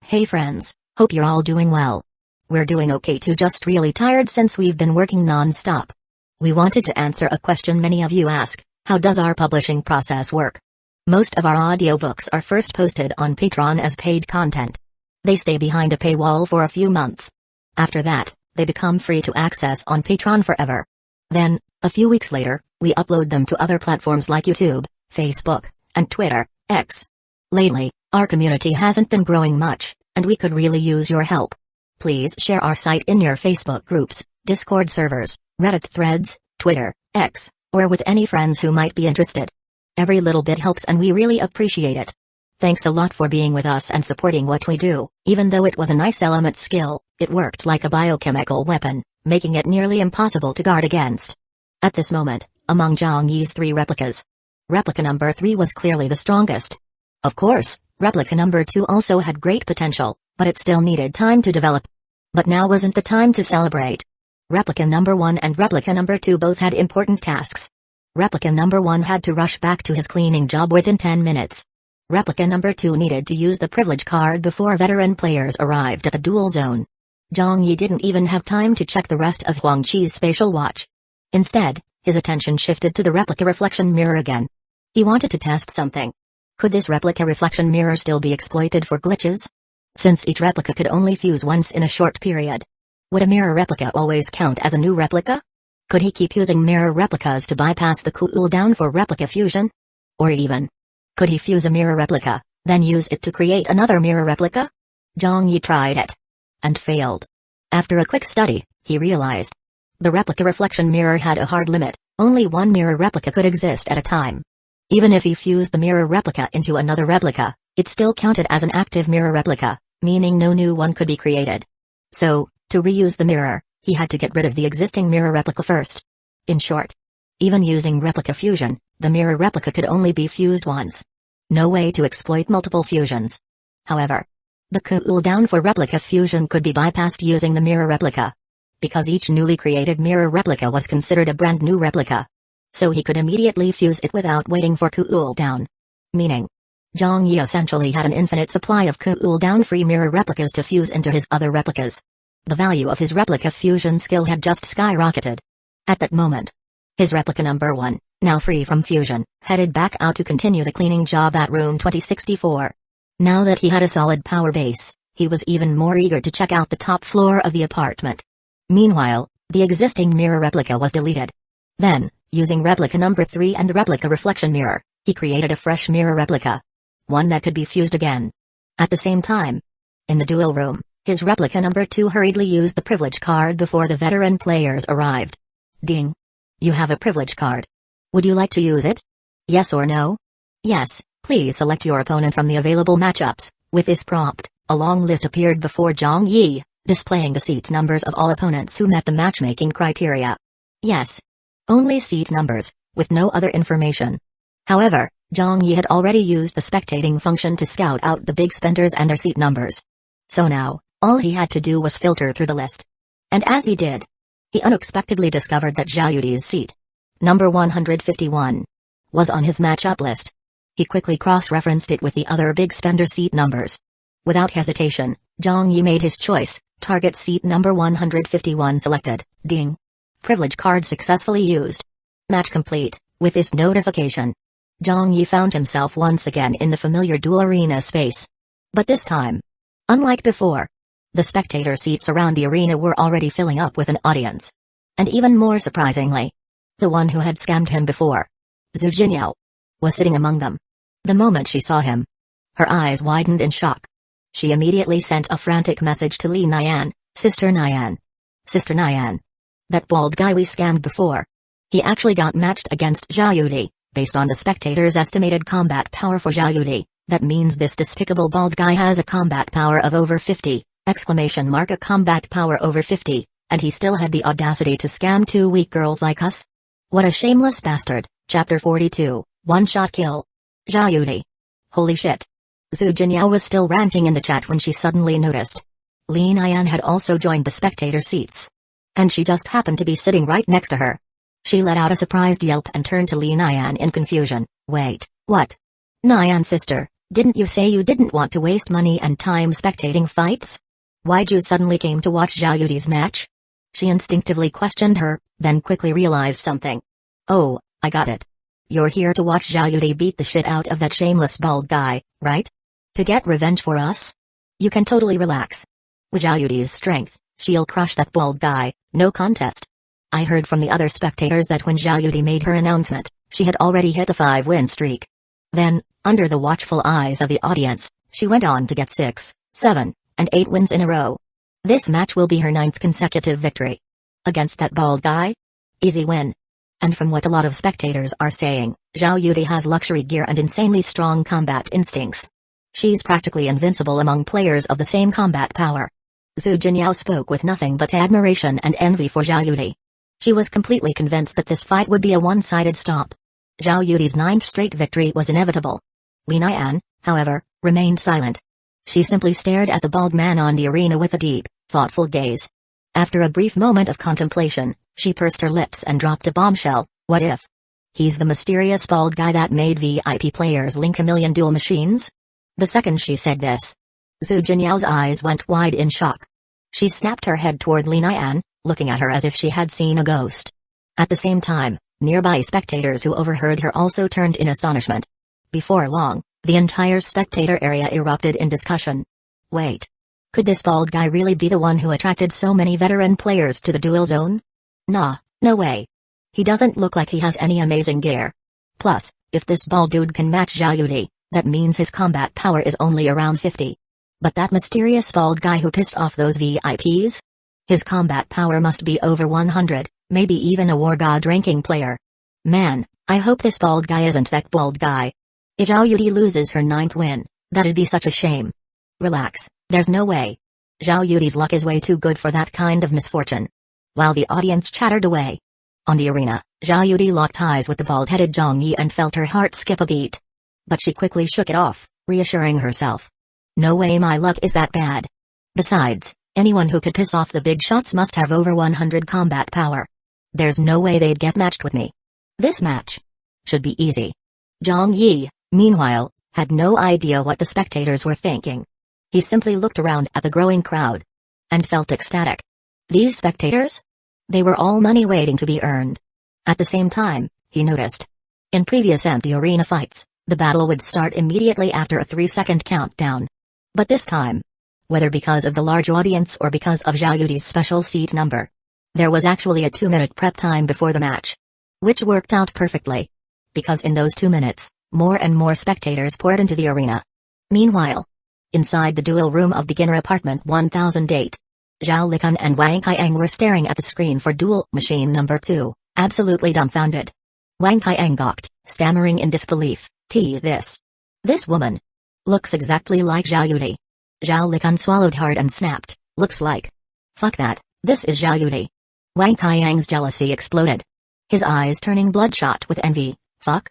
Hey friends, hope you're all doing well. We're doing okay too, just really tired since we've been working non-stop. We wanted to answer a question many of you ask: how does our publishing process work? Most of our audiobooks are first posted on Patreon as paid content. They stay behind a paywall for a few months. After that, they become free to access on Patreon forever. Then, a few weeks later, we upload them to other platforms like YouTube, Facebook, and Twitter, X. Lately, our community hasn't been growing much, and we could really use your help. Please share our site in your Facebook groups, Discord servers, Reddit threads, Twitter, X, or with any friends who might be interested. Every little bit helps and we really appreciate it. Thanks a lot for being with us and supporting what we do. Even though it was a nice element skill, it worked like a biochemical weapon, making it nearly impossible to guard against. At this moment, among Zhang Yi's 3 replicas, replica number 3 was clearly the strongest. Of course, replica number 2 also had great potential, but it still needed time to develop. But now wasn't the time to celebrate. Replica number 1 and replica number 2 both had important tasks. Replica number 1 had to rush back to his cleaning job within 10 minutes. Replica number 2 needed to use the privilege card before veteran players arrived at the duel zone. Zhang Yi didn't even have time to check the rest of Huang Qi's spatial watch. Instead, his attention shifted to the replica reflection mirror again. He wanted to test something. Could this replica reflection mirror still be exploited for glitches? Since each replica could only fuse once in a short period. Would a mirror replica always count as a new replica? Could he keep using mirror replicas to bypass the cooldown for replica fusion? Or even, could he fuse a mirror replica, then use it to create another mirror replica? Zhang Yi tried it. And failed. After a quick study, he realized. The replica reflection mirror had a hard limit, only one mirror replica could exist at a time. Even if he fused the mirror replica into another replica, it still counted as an active mirror replica, meaning no new one could be created. So, to reuse the mirror, he had to get rid of the existing mirror replica first. In short, even using replica fusion, the mirror replica could only be fused once. No way to exploit multiple fusions. However, the cooldown for replica fusion could be bypassed using the mirror replica. Because each newly created mirror replica was considered a brand new replica. So he could immediately fuse it without waiting for cooldown. Meaning, Zhang Yi essentially had an infinite supply of cooldown-free mirror replicas to fuse into his other replicas. The value of his replica fusion skill had just skyrocketed. At that moment, his replica number 1, now free from fusion, headed back out to continue the cleaning job at room 2064. Now that he had a solid power base, he was even more eager to check out the top floor of the apartment. Meanwhile, the existing mirror replica was deleted. Then, using replica number 3 and the replica reflection mirror, he created a fresh mirror replica. One that could be fused again. At the same time, in the duel room, his replica number 2 hurriedly used the privilege card before the veteran players arrived. Ding. You have a privilege card. Would you like to use it? Yes or no? Yes, please select your opponent from the available matchups. With this prompt, a long list appeared before Zhang Yi, displaying the seat numbers of all opponents who met the matchmaking criteria. Yes. Only seat numbers, with no other information. However, Zhang Yi had already used the spectating function to scout out the big spenders and their seat numbers. So now, all he had to do was filter through the list. And as he did, he unexpectedly discovered that Zhao Yudi's seat, number 151, was on his matchup list. He quickly cross-referenced it with the other big spender seat numbers. Without hesitation, Zhang Yi made his choice, target seat number 151 selected, ding. Privilege card successfully used. Match complete. With this notification, Zhang Yi found himself once again in the familiar duel arena space. But this time, unlike before, the spectator seats around the arena were already filling up with an audience. And even more surprisingly, the one who had scammed him before, Zhu Jinyao, was sitting among them. The moment she saw him, her eyes widened in shock. She immediately sent a frantic message to Li Nian, Sister Nian. Sister Nian. That bald guy we scammed before. He actually got matched against Zhao Yudi, based on the spectator's estimated combat power for Zhao Yudi. That means this despicable bald guy has a combat power of over 50, a combat power over 50, and he still had the audacity to scam 2 weak girls like us? What a shameless bastard. Chapter 42, One-Shot Kill. Zhao Yudi. Holy shit. Zhu Jinyao was still ranting in the chat when she suddenly noticed. Li Nian had also joined the spectator seats. And she just happened to be sitting right next to her. She let out a surprised yelp and turned to Li Nian in confusion. Wait, what? Nian sister, Didn't you say you didn't want to waste money and time spectating fights? Why'd you suddenly came to watch Zhao Yudi's match? She instinctively questioned her, then quickly realized something. Oh, I got it. You're here to watch Zhao Yudi beat the shit out of that shameless bald guy, right? To get revenge for us? You can totally relax. With Zhao Yudi's strength, she'll crush that bald guy, no contest. I heard from the other spectators that when Zhao Yudi made her announcement, she had already hit a 5-win streak. Then, under the watchful eyes of the audience, she went on to get 6, 7, and 8 wins in a row. This match will be her 9th consecutive victory. Against that bald guy? Easy win. And from what a lot of spectators are saying, Zhao Yudi has luxury gear and insanely strong combat instincts. She's practically invincible among players of the same combat power. Zhu Jinyao spoke with nothing but admiration and envy for Zhao Yudi. She was completely convinced that this fight would be a one-sided stop. Zhao Yudi's 9th straight victory was inevitable. Li Nian, however, remained silent. She simply stared at the bald man on the arena with a deep, thoughtful gaze. After a brief moment of contemplation, she pursed her lips and dropped a bombshell. What if? He's the mysterious bald guy that made VIP players link a million duel machines? The second she said this, Zhu Jinyao's eyes went wide in shock. She snapped her head toward Li Nian, looking at her as if she had seen a ghost. At the same time, nearby spectators who overheard her also turned in astonishment. Before long, the entire spectator area erupted in discussion. Wait. Could this bald guy really be the one who attracted so many veteran players to the duel zone? Nah, no way. He doesn't look like he has any amazing gear. Plus, if this bald dude can match Zhao Yudi, that means his combat power is only around 50. But that mysterious bald guy who pissed off those VIPs? His combat power must be over 100, maybe even a war god ranking player. Man, I hope this bald guy isn't that bald guy. If Zhao Yudi loses her 9th win, that'd be such a shame. Relax, there's no way. Zhao Yudi's luck is way too good for that kind of misfortune. While the audience chattered away. On the arena, Zhao Yudi locked eyes with the bald-headed Zhang Yi and felt her heart skip a beat. But she quickly shook it off, reassuring herself. No way my luck is that bad. Besides, anyone who could piss off the big shots must have over 100 combat power. There's no way they'd get matched with me. This match should be easy. Zhang Yi, meanwhile, had no idea what the spectators were thinking. He simply looked around at the growing crowd and felt ecstatic. These spectators? They were all money waiting to be earned. At the same time, he noticed. In previous empty arena fights, the battle would start immediately after a 3-second countdown. But this time, whether because of the large audience or because of Zhao Yudi's special seat number, there was actually a 2-minute prep time before the match. Which worked out perfectly. Because in those 2 minutes, more and more spectators poured into the arena. Meanwhile, inside the duel room of beginner apartment 1008, Zhao Likan and Wang Haiyang were staring at the screen for duel machine number 2, absolutely dumbfounded. Wang Haiyang gawked, stammering in disbelief, This woman looks exactly like Zhao Yudi. Zhao Likan swallowed hard and snapped, looks like. Fuck that, this is Zhao Yudi. Wang Haiyang's jealousy exploded. His eyes turning bloodshot with envy. Fuck?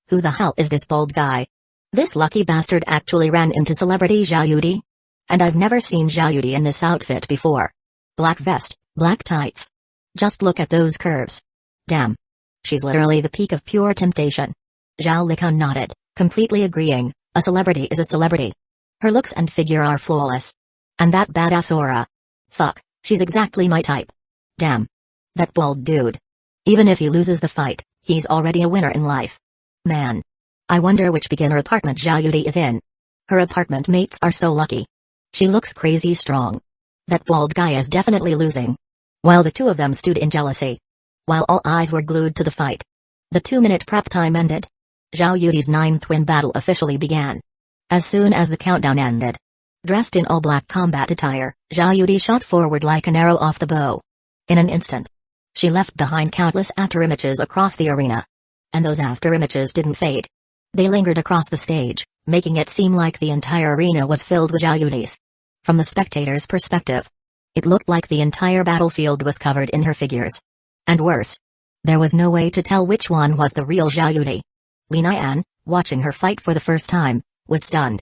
Who the hell is this bald guy? This lucky bastard actually ran into celebrity Zhao Yudi? And I've never seen Zhao Yudi in this outfit before. Black vest, black tights. Just look at those curves. Damn. She's literally the peak of pure temptation. Zhao Likan nodded, completely agreeing, a celebrity is a celebrity. Her looks and figure are flawless. And that badass aura. Fuck, she's exactly my type. Damn. That bald dude. Even if he loses the fight, he's already a winner in life. Man. I wonder which beginner apartment Zhao Yudi is in. Her apartment mates are so lucky. She looks crazy strong. That bald guy is definitely losing. While the two of them stood in jealousy. While all eyes were glued to the fight. The 2-minute prep time ended. Zhao Yudi's 9th win battle officially began. As soon as the countdown ended. Dressed in all black combat attire, Zhao Yudi shot forward like an arrow off the bow. In an instant. She left behind countless afterimages across the arena. And those afterimages didn't fade. They lingered across the stage, making it seem like the entire arena was filled with Zhao Yudis. From the spectator's perspective, it looked like the entire battlefield was covered in her figures. And worse, there was no way to tell which one was the real Zhao Yudi. Li Nian, watching her fight for the first time, was stunned.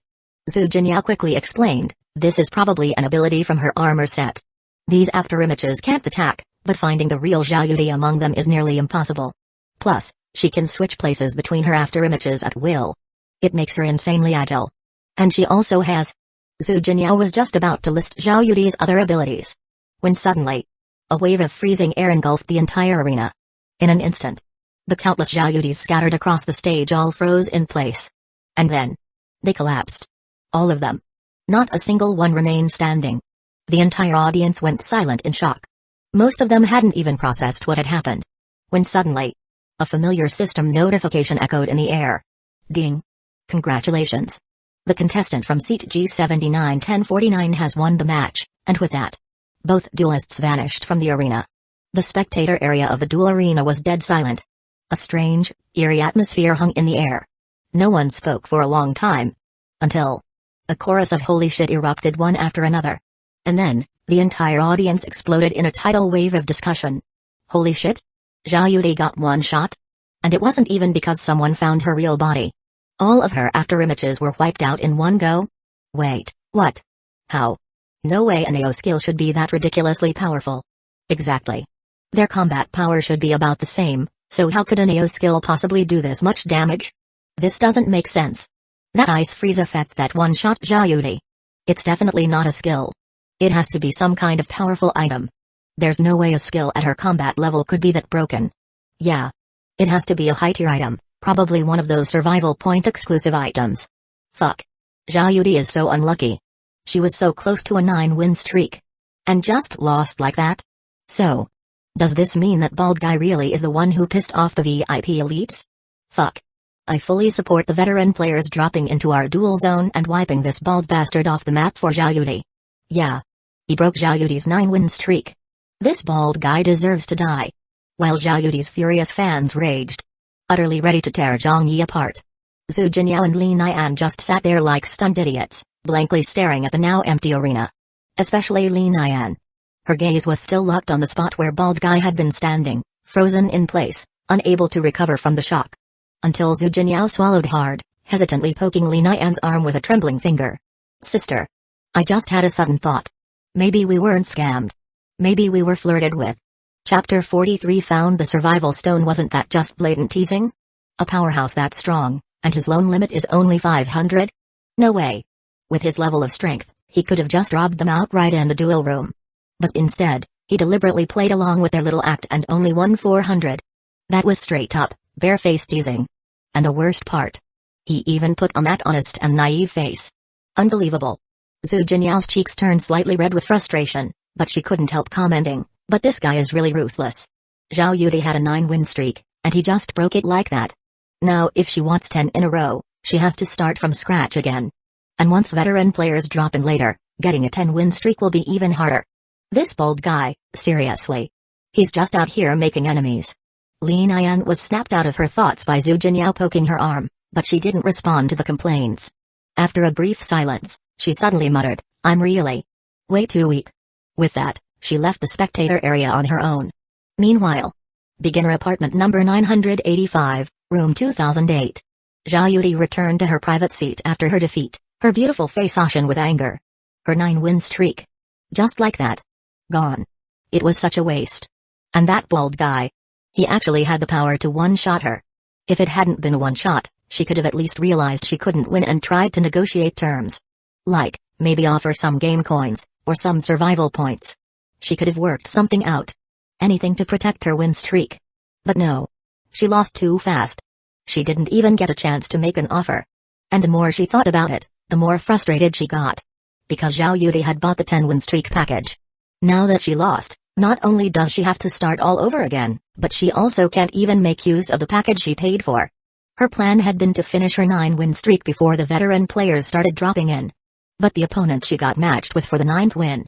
Zhu Jinyao quickly explained, this is probably an ability from her armor set. These afterimages can't attack, but finding the real Zhao Yudi among them is nearly impossible. Plus, she can switch places between her afterimages at will. It makes her insanely agile. And she also has. Zhu Jinyao was just about to list Zhao Yudi's other abilities, when suddenly, a wave of freezing air engulfed the entire arena. In an instant, the countless Zhao Yudis scattered across the stage all froze in place. And then, they collapsed. All of them. Not a single one remained standing. The entire audience went silent in shock. Most of them hadn't even processed what had happened. When suddenly, a familiar system notification echoed in the air. Ding. Congratulations. The contestant from seat G79-1049 has won the match, and with that, both duelists vanished from the arena. The spectator area of the duel arena was dead silent. A strange, eerie atmosphere hung in the air. No one spoke for a long time. Until a chorus of holy shit erupted one after another. And then, the entire audience exploded in a tidal wave of discussion. Holy shit? Zhao Yudi got one shot? And it wasn't even because someone found her real body. All of her after images were wiped out in one go? Wait, what? How? No way an AO skill should be that ridiculously powerful. Exactly. Their combat power should be about the same, so how could an AO skill possibly do this much damage? This doesn't make sense. That ice freeze effect that one-shot Zhao Yudi. It's definitely not a skill. It has to be some kind of powerful item. There's no way a skill at her combat level could be that broken. Yeah. It has to be a high-tier item, probably one of those survival point exclusive items. Fuck. Zhao Yudi is so unlucky. She was so close to a 9-win streak. And just lost like that? So, does this mean that bald guy really is the one who pissed off the VIP elites? Fuck. I fully support the veteran players dropping into our duel zone and wiping this bald bastard off the map for Zhao Yudi. Yeah. He broke Zhao Yudi's 9-win streak. This bald guy deserves to die. While Zhao Yudi's furious fans raged, utterly ready to tear Zhang Yi apart, Zhu Jinyao and Li Nian just sat there like stunned idiots, blankly staring at the now empty arena. Especially Li Nian. Her gaze was still locked on the spot where bald guy had been standing, frozen in place, unable to recover from the shock. Until Zhu Jinyao swallowed hard, hesitantly poking Li Nian's arm with a trembling finger. Sister. I just had a sudden thought. Maybe we weren't scammed. Maybe we were flirted with. Chapter 43 found the survival stone. Wasn't that just blatant teasing? A powerhouse that strong, and his loan limit is only 500? No way. With his level of strength, he could have just robbed them outright in the duel room. But instead, he deliberately played along with their little act and only won 400. That was straight up, barefaced teasing. And the worst part, he even put on that honest and naive face. Unbelievable. Zhu Jinyao's cheeks turned slightly red with frustration, but she couldn't help commenting, but this guy is really ruthless. Zhao Yudi had a 9-win streak, and he just broke it like that. Now if she wants 10 in a row, she has to start from scratch again. And once veteran players drop in later, getting a 10-win streak will be even harder. This bald guy, seriously. He's just out here making enemies. Li Nian was snapped out of her thoughts by Zhu Jinyao poking her arm, but she didn't respond to the complaints. After a brief silence, she suddenly muttered, I'm really way too weak. With that, she left the spectator area on her own. Meanwhile, beginner apartment number 985, room 2008. Zhao Yudi returned to her private seat after her defeat, her beautiful face ashen with anger. Her 9-win streak. Just like that. Gone. It was such a waste. And that bald guy. He actually had the power to one-shot her. If it hadn't been a one-shot, she could have at least realized she couldn't win and tried to negotiate terms. Like, maybe offer some game coins, or some survival points. She could have worked something out. Anything to protect her win streak. But no. She lost too fast. She didn't even get a chance to make an offer. And the more she thought about it, the more frustrated she got. Because Zhao Yudi had bought the 10-win streak package. Now that she lost, not only does she have to start all over again, but she also can't even make use of the package she paid for. Her plan had been to finish her 9-win streak before the veteran players started dropping in. But the opponent she got matched with for the 9th win.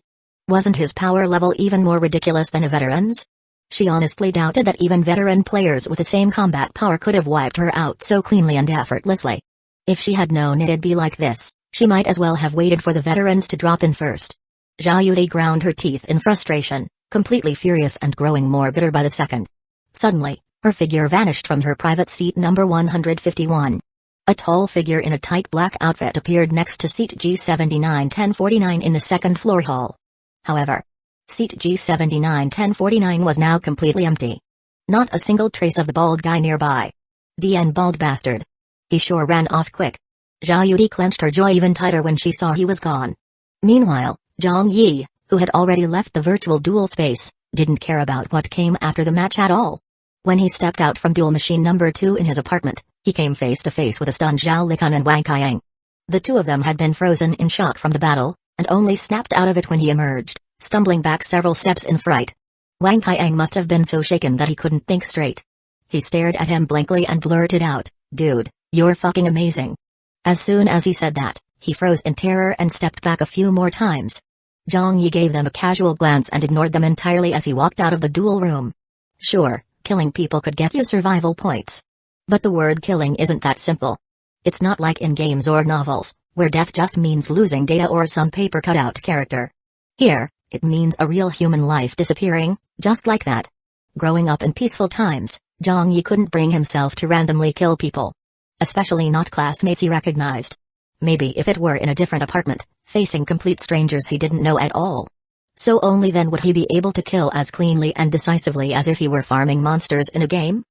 Wasn't his power level even more ridiculous than a veteran's? She honestly doubted that even veteran players with the same combat power could have wiped her out so cleanly and effortlessly. If she had known it'd be like this, she might as well have waited for the veterans to drop in first. Zhao Yudi ground her teeth in frustration, completely furious and growing more bitter by the second. Suddenly, her figure vanished from her private seat number 151. A tall figure in a tight black outfit appeared next to seat G79-1049 in the second floor hall. However, seat G79-1049 was now completely empty. Not a single trace of the bald guy nearby. DN bald bastard. He sure ran off quick. Zhao Yudi clenched her jaw even tighter when she saw he was gone. Meanwhile, Zhang Yi, who had already left the virtual duel space, didn't care about what came after the match at all. When he stepped out from duel machine number 2 in his apartment, he came face to face with a stunned Zhao Likan and Wang Kaiyang. The two of them had been frozen in shock from the battle, and only snapped out of it when he emerged, stumbling back several steps in fright. Wang Kaiyang must have been so shaken that he couldn't think straight. He stared at him blankly and blurted out, "Dude, you're fucking amazing." As soon as he said that, he froze in terror and stepped back a few more times. Zhang Yi gave them a casual glance and ignored them entirely as he walked out of the duel room. Sure, killing people could get you survival points. But the word killing isn't that simple. It's not like in games or novels, where death just means losing data or some paper cutout character. Here, it means a real human life disappearing, just like that. Growing up in peaceful times, Zhang Yi couldn't bring himself to randomly kill people. Especially not classmates he recognized. Maybe if it were in a different apartment, facing complete strangers he didn't know at all. So only then would he be able to kill as cleanly and decisively as if he were farming monsters in a game?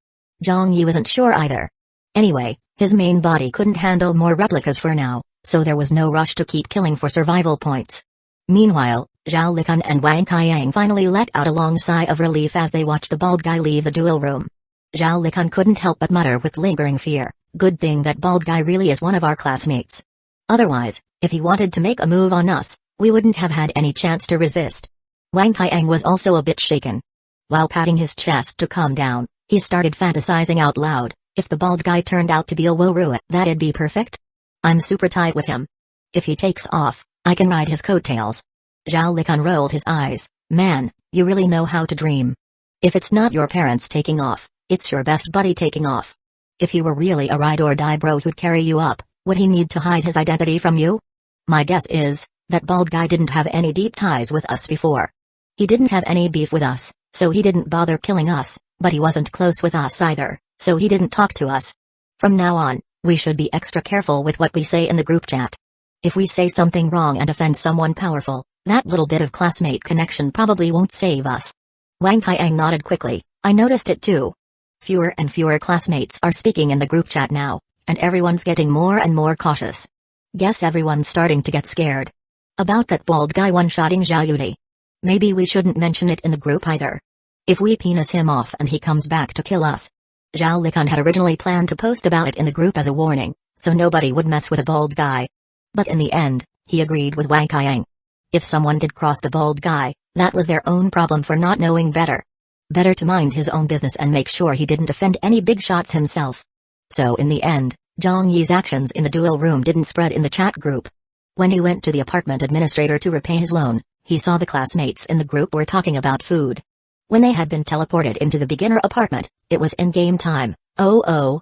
Zhang Yi wasn't sure either. Anyway, his main body couldn't handle more replicas for now, so there was no rush to keep killing for survival points. Meanwhile, Zhao Likan and Wang Kaiyang finally let out a long sigh of relief as they watched the bald guy leave the duel room. Zhao Likan couldn't help but mutter with lingering fear, "Good thing that bald guy really is one of our classmates. Otherwise, if he wanted to make a move on us, we wouldn't have had any chance to resist." Wang Kaiyang was also a bit shaken. While patting his chest to calm down, he started fantasizing out loud, if the bald guy turned out to be a Woru, that'd be perfect. I'm super tight with him. If he takes off, I can ride his coattails. Zhao Likan rolled his eyes. Man, you really know how to dream. If it's not your parents taking off, it's your best buddy taking off. If he were really a ride-or-die bro who'd carry you up, would he need to hide his identity from you? My guess is, that bald guy didn't have any deep ties with us before. He didn't have any beef with us, so he didn't bother killing us, but he wasn't close with us either, so he didn't talk to us. From now on, we should be extra careful with what we say in the group chat. If we say something wrong and offend someone powerful, that little bit of classmate connection probably won't save us. Wang Kaiyang nodded quickly. I noticed it too. Fewer and fewer classmates are speaking in the group chat now, and everyone's getting more and more cautious. Guess everyone's starting to get scared. About that bald guy one-shotting Zhao Yudi. Maybe we shouldn't mention it in the group either. If we penis him off and he comes back to kill us. Zhao Likan had originally planned to post about it in the group as a warning, so nobody would mess with a bald guy. But in the end, he agreed with Wang Kaiyang. If someone did cross the bald guy, that was their own problem for not knowing better. Better to mind his own business and make sure he didn't offend any big shots himself. So in the end, Zhang Yi's actions in the duel room didn't spread in the chat group. When he went to the apartment administrator to repay his loan, he saw the classmates in the group were talking about food. When they had been teleported into the beginner apartment, it was in-game time. Oh.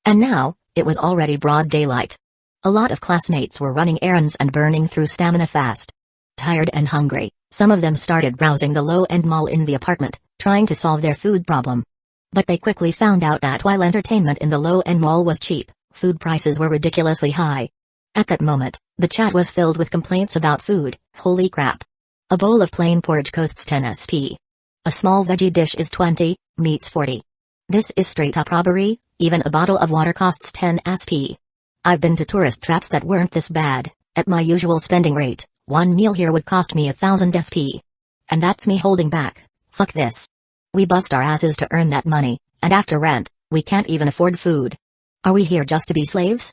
And now, it was already broad daylight. A lot of classmates were running errands and burning through stamina fast. Tired and hungry, some of them started browsing the low-end mall in the apartment, trying to solve their food problem. But they quickly found out that while entertainment in the low-end mall was cheap, food prices were ridiculously high. At that moment, the chat was filled with complaints about food. Holy crap. A bowl of plain porridge costs 10 SP. A small veggie dish is 20, meat's 40. This is straight up robbery. Even a bottle of water costs 10 SP. I've been to tourist traps that weren't this bad. At my usual spending rate, one meal here would cost me 1000 SP. And that's me holding back. Fuck this. We bust our asses to earn that money, and after rent, we can't even afford food. Are we here just to be slaves?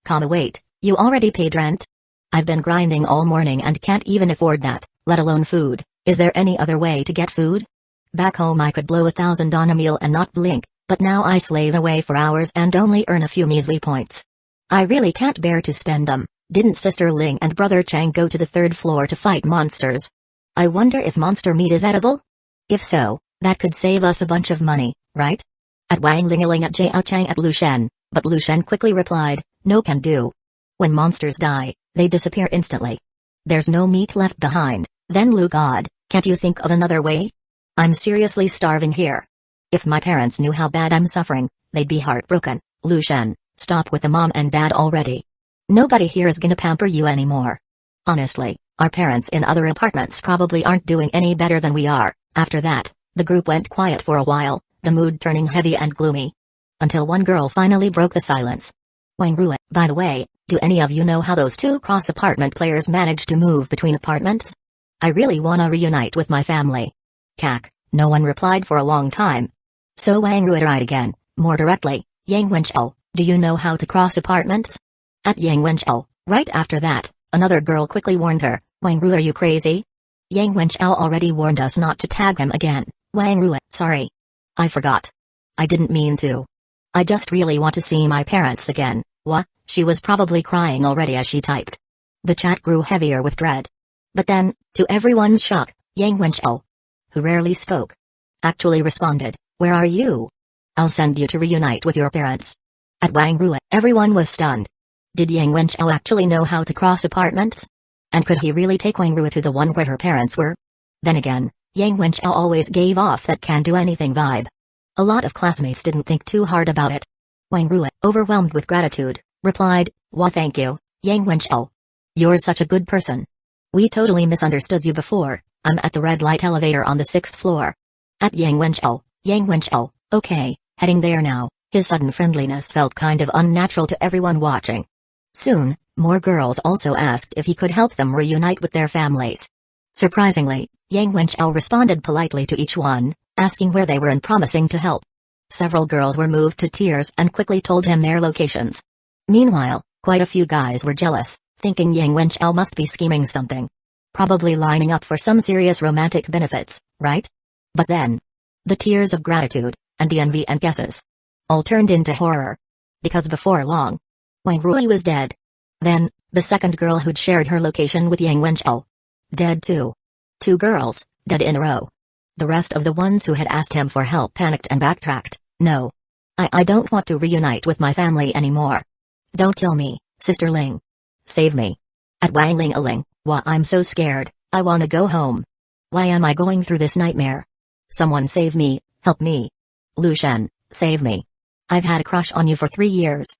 Wait, you already paid rent? I've been grinding all morning and can't even afford that, let alone food. Is there any other way to get food? Back home I could blow 1000 on a meal and not blink, but now I slave away for hours and only earn a few measly points. I really can't bear to spend them. Didn't Sister Ling and Brother Chang go to the 3rd floor to fight monsters? I wonder if monster meat is edible? If so, that could save us a bunch of money, right? At Wang Lingaling at Jiao Chang at Lu Shen, but Lu Shen quickly replied, no can do. When monsters die, they disappear instantly. There's no meat left behind. Then Lu God, can't you think of another way? I'm seriously starving here. If my parents knew how bad I'm suffering, they'd be heartbroken. Lu Shen, stop with the mom and dad already. Nobody here is gonna pamper you anymore. Honestly, our parents in other apartments probably aren't doing any better than we are. After that, the group went quiet for a while, the mood turning heavy and gloomy. Until one girl finally broke the silence. Wang Rue, by the way, do any of you know how those two cross-apartment players managed to move between apartments? I really wanna reunite with my family. Cack, no one replied for a long time. So Wang Rue tried again, more directly, Yang Wenchao, do you know how to cross apartments? At Yang Wenchao, right after that, another girl quickly warned her, Wang Rue, are you crazy? Yang Wenchao already warned us not to tag him again. Wang Rue, sorry. I forgot. I didn't mean to. I just really want to see my parents again. What? She was probably crying already as she typed. The chat grew heavier with dread. But then, to everyone's shock, Yang Wenchao, who rarely spoke, actually responded, where are you? I'll send you to reunite with your parents. At Wang Rue, everyone was stunned. Did Yang Wenchao actually know how to cross apartments? And could he really take Wang Rue to the one where her parents were? Then again, Yang Wenchao always gave off that can-do-anything vibe. A lot of classmates didn't think too hard about it. Wang Rue, overwhelmed with gratitude, replied, "Wah, thank you, Yang Wenchao. You're such a good person. We totally misunderstood you before. I'm at the red light elevator on the 6th floor." At Yang Wenchao, okay, heading there now. His sudden friendliness felt kind of unnatural to everyone watching. Soon, more girls also asked if he could help them reunite with their families. Surprisingly, Yang Wenchao responded politely to each one, asking where they were and promising to help. Several girls were moved to tears and quickly told him their locations. Meanwhile, quite a few guys were jealous, thinking Yang Wenchao must be scheming something. Probably lining up for some serious romantic benefits, right? But then, the tears of gratitude, and the envy and guesses, all turned into horror. Because before long, Wang Rue was dead. Then, the second girl who'd shared her location with Yang Wenchao, dead too. 2 girls, dead in a row. The rest of the ones who had asked him for help panicked and backtracked. No. I don't want to reunite with my family anymore. Don't kill me, Sister Ling. Save me. At Wang Ling, wah, I'm so scared, I wanna go home. Why am I going through this nightmare? Someone save me, help me. Lu Shen, save me. I've had a crush on you for 3 years.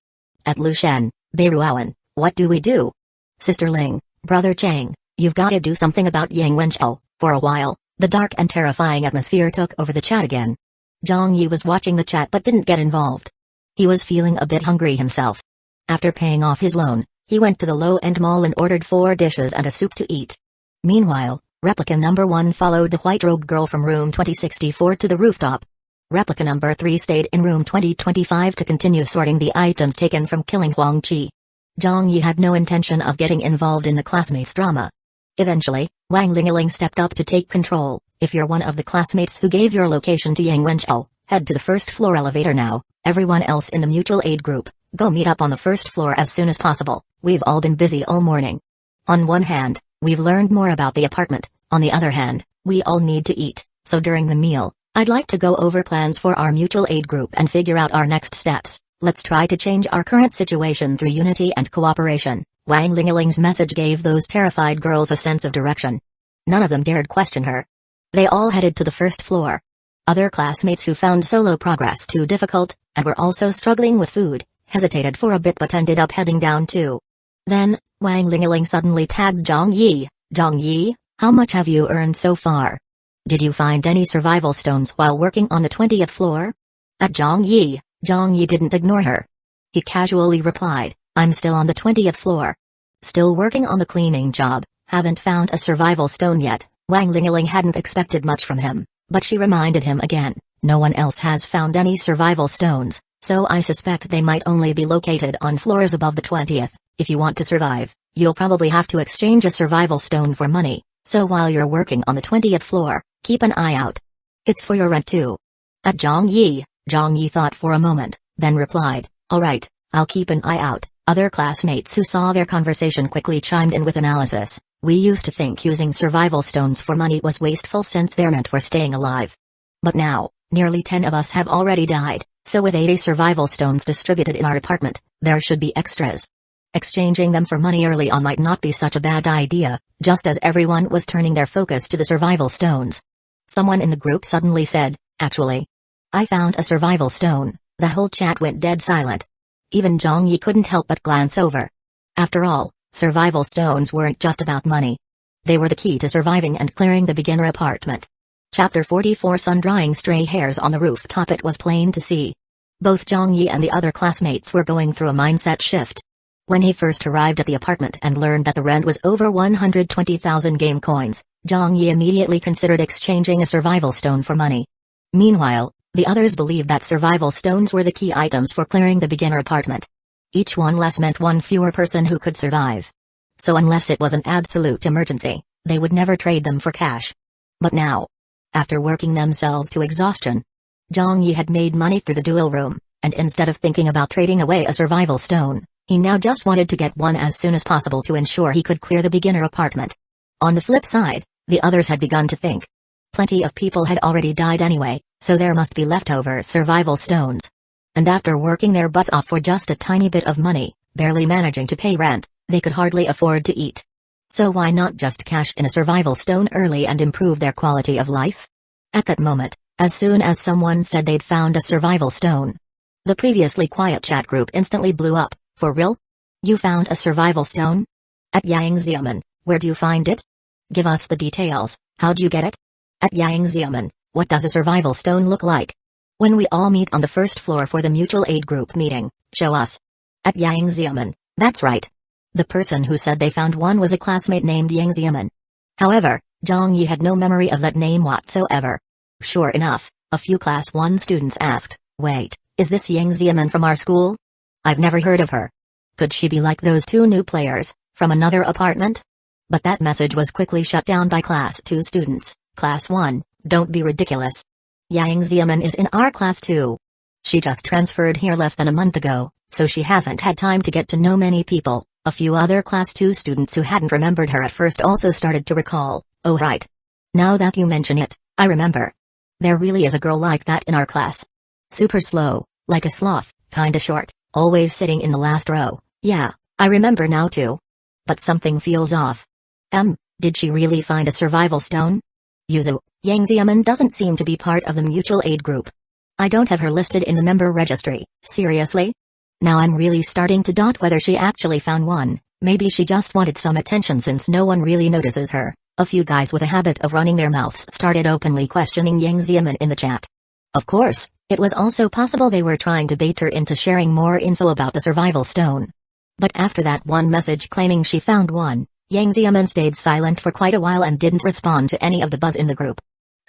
At Lu Shen, Beiruowen, what do we do? Sister Ling, Brother Chang, you've gotta do something about Yang Wenchao. For a while, the dark and terrifying atmosphere took over the chat again. Zhang Yi was watching the chat but didn't get involved. He was feeling a bit hungry himself. After paying off his loan, he went to the low-end mall and ordered 4 dishes and a soup to eat. Meanwhile, Replica number 1 followed the white-robed girl from room 2064 to the rooftop. Replica number 3 stayed in room 2025 to continue sorting the items taken from killing Huang Qi. Zhang Yi had no intention of getting involved in the classmates' drama. Eventually, Wang Ling stepped up to take control. If you're one of the classmates who gave your location to Yang Wenchao, head to the 1st floor elevator now. Everyone else in the mutual aid group, go meet up on the 1st floor as soon as possible. We've all been busy all morning. On one hand, we've learned more about the apartment. On the other hand, we all need to eat, so during the meal, I'd like to go over plans for our mutual aid group and figure out our next steps. Let's try to change our current situation through unity and cooperation. Wang Ling's message gave those terrified girls a sense of direction. None of them dared question her. They all headed to the 1st floor. Other classmates who found solo progress too difficult, and were also struggling with food, hesitated for a bit but ended up heading down too. Then, Wang Ling suddenly tagged Zhang Yi. Zhang Yi, how much have you earned so far? Did you find any survival stones while working on the 20th floor? At Zhang Yi didn't ignore her. He casually replied, I'm still on the 20th floor. Still working on the cleaning job, haven't found a survival stone yet. Wang Ling hadn't expected much from him, but she reminded him again, no one else has found any survival stones, so I suspect they might only be located on floors above the 20th. If you want to survive, you'll probably have to exchange a survival stone for money, so while you're working on the 20th floor, keep an eye out. It's for your rent too. At Zhang Yi thought for a moment, then replied, alright, I'll keep an eye out. Other classmates who saw their conversation quickly chimed in with analysis. We used to think using survival stones for money was wasteful since they're meant for staying alive. But now, nearly 10 of us have already died, so with 80 survival stones distributed in our apartment, there should be extras. Exchanging them for money early on might not be such a bad idea, just as everyone was turning their focus to the survival stones. Someone in the group suddenly said, actually, I found a survival stone. The whole chat went dead silent. Even Zhang Yi couldn't help but glance over. After all, survival stones weren't just about money. They were the key to surviving and clearing the beginner apartment. Chapter 44 Sun drying stray hairs on the rooftop. It was plain to see. Both Zhang Yi and the other classmates were going through a mindset shift. When he first arrived at the apartment and learned that the rent was over 120,000 game coins, Zhang Yi immediately considered exchanging a survival stone for money. Meanwhile, the others believed that survival stones were the key items for clearing the beginner apartment. Each one less meant one fewer person who could survive. So unless it was an absolute emergency, they would never trade them for cash. But now, after working themselves to exhaustion, Zhang Yi had made money through the duel room, and instead of thinking about trading away a survival stone, he now just wanted to get one as soon as possible to ensure he could clear the beginner apartment. On the flip side, the others had begun to think. Plenty of people had already died anyway, so there must be leftover survival stones. And after working their butts off for just a tiny bit of money, barely managing to pay rent, they could hardly afford to eat. So why not just cash in a survival stone early and improve their quality of life? At that moment, as soon as someone said they'd found a survival stone, the previously quiet chat group instantly blew up. For real? You found a survival stone? At Yangziamen, where do you find it? Give us the details, how'd you get it? At Yangziamen, what does a survival stone look like? When we all meet on the first floor for the mutual aid group meeting, show us. At Yangziamen, that's right. The person who said they found one was a classmate named Yangziamen. However, Zhang Yi had no memory of that name whatsoever. Sure enough, a few Class 1 students asked, wait, is this Yangziamen from our school? I've never heard of her. Could she be like those two new players, from another apartment? But that message was quickly shut down by Class 2 students. Class 1, don't be ridiculous. Yangziamen is in our Class 2. She just transferred here less than a month ago, so she hasn't had time to get to know many people. A few other Class 2 students who hadn't remembered her at first also started to recall. Oh right. Now that you mention it, I remember. There really is a girl like that in our class. Super slow, like a sloth, kinda short, always sitting in the last row. Yeah, I remember now too. But something feels off. Did she really find a survival stone? Yuzu, Yangziamen doesn't seem to be part of the mutual aid group. I don't have her listed in the member registry. Seriously? Now I'm really starting to doubt whether she actually found one. Maybe she just wanted some attention since no one really notices her. A few guys with a habit of running their mouths started openly questioning Yangziamen in the chat. Of course, it was also possible they were trying to bait her into sharing more info about the survival stone. But after that one message claiming she found one, Yangziamen stayed silent for quite a while and didn't respond to any of the buzz in the group.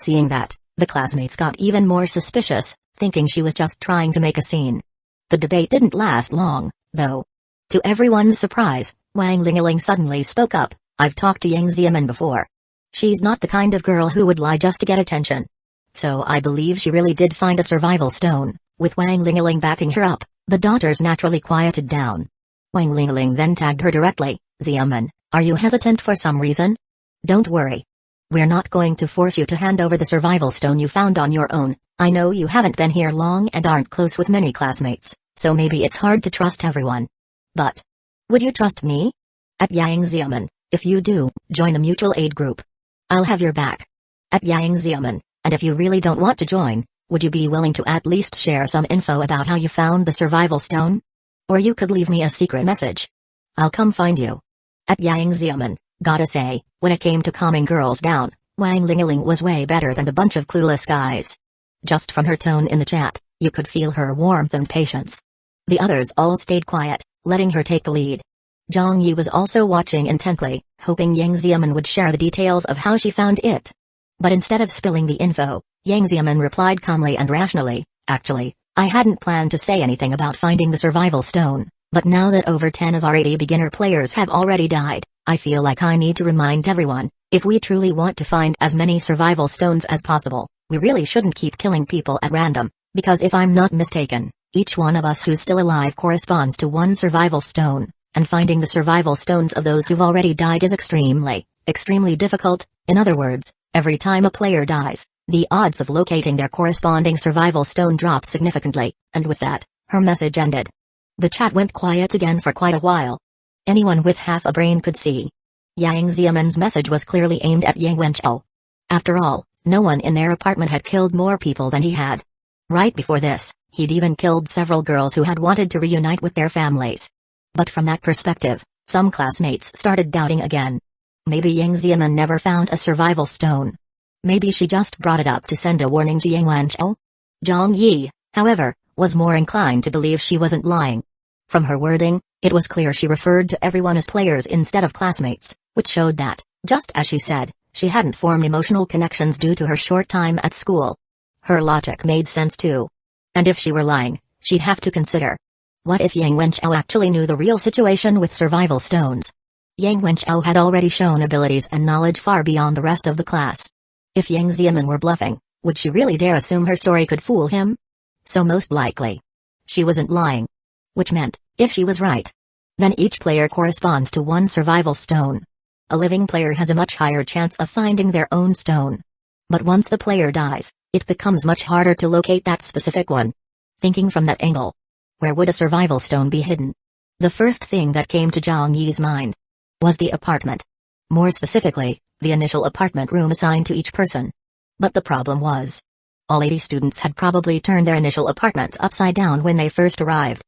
Seeing that, the classmates got even more suspicious, thinking she was just trying to make a scene. The debate didn't last long, though. To everyone's surprise, Wang Lingaling suddenly spoke up. I've talked to Yangziamen before. She's not the kind of girl who would lie just to get attention. So I believe she really did find a survival stone. With Wang Lingaling backing her up, the daughters naturally quieted down. Wang Lingaling then tagged her directly. Xiamen, are you hesitant for some reason? Don't worry. We're not going to force you to hand over the survival stone you found on your own. I know you haven't been here long and aren't close with many classmates, so maybe it's hard to trust everyone. But would you trust me? At Yangziamen, if you do, join the mutual aid group. I'll have your back. At Yangziamen, and if you really don't want to join, would you be willing to at least share some info about how you found the survival stone? Or you could leave me a secret message. I'll come find you. At Yangziamen, gotta say, when it came to calming girls down, Wang Lingaling was way better than the bunch of clueless guys. Just from her tone in the chat, you could feel her warmth and patience. The others all stayed quiet, letting her take the lead. Zhang Yi was also watching intently, hoping Yangziamen would share the details of how she found it. But instead of spilling the info, Yangziamen replied calmly and rationally, actually, I hadn't planned to say anything about finding the survival stone, but now that over 10 of our 80 beginner players have already died, I feel like I need to remind everyone, if we truly want to find as many survival stones as possible, we really shouldn't keep killing people at random, because if I'm not mistaken, each one of us who's still alive corresponds to one survival stone, and finding the survival stones of those who've already died is extremely difficult. In other words, every time a player dies, the odds of locating their corresponding survival stone drop significantly, and with that, her message ended. The chat went quiet again for quite a while. Anyone with half a brain could see. Yangziamen's message was clearly aimed at Yang Wenchou. After all, no one in their apartment had killed more people than he had. Right before this, he'd even killed several girls who had wanted to reunite with their families. But from that perspective, some classmates started doubting again. Maybe Yangziamen never found a survival stone. Maybe she just brought it up to send a warning to Yang Wenchou. Zhang Yi, however, was more inclined to believe she wasn't lying. From her wording, it was clear she referred to everyone as players instead of classmates, which showed that, just as she said, she hadn't formed emotional connections due to her short time at school. Her logic made sense too. And if she were lying, she'd have to consider. What if Yang Wenchao actually knew the real situation with survival stones? Yang Wenchao had already shown abilities and knowledge far beyond the rest of the class. If Yang Xiamen were bluffing, would she really dare assume her story could fool him? So most likely, she wasn't lying. Which meant, if she was right, then each player corresponds to one survival stone. A living player has a much higher chance of finding their own stone. But once the player dies, it becomes much harder to locate that specific one. Thinking from that angle, where would a survival stone be hidden? The first thing that came to Zhang Yi's mind was the apartment. More specifically, the initial apartment room assigned to each person. But the problem was, all 80 students had probably turned their initial apartments upside down when they first arrived.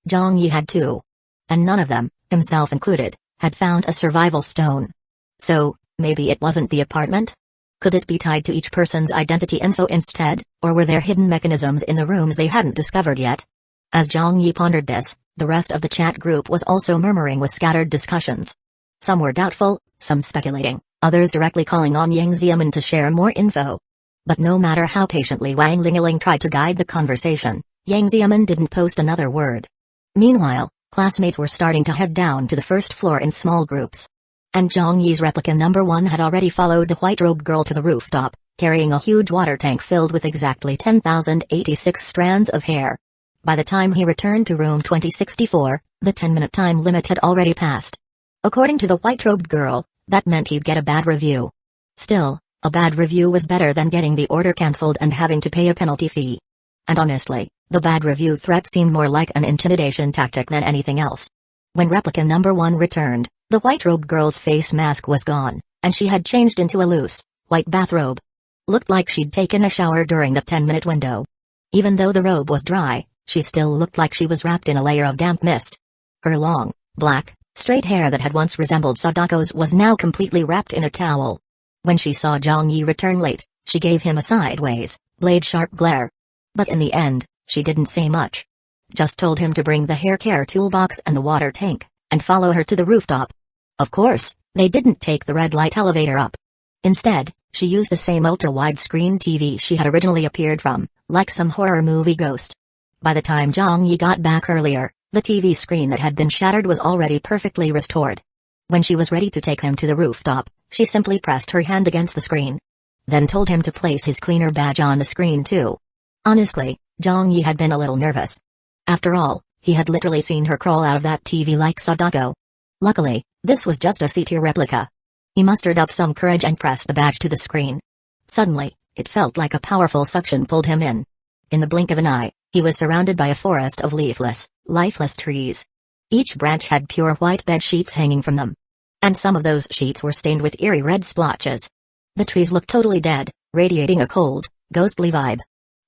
Zhang Yi had too. And none of them, himself included, had found a survival stone. So, maybe it wasn't the apartment? Could it be tied to each person's identity info instead, or were there hidden mechanisms in the rooms they hadn't discovered yet? As Zhang Yi pondered this, the rest of the chat group was also murmuring with scattered discussions. Some were doubtful, some speculating, others directly calling on Yang Xiamen to share more info. But no matter how patiently Wang Lingaling tried to guide the conversation, Yang Xiamen didn't post another word. Meanwhile, classmates were starting to head down to the first floor in small groups. And Zhang Yi's replica number 1 had already followed the white-robed girl to the rooftop, carrying a huge water tank filled with exactly 10,086 strands of hair. By the time he returned to room 2064, the 10-minute time limit had already passed. According to the white-robed girl, that meant he'd get a bad review. Still, a bad review was better than getting the order cancelled and having to pay a penalty fee. And honestly, the bad review threat seemed more like an intimidation tactic than anything else. When replica number 1 returned, the white-robed girl's face mask was gone, and she had changed into a loose, white bathrobe. Looked like she'd taken a shower during the 10-minute window. Even though the robe was dry, she still looked like she was wrapped in a layer of damp mist. Her long, black, straight hair that had once resembled Sadako's was now completely wrapped in a towel. When she saw Zhang Yi return late, she gave him a sideways, blade-sharp glare. But in the end, she didn't say much. Just told him to bring the hair care toolbox and the water tank, and follow her to the rooftop. Of course, they didn't take the red light elevator up. Instead, she used the same ultra-widescreen TV she had originally appeared from, like some horror movie ghost. By the time Zhang Yi got back earlier, the TV screen that had been shattered was already perfectly restored. When she was ready to take him to the rooftop, she simply pressed her hand against the screen. Then told him to place his cleaner badge on the screen too. Honestly, Zhang Yi had been a little nervous. After all, he had literally seen her crawl out of that TV like Sadako. Luckily, this was just a C-tier replica. He mustered up some courage and pressed the badge to the screen. Suddenly, it felt like a powerful suction pulled him in. In the blink of an eye, he was surrounded by a forest of leafless, lifeless trees. Each branch had pure white bed sheets hanging from them. And some of those sheets were stained with eerie red splotches. The trees looked totally dead, radiating a cold, ghostly vibe.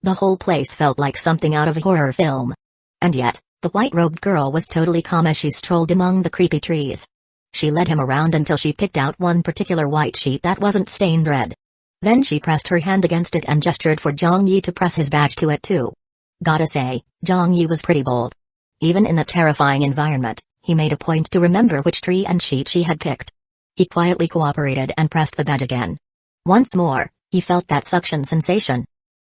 The whole place felt like something out of a horror film. And yet, the white-robed girl was totally calm as she strolled among the creepy trees. She led him around until she picked out one particular white sheet that wasn't stained red. Then she pressed her hand against it and gestured for Zhang Yi to press his badge to it too. Gotta say, Zhang Yi was pretty bold. Even in that terrifying environment, he made a point to remember which tree and sheet she had picked. He quietly cooperated and pressed the badge again. Once more, he felt that suction sensation.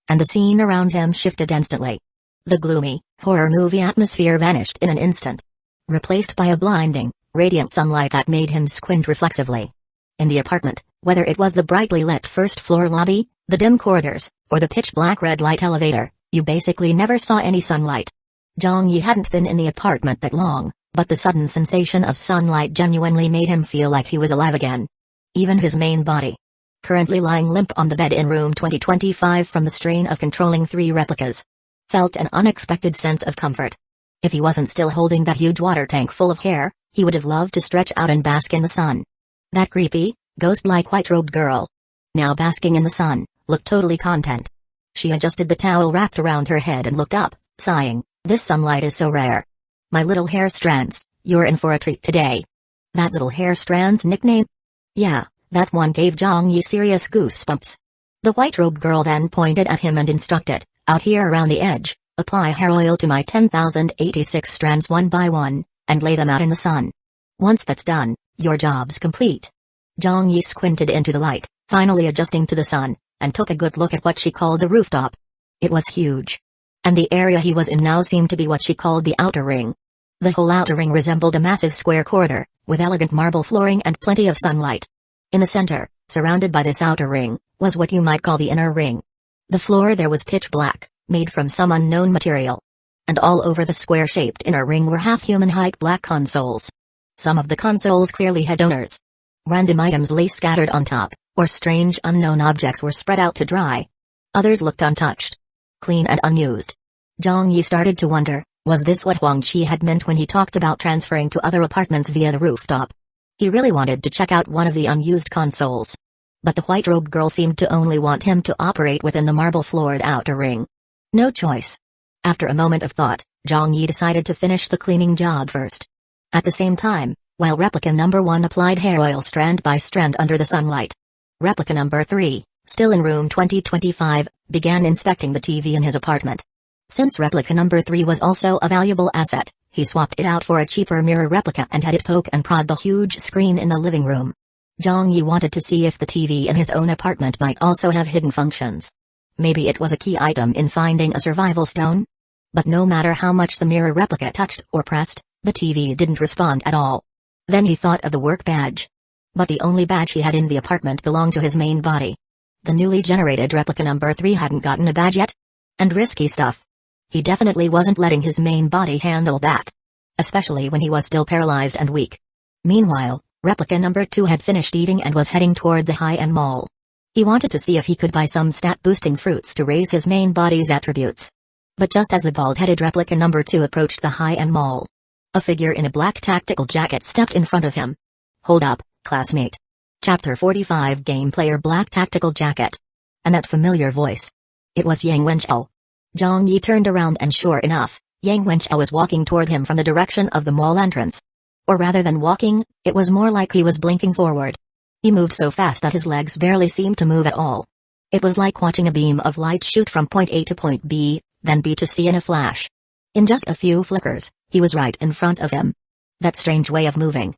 And the scene around him shifted instantly. The gloomy, horror movie atmosphere vanished in an instant, replaced by a blinding, radiant sunlight that made him squint reflexively. In the apartment, whether it was the brightly lit first-floor lobby, the dim corridors, or the pitch-black red light elevator, you basically never saw any sunlight. Zhang Yi hadn't been in the apartment that long, but the sudden sensation of sunlight genuinely made him feel like he was alive again. Even his main body, currently lying limp on the bed in room 2025 from the strain of controlling 3 replicas, felt an unexpected sense of comfort. If he wasn't still holding that huge water tank full of hair, he would have loved to stretch out and bask in the sun. That creepy, ghost-like white-robed girl, now basking in the sun, looked totally content. She adjusted the towel wrapped around her head and looked up, sighing, "This sunlight is so rare. My little hair strands, you're in for a treat today." That little hair strands nickname? Yeah, that one gave Zhang Yi serious goosebumps. The white-robed girl then pointed at him and instructed, "Out here around the edge, Apply hair oil to my 10,086 strands one by one, and lay them out in the sun. Once that's done, your job's complete. Zhang Yi squinted into the light, finally adjusting to the sun, and took a good look at what she called the rooftop. It was huge. And the area he was in now seemed to be what she called the outer ring. The whole outer ring resembled a massive square corridor, with elegant marble flooring and plenty of sunlight. In the center, surrounded by this outer ring, was what you might call the inner ring. The floor there was pitch black, made from some unknown material. And all over the square-shaped inner ring were half-human-height black consoles. Some of the consoles clearly had owners. Random items lay scattered on top, or strange unknown objects were spread out to dry. Others looked untouched, clean and unused. Zhang Yi started to wonder, was this what Huang Qi had meant when he talked about transferring to other apartments via the rooftop? He really wanted to check out one of the unused consoles. But the white-robed girl seemed to only want him to operate within the marble-floored outer ring. No choice. After a moment of thought, Zhang Yi decided to finish the cleaning job first. At the same time, while Replica number 1 applied hair oil strand by strand under the sunlight, Replica number 3, still in room 2025, began inspecting the TV in his apartment. Since Replica number 3 was also a valuable asset, he swapped it out for a cheaper mirror replica and had it poke and prod the huge screen in the living room. Zhang Yi wanted to see if the TV in his own apartment might also have hidden functions. Maybe it was a key item in finding a survival stone? But no matter how much the mirror replica touched or pressed, the TV didn't respond at all. Then he thought of the work badge. But the only badge he had in the apartment belonged to his main body. The newly generated replica number 3 hadn't gotten a badge yet? And risky stuff. He definitely wasn't letting his main body handle that. Especially when he was still paralyzed and weak. Meanwhile, replica number 2 had finished eating and was heading toward the high-end mall. He wanted to see if he could buy some stat-boosting fruits to raise his main body's attributes. But just as the bald-headed replica number 2 approached the high-end mall, a figure in a black tactical jacket stepped in front of him. Hold up, classmate. Chapter 45 Game Player Black Tactical Jacket. And that familiar voice. It was Yang Wenchao. Zhang Yi turned around and sure enough, Yang Wenchao was walking toward him from the direction of the mall entrance. Or rather than walking, it was more like he was blinking forward. He moved so fast that his legs barely seemed to move at all. It was like watching a beam of light shoot from point A to point B, then B to C in a flash. In just a few flickers, he was right in front of him. That strange way of moving.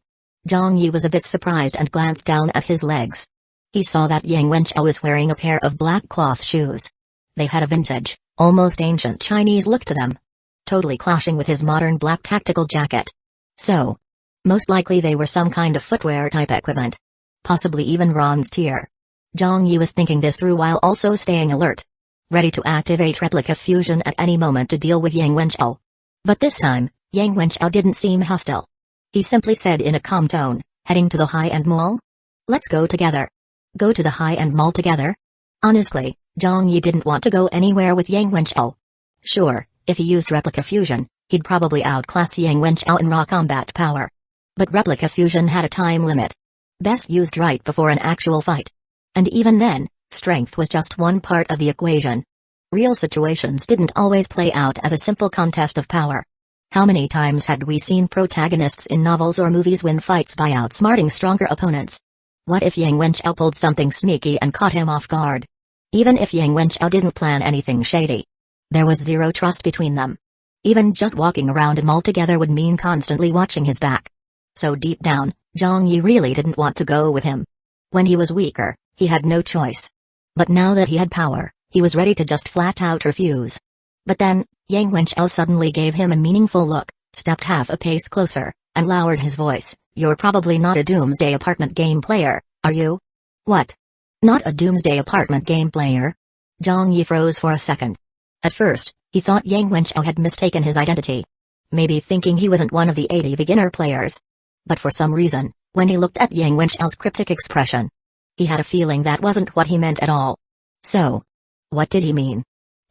Zhang Yi was a bit surprised and glanced down at his legs. He saw that Yang Wenchao was wearing a pair of black cloth shoes. They had a vintage, almost ancient Chinese look to them. Totally clashing with his modern black tactical jacket. So, most likely they were some kind of footwear-type equipment. Possibly even bronze tier. Zhang Yi was thinking this through while also staying alert. Ready to activate replica fusion at any moment to deal with Yang Wenchao. But this time, Yang Wenchao didn't seem hostile. He simply said in a calm tone, heading to the high-end mall? Let's go together. Go to the high-end mall together? Honestly, Zhang Yi didn't want to go anywhere with Yang Wenchao. Sure, if he used replica fusion, he'd probably outclass Yang Wenchao in raw combat power. But replica fusion had a time limit. Best used right before an actual fight. And even then, strength was just one part of the equation. Real situations didn't always play out as a simple contest of power. How many times had we seen protagonists in novels or movies win fights by outsmarting stronger opponents? What if Yang Wenchao pulled something sneaky and caught him off guard? Even if Yang Wenchao didn't plan anything shady. There was zero trust between them. Even just walking around a mall together would mean constantly watching his back. So deep down, Zhang Yi really didn't want to go with him. When he was weaker, he had no choice. But now that he had power, he was ready to just flat out refuse. But then, Yang Wenchao suddenly gave him a meaningful look, stepped half a pace closer, and lowered his voice. You're probably not a Doomsday apartment game player, are you? What? Not a Doomsday apartment game player? Zhang Yi froze for a second. At first, he thought Yang Wenchao had mistaken his identity. Maybe thinking he wasn't one of the 80 beginner players. But for some reason, when he looked at Yang Wenchao's cryptic expression, he had a feeling that wasn't what he meant at all. So, what did he mean?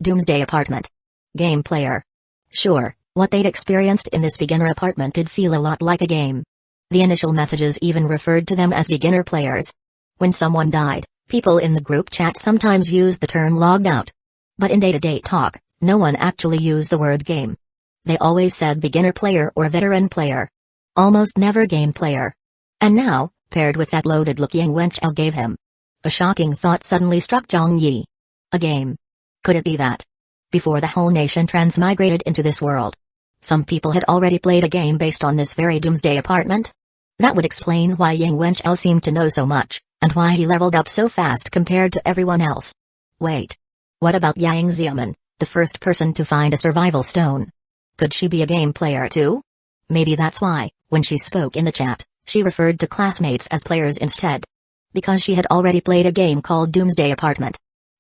Doomsday apartment. Game player. Sure, what they'd experienced in this beginner apartment did feel a lot like a game. The initial messages even referred to them as beginner players. When someone died, people in the group chat sometimes used the term logged out. But in day-to-day talk, no one actually used the word game. They always said beginner player or veteran player. Almost never game player. And now, paired with that loaded look Yang Wenchao gave him, a shocking thought suddenly struck Zhang Yi. A game. Could it be that before the whole nation transmigrated into this world. Some people had already played a game based on this very Doomsday apartment. That would explain why Yang Wenchao seemed to know so much, and why he leveled up so fast compared to everyone else. Wait. What about Yang Xiaoman, the first person to find a survival stone? Could she be a game player too? Maybe that's why, when she spoke in the chat, she referred to classmates as players instead. Because she had already played a game called Doomsday Apartment.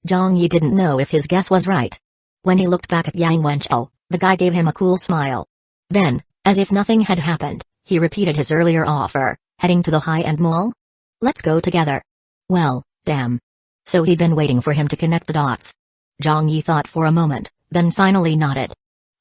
Zhang Yi didn't know if his guess was right. When he looked back at Yang Wenchao, the guy gave him a cool smile. Then, as if nothing had happened, he repeated his earlier offer, heading to the high-end mall. Let's go together. Well, damn. So he'd been waiting for him to connect the dots. Zhang Yi thought for a moment, then finally nodded.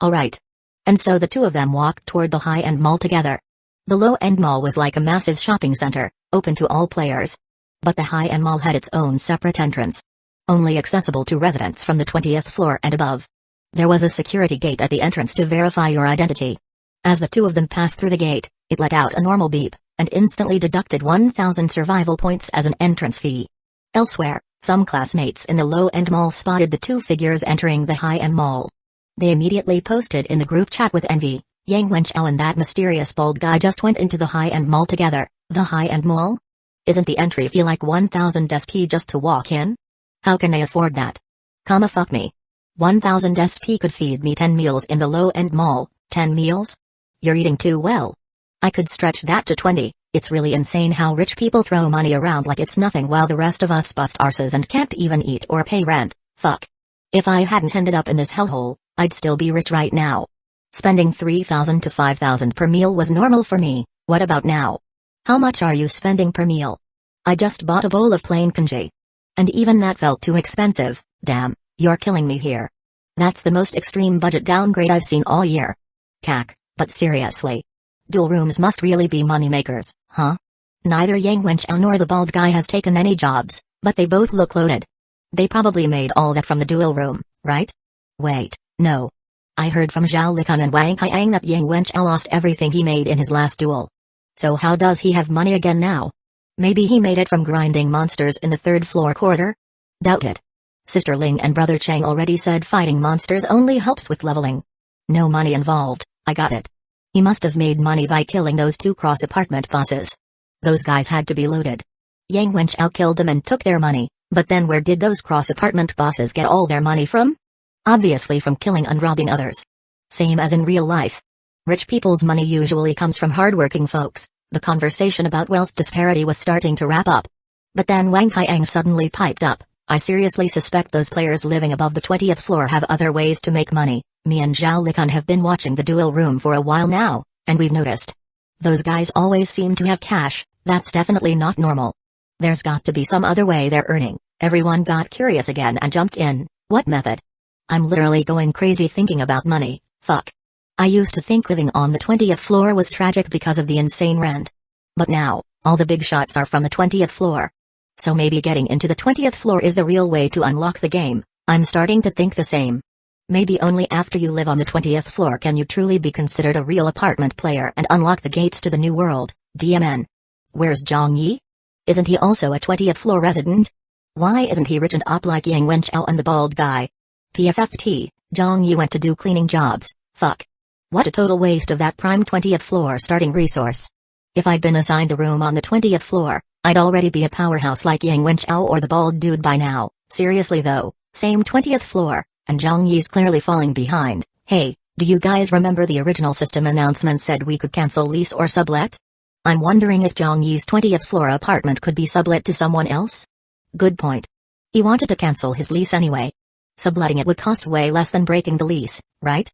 Alright. And so the two of them walked toward the high-end mall together. The low-end mall was like a massive shopping center, open to all players. But the high-end mall had its own separate entrance. Only accessible to residents from the 20th floor and above. There was a security gate at the entrance to verify your identity. As the two of them passed through the gate, it let out a normal beep, and instantly deducted 1,000 survival points as an entrance fee. Elsewhere, some classmates in the low-end mall spotted the two figures entering the high-end mall. They immediately posted in the group chat with envy, Yang Wenchao and that mysterious bald guy just went into the high-end mall together. The high-end mall? Isn't the entry fee like 1,000 SP just to walk in? How can they afford that? Comma fuck me. 1,000 SP could feed me 10 meals in the low-end mall. 10 meals? You're eating too well. I could stretch that to 20. It's really insane how rich people throw money around like it's nothing while the rest of us bust arses and can't even eat or pay rent. Fuck. If I hadn't ended up in this hellhole, I'd still be rich right now. Spending 3,000 to 5,000 per meal was normal for me. What about now? How much are you spending per meal? I just bought a bowl of plain congee. And even that felt too expensive. Damn, you're killing me here. That's the most extreme budget downgrade I've seen all year. Cack, but seriously. Dual rooms must really be moneymakers, huh? Neither Yang Wenchao nor the bald guy has taken any jobs, but they both look loaded. They probably made all that from the dual room, right? Wait, no. I heard from Zhao Likan and Wang Haiyang that Yang Wenchao lost everything he made in his last duel. So how does he have money again now? Maybe he made it from grinding monsters in the third floor quarter? Doubt it. Sister Ling and Brother Chang already said fighting monsters only helps with leveling. No money involved, I got it. He must have made money by killing those two cross-apartment bosses. Those guys had to be loaded. Yang Wenchao killed them and took their money, but then where did those cross-apartment bosses get all their money from? Obviously from killing and robbing others. Same as in real life. Rich people's money usually comes from hardworking folks. The conversation about wealth disparity was starting to wrap up. But then Wang Haiyang suddenly piped up, I seriously suspect those players living above the 20th floor have other ways to make money. Me and Zhao Likan have been watching the duel room for a while now, and we've noticed. Those guys always seem to have cash. That's definitely not normal. There's got to be some other way they're earning. Everyone got curious again and jumped in. What method? I'm literally going crazy thinking about money. Fuck. I used to think living on the 20th floor was tragic because of the insane rent. But now, all the big shots are from the 20th floor. So maybe getting into the 20th floor is the real way to unlock the game. I'm starting to think the same. Maybe only after you live on the 20th floor can you truly be considered a real apartment player and unlock the gates to the new world. DMN. Where's Zhang Yi? Isn't he also a 20th floor resident? Why isn't he rich and up like Yang Wenchao and the bald guy? PFFT, Zhang Yi went to do cleaning jobs. Fuck. What a total waste of that prime 20th floor starting resource. If I'd been assigned a room on the 20th floor, I'd already be a powerhouse like Yang Wenchao or the bald dude by now. Seriously though, same 20th floor, and Zhang Yi's clearly falling behind. Hey, do you guys remember the original system announcement said we could cancel lease or sublet? I'm wondering if Zhang Yi's 20th floor apartment could be sublet to someone else? Good point. He wanted to cancel his lease anyway. Subletting it would cost way less than breaking the lease, right?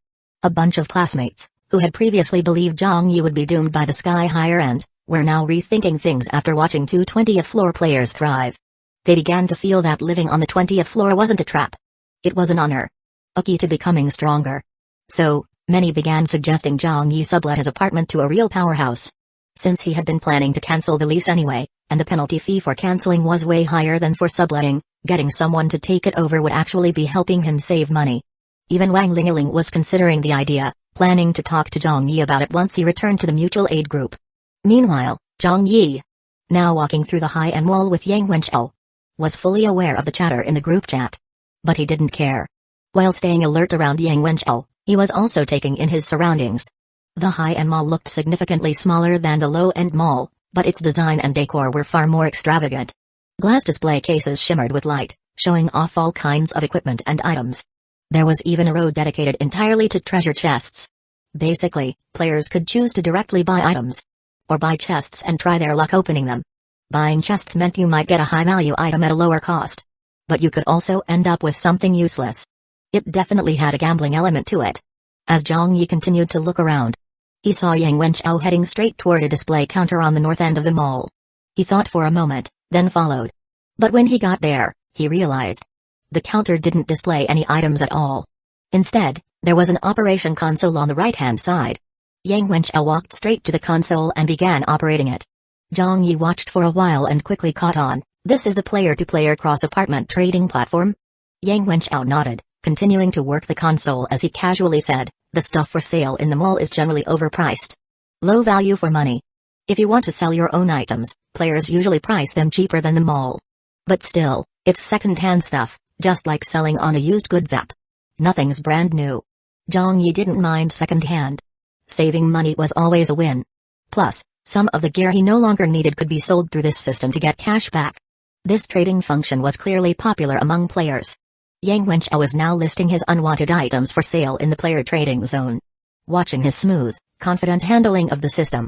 A bunch of classmates, who had previously believed Zhang Yi would be doomed by the sky higher end, were now rethinking things after watching two 20th floor players thrive. They began to feel that living on the 20th floor wasn't a trap. It was an honor. A key to becoming stronger. So, many began suggesting Zhang Yi sublet his apartment to a real powerhouse. Since he had been planning to cancel the lease anyway, and the penalty fee for canceling was way higher than for subletting, getting someone to take it over would actually be helping him save money. Even Wang Lingaling was considering the idea, planning to talk to Zhang Yi about it once he returned to the mutual aid group. Meanwhile, Zhang Yi, now walking through the high-end mall with Yang Wenchao, was fully aware of the chatter in the group chat. But he didn't care. While staying alert around Yang Wenchao, he was also taking in his surroundings. The high-end mall looked significantly smaller than the low-end mall, but its design and decor were far more extravagant. Glass display cases shimmered with light, showing off all kinds of equipment and items. There was even a row dedicated entirely to treasure chests. Basically, players could choose to directly buy items, or buy chests and try their luck opening them. Buying chests meant you might get a high-value item at a lower cost. But you could also end up with something useless. It definitely had a gambling element to it. As Zhang Yi continued to look around, he saw Yang Wenchao heading straight toward a display counter on the north end of the mall. He thought for a moment, then followed. But when he got there, he realized the counter didn't display any items at all. Instead, there was an operation console on the right-hand side. Yang Wenchao walked straight to the console and began operating it. Zhang Yi watched for a while and quickly caught on. This is the player-to-player cross-apartment trading platform? Yang Wenchao nodded, continuing to work the console as he casually said, the stuff for sale in the mall is generally overpriced. Low value for money. If you want to sell your own items, players usually price them cheaper than the mall. But still, it's second-hand stuff, just like selling on a used goods app. Nothing's brand new. Zhang Yi didn't mind second-hand. Saving money was always a win. Plus, some of the gear he no longer needed could be sold through this system to get cash back. This trading function was clearly popular among players. Yang Wenchao was now listing his unwanted items for sale in the player trading zone. Watching his smooth, confident handling of the system,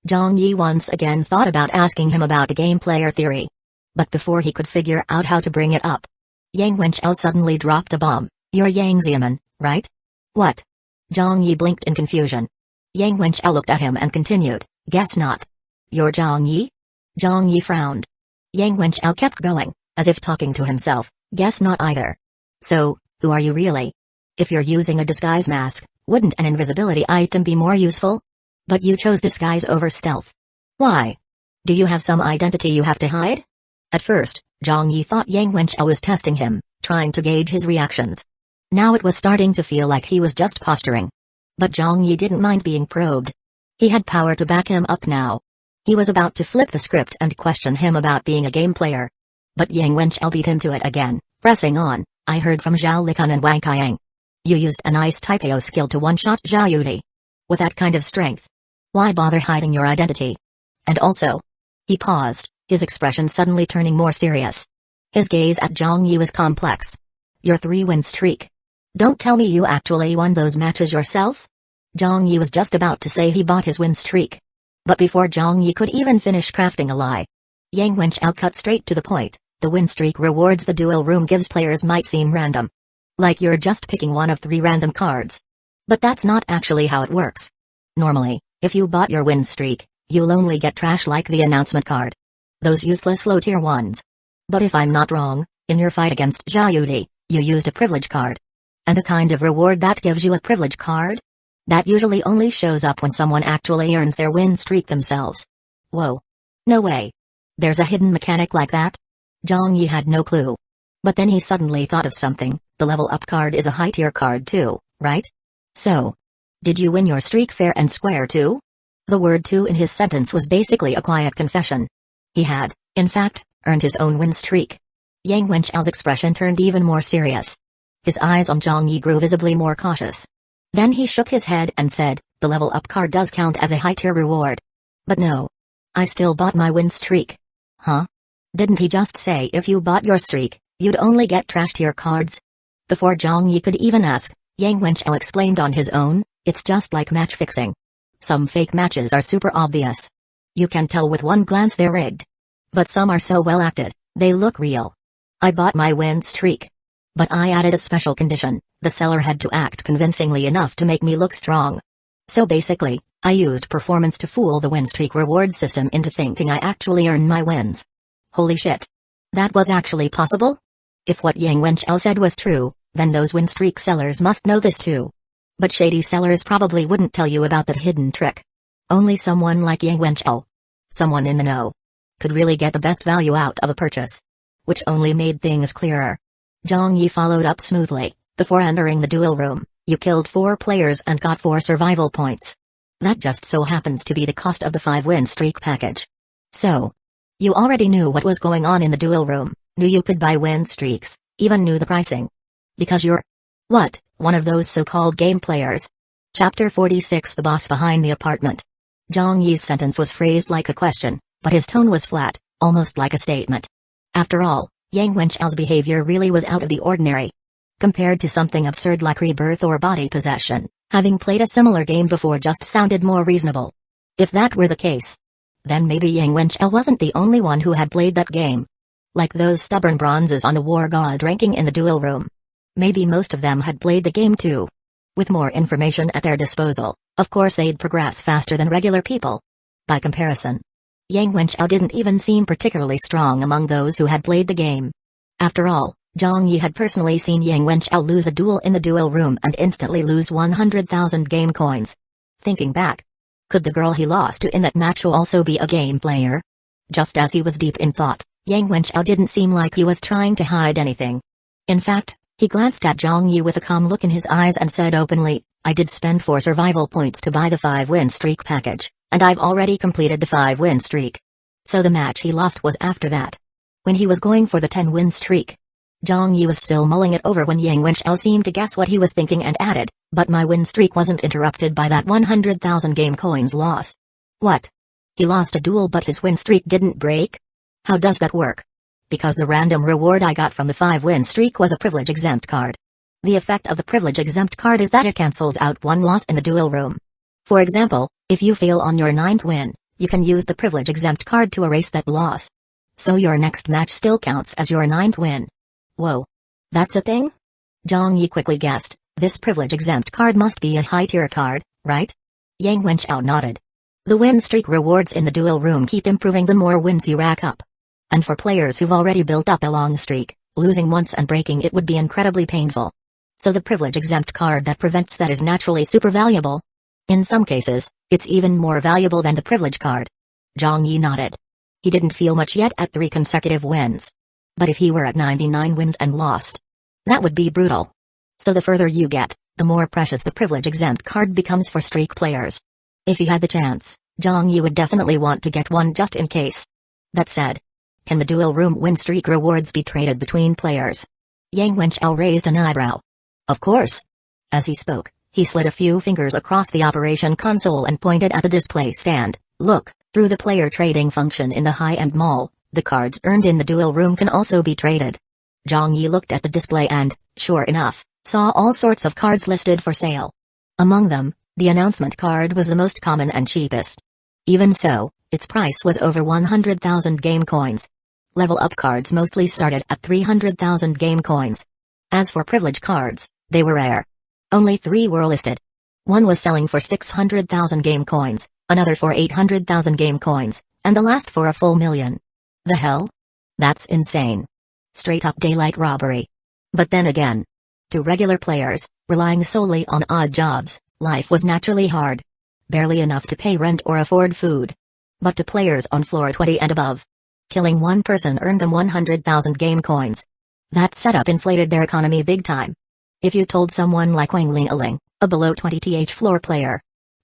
Zhang Yi once again thought about asking him about the game player theory. But before he could figure out how to bring it up, Yang Wenchao suddenly dropped a bomb. You're Yang Xiamen, right? What? Zhang Yi blinked in confusion. Yang Wenchao looked at him and continued, guess not. You're Zhang Yi? Zhang Yi frowned. Yang Wenchao kept going, as if talking to himself, guess not either. So, who are you really? If you're using a disguise mask, wouldn't an invisibility item be more useful? But you chose disguise over stealth. Why? Do you have some identity you have to hide? At first, Zhang Yi thought Yang Wenchao was testing him, trying to gauge his reactions. Now it was starting to feel like he was just posturing. But Zhang Yi didn't mind being probed. He had power to back him up now. He was about to flip the script and question him about being a game player. But Yang Wenchao beat him to it again, pressing on. I heard from Zhao Likan and Wang Qiang. You used a nice Taipeo skill to one-shot Zhao Yudi. With that kind of strength, why bother hiding your identity? And also... He paused, his expression suddenly turning more serious. His gaze at Zhang Yi was complex. Your 3-win streak. Don't tell me you actually won those matches yourself? Zhang Yi was just about to say he bought his win streak. But before Zhang Yi could even finish crafting a lie, Yang Wenchao cut straight to the point. The win streak rewards the duel room gives players might seem random. Like you're just picking one of 3 random cards. But that's not actually how it works. Normally, if you bought your win streak, you'll only get trash like the announcement card. Those useless low-tier ones. But if I'm not wrong, in your fight against Zhao Yudi, you used a privilege card. And the kind of reward that gives you a privilege card? That usually only shows up when someone actually earns their win streak themselves. Whoa. No way. There's a hidden mechanic like that? Zhang Yi had no clue. But then he suddenly thought of something, the level up card is a high-tier card too, right? So, did you win your streak fair and square too? The word too in his sentence was basically a quiet confession. He had, in fact, earned his own win streak. Yang Wenchao's expression turned even more serious. His eyes on Zhang Yi grew visibly more cautious. Then he shook his head and said, the level up card does count as a high-tier reward. But no. I still bought my win streak. Huh? Didn't he just say if you bought your streak, you'd only get trash-tier cards? Before Zhang Yi could even ask, Yang Wenchao explained on his own, it's just like match fixing. Some fake matches are super obvious. You can tell with one glance they're rigged. But some are so well acted, they look real. I bought my win streak. But I added a special condition, the seller had to act convincingly enough to make me look strong. So basically, I used performance to fool the win streak reward system into thinking I actually earned my wins. Holy shit. That was actually possible? If what Yang Wenchao said was true, then those win streak sellers must know this too. But shady sellers probably wouldn't tell you about that hidden trick. Only someone like Yang Wenchao, someone in the know, could really get the best value out of a purchase. Which only made things clearer. Zhang Yi followed up smoothly. Before entering the duel room, you killed 4 players and got 4 survival points. That just so happens to be the cost of the 5-win streak package. So, you already knew what was going on in the duel room, knew you could buy win streaks, even knew the pricing. Because you're... What, one of those so-called game players? Chapter 46 The Boss Behind the Apartment. Zhang Yi's sentence was phrased like a question, but his tone was flat, almost like a statement. After all, Yang Wenchao's behavior really was out of the ordinary. Compared to something absurd like rebirth or body possession, having played a similar game before just sounded more reasonable. If that were the case, then maybe Yang Wenchao wasn't the only one who had played that game. Like those stubborn bronzes on the war god ranking in the duel room. Maybe most of them had played the game too. With more information at their disposal, of course they'd progress faster than regular people. By comparison, Yang Wenchao didn't even seem particularly strong among those who had played the game. After all, Zhang Yi had personally seen Yang Wenchao lose a duel in the duel room and instantly lose 100,000 game coins. Thinking back, could the girl he lost to in that match also be a game player? Just as he was deep in thought, Yang Wenchao didn't seem like he was trying to hide anything. In fact, he glanced at Zhang Yi with a calm look in his eyes and said openly, I did spend 4 survival points to buy the 5-win streak package, and I've already completed the 5-win streak. So the match he lost was after that. When he was going for the 10-win streak, Zhang Yi was still mulling it over when Yang Wenchao seemed to guess what he was thinking and added, but my win streak wasn't interrupted by that 100,000 game coins loss. What? He lost a duel but his win streak didn't break? How does that work? Because the random reward I got from the 5-win streak was a privilege-exempt card. The effect of the privilege-exempt card is that it cancels out one loss in the duel room. For example, if you fail on your 9th win, you can use the privilege-exempt card to erase that loss. So your next match still counts as your 9th win. Whoa. That's a thing? Zhang Yi quickly guessed, this privilege-exempt card must be a high-tier card, right? Yang Wenchao nodded. The win streak rewards in the duel room keep improving the more wins you rack up. And for players who've already built up a long streak, losing once and breaking it would be incredibly painful. So the privilege-exempt card that prevents that is naturally super valuable. In some cases, it's even more valuable than the privilege card. Zhang Yi nodded. He didn't feel much yet at 3 consecutive wins. But if he were at 99 wins and lost, that would be brutal. So the further you get, the more precious the privilege-exempt card becomes for streak players. If he had the chance, Zhang Yi would definitely want to get one just in case. That said, can the duel room win streak rewards be traded between players? Yang Wenchao raised an eyebrow. Of course. As he spoke, he slid a few fingers across the operation console and pointed at the display stand. Look, through the player trading function in the high-end mall, the cards earned in the duel room can also be traded. Zhang Yi looked at the display and, sure enough, saw all sorts of cards listed for sale. Among them, the announcement card was the most common and cheapest. Even so, its price was over 100,000 game coins. Level-up cards mostly started at 300,000 game coins. As for privilege cards, they were rare. Only 3 were listed. One was selling for 600,000 game coins, another for 800,000 game coins, and the last for a full million. The hell? That's insane. Straight-up daylight robbery. But then again, to regular players, relying solely on odd jobs, life was naturally hard. Barely enough to pay rent or afford food. But to players on floor 20 and above, killing one person earned them 100,000 game coins. That setup inflated their economy big time. If you told someone like Wang Lingling, a below 20th floor player,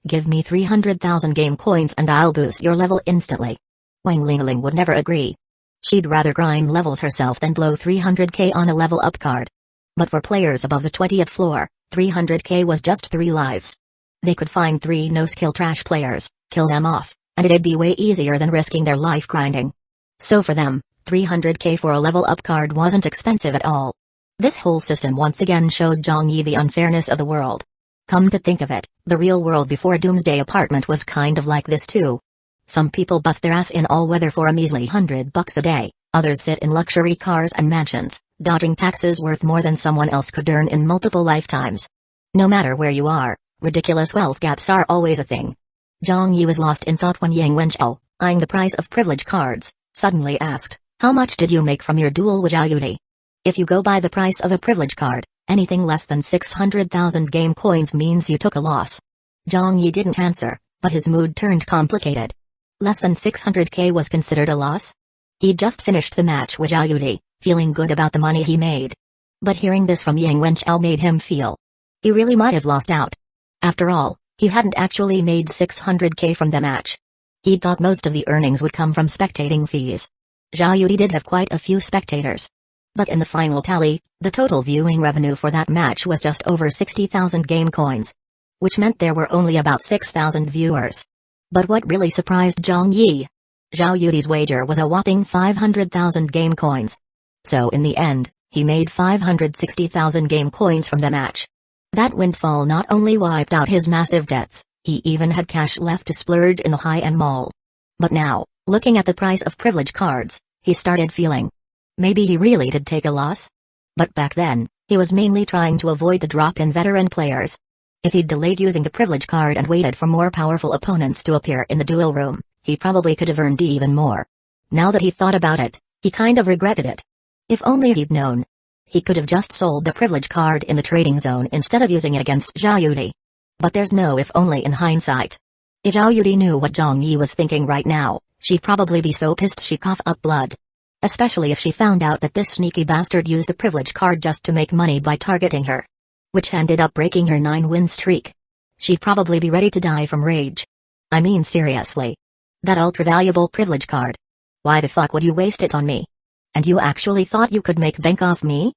give me 300,000 game coins and I'll boost your level instantly, Wang Lingling would never agree. She'd rather grind levels herself than blow 300k on a level up card. But for players above the 20th floor, 300k was just 3 lives. They could find 3 no-skill trash players, kill them off, and it'd be way easier than risking their life grinding. So for them, 300k for a level-up card wasn't expensive at all. This whole system once again showed Zhang Yi the unfairness of the world. Come to think of it, the real world before Doomsday apartment was kind of like this too. Some people bust their ass in all weather for a measly $100 a day, others sit in luxury cars and mansions, dodging taxes worth more than someone else could earn in multiple lifetimes. No matter where you are, ridiculous wealth gaps are always a thing. Zhang Yi was lost in thought when Yang Wenchao, eyeing the price of privilege cards, suddenly asked, how much did you make from your duel with Yudi? If you go by the price of a privilege card, anything less than 600,000 game coins means you took a loss. Zhang Yi didn't answer, but his mood turned complicated. Less than 600k was considered a loss? He'd just finished the match with Yudi, feeling good about the money he made. But hearing this from Yang Wenchao made him feel he really might have lost out. After all, he hadn't actually made 600k from the match. He'd thought most of the earnings would come from spectating fees. Yudi did have quite a few spectators. But in the final tally, the total viewing revenue for that match was just over 60,000 game coins. Which meant there were only about 6,000 viewers. But what really surprised Zhang Yi? Zhao Yudi's wager was a whopping 500,000 game coins. So in the end, he made 560,000 game coins from the match. That windfall not only wiped out his massive debts, he even had cash left to splurge in the high-end mall. But now, looking at the price of privilege cards, he started feeling. Maybe he really did take a loss? But back then, he was mainly trying to avoid the drop in veteran players. If he'd delayed using the privilege card and waited for more powerful opponents to appear in the duel room, he probably could have earned even more. Now that he thought about it, he kind of regretted it. If only he'd known. He could have just sold the privilege card in the trading zone instead of using it against Zhao Yudi. But there's no if only in hindsight. If Zhao Yudi knew what Zhang Yi was thinking right now, she'd probably be so pissed she'd cough up blood. Especially if she found out that this sneaky bastard used a privilege card just to make money by targeting her. Which ended up breaking her 9-win streak. She'd probably be ready to die from rage. I mean seriously. That ultra-valuable privilege card. Why the fuck would you waste it on me? And you actually thought you could make bank off me?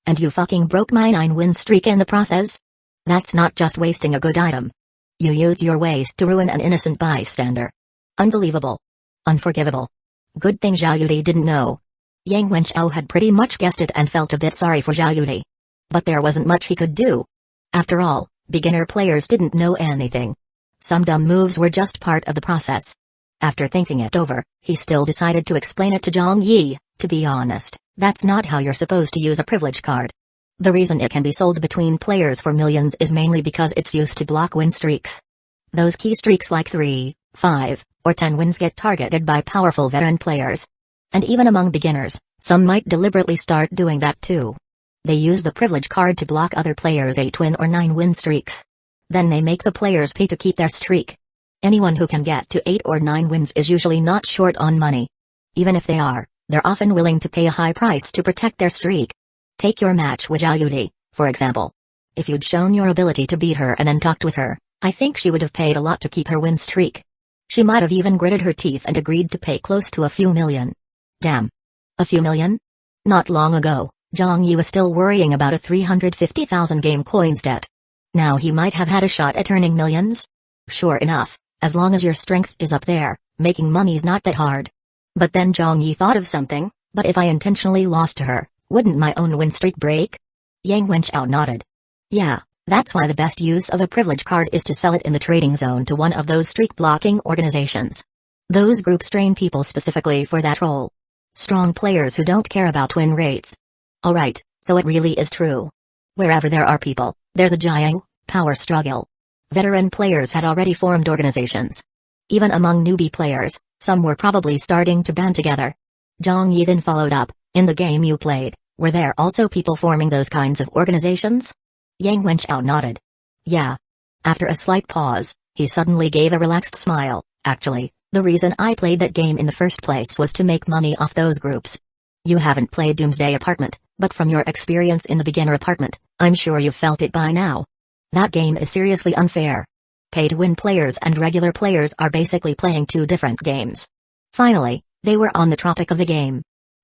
And you fucking broke my 9-win streak in the process? That's not just wasting a good item. You used your waste to ruin an innocent bystander. Unbelievable. Unforgivable. Good thing Zhao Yudi didn't know. Yang Wenchao had pretty much guessed it and felt a bit sorry for Zhao Yudi. But there wasn't much he could do. After all, beginner players didn't know anything. Some dumb moves were just part of the process. After thinking it over, he still decided to explain it to Zhang Yi. To be honest, that's not how you're supposed to use a privilege card. The reason it can be sold between players for millions is mainly because it's used to block win streaks. Those key streaks like 3, 5, or 10 wins get targeted by powerful veteran players. And even among beginners, some might deliberately start doing that too. They use the privilege card to block other players' 8-win or 9-win streaks. Then they make the players pay to keep their streak. Anyone who can get to 8 or 9 wins is usually not short on money. Even if they are, they're often willing to pay a high price to protect their streak. Take your match with Zhao Yudi, for example. If you'd shown your ability to beat her and then talked with her, I think she would have paid a lot to keep her win streak. She might have even gritted her teeth and agreed to pay close to a few million. Damn. A few million? Not long ago, Zhang Yi was still worrying about a 350,000 game coins debt. Now he might have had a shot at earning millions? Sure enough, as long as your strength is up there, making money's not that hard. But then Zhang Yi thought of something. But if I intentionally lost to her, wouldn't my own win streak break? Yang Wenchao nodded. Yeah, that's why the best use of a privilege card is to sell it in the trading zone to one of those streak-blocking organizations. Those groups train people specifically for that role. Strong players who don't care about win rates. Alright, so it really is true. Wherever there are people, there's a giant power struggle. Veteran players had already formed organizations. Even among newbie players, some were probably starting to band together. Zhang Yi then followed up, in the game you played, were there also people forming those kinds of organizations? Yang Wenchao nodded. Yeah. After a slight pause, he suddenly gave a relaxed smile. Actually, the reason I played that game in the first place was to make money off those groups. You haven't played Doomsday Apartment, but from your experience in the beginner apartment, I'm sure you've felt it by now. That game is seriously unfair. Pay-to-win players and regular players are basically playing two different games. Finally, they were on the topic of the game.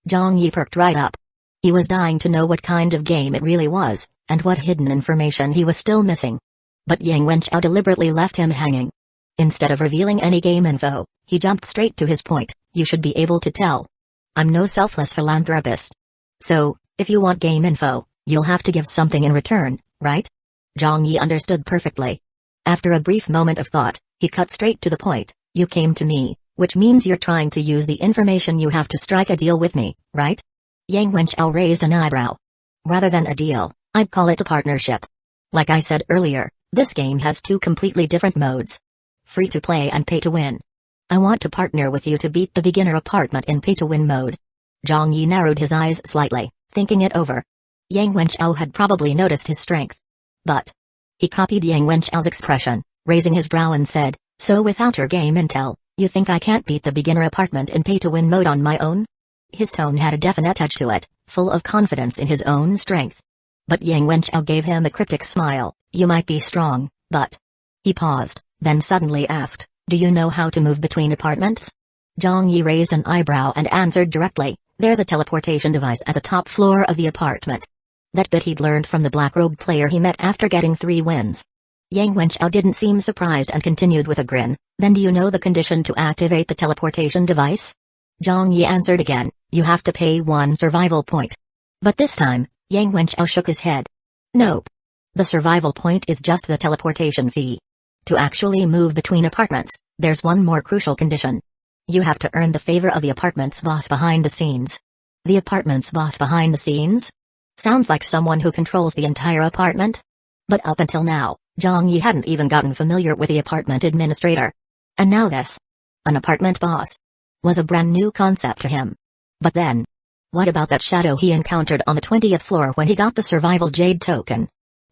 Zhang Yi perked right up. He was dying to know what kind of game it really was, and what hidden information he was still missing. But Yang Wenchao deliberately left him hanging. Instead of revealing any game info, he jumped straight to his point. You should be able to tell. I'm no selfless philanthropist. So, if you want game info, you'll have to give something in return, right? Zhang Yi understood perfectly. After a brief moment of thought, he cut straight to the point. You came to me, which means you're trying to use the information you have to strike a deal with me, right? Yang Wenchao raised an eyebrow. Rather than a deal, I'd call it a partnership. Like I said earlier, this game has two completely different modes. Free to play and pay to win. I want to partner with you to beat the beginner apartment in pay to win mode. Zhang Yi narrowed his eyes slightly, thinking it over. Yang Wenchao had probably noticed his strength. But he copied Yang Wenchao's expression, raising his brow and said, so without your game intel, you think I can't beat the beginner apartment in pay to win mode on my own? His tone had a definite edge to it, full of confidence in his own strength. But Yang Wenchao gave him a cryptic smile. You might be strong, but... He paused, then suddenly asked, do you know how to move between apartments? Zhang Yi raised an eyebrow and answered directly, There's a teleportation device at the top floor of the apartment. That bit he'd learned from the black-robed player he met after getting 3 wins. Yang Wenchao didn't seem surprised and continued with a grin. Then do you know the condition to activate the teleportation device? Zhang Yi answered again, you have to pay 1 survival point. But this time, Yang Wenchao shook his head. Nope. The survival point is just the teleportation fee. To actually move between apartments, there's one more crucial condition. You have to earn the favor of the apartment's boss behind the scenes. The apartment's boss behind the scenes? Sounds like someone who controls the entire apartment? But up until now, Zhang Yi hadn't even gotten familiar with the apartment administrator. And now this. An apartment boss. Was a brand new concept to him. But then. What about that shadow he encountered on the 20th floor when he got the survival jade token?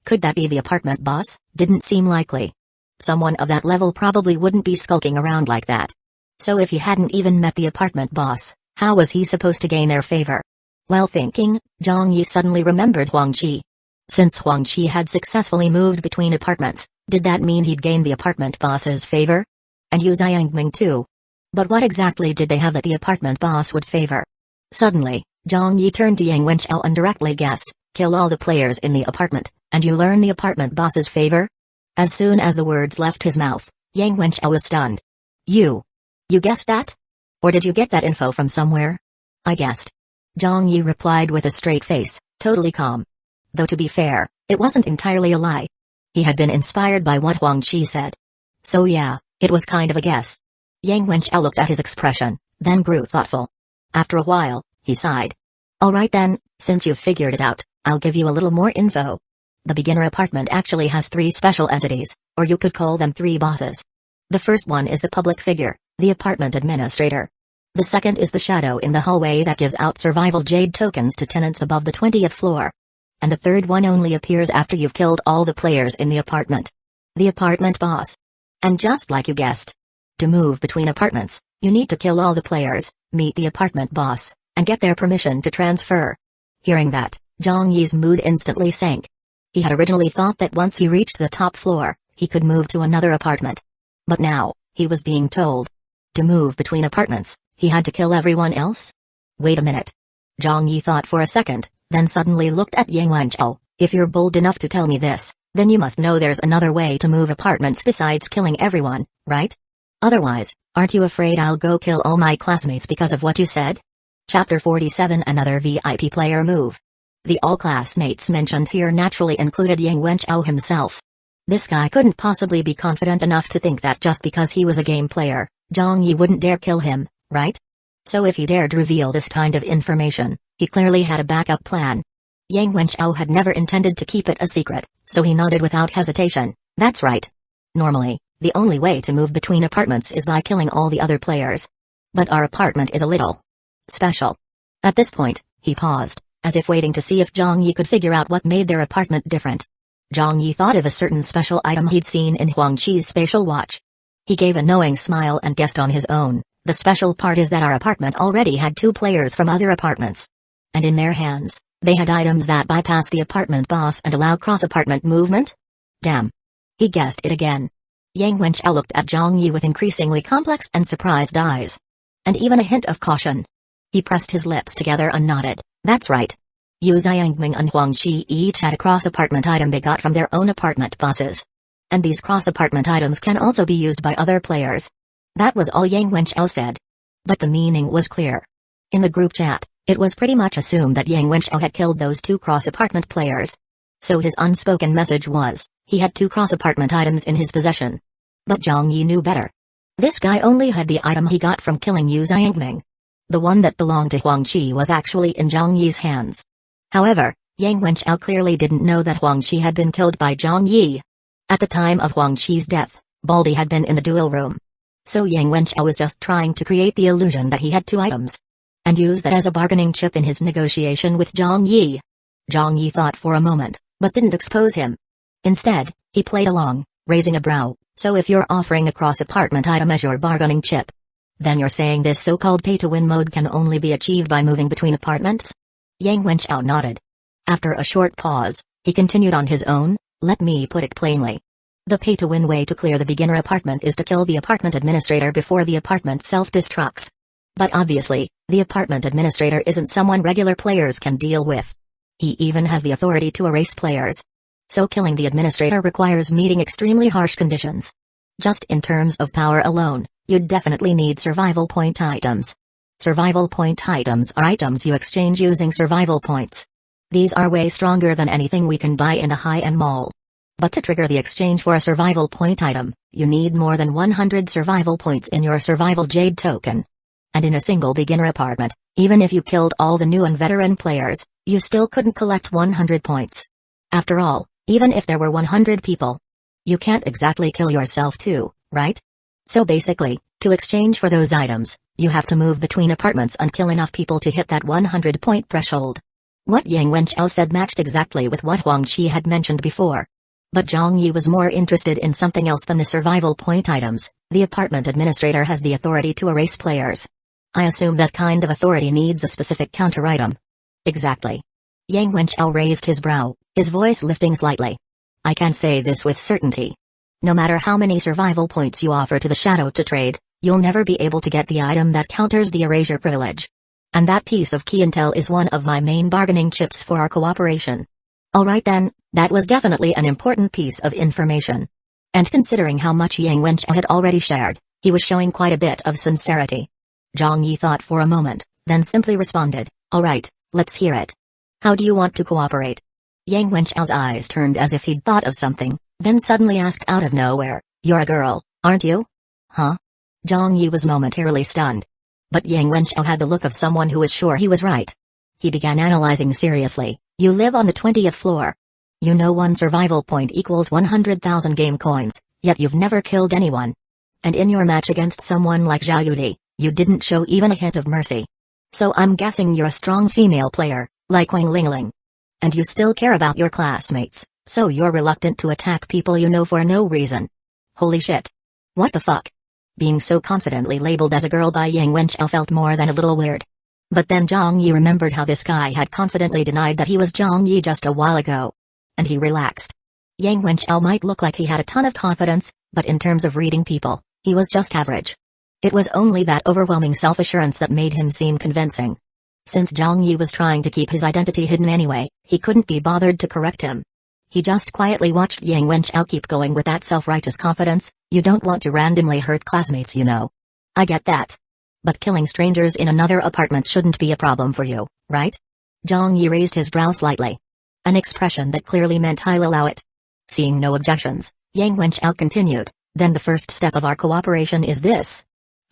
Could that be the apartment boss? Didn't seem likely. Someone of that level probably wouldn't be skulking around like that. So if he hadn't even met the apartment boss, how was he supposed to gain their favor? While thinking, Zhang Yi suddenly remembered Huang Qi. Since Huang Qi had successfully moved between apartments, did that mean he'd gained the apartment boss's favor? And Yu Xiangming too. But what exactly did they have that the apartment boss would favor? Suddenly, Zhang Yi turned to Yang Wenchao and directly guessed, kill all the players in the apartment, and you learn the apartment boss's favor? As soon as the words left his mouth, Yang Wenchao was stunned. You guessed that? Or did you get that info from somewhere? I guessed. Zhang Yi replied with a straight face, totally calm. Though to be fair, it wasn't entirely a lie. He had been inspired by what Huang Qi said. So yeah, it was kind of a guess. Yang Wenchao looked at his expression, then grew thoughtful. After a while, he sighed. Alright then, since you've figured it out, I'll give you a little more info. The beginner apartment actually has 3 special entities, or you could call them 3 bosses. The first one is the public figure, the apartment administrator. The second is the shadow in the hallway that gives out survival jade tokens to tenants above the 20th floor. And the third one only appears after you've killed all the players in the apartment. The apartment boss. And just like you guessed. To move between apartments, you need to kill all the players, meet the apartment boss, and get their permission to transfer. Hearing that, Zhang Yi's mood instantly sank. He had originally thought that once he reached the top floor, he could move to another apartment. But now, he was being told. To move between apartments, he had to kill everyone else? Wait a minute. Zhang Yi thought for a second, then suddenly looked at Yang Wenchao. If you're bold enough to tell me this, then you must know there's another way to move apartments besides killing everyone, right? Otherwise, aren't you afraid I'll go kill all my classmates because of what you said? Chapter 47 Another VIP player move. The all classmates mentioned here naturally included Yang Wenchao himself. This guy couldn't possibly be confident enough to think that just because he was a game player, Zhang Yi wouldn't dare kill him, right? So if he dared reveal this kind of information, he clearly had a backup plan. Yang Wenchao had never intended to keep it a secret, so he nodded without hesitation. That's right. Normally, the only way to move between apartments is by killing all the other players. But our apartment is a little special. At this point, he paused, as if waiting to see if Zhang Yi could figure out what made their apartment different. Zhang Yi thought of a certain special item he'd seen in Huang Qi's spatial watch. He gave a knowing smile and guessed on his own. The special part is that our apartment already had 2 players from other apartments. And in their hands, they had items that bypass the apartment boss and allow cross-apartment movement? Damn. He guessed it again. Yang Wenchao looked at Zhang Yi with increasingly complex and surprised eyes. And even a hint of caution. He pressed his lips together and nodded. That's right. Yu Xiangming and Huang Qi each had a cross-apartment item they got from their own apartment bosses. And these cross-apartment items can also be used by other players. That was all Yang Wenchao said. But the meaning was clear. In the group chat, it was pretty much assumed that Yang Wenchao had killed those 2 cross-apartment players. So his unspoken message was, he had 2 cross-apartment items in his possession. But Zhang Yi knew better. This guy only had the item he got from killing Yu Xiangming. The one that belonged to Huang Qi was actually in Zhang Yi's hands. However, Yang Wenchao clearly didn't know that Huang Qi had been killed by Zhang Yi. At the time of Huang Qi's death, Baldy had been in the duel room. So Yang Wenchao was just trying to create the illusion that he had 2 items. And use that as a bargaining chip in his negotiation with Zhang Yi. Zhang Yi thought for a moment, but didn't expose him. Instead, he played along, raising a brow. So if you're offering a cross-apartment item as your bargaining chip, then you're saying this so-called pay-to-win mode can only be achieved by moving between apartments? Yang Wenchao nodded. After a short pause, he continued on his own. Let me put it plainly. The pay-to-win way to clear the beginner apartment is to kill the apartment administrator before the apartment self-destructs. But obviously, The apartment administrator isn't someone regular players can deal with. He even has the authority to erase players. So killing the administrator requires meeting extremely harsh conditions. Just in terms of power alone, you'd definitely need survival point items. Survival point items are items you exchange using survival points. These are way stronger than anything we can buy in a high-end mall. But to trigger the exchange for a survival point item, you need more than 100 survival points in your survival jade token. And in a single beginner apartment, even if you killed all the new and veteran players, you still couldn't collect 100 points. After all, even if there were 100 people, you can't exactly kill yourself too, right? So basically, to exchange for those items, you have to move between apartments and kill enough people to hit that 100-point threshold. What Yang Wenchao said matched exactly with what Huang Qi had mentioned before. But Zhang Yi was more interested in something else than the survival point items. The apartment administrator has the authority to erase players. I assume that kind of authority needs a specific counter item. Exactly. Yang Wenchao raised his brow, his voice lifting slightly. I can say this with certainty. No matter how many survival points you offer to the shadow to trade, you'll never be able to get the item that counters the erasure privilege. And that piece of key intel is one of my main bargaining chips for our cooperation. Alright then, that was definitely an important piece of information. And considering how much Yang Wenchao had already shared, he was showing quite a bit of sincerity. Zhang Yi thought for a moment, then simply responded, alright, let's hear it. How do you want to cooperate? Yang Wenchao's eyes turned as if he'd thought of something, then suddenly asked out of nowhere, you're a girl, aren't you? Huh? Zhang Yi was momentarily stunned. But Yang Wenchao had the look of someone who was sure he was right. He began analyzing seriously, you live on the 20th floor. You know one survival point equals 100,000 game coins, yet you've never killed anyone. And in your match against someone like Zhao Yudi, you didn't show even a hint of mercy. So I'm guessing you're a strong female player, like Wang Lingling. And you still care about your classmates, so you're reluctant to attack people you know for no reason. Holy shit. What the fuck? Being so confidently labeled as a girl by Yang Wenchao felt more than a little weird. But then Zhang Yi remembered how this guy had confidently denied that he was Zhang Yi just a while ago. And he relaxed. Yang Wenchao might look like he had a ton of confidence, but in terms of reading people, he was just average. It was only that overwhelming self-assurance that made him seem convincing. Since Zhang Yi was trying to keep his identity hidden anyway, he couldn't be bothered to correct him. He just quietly watched Yang Wenchao keep going with that self-righteous confidence. You don't want to randomly hurt classmates, you know. I get that. But killing strangers in another apartment shouldn't be a problem for you, right? Zhang Yi raised his brow slightly. An expression that clearly meant I'll allow it. Seeing no objections, Yang Wenchao continued, then the first step of our cooperation is this.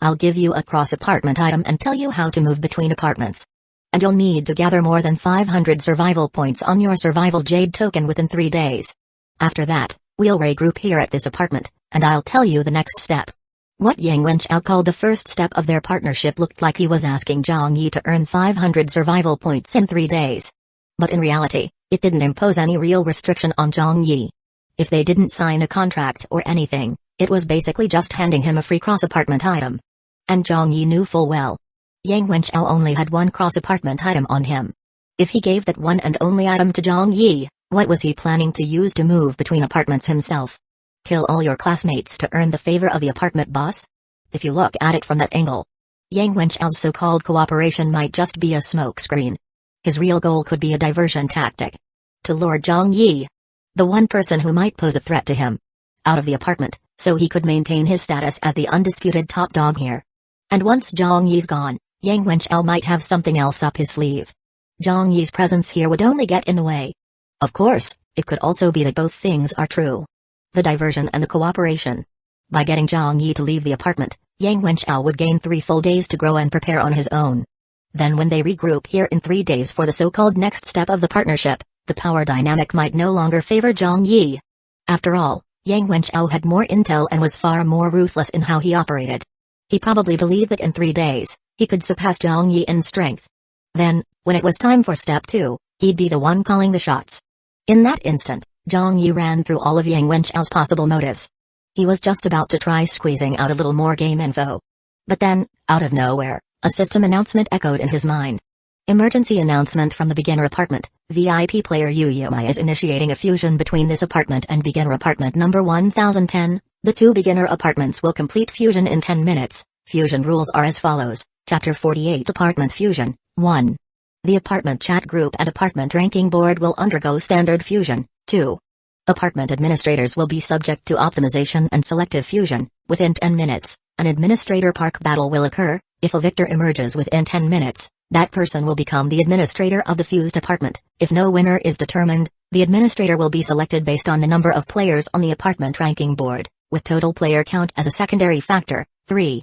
I'll give you a cross-apartment item and tell you how to move between apartments. And you'll need to gather more than 500 survival points on your survival jade token within 3 days. After that, we'll regroup here at this apartment, and I'll tell you the next step. What Yang Wenchao called the first step of their partnership looked like he was asking Zhang Yi to earn 500 survival points in 3 days. But in reality, it didn't impose any real restriction on Zhang Yi. If they didn't sign a contract or anything, it was basically just handing him a free cross-apartment item. And Zhang Yi knew full well. Yang Wenchao only had one cross-apartment item on him. If he gave that one and only item to Zhang Yi, what was he planning to use to move between apartments himself? Kill all your classmates to earn the favor of the apartment boss? If you look at it from that angle, Yang Wenchao's so-called cooperation might just be a smokescreen. His real goal could be a diversion tactic. To lure Zhang Yi, the one person who might pose a threat to him, out of the apartment, so he could maintain his status as the undisputed top dog here. And once Zhang Yi's gone, Yang Wenchao might have something else up his sleeve. Zhang Yi's presence here would only get in the way. Of course, it could also be that both things are true. The diversion and the cooperation. By getting Zhang Yi to leave the apartment, Yang Wenchao would gain 3 full days to grow and prepare on his own. Then when they regroup here in 3 days for the so-called next step of the partnership, the power dynamic might no longer favor Zhang Yi. After all, Yang Wenchao had more intel and was far more ruthless in how he operated. He probably believed that in 3 days, he could surpass Zhang Yi in strength. Then, when it was time for step 2, he'd be the one calling the shots. In that instant, Zhang Yi ran through all of Yang Wenchao's possible motives. He was just about to try squeezing out a little more game info. But then, out of nowhere, a system announcement echoed in his mind. Emergency announcement from the beginner apartment. VIP player Yuyama is initiating a fusion between this apartment and beginner apartment number 1010. The 2 beginner apartments will complete fusion in 10 minutes. Fusion rules are as follows. Chapter 48 Apartment Fusion 1. The apartment chat group and apartment ranking board will undergo standard fusion. 2. Apartment administrators will be subject to optimization and selective fusion. Within 10 minutes, an administrator park battle will occur. If a victor emerges within 10 minutes, that person will become the administrator of the fused apartment. If no winner is determined, the administrator will be selected based on the number of players on the apartment ranking board, with total player count as a secondary factor. 3.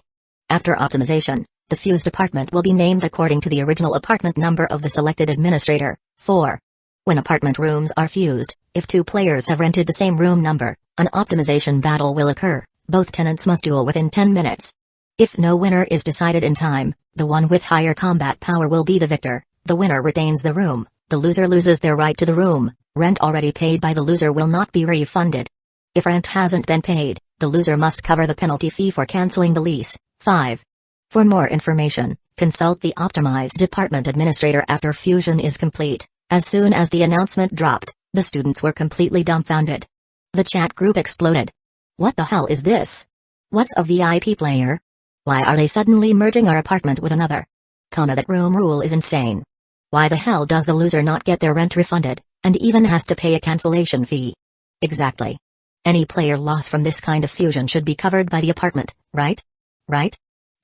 After optimization, the fused apartment will be named according to the original apartment number of the selected administrator. 4. When apartment rooms are fused, if 2 players have rented the same room number, an optimization battle will occur. Both tenants must duel within 10 minutes. If no winner is decided in time, the one with higher combat power will be the victor. The winner retains the room, the loser loses their right to the room. Rent already paid by the loser will not be refunded. If rent hasn't been paid, the loser must cover the penalty fee for canceling the lease. 5. For more information, consult the optimized department administrator after fusion is complete. As soon as the announcement dropped, the students were completely dumbfounded. The chat group exploded. What the hell is this? What's a VIP player? Why are they suddenly merging our apartment with another? That room rule is insane. Why the hell does the loser not get their rent refunded, and even has to pay a cancellation fee? Exactly. Any player loss from this kind of fusion should be covered by the apartment, right? Right?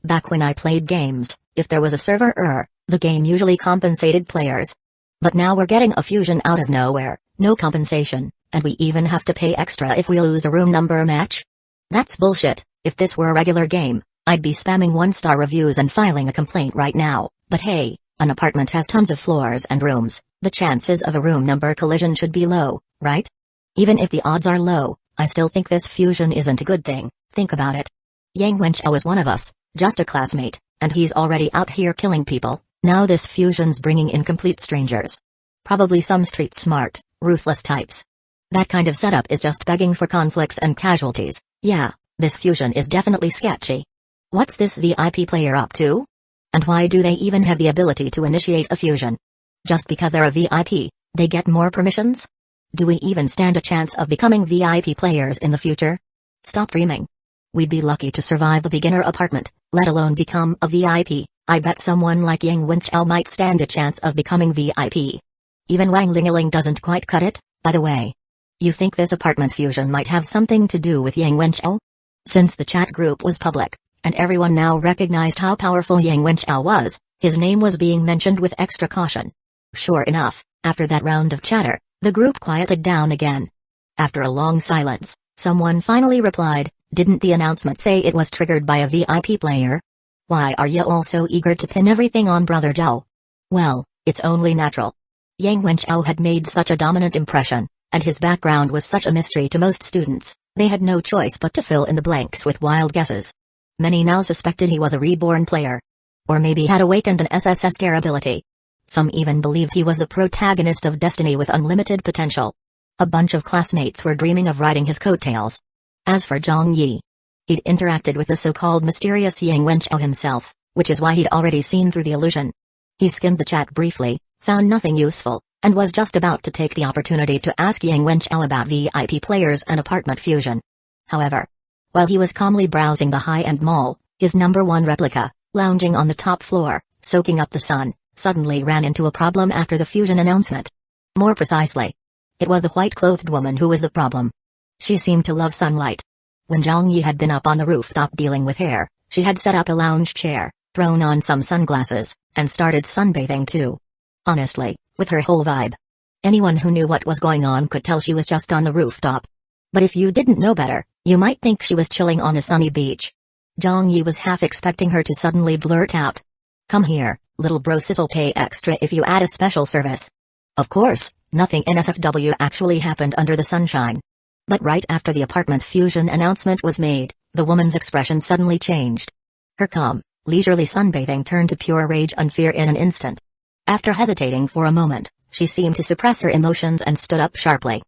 Back when I played games, if there was a server error, the game usually compensated players. But now we're getting a fusion out of nowhere, no compensation, and we even have to pay extra if we lose a room number match? That's bullshit. If this were a regular game, I'd be spamming 1-star reviews and filing a complaint right now, but hey, an apartment has tons of floors and rooms, the chances of a room number collision should be low, right? Even if the odds are low, I still think this fusion isn't a good thing. Think about it. Yang Wenchao is one of us, just a classmate, and he's already out here killing people. Now this fusion's bringing in complete strangers. Probably some street smart, ruthless types. That kind of setup is just begging for conflicts and casualties. Yeah, this fusion is definitely sketchy. What's this VIP player up to? And why do they even have the ability to initiate a fusion? Just because they're a VIP, they get more permissions? Do we even stand a chance of becoming VIP players in the future? Stop dreaming. We'd be lucky to survive the beginner apartment, let alone become a VIP. I bet someone like Yang Wenchao might stand a chance of becoming VIP. Even Wang Lingaling doesn't quite cut it, by the way. You think this apartment fusion might have something to do with Yang Wenchao? Since the chat group was public, and everyone now recognized how powerful Yang Wenchao was, his name was being mentioned with extra caution. Sure enough, after that round of chatter, the group quieted down again. After a long silence, someone finally replied, "Didn't the announcement say it was triggered by a VIP player? Why are you all so eager to pin everything on Brother Zhao?" Well, it's only natural. Yang Wenchao had made such a dominant impression, and his background was such a mystery to most students, they had no choice but to fill in the blanks with wild guesses. Many now suspected he was a Reborn player. Or maybe had awakened an SSS Star ability. Some even believed he was the protagonist of Destiny with unlimited potential. A bunch of classmates were dreaming of riding his coattails. As for Zhang Yi, he'd interacted with the so-called mysterious Yang Wenchao himself, which is why he'd already seen through the illusion. He skimmed the chat briefly, found nothing useful, and was just about to take the opportunity to ask Yang Wenchao about VIP players and apartment fusion. However, while he was calmly browsing the high-end mall, his #1 replica, lounging on the top floor, soaking up the sun, suddenly ran into a problem after the fusion announcement. More precisely, it was the white-clothed woman who was the problem. She seemed to love sunlight. When Zhang Yi had been up on the rooftop dealing with hair, she had set up a lounge chair, thrown on some sunglasses, and started sunbathing too. Honestly, with her whole vibe, anyone who knew what was going on could tell she was just on the rooftop. But if you didn't know better, you might think she was chilling on a sunny beach. Zhang Yi was half expecting her to suddenly blurt out, "Come here, little bro, sizzle, pay extra if you add a special service." Of course, nothing NSFW actually happened under the sunshine. But right after the apartment fusion announcement was made, the woman's expression suddenly changed. Her calm, leisurely sunbathing turned to pure rage and fear in an instant. After hesitating for a moment, she seemed to suppress her emotions and stood up sharply.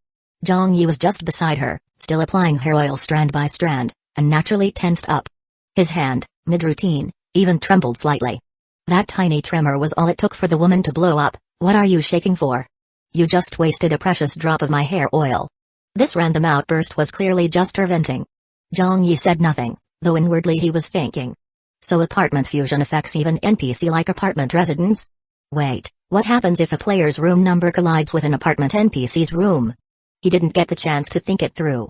Zhang Yi was just beside her, still applying hair oil strand by strand, and naturally tensed up. His hand, mid-routine, even trembled slightly. That tiny tremor was all it took for the woman to blow up. "What are you shaking for? You just wasted a precious drop of my hair oil." This random outburst was clearly just her venting. Zhang Yi said nothing, though inwardly he was thinking, So apartment fusion affects even NPC-like apartment residents? Wait, what happens if a player's room number collides with an apartment NPC's room? He didn't get the chance to think it through.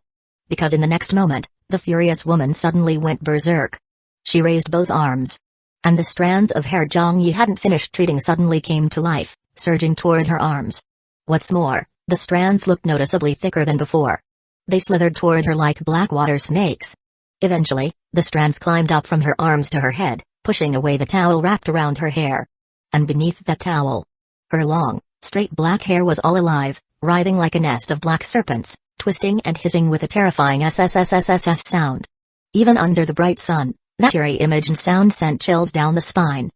Because in the next moment, the furious woman suddenly went berserk. She raised both arms. And the strands of hair Zhang Yi hadn't finished treating suddenly came to life, surging toward her arms. What's more, the strands looked noticeably thicker than before. They slithered toward her like black water snakes. Eventually, the strands climbed up from her arms to her head, pushing away the towel wrapped around her hair. And beneath that towel, her long, straight black hair was all alive, writhing like a nest of black serpents, twisting and hissing with a terrifying SSSSSS sound. Even under the bright sun, that eerie image and sound sent chills down the spine.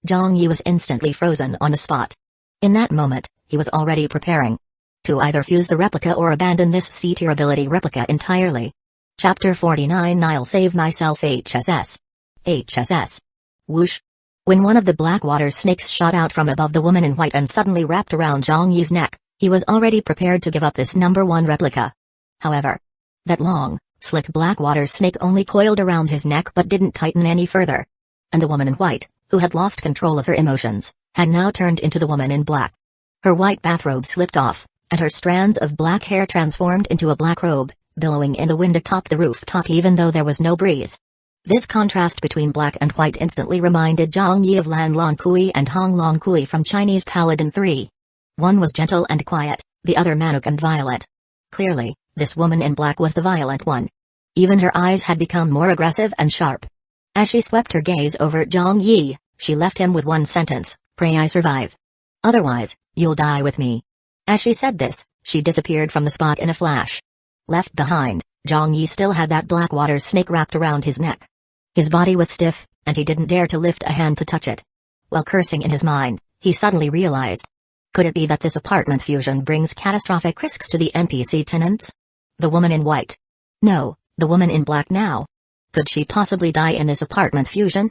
Zhang Yi was instantly frozen on the spot. In that moment, he was already preparing to either fuse the replica or abandon this C-tier ability replica entirely. Chapter 49 I'll save myself HSS. HSS. Whoosh. When one of the black water snakes shot out from above the woman in white and suddenly wrapped around Zhang Yi's neck, he was already prepared to give up this number one replica. However, that long, slick black water snake only coiled around his neck but didn't tighten any further. And the woman in white, who had lost control of her emotions, had now turned into the woman in black. Her white bathrobe slipped off, and her strands of black hair transformed into a black robe, billowing in the wind atop the rooftop even though there was no breeze. This contrast between black and white instantly reminded Zhang Yi of Lan Long Kui and Hong Long Kui from Chinese Paladin 3. One was gentle and quiet, the other manic and violent. Clearly, this woman in black was the violent one. Even her eyes had become more aggressive and sharp. As she swept her gaze over Zhang Yi, she left him with one sentence, "Pray I survive. Otherwise, you'll die with me." As she said this, she disappeared from the spot in a flash. Left behind, Zhang Yi still had that black water snake wrapped around his neck. His body was stiff, and he didn't dare to lift a hand to touch it. While cursing in his mind, he suddenly realized. Could it be that this apartment fusion brings catastrophic risks to the NPC tenants? The woman in white. No, the woman in black now. Could she possibly die in this apartment fusion?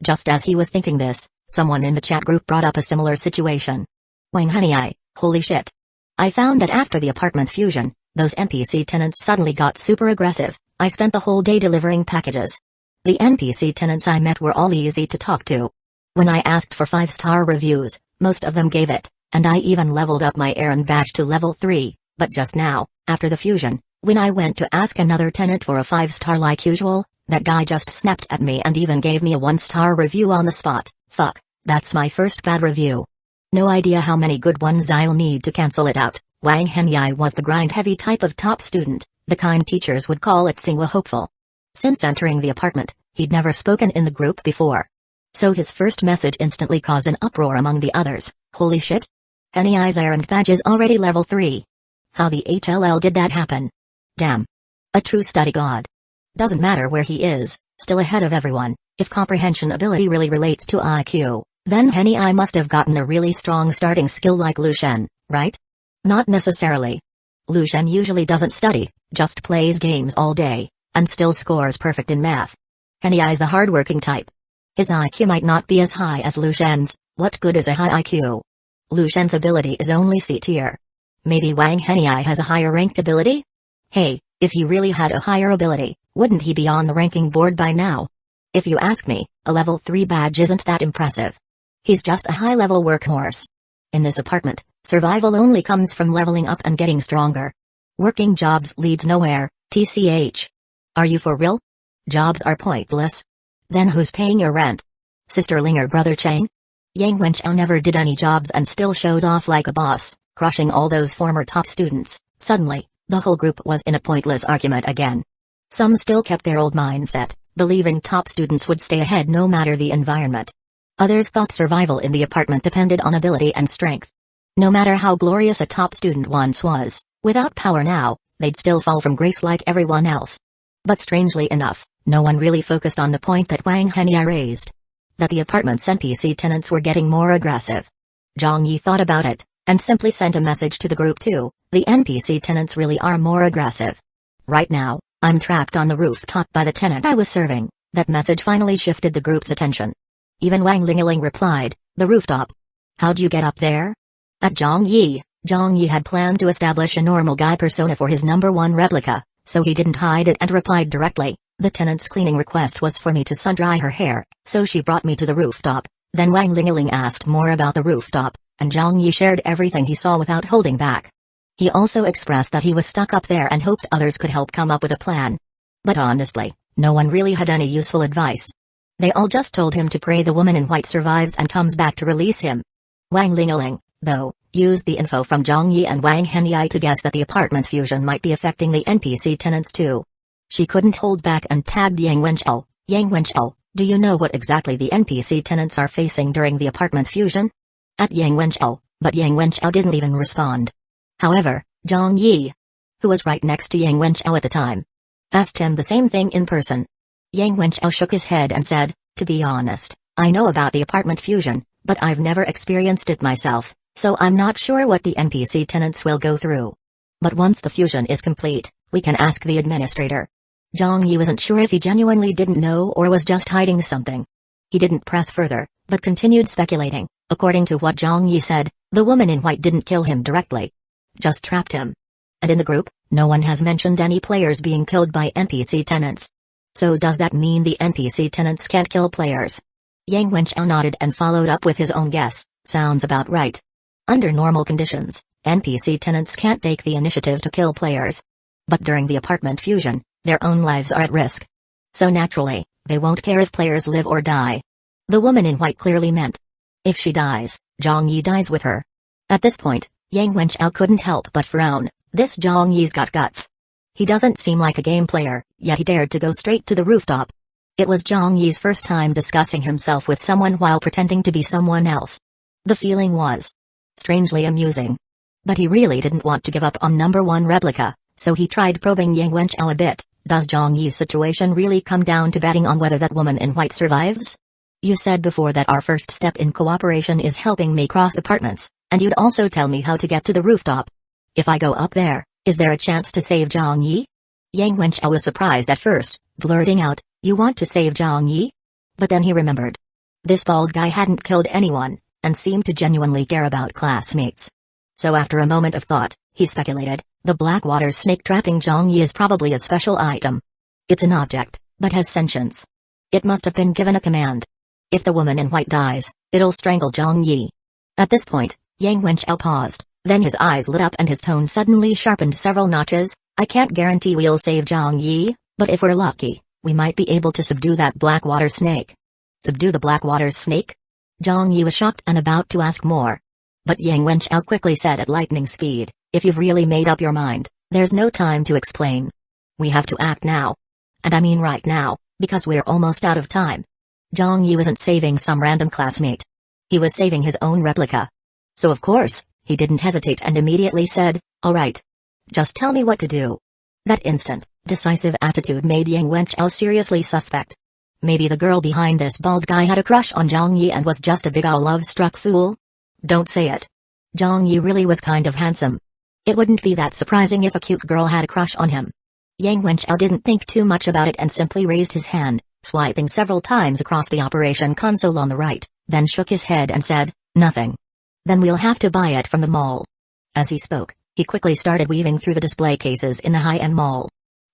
Just as he was thinking this, someone in the chat group brought up a similar situation. Wang Haniai, holy shit. I found that after the apartment fusion, those NPC tenants suddenly got super aggressive. I spent the whole day delivering packages. The NPC tenants I met were all easy to talk to. When I asked for 5-star reviews, most of them gave it, and I even leveled up my errand badge to level 3, but just now, after the fusion, when I went to ask another tenant for a 5-star like usual, that guy just snapped at me and even gave me a 1-star review on the spot. Fuck, that's my first bad review. No idea how many good ones I'll need to cancel it out. Wang Henyai was the grind-heavy type of top student, the kind teachers would call it Singwa hopeful. Since entering the apartment, he'd never spoken in the group before. So his first message instantly caused an uproar among the others. Holy shit? Henyai's errand badge is already level 3. How the HLL did that happen? Damn. A true study god. Doesn't matter where he is, still ahead of everyone. If comprehension ability really relates to IQ, then Henyai must have gotten a really strong starting skill like Lu Shen, right? Not necessarily. Lu Shen usually doesn't study, just plays games all day, and still scores perfect in math. Henyai's the hardworking type. His IQ might not be as high as Lu Shen's. What good is a high IQ? Lu Shen's ability is only C tier. Maybe Wang Henyai has a higher ranked ability? Hey, if he really had a higher ability, wouldn't he be on the ranking board by now? If you ask me, a level 3 badge isn't that impressive. He's just a high-level workhorse. In this apartment, survival only comes from leveling up and getting stronger. Working jobs leads nowhere, TCH. Are you for real? Jobs are pointless. Then who's paying your rent? Sisterling or brother Chang? Yang Wenchao never did any jobs and still showed off like a boss, crushing all those former top students. Suddenly, the whole group was in a pointless argument again. Some still kept their old mindset, believing top students would stay ahead no matter the environment. Others thought survival in the apartment depended on ability and strength. No matter how glorious a top student once was, without power now, they'd still fall from grace like everyone else. But strangely enough, no one really focused on the point that Wang Henyai raised. That the apartment's NPC tenants were getting more aggressive. Zhang Yi thought about it, and simply sent a message to the group too. The NPC tenants really are more aggressive. Right now, I'm trapped on the rooftop by the tenant I was serving. That message finally shifted the group's attention. Even Wang Lingaling replied, the rooftop. How'd you get up there? At Zhang Yi had planned to establish a normal guy persona for his number 1 replica, so he didn't hide it and replied directly, The tenant's cleaning request was for me to sun-dry her hair, so she brought me to the rooftop. Then Wang Lingaling asked more about the rooftop, and Zhang Yi shared everything he saw without holding back. He also expressed that he was stuck up there and hoped others could help come up with a plan. But honestly, no one really had any useful advice. They all just told him to pray the woman in white survives and comes back to release him. Wang Lingaling, though, used the info from Zhang Yi and Wang Henyi to guess that the apartment fusion might be affecting the NPC tenants too. She couldn't hold back and tagged Yang Wenchao. Yang Wenchao, do you know what exactly the NPC tenants are facing during the apartment fusion? At Yang Wenchao, but Yang Wenchao didn't even respond. However, Zhang Yi, who was right next to Yang Wenchao at the time, asked him the same thing in person. Yang Wenchao shook his head and said, to be honest, I know about the apartment fusion, but I've never experienced it myself, so I'm not sure what the NPC tenants will go through. But once the fusion is complete, we can ask the administrator. Zhang Yi wasn't sure if he genuinely didn't know or was just hiding something. He didn't press further, but continued speculating. According to what Zhang Yi said, the woman in white didn't kill him directly. Just trapped him. And in the group, no one has mentioned any players being killed by NPC tenants. So does that mean the NPC tenants can't kill players? Yang Wenchao nodded and followed up with his own guess. Sounds about right. Under normal conditions, NPC tenants can't take the initiative to kill players. But during the apartment fusion, their own lives are at risk. So naturally, they won't care if players live or die. The woman in white clearly meant, if she dies, Zhang Yi dies with her. At this point, Yang Wenchao couldn't help but frown. This Zhang Yi's got guts. He doesn't seem like a game player, yet he dared to go straight to the rooftop. It was Zhang Yi's first time discussing himself with someone while pretending to be someone else. The feeling was strangely amusing. But he really didn't want to give up on number one replica, so he tried probing Yang Wenchao a bit. Does Zhang Yi's situation really come down to betting on whether that woman in white survives? You said before that our first step in cooperation is helping me cross apartments, and you'd also tell me how to get to the rooftop. If I go up there, is there a chance to save Zhang Yi? Yang Wenchao was surprised at first, blurting out, you want to save Zhang Yi? But then he remembered. This bald guy hadn't killed anyone, and seemed to genuinely care about classmates. So after a moment of thought, he speculated, the black water snake trapping Zhang Yi is probably a special item. It's an object, but has sentience. It must have been given a command. If the woman in white dies, it'll strangle Zhang Yi. At this point, Yang Wenchao paused, then his eyes lit up and his tone suddenly sharpened several notches. I can't guarantee we'll save Zhang Yi, but if we're lucky, we might be able to subdue that black water snake. Subdue the black water snake? Zhang Yi was shocked and about to ask more. But Yang Wenchao quickly said at lightning speed, if you've really made up your mind, there's no time to explain. We have to act now. And I mean right now, because we're almost out of time. Zhang Yi wasn't saving some random classmate. He was saving his own replica. So of course, he didn't hesitate and immediately said, all right. Just tell me what to do. That instant, decisive attitude made Yang Wenchao seriously suspect. Maybe the girl behind this bald guy had a crush on Zhang Yi and was just a big ol' love-struck fool? Don't say it. Zhang Yi really was kind of handsome. It wouldn't be that surprising if a cute girl had a crush on him. Yang Wenchao didn't think too much about it and simply raised his hand, swiping several times across the operation console on the right, then shook his head and said, nothing. Then we'll have to buy it from the mall. As he spoke, he quickly started weaving through the display cases in the high-end mall.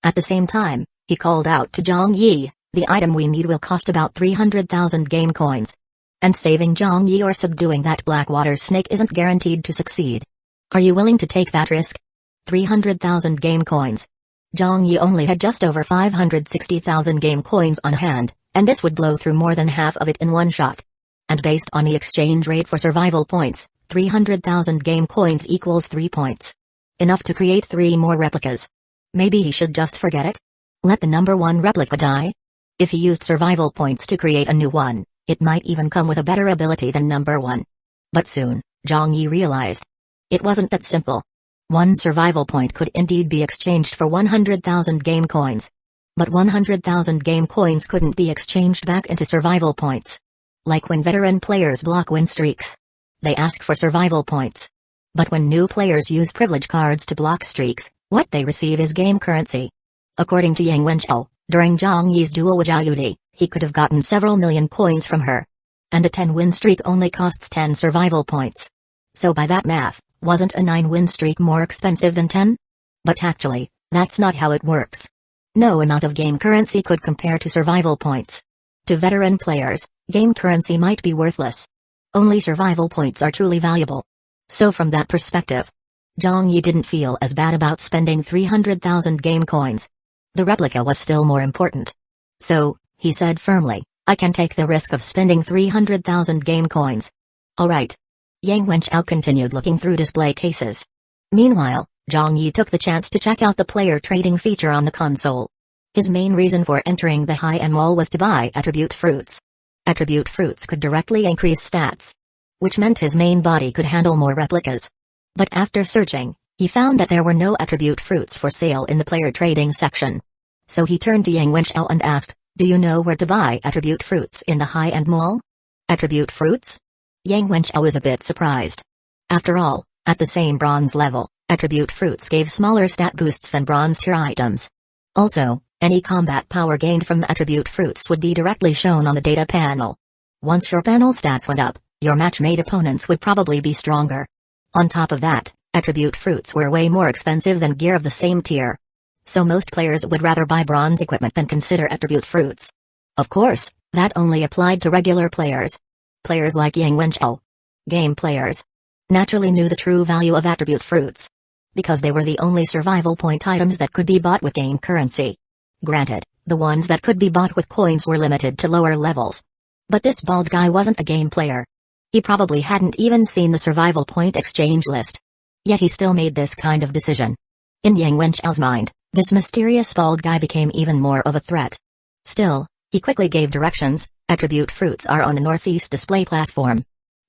At the same time, he called out to Zhang Yi, the item we need will cost about 300,000 game coins. And saving Zhang Yi or subduing that black water snake isn't guaranteed to succeed. Are you willing to take that risk? 300,000 game coins. Zhang Yi only had just over 560,000 game coins on hand, and this would blow through more than half of it in one shot. And based on the exchange rate for survival points, 300,000 game coins equals 3 points. Enough to create 3 more replicas. Maybe he should just forget it? Let the number 1 replica die? If he used survival points to create a new one, it might even come with a better ability than number 1. But soon, Zhang Yi realized. It wasn't that simple. 1 survival point could indeed be exchanged for 100,000 game coins. But 100,000 game coins couldn't be exchanged back into survival points. Like when veteran players block win streaks. They ask for survival points. But when new players use privilege cards to block streaks, what they receive is game currency. According to Yang Wenchao, during Zhang Yi's duel with Zhao Yudi, he could have gotten several million coins from her. And a 10-win streak only costs 10 survival points. So by that math, wasn't a 9-win streak more expensive than 10? But actually, that's not how it works. No amount of game currency could compare to survival points. To veteran players, game currency might be worthless. Only survival points are truly valuable. So from that perspective, Zhang Yi didn't feel as bad about spending 300,000 game coins. The replica was still more important. So, he said firmly, I can take the risk of spending 300,000 game coins. Alright. Yang Wenchao continued looking through display cases. Meanwhile, Zhang Yi took the chance to check out the player trading feature on the console. His main reason for entering the high-end mall was to buy attribute fruits. Attribute fruits could directly increase stats, which meant his main body could handle more replicas. But after searching, he found that there were no attribute fruits for sale in the player trading section. So he turned to Yang Wenchao and asked, do you know where to buy attribute fruits in the high-end mall? Attribute fruits? Yang Wenchao was a bit surprised. After all, at the same bronze level, attribute fruits gave smaller stat boosts than bronze tier items. Also, any combat power gained from attribute fruits would be directly shown on the data panel. Once your panel stats went up, your match-made opponents would probably be stronger. On top of that, attribute fruits were way more expensive than gear of the same tier. So most players would rather buy bronze equipment than consider attribute fruits. Of course, that only applied to regular players. Players like Yang Wenchao, game players, naturally knew the true value of attribute fruits, because they were the only survival point items that could be bought with game currency. Granted, the ones that could be bought with coins were limited to lower levels. But this bald guy wasn't a game player. He probably hadn't even seen the survival point exchange list. Yet he still made this kind of decision. In Yang Wenchao's mind, this mysterious bald guy became even more of a threat. Still, he quickly gave directions. Attribute fruits are on the northeast display platform.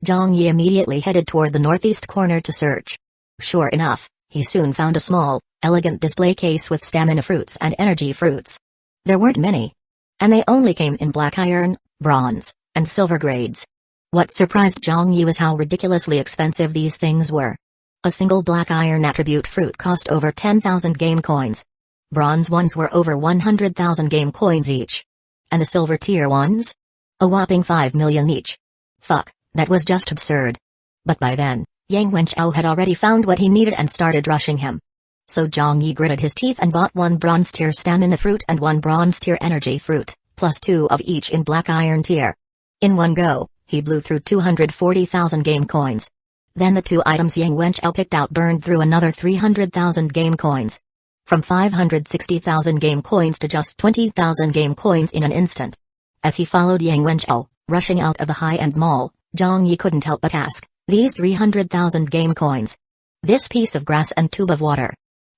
Zhang Yi immediately headed toward the northeast corner to search. Sure enough, he soon found a small, elegant display case with stamina fruits and energy fruits. There weren't many. And they only came in black iron, bronze, and silver grades. What surprised Zhang Yi was how ridiculously expensive these things were. A single black iron attribute fruit cost over 10,000 game coins. Bronze ones were over 100,000 game coins each. And the silver tier ones? A whopping 5 million each. Fuck, that was just absurd. But by then, Yang Wenchao had already found what he needed and started rushing him. So Zhang Yi gritted his teeth and bought one bronze tier stamina fruit and one bronze tier energy fruit, plus 2 of each in black iron tier. In one go, he blew through 240,000 game coins. Then the 2 items Yang Wenchao picked out burned through another 300,000 game coins. From 560,000 game coins to just 20,000 game coins in an instant. As he followed Yang Wenchao, rushing out of the high-end mall, Zhang Yi couldn't help but ask, these 300,000 game coins. This piece of grass and tube of water.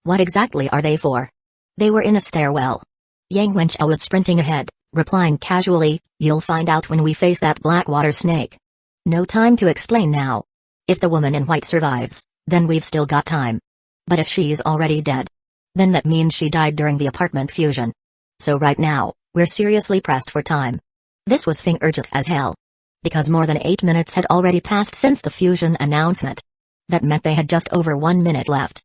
What exactly are they for? They were in a stairwell. Yang Wenchao was sprinting ahead, replying casually, you'll find out when we face that black water snake. No time to explain now. If the woman in white survives, then we've still got time. But if she's already dead, then that means she died during the apartment fusion. So right now, we're seriously pressed for time. This was urgent as hell. Because more than 8 minutes had already passed since the fusion announcement. That meant they had just over 1 minute left.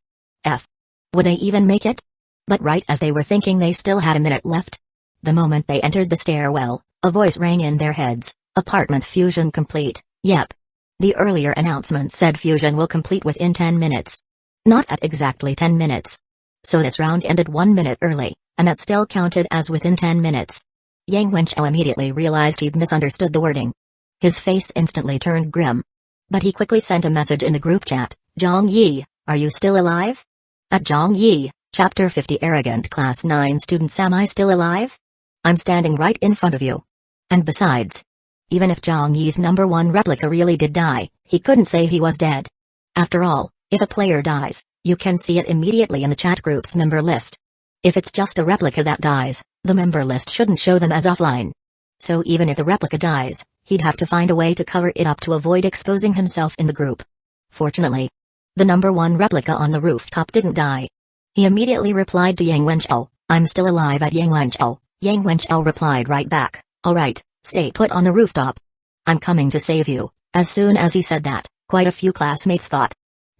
Would they even make it? But right as they were thinking they still had a minute left, the moment they entered the stairwell, a voice rang in their heads, apartment fusion complete, yep. The earlier announcement said fusion will complete within 10 minutes. Not at exactly 10 minutes. So this round ended 1 minute early, and that still counted as within 10 minutes. Yang Wenchao immediately realized he'd misunderstood the wording. His face instantly turned grim. But he quickly sent a message in the group chat, Zhang Yi, are you still alive? At Zhang Yi, Chapter 50 Arrogant Class 9 Students, am I still alive? I'm standing right in front of you. And besides, even if Zhang Yi's #1 replica really did die, he couldn't say he was dead. After all, if a player dies, you can see it immediately in the chat group's member list. If it's just a replica that dies, the member list shouldn't show them as offline. So even if the replica dies, he'd have to find a way to cover it up to avoid exposing himself in the group. Fortunately, the #1 replica on the rooftop didn't die. He immediately replied to Yang Wenchao, I'm still alive at Yang Wenchao. Yang Wenchao replied right back, alright, stay put on the rooftop. I'm coming to save you. As soon as he said that, quite a few classmates thought,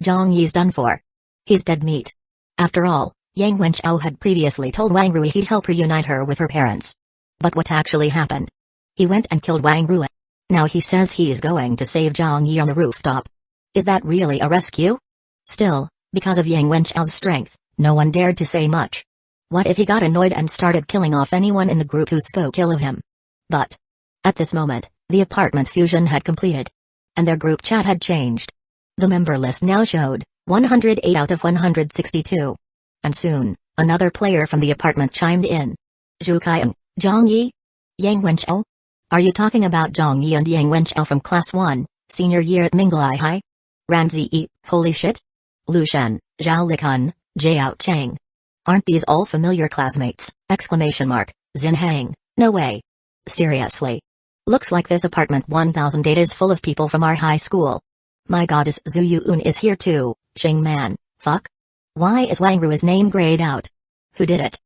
Zhang Yi's done for. He's dead meat. After all, Yang Wenchao had previously told Wang Rui he'd help reunite her with her parents. But what actually happened? He went and killed Wang Rui. Now he says he's going to save Zhang Yi on the rooftop. Is that really a rescue? Still, because of Yang Wenchao's strength, no one dared to say much. What if he got annoyed and started killing off anyone in the group who spoke ill of him? But at this moment, the apartment fusion had completed. And their group chat had changed. The member list now showed 108 out of 162. And soon, another player from the apartment chimed in. Zhu Kaiang, Zhang Yi? Yang Wenchao? Are you talking about Zhang Yi and Yang Wenchao from Class 1, senior year at Minglai High? Ran Ziyi, holy shit? Lu Shen, Zhao Likun, Jiao Chang. Aren't these all familiar classmates? Exclamation mark. Xin Hang, no way. Seriously. Looks like this apartment 1008 is full of people from our high school. My goddess Zhu Yuan is here too, Xing Man, fuck? Why is Wang Rui's name grayed out? Who did it?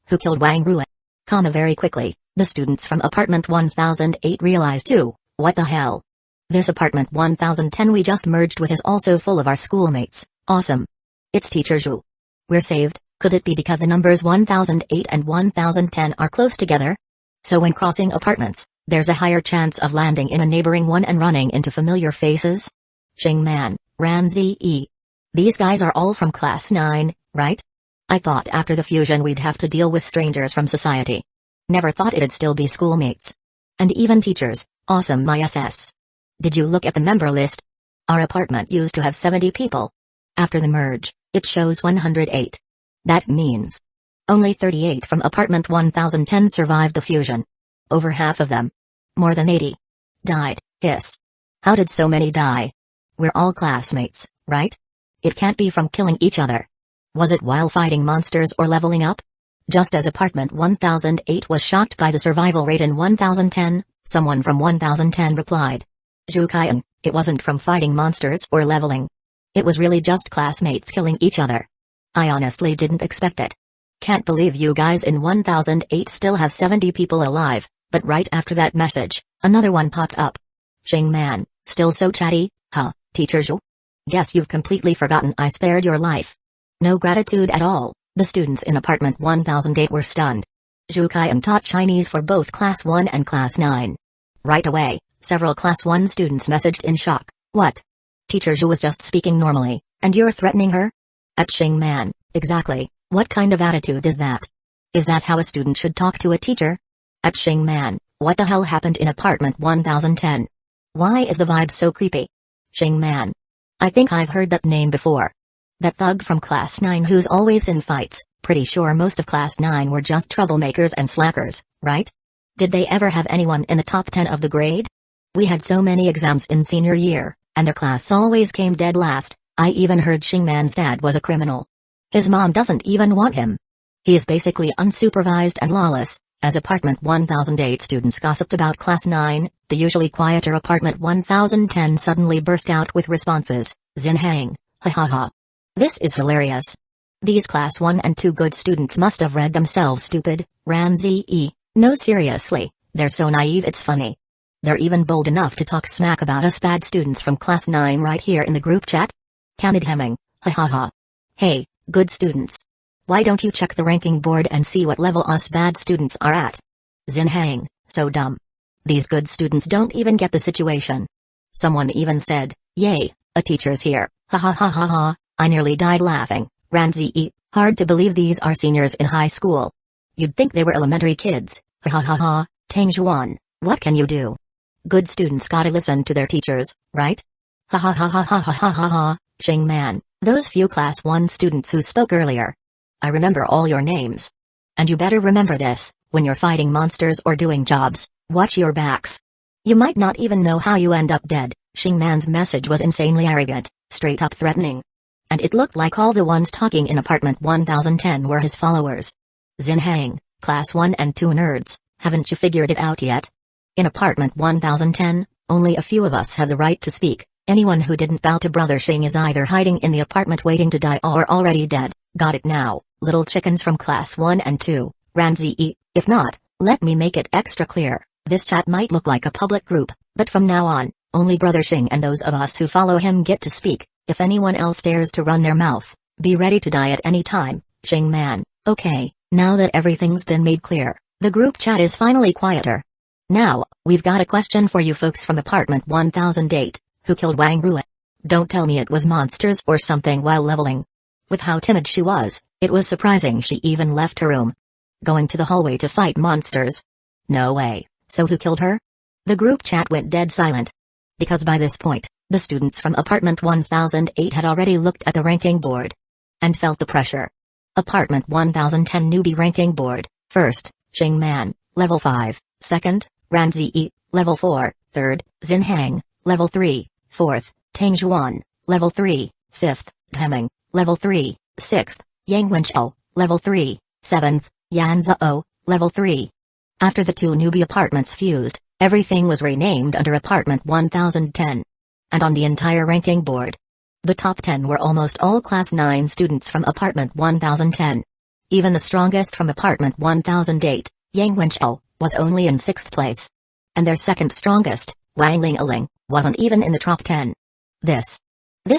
Who killed Wang Rui? Very quickly, the students from apartment 1008 realized too, what the hell? This apartment 1010 we just merged with is also full of our schoolmates, awesome. It's Teacher Zhu. We're saved. Could it be because the numbers 1008 and 1010 are close together? So when crossing apartments, there's a higher chance of landing in a neighboring one and running into familiar faces? Xing Man, Ran Zi. These guys are all from Class 9, right? I thought after the fusion we'd have to deal with strangers from society. Never thought it'd still be schoolmates. And even teachers, awesome my SS. Did you look at the member list? Our apartment used to have 70 people. After the merge, it shows 108. That means only 38 from apartment 1010 survived the fusion. Over half of them, more than 80, died. Hiss. How did so many die? We're all classmates, right? It can't be from killing each other. Was it while fighting monsters or leveling up? Just as apartment 1008 was shocked by the survival rate in 1010, someone from 1010 replied. Zhu Kaiang, it wasn't from fighting monsters or leveling. It was really just classmates killing each other. I honestly didn't expect it. Can't believe you guys in 1008 still have 70 people alive, but right after that message, another one popped up. Xing Man, still so chatty, huh, Teacher Zhu? Guess you've completely forgotten I spared your life. No gratitude at all. The students in apartment 1008 were stunned. Zhu Kaiang taught Chinese for both Class 1 and Class 9. Right away, several Class 1 students messaged in shock. What? Teacher Zhu was just speaking normally, and you're threatening her? At Xing Man, exactly, what kind of attitude is that? Is that how a student should talk to a teacher? At Xing Man, what the hell happened in apartment 1010? Why is the vibe so creepy? Xing Man. I think I've heard that name before. That thug from Class 9 who's always in fights, pretty sure most of Class 9 were just troublemakers and slackers, right? Did they ever have anyone in the top 10 of the grade? We had so many exams in senior year, and their class always came dead last. I even heard Xing Man's dad was a criminal. His mom doesn't even want him. He is basically unsupervised and lawless. As apartment 1008 students gossiped about Class 9, the usually quieter apartment 1010 suddenly burst out with responses. Xin Hang, ha ha ha. This is hilarious. These Class 1 and 2 good students must have read themselves stupid. Ran Zi. No seriously, they're so naive it's funny. They're even bold enough to talk smack about us bad students from Class 9 right here in the group chat? Kamid Hemming, ha ha ha. Hey, good students. Why don't you check the ranking board and see what level us bad students are at? Xin Hang, so dumb. These good students don't even get the situation. Someone even said, yay, a teacher's here, ha ha ha ha ha. I nearly died laughing. Ran Zi, hard to believe these are seniors in high school. You'd think they were elementary kids, ha ha ha ha. Tang Juan, what can you do? Good students gotta listen to their teachers, right? Ha ha ha ha ha ha ha ha ha. Xing Man, those few Class 1 students who spoke earlier. I remember all your names. And you better remember this, when you're fighting monsters or doing jobs, watch your backs. You might not even know how you end up dead. Xing Man's message was insanely arrogant, straight up threatening. And it looked like all the ones talking in apartment 1010 were his followers. Xin Hang, Class 1 and 2 nerds, haven't you figured it out yet? In apartment 1010, only a few of us have the right to speak. Anyone who didn't bow to Brother Xing is either hiding in the apartment waiting to die or already dead. Got it now, little chickens from Class 1 and 2, Ran Zi. If not, let me make it extra clear. This chat might look like a public group, but from now on, only Brother Xing and those of us who follow him get to speak. If anyone else dares to run their mouth, be ready to die at any time. Xing Man, okay, now that everything's been made clear, the group chat is finally quieter. Now, we've got a question for you folks from apartment 1008. Who killed Wang Rui? Don't tell me it was monsters or something while leveling. With how timid she was, it was surprising she even left her room. Going to the hallway to fight monsters? No way. So who killed her? The group chat went dead silent. Because by this point, the students from Apartment 1008 had already looked at the ranking board. And felt the pressure. Apartment 1010 newbie ranking board. First, Shingman, level 5. Second, Ranzi, level 4. Third, Xinhang, level 3. Fourth, Tangjuan, level 3. Fifth, Hemming, level 3. Sixth, Yang Wenchao, level 3. Seventh, Yanzhou, level 3. After the two newbie apartments fused, everything was renamed under Apartment 1010. And on the entire ranking board, the top 10 were almost all Class 9 students from Apartment 1010. Even the strongest from Apartment 1008, Yang Wenchao, was only in 6th place. And their second strongest, Wang Ling, wasn't even in the top 10. This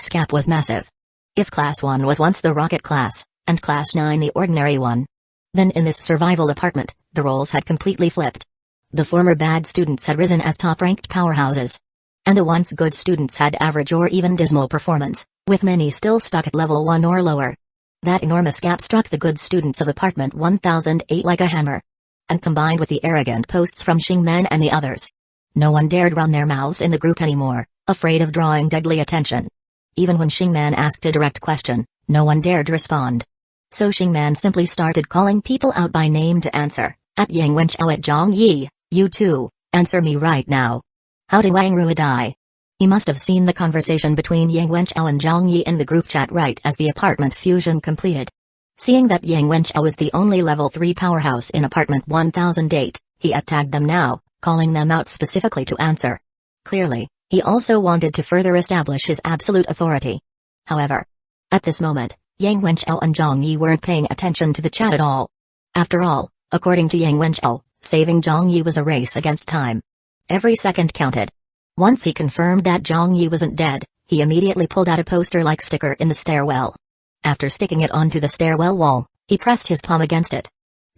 gap was massive. If Class 1 was once the rocket class, and Class 9 the ordinary one, then in this survival apartment, the roles had completely flipped. The former bad students had risen as top-ranked powerhouses. And the once good students had average or even dismal performance, with many still stuck at level 1 or lower. That enormous gap struck the good students of Apartment 1008 like a hammer. And combined with the arrogant posts from Shingman and the others, no one dared run their mouths in the group anymore, afraid of drawing deadly attention. Even when Shingman asked a direct question, no one dared respond. So Shingman simply started calling people out by name to answer, at Yang Wenchao, at Zhang Yi, you too, answer me right now. How did Wang Rua die? He must have seen the conversation between Yang Wenchao and Zhang Yi in the group chat right as the apartment fusion completed. Seeing that Yang Wenchao was the only level 3 powerhouse in Apartment 1008, he attacked them now, calling them out specifically to answer. Clearly, he also wanted to further establish his absolute authority. However, at this moment, Yang Wenchao and Zhang Yi weren't paying attention to the chat at all. After all, according to Yang Wenchao, saving Zhang Yi was a race against time. Every second counted. Once he confirmed that Zhang Yi wasn't dead, he immediately pulled out a poster-like sticker in the stairwell. After sticking it onto the stairwell wall, he pressed his palm against it.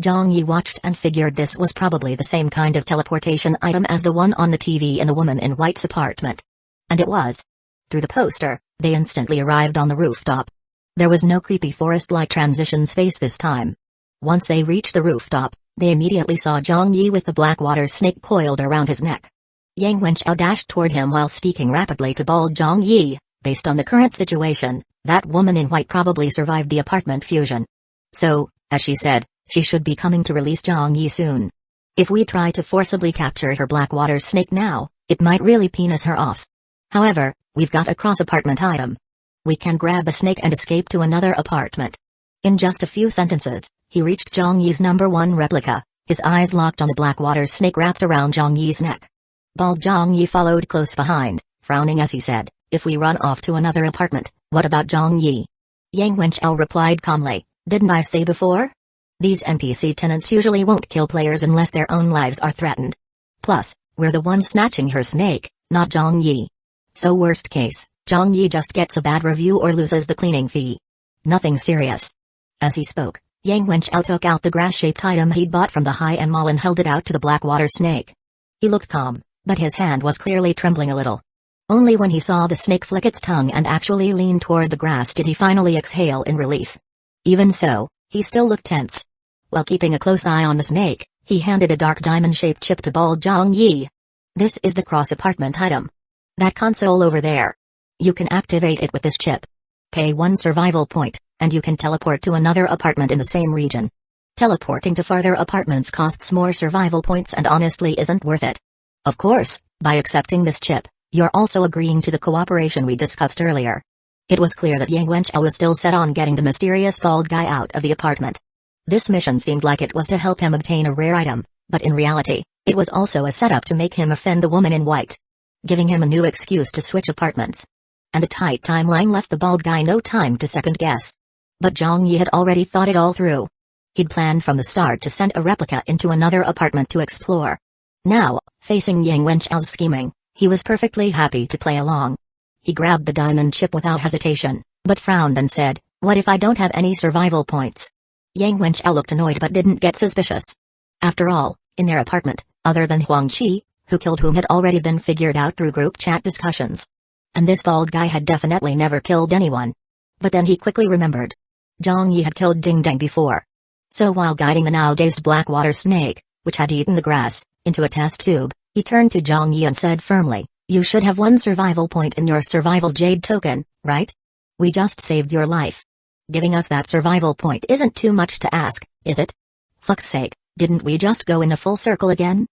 Zhang Yi watched and figured this was probably the same kind of teleportation item as the one on the TV in the woman in white's apartment. And it was. Through the poster, they instantly arrived on the rooftop. There was no creepy forest-like transition space this time. Once they reached the rooftop, they immediately saw Zhang Yi with the black water snake coiled around his neck. Yang Wenchao dashed toward him while speaking rapidly to bald Zhang Yi. Based on the current situation, that woman in white probably survived the apartment fusion. So, as she said, she should be coming to release Zhang Yi soon. If we try to forcibly capture her black water snake now, it might really penis her off. However, we've got a cross-apartment item. We can grab the snake and escape to another apartment. In just a few sentences, he reached Zhang Yi's #1 replica, his eyes locked on the black water snake wrapped around Zhang Yi's neck. Bald Zhang Yi followed close behind, frowning as he said, if we run off to another apartment, what about Zhang Yi? Yang Wenchao replied calmly, didn't I say before? These NPC tenants usually won't kill players unless their own lives are threatened. Plus, we're the ones snatching her snake, not Zhang Yi. So worst case, Zhang Yi just gets a bad review or loses the cleaning fee. Nothing serious. As he spoke, Yang Wenchao took out the grass-shaped item he'd bought from the high-end mall and held it out to the black water snake. He looked calm, but his hand was clearly trembling a little. Only when he saw the snake flick its tongue and actually lean toward the grass did he finally exhale in relief. Even so, he still looked tense. While keeping a close eye on the snake, he handed a dark diamond-shaped chip to bald Zhang Yi. This is the cross-apartment item. That console over there. You can activate it with this chip. Pay 1 survival point, and you can teleport to another apartment in the same region. Teleporting to farther apartments costs more survival points and honestly isn't worth it. Of course, by accepting this chip, you're also agreeing to the cooperation we discussed earlier. It was clear that Yang Wenchao was still set on getting the mysterious bald guy out of the apartment. This mission seemed like it was to help him obtain a rare item, but in reality, it was also a setup to make him offend the woman in white, giving him a new excuse to switch apartments. And the tight timeline left the bald guy no time to second guess. But Zhang Yi had already thought it all through. He'd planned from the start to send a replica into another apartment to explore. Now, facing Yang Wenchao's scheming, he was perfectly happy to play along. He grabbed the diamond chip without hesitation, but frowned and said, what if I don't have any survival points? Yang Wenchao looked annoyed but didn't get suspicious. After all, in their apartment, other than Huang Qi, who killed whom had already been figured out through group chat discussions. And this bald guy had definitely never killed anyone. But then he quickly remembered, Zhang Yi had killed Ding Dang before. So while guiding the now-dazed Blackwater snake, which had eaten the grass, into a test tube, he turned to Zhang Yi and said firmly, "You should have 1 survival point in your survival jade token, right? We just saved your life. Giving us that survival point isn't too much to ask, is it? Fuck's sake, didn't we just go in a full circle again?"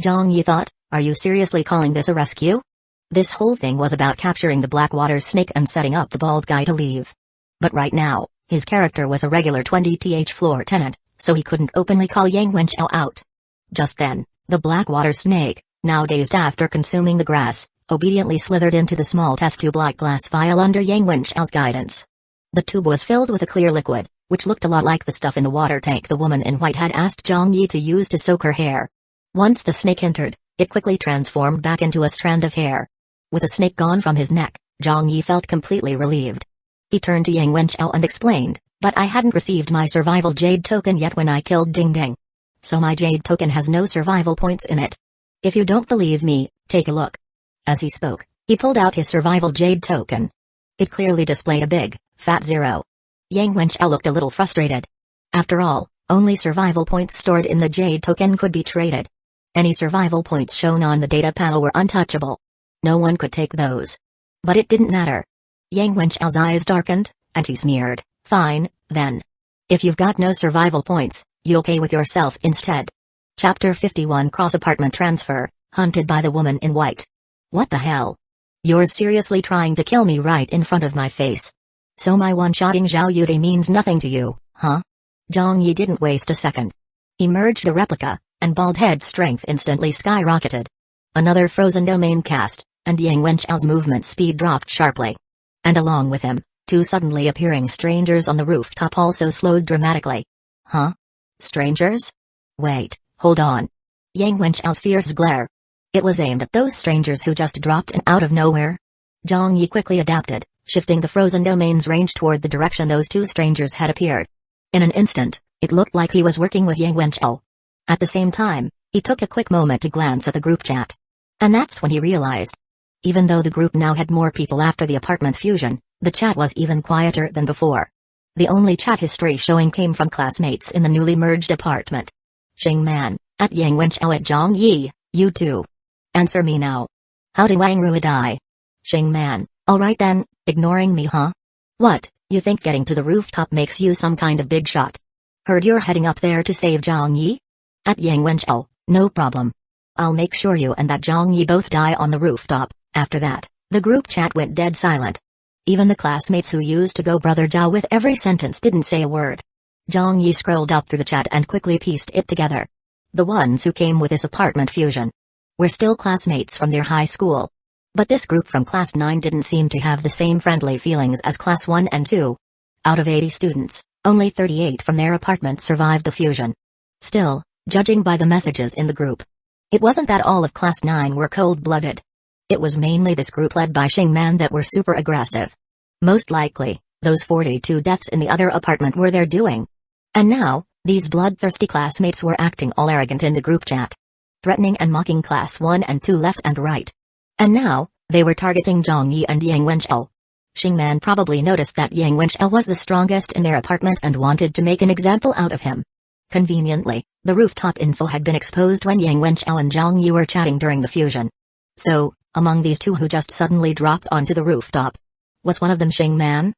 Zhang Yi thought, "Are you seriously calling this a rescue?" This whole thing was about capturing the Blackwater snake and setting up the bald guy to leave. But right now, his character was a regular 20th floor tenant, so he couldn't openly call Yang Wenchao out. Just then, the Blackwater snake, now dazed after consuming the grass, obediently slithered into the small test tube-like glass vial under Yang Wenchao's guidance. The tube was filled with a clear liquid, which looked a lot like the stuff in the water tank the woman in white had asked Zhang Yi to use to soak her hair. Once the snake entered, it quickly transformed back into a strand of hair. With the snake gone from his neck, Zhang Yi felt completely relieved. He turned to Yang Wenchao and explained, "But I hadn't received my survival jade token yet when I killed Ding Ding. So my jade token has no survival points in it. If you don't believe me, take a look." As he spoke, he pulled out his survival jade token. It clearly displayed a big, fat 0. Yang Wenchao looked a little frustrated. After all, only survival points stored in the jade token could be traded. Any survival points shown on the data panel were untouchable. No one could take those. But it didn't matter. Yang Wenchao's eyes darkened, and he sneered, "Fine, then. If you've got no survival points, you'll pay with yourself instead." Chapter 51 Cross-Apartment Transfer, Hunted by the Woman in White. What the hell? You're seriously trying to kill me right in front of my face? So my one-shotting Zhao Yude means nothing to you, huh? Zhang Yi didn't waste a second. He merged a replica, and Bald Head's strength instantly skyrocketed. Another frozen domain cast, and Yang Wenchao's movement speed dropped sharply. And along with him, 2 suddenly appearing strangers on the rooftop also slowed dramatically. Huh? Strangers? Wait, hold on. Yang Wenchao's fierce glare. It was aimed at those strangers who just dropped in out of nowhere. Zhang Yi quickly adapted, shifting the frozen domain's range toward the direction those 2 strangers had appeared. In an instant, it looked like he was working with Yang Wenchao. At the same time, he took a quick moment to glance at the group chat. And that's when he realized. Even though the group now had more people after the apartment fusion, the chat was even quieter than before. The only chat history showing came from classmates in the newly merged apartment. Xing Man, at Yang Wenchao at Zhang Yi, you too. Answer me now. How did Wang Rua die? Xing Man, alright then, ignoring me huh? What, you think getting to the rooftop makes you some kind of big shot? Heard you're heading up there to save Zhang Yi? At Yang Wenchao, no problem. I'll make sure you and that Zhang Yi both die on the rooftop. After that, the group chat went dead silent. Even the classmates who used to go brother Zhao with every sentence didn't say a word. Zhang Yi scrolled up through the chat and quickly pieced it together. The ones who came with this apartment fusion were still classmates from their high school. But this group from Class 9 didn't seem to have the same friendly feelings as Class 1 and 2. Out of 80 students, only 38 from their apartment survived the fusion. Still, judging by the messages in the group, it wasn't that all of Class 9 were cold-blooded. It was mainly this group led by Xing Man that were super aggressive. Most likely, those 42 deaths in the other apartment were their doing. And now, these bloodthirsty classmates were acting all arrogant in the group chat, threatening and mocking Class 1 and 2 left and right. And now, they were targeting Zhang Yi and Yang Wenchao. Xing Man probably noticed that Yang Wenchao was the strongest in their apartment and wanted to make an example out of him. Conveniently, the rooftop info had been exposed when Yang Wenchao and Zhang Yi were chatting during the fusion. So, among these 2 who just suddenly dropped onto the rooftop, was one of them Xing Man?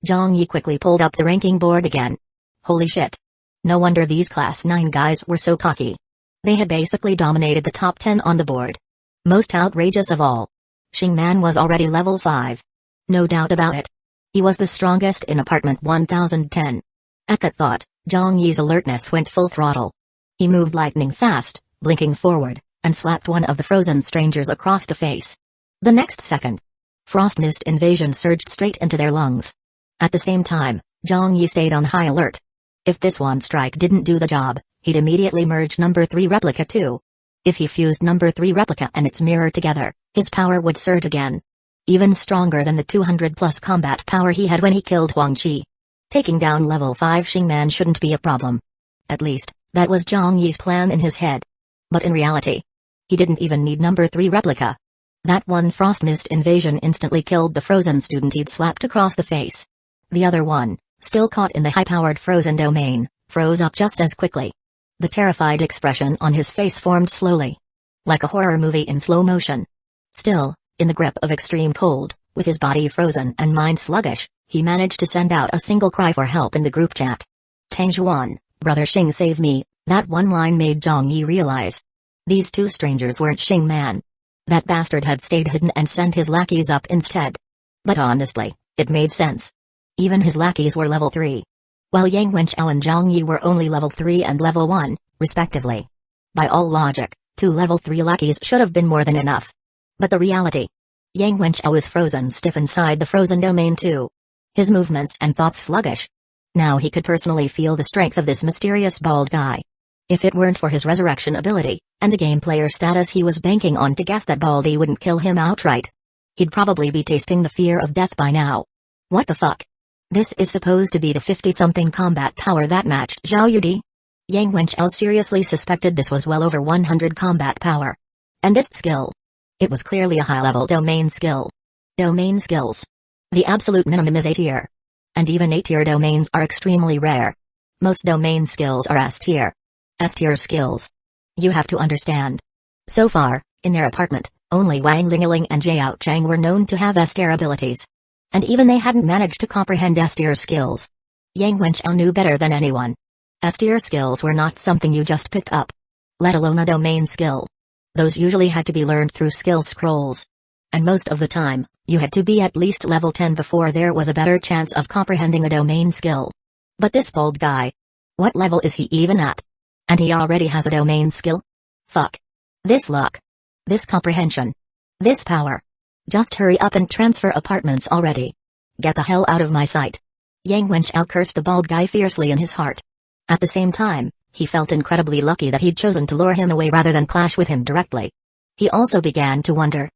Zhang Yi quickly pulled up the ranking board again. Holy shit. No wonder these Class 9 guys were so cocky. They had basically dominated the top 10 on the board. Most outrageous of all, Xing Man was already level 5. No doubt about it. He was the strongest in apartment 1010. At that thought, Zhang Yi's alertness went full throttle. He moved lightning fast, blinking forward, and slapped one of the frozen strangers across the face. The next second, frost mist invasion surged straight into their lungs. At the same time, Zhang Yi stayed on high alert. If this one strike didn't do the job, he'd immediately merge number 3 replica too. If he fused number 3 replica and its mirror together, his power would surge again. Even stronger than the 200+ combat power he had when he killed Huang Qi. Taking down level 5 Xing Man shouldn't be a problem. At least, that was Zhang Yi's plan in his head. But in reality, he didn't even need number 3 replica. That one frost mist invasion instantly killed the frozen student he'd slapped across the face. The other one, still caught in the high-powered frozen domain, froze up just as quickly. The terrified expression on his face formed slowly, like a horror movie in slow motion. Still, in the grip of extreme cold, with his body frozen and mind sluggish, he managed to send out a single cry for help in the group chat. "Tangjuan, brother Xing, save me." That one line made Zhang Yi realize. These two strangers weren't Xing Man. That bastard had stayed hidden and sent his lackeys up instead. But honestly, it made sense. Even his lackeys were level 3. While Yang Wenchao and Zhang Yi were only level 3 and level 1, respectively. By all logic, 2 level 3 lackeys should have been more than enough. But the reality? Yang Wenchao was frozen stiff inside the frozen domain too. His movements and thoughts sluggish. Now he could personally feel the strength of this mysterious bald guy. If it weren't for his resurrection ability, and the game player status he was banking on to guess that Baldy wouldn't kill him outright, he'd probably be tasting the fear of death by now. What the fuck? This is supposed to be the 50-something combat power that matched Zhao Yudi? Yang Wenchao seriously suspected this was well over 100 combat power. And this skill? It was clearly a high-level domain skill. Domain skills. The absolute minimum is A tier. And even A tier domains are extremely rare. Most domain skills are S tier. S-tier skills. You have to understand. So far, in their apartment, only Wang Lingaling and Jiao Chang were known to have S-tier abilities. And even they hadn't managed to comprehend S-tier skills. Yang Wenchao knew better than anyone. S-tier skills were not something you just picked up. Let alone a domain skill. Those usually had to be learned through skill scrolls. And most of the time, you had to be at least level 10 before there was a better chance of comprehending a domain skill. But this bald guy. What level is he even at? And he already has a domain skill? Fuck. This luck. This comprehension. This power. Just hurry up and transfer apartments already. Get the hell out of my sight. Yang Wenchao cursed the bald guy fiercely in his heart. At the same time, he felt incredibly lucky that he'd chosen to lure him away rather than clash with him directly. He also began to wonder.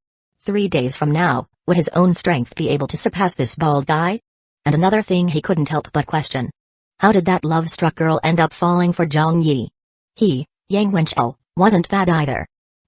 3 days from now, would his own strength be able to surpass this bald guy? And another thing he couldn't help but question. How did that love-struck girl end up falling for Zhang Yi? He, Yang Wenchao, wasn't bad either.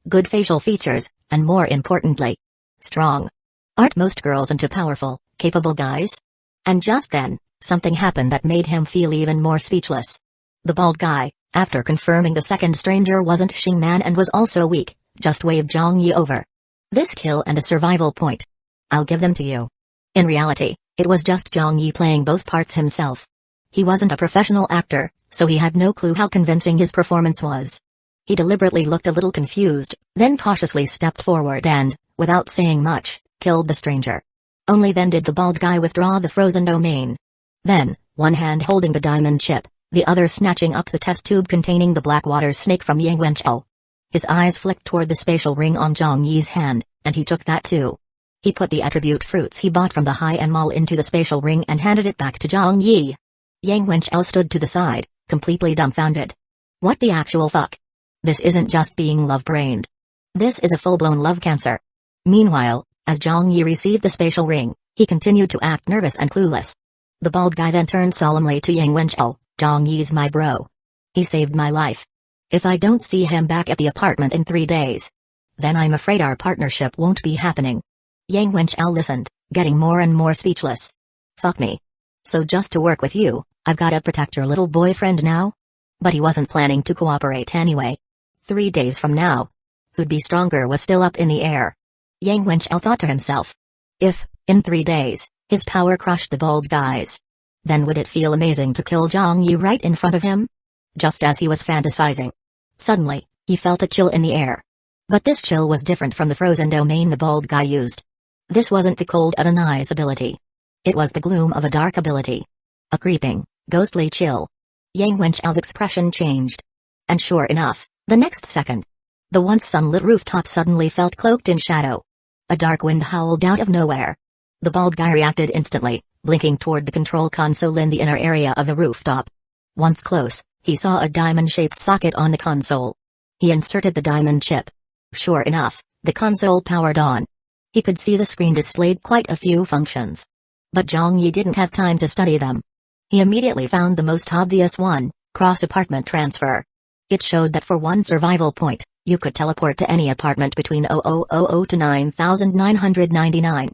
Good facial features, and more importantly, strong. Aren't most girls into powerful, capable guys? And just then, something happened that made him feel even more speechless. The bald guy, after confirming the second stranger wasn't Xing Man and was also weak, just waved Zhang Yi over. This kill and a survival point. I'll give them to you. In reality, it was just Zhang Yi playing both parts himself. He wasn't a professional actor, so he had no clue how convincing his performance was. He deliberately looked a little confused, then cautiously stepped forward and, without saying much, killed the stranger. Only then did the bald guy withdraw the frozen domain. Then, one hand holding the diamond chip, the other snatching up the test tube containing the black water snake from Yang Wenchao. His eyes flicked toward the spatial ring on Zhang Yi's hand, and he took that too. He put the attribute fruits he bought from the high-end mall into the spatial ring and handed it back to Zhang Yi. Yang Wenchao stood to the side, completely dumbfounded. What the actual fuck? This isn't just being love-brained. This is a full-blown love cancer. Meanwhile, as Zhang Yi received the spatial ring, he continued to act nervous and clueless. The bald guy then turned solemnly to Yang Wenchao. Zhang Yi's my bro. He saved my life. If I don't see him back at the apartment in 3 days, then I'm afraid our partnership won't be happening. Yang Wenchao listened, getting more and more speechless. Fuck me. So just to work with you, I've gotta protect your little boyfriend now? But he wasn't planning to cooperate anyway. 3 days from now, who'd be stronger was still up in the air. Yang Wenchao thought to himself. If, in 3 days, his power crushed the bald guys, then would it feel amazing to kill Zhang Yi right in front of him? Just as he was fantasizing. Suddenly, he felt a chill in the air. But this chill was different from the frozen domain the bald guy used. This wasn't the cold of a nice ability. It was the gloom of a dark ability. A creeping, ghostly chill. Yang Wenchao's expression changed. And sure enough, the next second, the once sunlit rooftop suddenly felt cloaked in shadow. A dark wind howled out of nowhere. The bald guy reacted instantly, blinking toward the control console in the inner area of the rooftop. Once close, he saw a diamond-shaped socket on the console. He inserted the diamond chip. Sure enough, the console powered on. He could see the screen displayed quite a few functions. But Zhang Yi didn't have time to study them. He immediately found the most obvious one, cross-apartment transfer. It showed that for one survival point, you could teleport to any apartment between 0000 to 9999.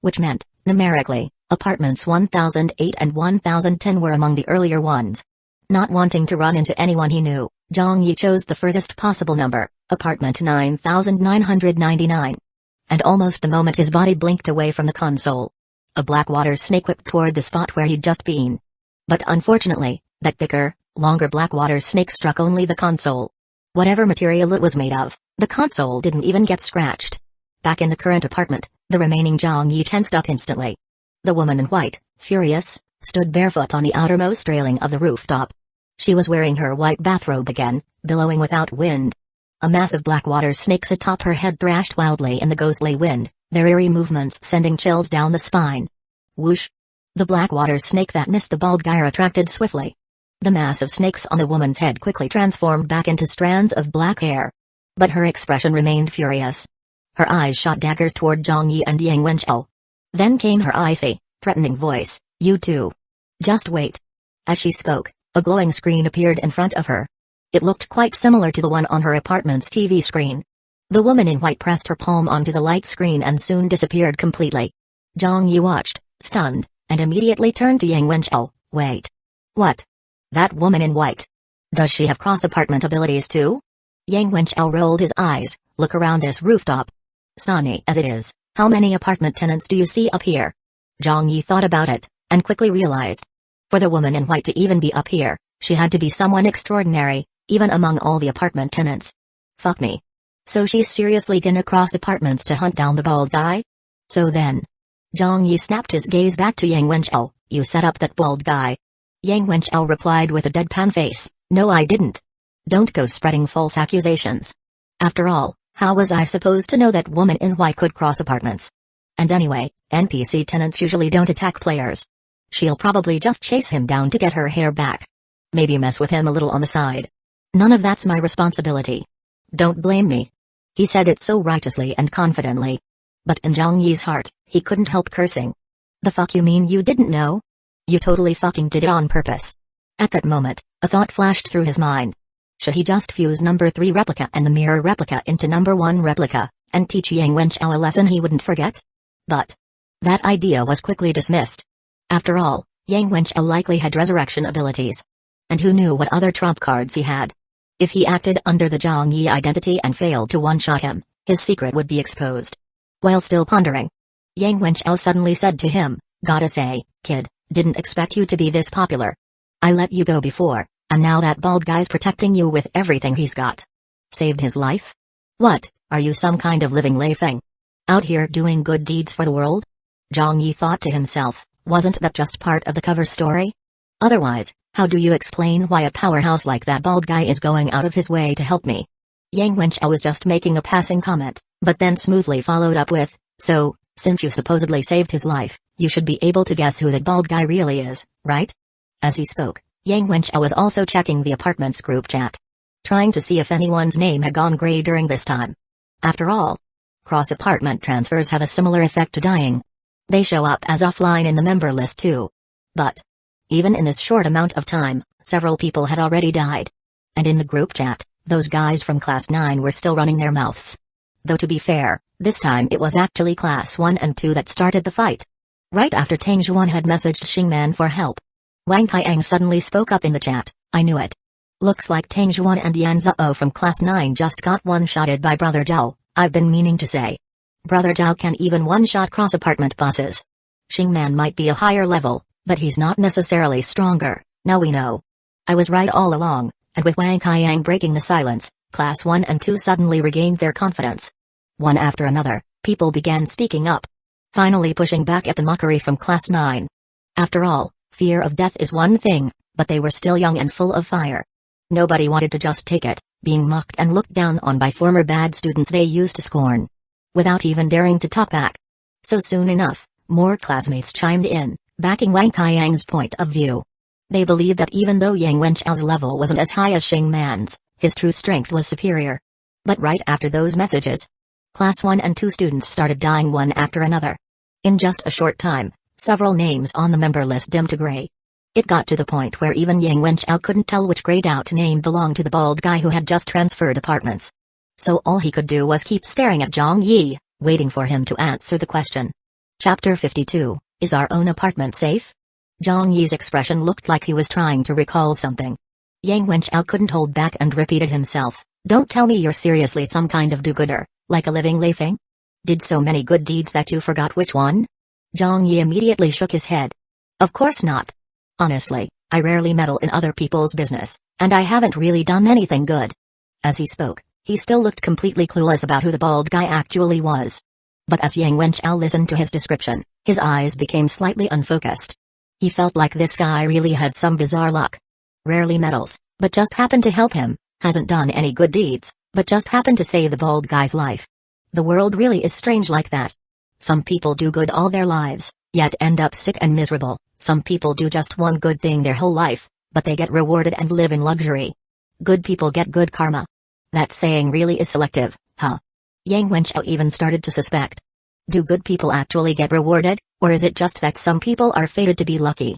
Which meant, numerically, Apartments 1008 and 1010 were among the earlier ones. Not wanting to run into anyone he knew, Zhang Yi chose the furthest possible number, apartment 9999. And almost the moment his body blinked away from the console, a black water snake whipped toward the spot where he'd just been. But unfortunately, that thicker, longer black water snake struck only the console. Whatever material it was made of, the console didn't even get scratched. Back in the current apartment, the remaining Zhang Yi tensed up instantly. The woman in white, furious, stood barefoot on the outermost railing of the rooftop. She was wearing her white bathrobe again, billowing without wind. A mass of black water snakes atop her head thrashed wildly in the ghostly wind, their eerie movements sending chills down the spine. Whoosh! The black water snake that missed the bald guy retracted swiftly. The mass of snakes on the woman's head quickly transformed back into strands of black hair. But her expression remained furious. Her eyes shot daggers toward Zhang Yi and Yang Wenqiao. Then came her icy, threatening voice, "You too. Just wait." As she spoke, a glowing screen appeared in front of her. It looked quite similar to the one on her apartment's TV screen. The woman in white pressed her palm onto the light screen and soon disappeared completely. Zhang Yi watched, stunned, and immediately turned to Yang Wenqiao. "Wait. What? That woman in white. Does she have cross-apartment abilities too?" Yang Wenqiao rolled his eyes. "Look around this rooftop. Sunny as it is, how many apartment tenants do you see up here?" Zhang Yi thought about it, and quickly realized. For the woman in white to even be up here, she had to be someone extraordinary, even among all the apartment tenants. Fuck me. So she's seriously gonna cross apartments to hunt down the bald guy? So then. Zhang Yi snapped his gaze back to Yang Wenqiao. "You set up that bald guy." Yang Wenqiao replied with a deadpan face, "No, I didn't. Don't go spreading false accusations. After all, how was I supposed to know that woman in white could cross apartments? And anyway, NPC tenants usually don't attack players. She'll probably just chase him down to get her hair back. Maybe mess with him a little on the side. None of that's my responsibility. Don't blame me." He said it so righteously and confidently. But in Zhang Yi's heart, he couldn't help cursing. "The fuck you mean you didn't know? You totally fucking did it on purpose." At that moment, a thought flashed through his mind. Should he just fuse number 3 replica and the mirror replica into number 1 replica, and teach Yang Wenqiao a lesson he wouldn't forget? But that idea was quickly dismissed. After all, Yang Wenqiao likely had resurrection abilities. And who knew what other trump cards he had? If he acted under the Zhang Yi identity and failed to one-shot him, his secret would be exposed. While still pondering, Yang Wenqiao suddenly said to him, "Gotta say, kid, didn't expect you to be this popular. I let you go before, and now that bald guy's protecting you with everything he's got. Saved his life? What, are you some kind of living laything? Out here doing good deeds for the world?" Zhang Yi thought to himself, wasn't that just part of the cover story? Otherwise, how do you explain why a powerhouse like that bald guy is going out of his way to help me? Yang Wenqiao was just making a passing comment, but then smoothly followed up with, "So, since you supposedly saved his life, you should be able to guess who that bald guy really is, right?" As he spoke, Yang Wenqiao was also checking the apartment's group chat, trying to see if anyone's name had gone gray during this time. After all, cross-apartment transfers have a similar effect to dying. They show up as offline in the member list too. But even in this short amount of time, several people had already died. And in the group chat, those guys from Class 9 were still running their mouths. Though to be fair, this time it was actually Class 1 and 2 that started the fight. Right after Tang Zhuan had messaged Xingman for help, Wang Taiyang suddenly spoke up in the chat, "I knew it. Looks like Tang Zhuan and Danzō from Class 9 just got one-shotted by Brother Zhao. I've been meaning to say. Brother Zhao can even one-shot cross-apartment bosses. Xingman might be a higher level, but he's not necessarily stronger, now we know. I was right all along." And with Wang Taiyang breaking the silence, Class 1 and 2 suddenly regained their confidence. One after another, people began speaking up, finally pushing back at the mockery from Class 9. After all, fear of death is one thing, but they were still young and full of fire. Nobody wanted to just take it, being mocked and looked down on by former bad students they used to scorn, without even daring to talk back. So soon enough, more classmates chimed in, backing Wang Taiyang's point of view. They believed that even though Yang Wenqiao's level wasn't as high as Xingman's, his true strength was superior. But right after those messages, Class 1 and 2 students started dying one after another. In just a short time, several names on the member list dimmed to gray. It got to the point where even Yang Wenqiao couldn't tell which grayed-out name belonged to the bald guy who had just transferred apartments. So all he could do was keep staring at Zhang Yi, waiting for him to answer the question. Chapter 52, Is our own apartment safe? Zhang Yi's expression looked like he was trying to recall something. Yang Wenchao couldn't hold back and repeated himself, "Don't tell me you're seriously some kind of do-gooder, like a living Leifeng? Did so many good deeds that you forgot which one?" Zhang Yi immediately shook his head. "Of course not. Honestly, I rarely meddle in other people's business, and I haven't really done anything good." As he spoke, he still looked completely clueless about who the bald guy actually was. But as Yang Wenchao listened to his description, his eyes became slightly unfocused. He felt like this guy really had some bizarre luck. Rarely meddles, but just happened to help him, hasn't done any good deeds, but just happened to save the bald guy's life. The world really is strange like that. Some people do good all their lives, yet end up sick and miserable. Some people do just one good thing their whole life, but they get rewarded and live in luxury. Good people get good karma. That saying really is selective, huh? Yang Wenchao even started to suspect. Do good people actually get rewarded, or is it just that some people are fated to be lucky?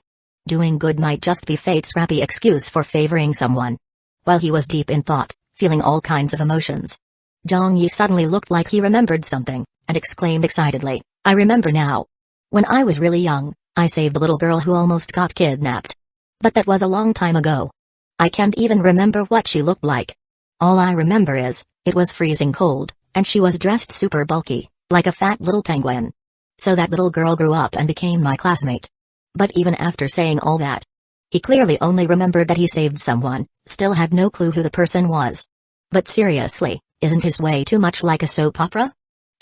Doing good might just be fate's scrappy excuse for favoring someone. While he was deep in thought, feeling all kinds of emotions, Zhang Yi suddenly looked like he remembered something, and exclaimed excitedly, "I remember now. When I was really young, I saved a little girl who almost got kidnapped. But that was a long time ago. I can't even remember what she looked like. All I remember is, it was freezing cold, and she was dressed super bulky, like a fat little penguin. So that little girl grew up and became my classmate." But even after saying all that, he clearly only remembered that he saved someone, still had no clue who the person was. But seriously, isn't his way too much like a soap opera?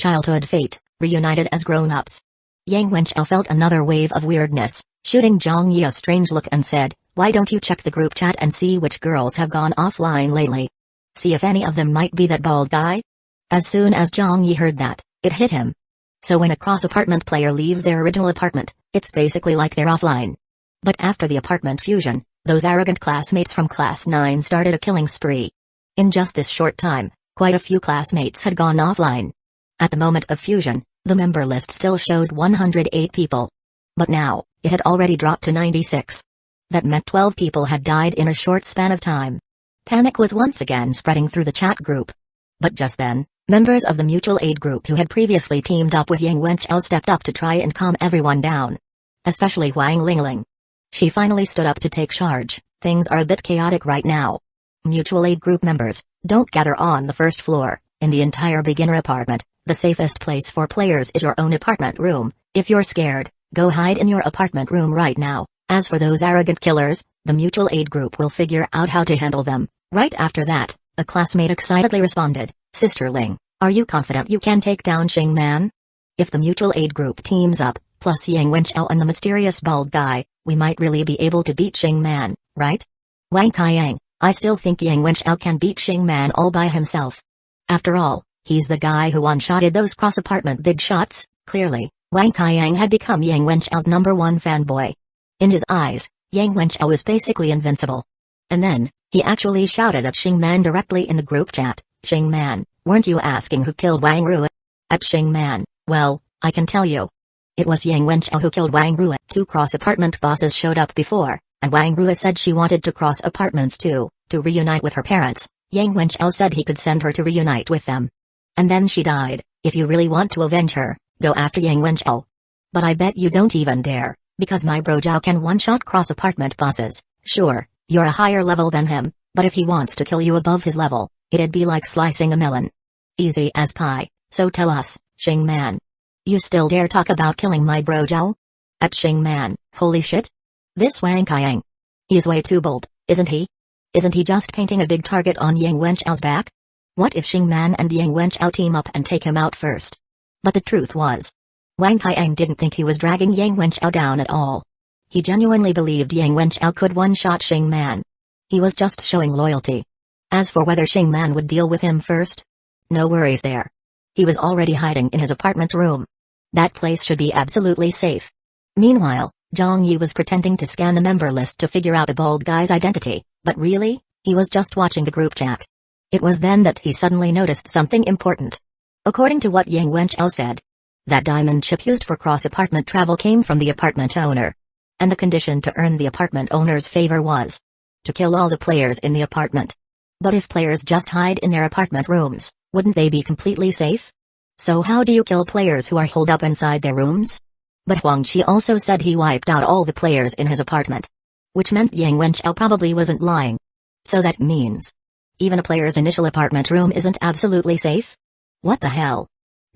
Childhood fate, reunited as grown-ups. Yang Wenchao felt another wave of weirdness, shooting Zhang Yi a strange look and said, "Why don't you check the group chat and see which girls have gone offline lately? See if any of them might be that bald guy?" As soon as Zhang Yi heard that, it hit him. So when a cross-apartment player leaves their original apartment, it's basically like they're offline. But after the apartment fusion, those arrogant classmates from Class 9 started a killing spree. In just this short time, quite a few classmates had gone offline. At the moment of fusion, the member list still showed 108 people. But now, it had already dropped to 96. That meant 12 people had died in a short span of time. Panic was once again spreading through the chat group. But just then, members of the mutual aid group who had previously teamed up with Yang Wenchao stepped up to try and calm everyone down. Especially Wang Lingling. She finally stood up to take charge. "Things are a bit chaotic right now. Mutual aid group members, don't gather on the first floor. In the entire beginner apartment, the safest place for players is your own apartment room. If you're scared, go hide in your apartment room right now. As for those arrogant killers, the mutual aid group will figure out how to handle them." Right after that, a classmate excitedly responded, "Sister Ling, are you confident you can take down Xing Man? If the mutual aid group teams up, plus Yang Wenchao and the mysterious bald guy, we might really be able to beat Xing Man, right?" Wang Kaiyang, "I still think Yang Wenchao can beat Xing Man all by himself. After all, he's the guy who one-shotted those cross-apartment big shots." Clearly, Wang Kaiyang had become Yang Wenchao's #1 fanboy. In his eyes, Yang Wenchao was basically invincible. And then, he actually shouted at Xing Man directly in the group chat, "Xing Man, weren't you asking who killed Wang Ruo?" At Xing Man, "Well, I can tell you. It was Yang Wenchao who killed Wang Ruo." Two cross-apartment bosses showed up before, and Wang Ruo said she wanted to cross apartments too, to reunite with her parents. Yang Wenchao said he could send her to reunite with them. And then she died. If you really want to avenge her, go after Yang Wenchao. But I bet you don't even dare, because my bro Zhao can one-shot cross-apartment bosses. Sure, you're a higher level than him, but if he wants to kill you above his level, it'd be like slicing a melon. Easy as pie, so tell us, Xing Man. You still dare talk about killing my bro Zhao? At Xing Man, holy shit. This Wang Kaiyang. He's way too bold, isn't he? Isn't he just painting a big target on Yang Wenchao's back? What if Xing Man and Yang Wenchao team up and take him out first? But the truth was, Wang Kaiyang didn't think he was dragging Yang Wenchao down at all. He genuinely believed Yang Wenchao could one-shot Xing Man. He was just showing loyalty. As for whether Xing Man would deal with him first, no worries there. He was already hiding in his apartment room. That place should be absolutely safe. Meanwhile, Zhang Yi was pretending to scan the member list to figure out the bald guy's identity, but really, he was just watching the group chat. It was then that he suddenly noticed something important. According to what Yang Wenchao said, that diamond chip used for cross-apartment travel came from the apartment owner. And the condition to earn the apartment owner's favor was to kill all the players in the apartment. But if players just hide in their apartment rooms, wouldn't they be completely safe? So how do you kill players who are holed up inside their rooms? But Huang Qi also said he wiped out all the players in his apartment. Which meant Yang Wenchao probably wasn't lying. So that means even a player's initial apartment room isn't absolutely safe? What the hell?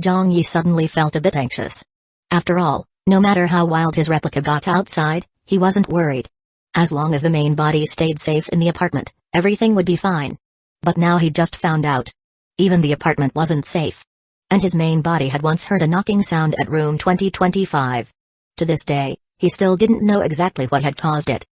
Zhang Yi suddenly felt a bit anxious. After all, no matter how wild his replica got outside, he wasn't worried. As long as the main body stayed safe in the apartment, everything would be fine. But now he just found out. Even the apartment wasn't safe. And his main body had once heard a knocking sound at room 2025. To this day, he still didn't know exactly what had caused it.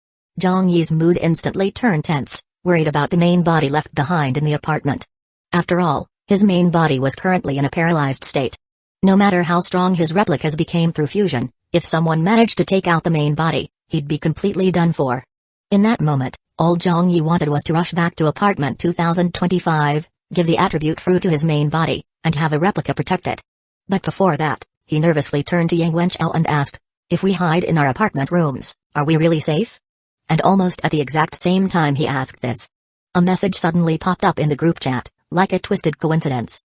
Zhang Yi's mood instantly turned tense, worried about the main body left behind in the apartment. After all, his main body was currently in a paralyzed state. No matter how strong his replicas became through fusion, if someone managed to take out the main body, he'd be completely done for. In that moment, all Zhang Yi wanted was to rush back to apartment 2025, give the attribute fruit to his main body, and have a replica protect it. But before that, he nervously turned to Yang Wenchao and asked, "If we hide in our apartment rooms, are we really safe?" And almost at the exact same time he asked this, a message suddenly popped up in the group chat, like a twisted coincidence.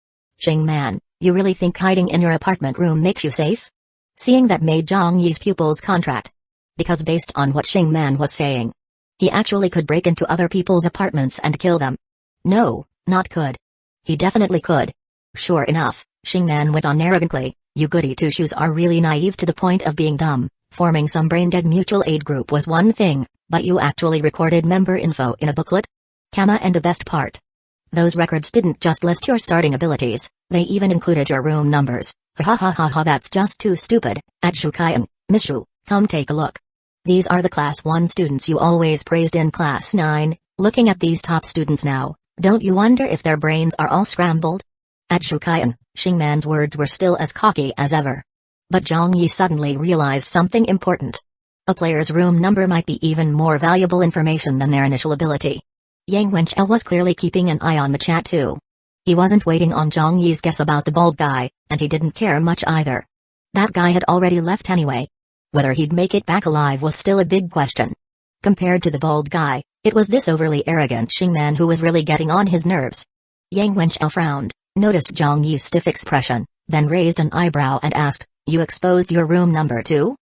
"Xing Man, you really think hiding in your apartment room makes you safe?" Seeing that made Zhang Yi's pupils contract. Because based on what Xing Man was saying, he actually could break into other people's apartments and kill them. No, not could. He definitely could. Sure enough, Xing Man went on arrogantly, "You goody two-shoes are really naive to the point of being dumb. Forming some brain-dead mutual aid group was one thing, but you actually recorded member info in a booklet? Kama, and the best part, those records didn't just list your starting abilities, they even included your room numbers. Ha ha ha ha, that's just too stupid. At Shukayan, Miss Shu, come take a look. These are the class 1 students you always praised in class 9, looking at these top students now, don't you wonder if their brains are all scrambled?" At Shukayan, Xing Man's words were still as cocky as ever. But Zhang Yi suddenly realized something important. A player's room number might be even more valuable information than their initial ability. Yang Wenchao was clearly keeping an eye on the chat too. He wasn't waiting on Zhang Yi's guess about the bald guy, and he didn't care much either. That guy had already left anyway. Whether he'd make it back alive was still a big question. Compared to the bald guy, it was this overly arrogant Xing Man who was really getting on his nerves. Yang Wenchao frowned, noticed Zhang Yi's stiff expression, then raised an eyebrow and asked, "You exposed your room number too?"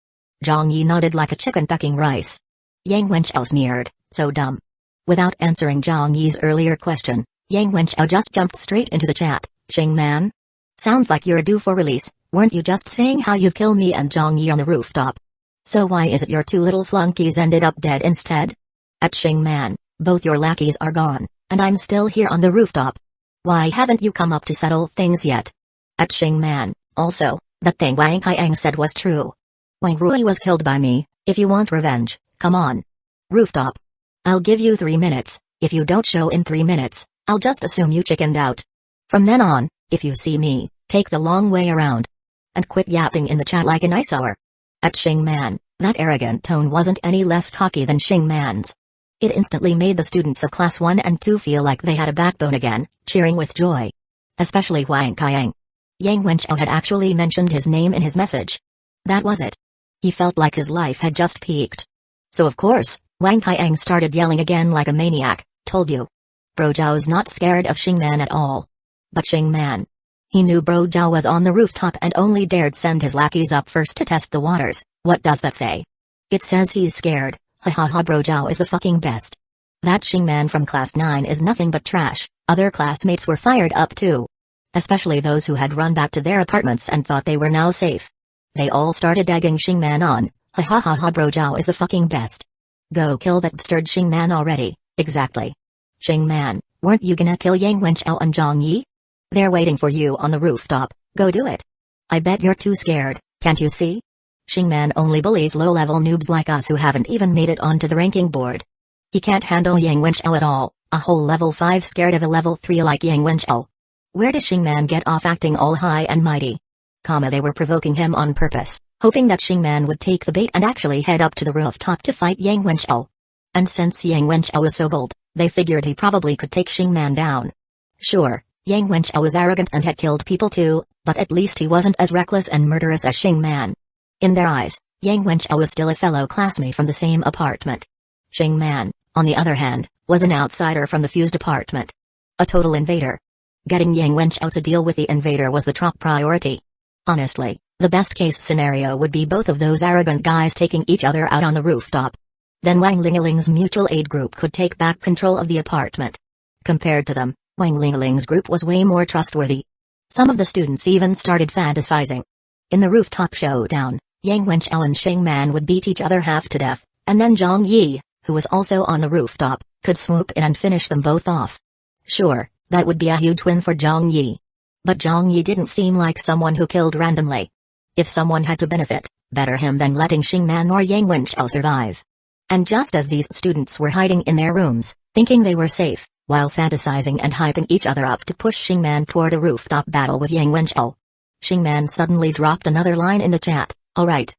Zhang Yi nodded like a chicken pecking rice. Yang Wenchao sneered, "So dumb." Without answering Zhang Yi's earlier question, Yang Wenchao just jumped straight into the chat, "Xing Man? Sounds like you're due for release, weren't you just saying how you'd kill me and Zhang Yi on the rooftop? So why is it your 2 little flunkies ended up dead instead? At Xing Man, both your lackeys are gone, and I'm still here on the rooftop. Why haven't you come up to settle things yet? At Xing Man, also, that thing Wang Haiyang said was true. Wang Rui was killed by me. If you want revenge, come on. Rooftop. I'll give you 3 minutes, if you don't show in 3 minutes, I'll just assume you chickened out. From then on, if you see me, take the long way around. And quit yapping in the chat like an eyesore." At Xing Man, that arrogant tone wasn't any less cocky than Xing Man's. It instantly made the students of class 1 and 2 feel like they had a backbone again, cheering with joy. Especially Wang Haiyang. Yang Wenchao had actually mentioned his name in his message. That was it. He felt like his life had just peaked. So of course, Wang Haiyang started yelling again like a maniac, "Told you. Bro Zhao's not scared of Xing Man at all." But Xing Man. He knew Bro Zhao was on the rooftop and only dared send his lackeys up first to test the waters. What does that say? It says he's scared. Ha ha ha, Bro Zhao is the fucking best. That Xing Man from class 9 is nothing but trash. Other classmates were fired up too. Especially those who had run back to their apartments and thought they were now safe. They all started egging Xing Man on. Ha ha ha ha, Bro Zhao is the fucking best. Go kill that bastard Xing Man already. Exactly. Xing Man, weren't you gonna kill Yang Wenchao and Zhang Yi? They're waiting for you on the rooftop, go do it. I bet you're too scared, can't you see? Xing Man only bullies low-level noobs like us who haven't even made it onto the ranking board. He can't handle Yang Wenchao at all, a whole level 5 scared of a level 3 like Yang Wenchao. Where does Xing Man get off acting all high and mighty? They were provoking him on purpose, hoping that Xing Man would take the bait and actually head up to the rooftop to fight Yang Wenchao. And since Yang Wenchao was so bold, they figured he probably could take Xing Man down. Sure, Yang Wenchao was arrogant and had killed people too, but at least he wasn't as reckless and murderous as Xing Man. In their eyes, Yang Wenchao was still a fellow classmate from the same apartment. Xing Man, on the other hand, was an outsider from the fused apartment. A total invader. Getting Yang Wenchao to deal with the invader was the top priority. Honestly, The best case scenario would be both of those arrogant guys taking each other out on the rooftop. Then Wang Lingling's mutual aid group could take back control of the apartment. Compared to them, Wang Lingling's group was way more trustworthy. Some of the students even started fantasizing. In the rooftop showdown, Yang Wenchao and Xing Man would beat each other half to death, and then Zhang Yi, who was also on the rooftop, could swoop in and finish them both off. Sure, that would be a huge win for Zhang Yi. But Zhang Yi didn't seem like someone who killed randomly. If someone had to benefit, better him than letting Xing Man or Yang Wenchao survive. And just as these students were hiding in their rooms, thinking they were safe, while fantasizing and hyping each other up to push Xing Man toward a rooftop battle with Yang Wenchao, Xing Man suddenly dropped another line in the chat. Alright.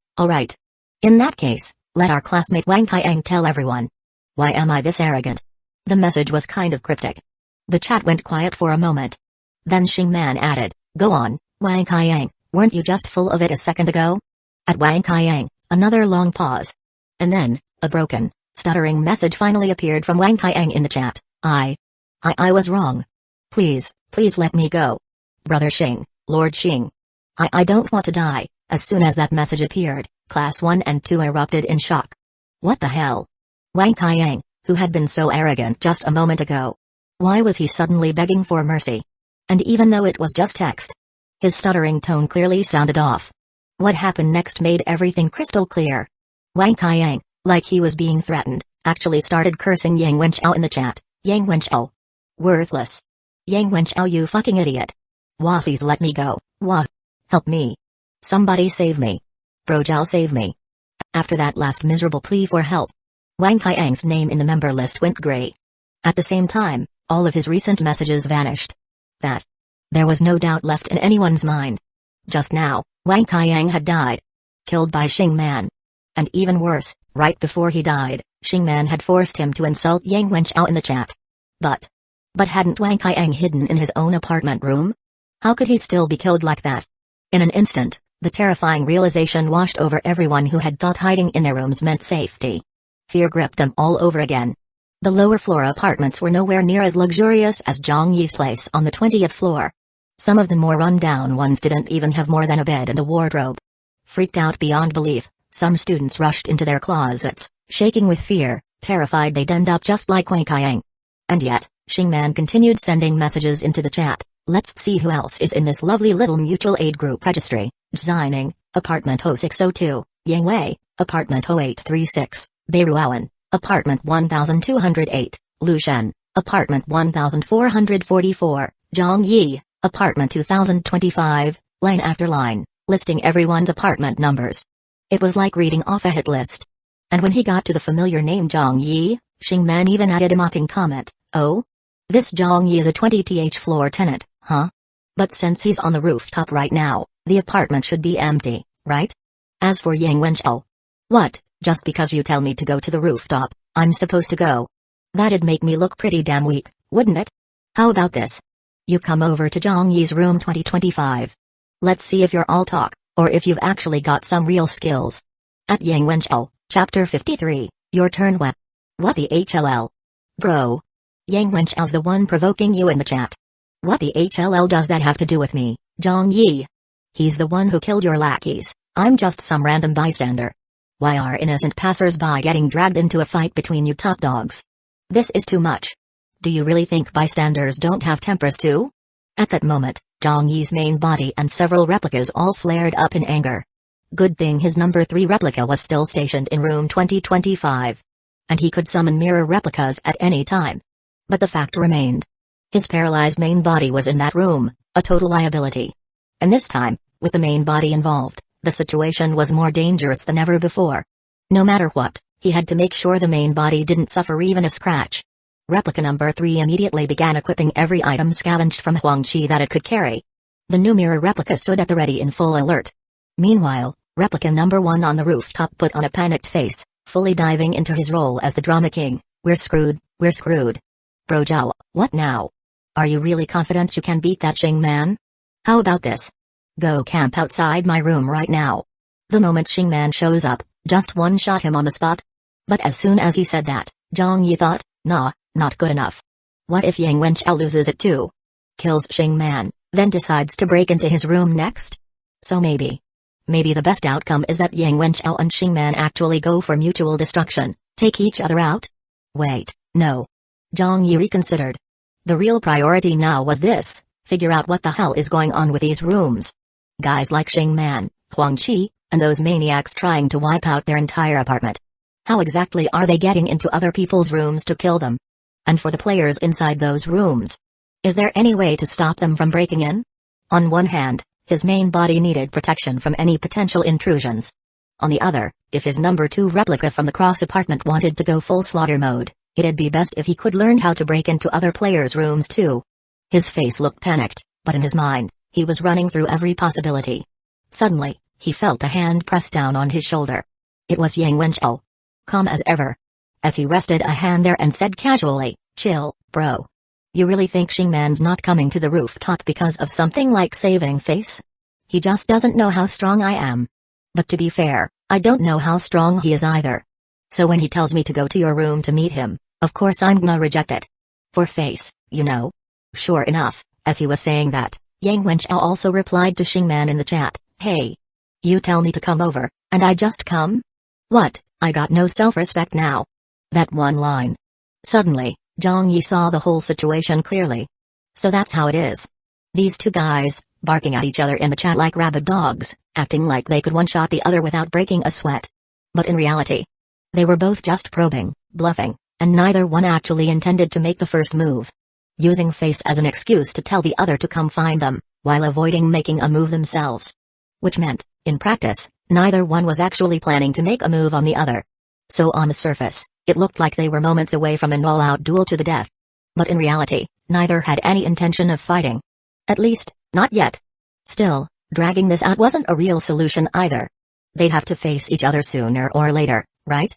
In that case, let our classmate Wang Kaiyang tell everyone. Why am I this arrogant? The message was kind of cryptic. The chat went quiet for a moment. Then Xing Man added, go on, Wang Kaiyang, weren't you just full of it a second ago? At Wang Kaiyang, another long pause. And then, a broken, stuttering message finally appeared from Wang Kaiyang in the chat. I was wrong. Please let me go. Brother Xing, Lord Xing. I don't want to die. As soon as that message appeared, Class 1 and 2 erupted in shock. What the hell? Wang Kaiyang, who had been so arrogant just a moment ago. Why was he suddenly begging for mercy? And even though it was just text, his stuttering tone clearly sounded off. What happened next made everything crystal clear. Wang Kaiyang, like he was being threatened, actually started cursing Yang Wenchao in the chat. Yang Wenchao. Worthless. Yang Wenchao, you fucking idiot. Wah, please let me go. Wah. Help me. Somebody save me. Brojao, save me. After that last miserable plea for help, Wang Kaiyang's name in the member list went gray. At the same time, all of his recent messages vanished. There was no doubt left in anyone's mind. Just now, Wang Kaiyang had died. Killed by Xing Man. And even worse, right before he died, Xing Man had forced him to insult Yang Wenchao in the chat. But hadn't Wang Kaiyang hidden in his own apartment room? How could he still be killed like that? In an instant, the terrifying realization washed over everyone who had thought hiding in their rooms meant safety. Fear gripped them all over again. The lower floor apartments were nowhere near as luxurious as Zhang Yi's place on the 20th floor. Some of the more run-down ones didn't even have more than a bed and a wardrobe. Freaked out beyond belief, some students rushed into their closets, shaking with fear, terrified they'd end up just like Wang Kaiyang. And yet, Xing Man continued sending messages into the chat. Let's see who else is in this lovely little mutual aid group registry. Zhining, apartment 0602, Yang Wei, apartment 0836, Beiruowen, apartment 1208, Lu Shen, apartment 1444, Zhang Yi, apartment 2025, line after line, listing everyone's apartment numbers. It was like reading off a hit list. And when he got to the familiar name Zhang Yi, Xing Man even added a mocking comment. Oh? This Zhang Yi is a 20th floor tenant, huh? But since he's on the rooftop right now, the apartment should be empty, right? As for Yang Wenchao. What, just because you tell me to go to the rooftop, I'm supposed to go? That'd make me look pretty damn weak, wouldn't it? How about this? You come over to Zhang Yi's room 2025. Let's see if you're all talk, or if you've actually got some real skills. At Yang Wenchao, Chapter 53, your turn. What the HLL? Bro. Yang Wenchao's the one provoking you in the chat. What the HLL does that have to do with me, Zhang Yi? He's the one who killed your lackeys, I'm just some random bystander. Why are innocent passers-by getting dragged into a fight between you top dogs? This is too much. Do you really think bystanders don't have tempers too? At that moment, Zhang Yi's main body and several replicas all flared up in anger. Good thing his number 3 replica was still stationed in room 2025. And he could summon mirror replicas at any time. But the fact remained. His paralyzed main body was in that room, a total liability. And this time, with the main body involved, the situation was more dangerous than ever before. No matter what, he had to make sure the main body didn't suffer even a scratch. Replica number 3 immediately began equipping every item scavenged from Huangqi that it could carry. The new mirror replica stood at the ready in full alert. Meanwhile, replica number 1 on the rooftop put on a panicked face, fully diving into his role as the drama king. We're screwed. Bro Zhao, what now? Are you really confident you can beat that Xing Man? How about this? Go camp outside my room right now. The moment Xing Man shows up, just one-shot him on the spot. But as soon as he said that, Zhang Yi thought, nah, not good enough. What if Yang Wenchao loses it too? Kills Xing Man, then decides to break into his room next? So maybe. Maybe the best outcome is that Yang Wenchao and Xingman actually go for mutual destruction, take each other out? Wait, no. Zhang Yi reconsidered. The real priority now was this: figure out what the hell is going on with these rooms. Guys like Xingman, Huang Qi, and those maniacs trying to wipe out their entire apartment. How exactly are they getting into other people's rooms to kill them? And for the players inside those rooms, is there any way to stop them from breaking in? On one hand, his main body needed protection from any potential intrusions. On the other, if his number 2 replica from the cross apartment wanted to go full slaughter mode, it'd be best if he could learn how to break into other players' rooms too. His face looked panicked, but in his mind, he was running through every possibility. Suddenly, he felt a hand press down on his shoulder. It was Yang Wenchao. Calm as ever. As he rested a hand there and said casually, "Chill, bro. You really think Xingman's not coming to the rooftop because of something like saving face? He just doesn't know how strong I am. But to be fair, I don't know how strong he is either. So when he tells me to go to your room to meet him, of course I'm gonna reject it. For face, you know." Sure enough, as he was saying that, Yang Wenchao also replied to Xingman in the chat, "Hey. You tell me to come over, and I just come? What, I got no self-respect now?" That one line. Suddenly, Zhang Yi saw the whole situation clearly. So that's how it is. These two guys, barking at each other in the chat like rabid dogs, acting like they could one-shot the other without breaking a sweat. But in reality, they were both just probing, bluffing, and neither one actually intended to make the first move. Using face as an excuse to tell the other to come find them, while avoiding making a move themselves. Which meant, in practice, neither one was actually planning to make a move on the other. So on the surface, it looked like they were moments away from an all-out duel to the death. But in reality, neither had any intention of fighting. At least, not yet. Still, dragging this out wasn't a real solution either. They'd have to face each other sooner or later, right?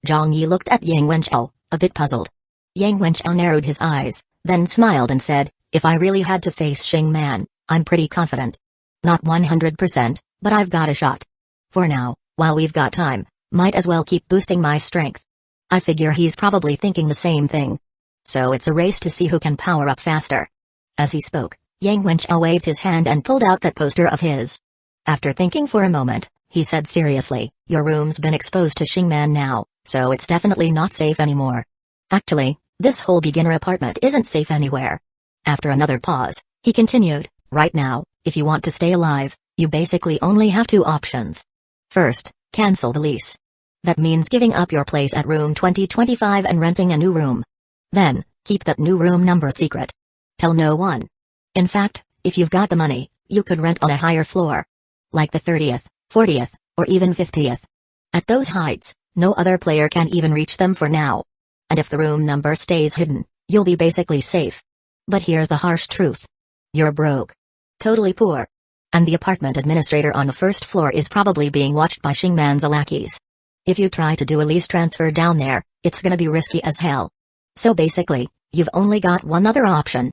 Zhang Yi looked at Yang Wenchao, a bit puzzled. Yang Wenchao narrowed his eyes, then smiled and said, "If I really had to face Xingman, I'm pretty confident. Not 100%, but I've got a shot. For now, while we've got time, might as well keep boosting my strength. I figure he's probably thinking the same thing. So it's a race to see who can power up faster." As he spoke, Yang Wenchao waved his hand and pulled out that poster of his. After thinking for a moment, he said seriously, "Your room's been exposed to Xingman now, so it's definitely not safe anymore. Actually, this whole beginner apartment isn't safe anywhere." After another pause, he continued, "Right now, if you want to stay alive, you basically only have 2 options. First, cancel the lease. That means giving up your place at room 2025 and renting a new room. Then, keep that new room number secret. Tell no one. In fact, if you've got the money, you could rent on a higher floor. Like the 30th, 40th, or even 50th. At those heights, no other player can even reach them for now. And if the room number stays hidden, you'll be basically safe. But here's the harsh truth. You're broke. Totally poor. And the apartment administrator on the first floor is probably being watched by Xingman's lackeys. If you try to do a lease transfer down there, it's gonna be risky as hell. So basically, you've only got one other option."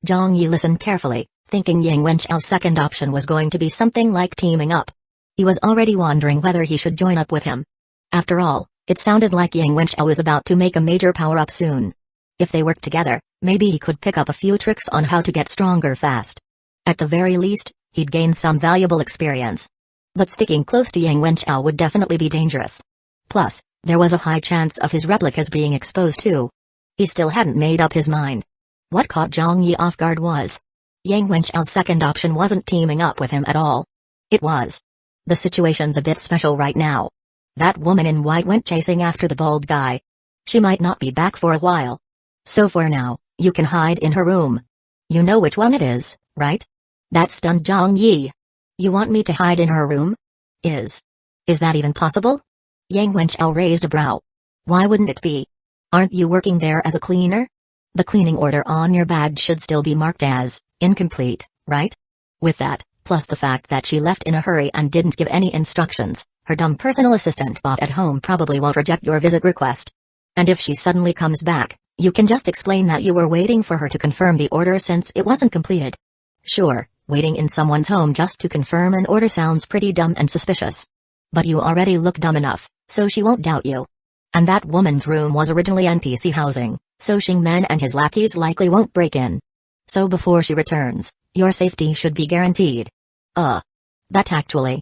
Zhang Yi listened carefully, thinking Yang Wenchao's second option was going to be something like teaming up. He was already wondering whether he should join up with him. After all, it sounded like Yang Wenchao was about to make a major power-up soon. If they worked together, maybe he could pick up a few tricks on how to get stronger fast. At the very least, he'd gain some valuable experience. But sticking close to Yang Wenchao would definitely be dangerous. Plus, there was a high chance of his replicas being exposed too. He still hadn't made up his mind. What caught Zhang Yi off guard was, Yang Wenchao's second option wasn't teaming up with him at all. It was, "The situation's a bit special right now. That woman in white went chasing after the bald guy. She might not be back for a while. So for now, you can hide in her room. You know which one it is, right?" That stunned Zhang Yi. "You want me to hide in her room? Is that even possible?" Yang Wenchao raised a brow. "Why wouldn't it be? Aren't you working there as a cleaner? The cleaning order on your badge should still be marked as incomplete, right?" With that, plus the fact that she left in a hurry and didn't give any instructions, her dumb personal assistant bot at home probably won't reject your visit request. And if she suddenly comes back, you can just explain that you were waiting for her to confirm the order since it wasn't completed. Sure, waiting in someone's home just to confirm an order sounds pretty dumb and suspicious. But you already look dumb enough, so she won't doubt you. And that woman's room was originally NPC housing, so Xingman and his lackeys likely won't break in. So before she returns, your safety should be guaranteed. That actually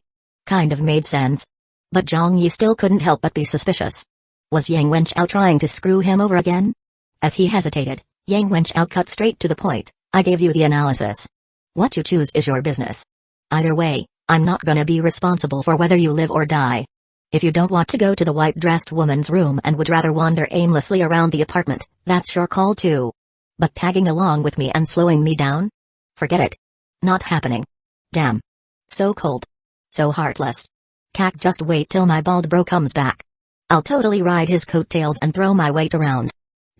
Kind of made sense. But Zhang Yi still couldn't help but be suspicious. Was Yang Wenchao trying to screw him over again? As he hesitated, Yang Wenchao cut straight to the point. I gave you the analysis. What you choose is your business. Either way, I'm not gonna be responsible for whether you live or die. If you don't want to go to the white-dressed woman's room and would rather wander aimlessly around the apartment, that's your call too. But tagging along with me and slowing me down? Forget it. Not happening. Damn. So cold. So heartless. Cack, just wait till my bald bro comes back. I'll totally ride his coattails and throw my weight around.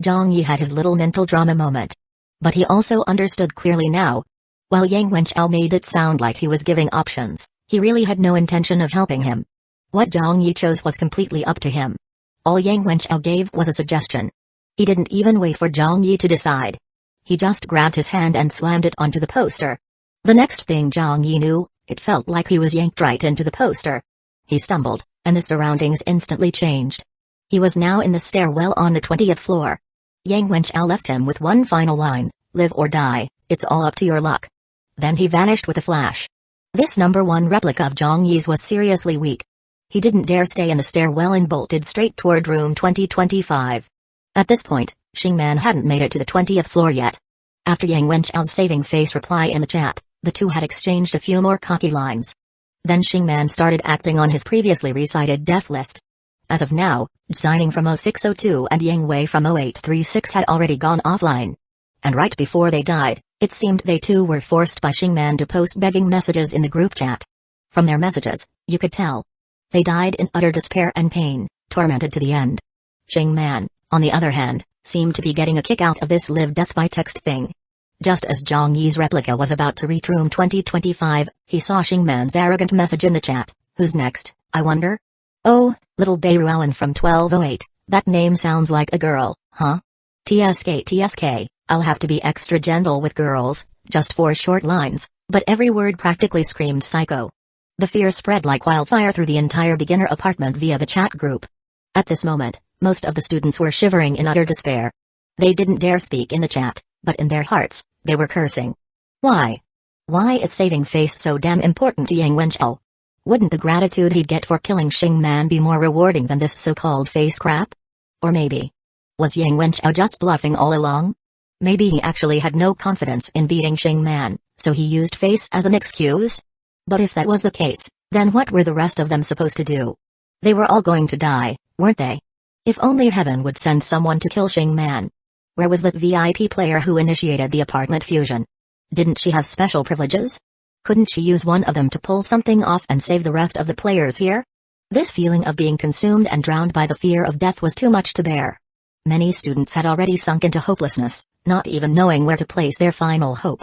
Zhang Yi had his little mental drama moment. But he also understood clearly now. While Yang Wenchao made it sound like he was giving options, he really had no intention of helping him. What Zhang Yi chose was completely up to him. All Yang Wenchao gave was a suggestion. He didn't even wait for Zhang Yi to decide. He just grabbed his hand and slammed it onto the poster. The next thing Zhang Yi knew, it felt like he was yanked right into the poster. He stumbled, and the surroundings instantly changed. He was now in the stairwell on the 20th floor. Yang Wenchao left him with one final line, live or die, it's all up to your luck. Then he vanished with a flash. This number 1 replica of Zhang Yi's was seriously weak. He didn't dare stay in the stairwell and bolted straight toward room 2025. At this point, Xingman hadn't made it to the 20th floor yet. After Yang Wenchao's saving face reply in the chat, the two had exchanged a few more cocky lines. Then Xingman started acting on his previously recited death list. As of now, Xining from 0602 and Yang Wei from 0836 had already gone offline. And right before they died, it seemed they too were forced by Xingman to post begging messages in the group chat. From their messages, you could tell. They died in utter despair and pain, tormented to the end. Xingman, on the other hand, seemed to be getting a kick out of this live-death by text thing. Just as Zhang Yi's replica was about to reach room 2025, he saw Xingman's arrogant message in the chat. Who's next, I wonder? Oh, little Beiruan from 1208, that name sounds like a girl, huh? TSK, I'll have to be extra gentle with girls, just 4 short lines, but every word practically screamed psycho. The fear spread like wildfire through the entire beginner apartment via the chat group. At this moment, most of the students were shivering in utter despair. They didn't dare speak in the chat, but in their hearts, they were cursing. Why? Why is saving face so damn important to Yang Wenchao? Wouldn't the gratitude he'd get for killing Xingman be more rewarding than this so-called face crap? Or maybe, was Yang Wenchao just bluffing all along? Maybe he actually had no confidence in beating Xingman, so he used face as an excuse? But if that was the case, then what were the rest of them supposed to do? They were all going to die, weren't they? If only heaven would send someone to kill Xingman. Where was that VIP player who initiated the apartment fusion? Didn't she have special privileges? Couldn't she use one of them to pull something off and save the rest of the players here? This feeling of being consumed and drowned by the fear of death was too much to bear. Many students had already sunk into hopelessness, not even knowing where to place their final hope.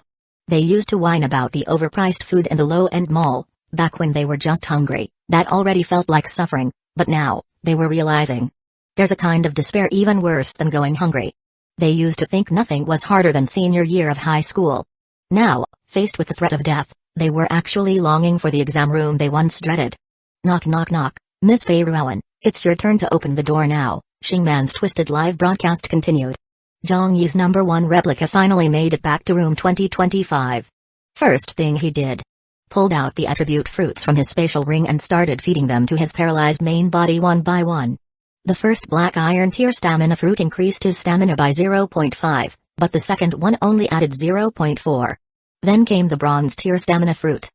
They used to whine about the overpriced food in the low-end mall, back when they were just hungry, that already felt like suffering, but now, they were realizing. There's a kind of despair even worse than going hungry. They used to think nothing was harder than senior year of high school. Now, faced with the threat of death, they were actually longing for the exam room they once dreaded. Knock knock knock, Miss Feiruan, it's your turn to open the door now, Xingman's twisted live broadcast continued. Zhang Yi's number 1 replica finally made it back to room 2025. First thing he did. Pulled out the attribute fruits from his spatial ring and started feeding them to his paralyzed main body one by one. The first black iron tier stamina fruit increased his stamina by 0.5, but the second one only added 0.4. Then came the bronze tier stamina fruit.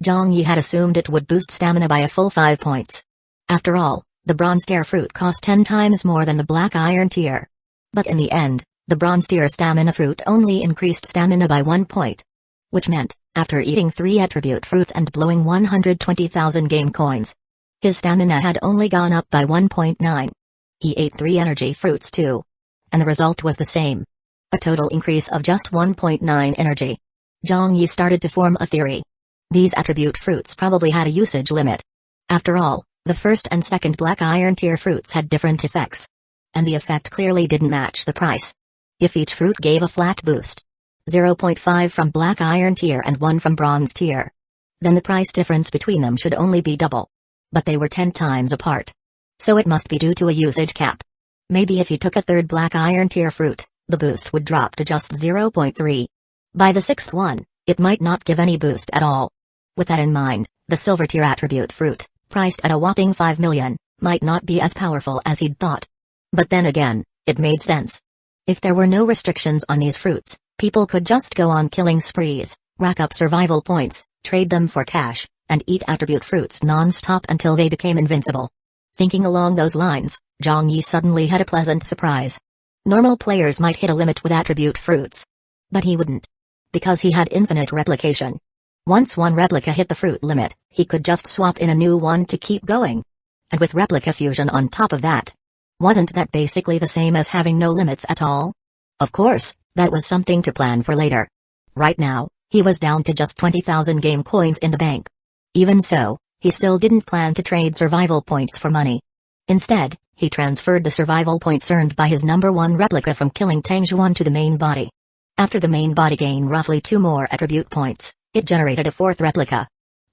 Zhang Yi had assumed it would boost stamina by a full 5 points. After all, the bronze tier fruit cost 10 times more than the black iron tier. But in the end, the bronze tier stamina fruit only increased stamina by 1 point. Which meant, after eating 3 attribute fruits and blowing 120,000 game coins, his stamina had only gone up by 1.9. He ate 3 energy fruits too. And the result was the same. A total increase of just 1.9 energy. Zhang Yi started to form a theory. These attribute fruits probably had a usage limit. After all, the first and second black iron tier fruits had different effects. And the effect clearly didn't match the price. If each fruit gave a flat boost, 0.5 from black iron tier and 1 from bronze tier, then the price difference between them should only be double. But they were 10 times apart. So it must be due to a usage cap. Maybe if he took a third black iron tier fruit, the boost would drop to just 0.3. By the 6th one, it might not give any boost at all. With that in mind, the silver tier attribute fruit, priced at a whopping 5 million, might not be as powerful as he'd thought. But then again, it made sense. If there were no restrictions on these fruits, people could just go on killing sprees, rack up survival points, trade them for cash, and eat attribute fruits non-stop until they became invincible. Thinking along those lines, Zhang Yi suddenly had a pleasant surprise. Normal players might hit a limit with attribute fruits. But he wouldn't. Because he had infinite replication. Once one replica hit the fruit limit, he could just swap in a new one to keep going. And with replica fusion on top of that. Wasn't that basically the same as having no limits at all? Of course, that was something to plan for later. Right now, he was down to just 20,000 game coins in the bank. Even so, he still didn't plan to trade survival points for money. Instead, he transferred the survival points earned by his number 1 replica from killing Tang Zhuan to the main body. After the main body gained roughly 2 more attribute points, it generated a 4th replica.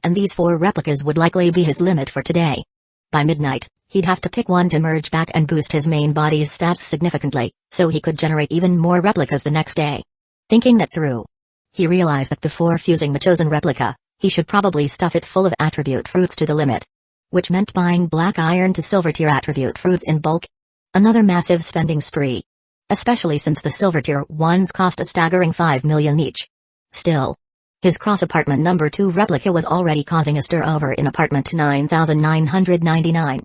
And these 4 replicas would likely be his limit for today. By midnight, he'd have to pick one to merge back and boost his main body's stats significantly, so he could generate even more replicas the next day. Thinking that through, he realized that before fusing the chosen replica, he should probably stuff it full of attribute fruits to the limit. Which meant buying black iron to silver tier attribute fruits in bulk. Another massive spending spree. Especially since the silver tier ones cost a staggering 5 million each. Still, his cross apartment number 2 replica was already causing a stir over in apartment 9999.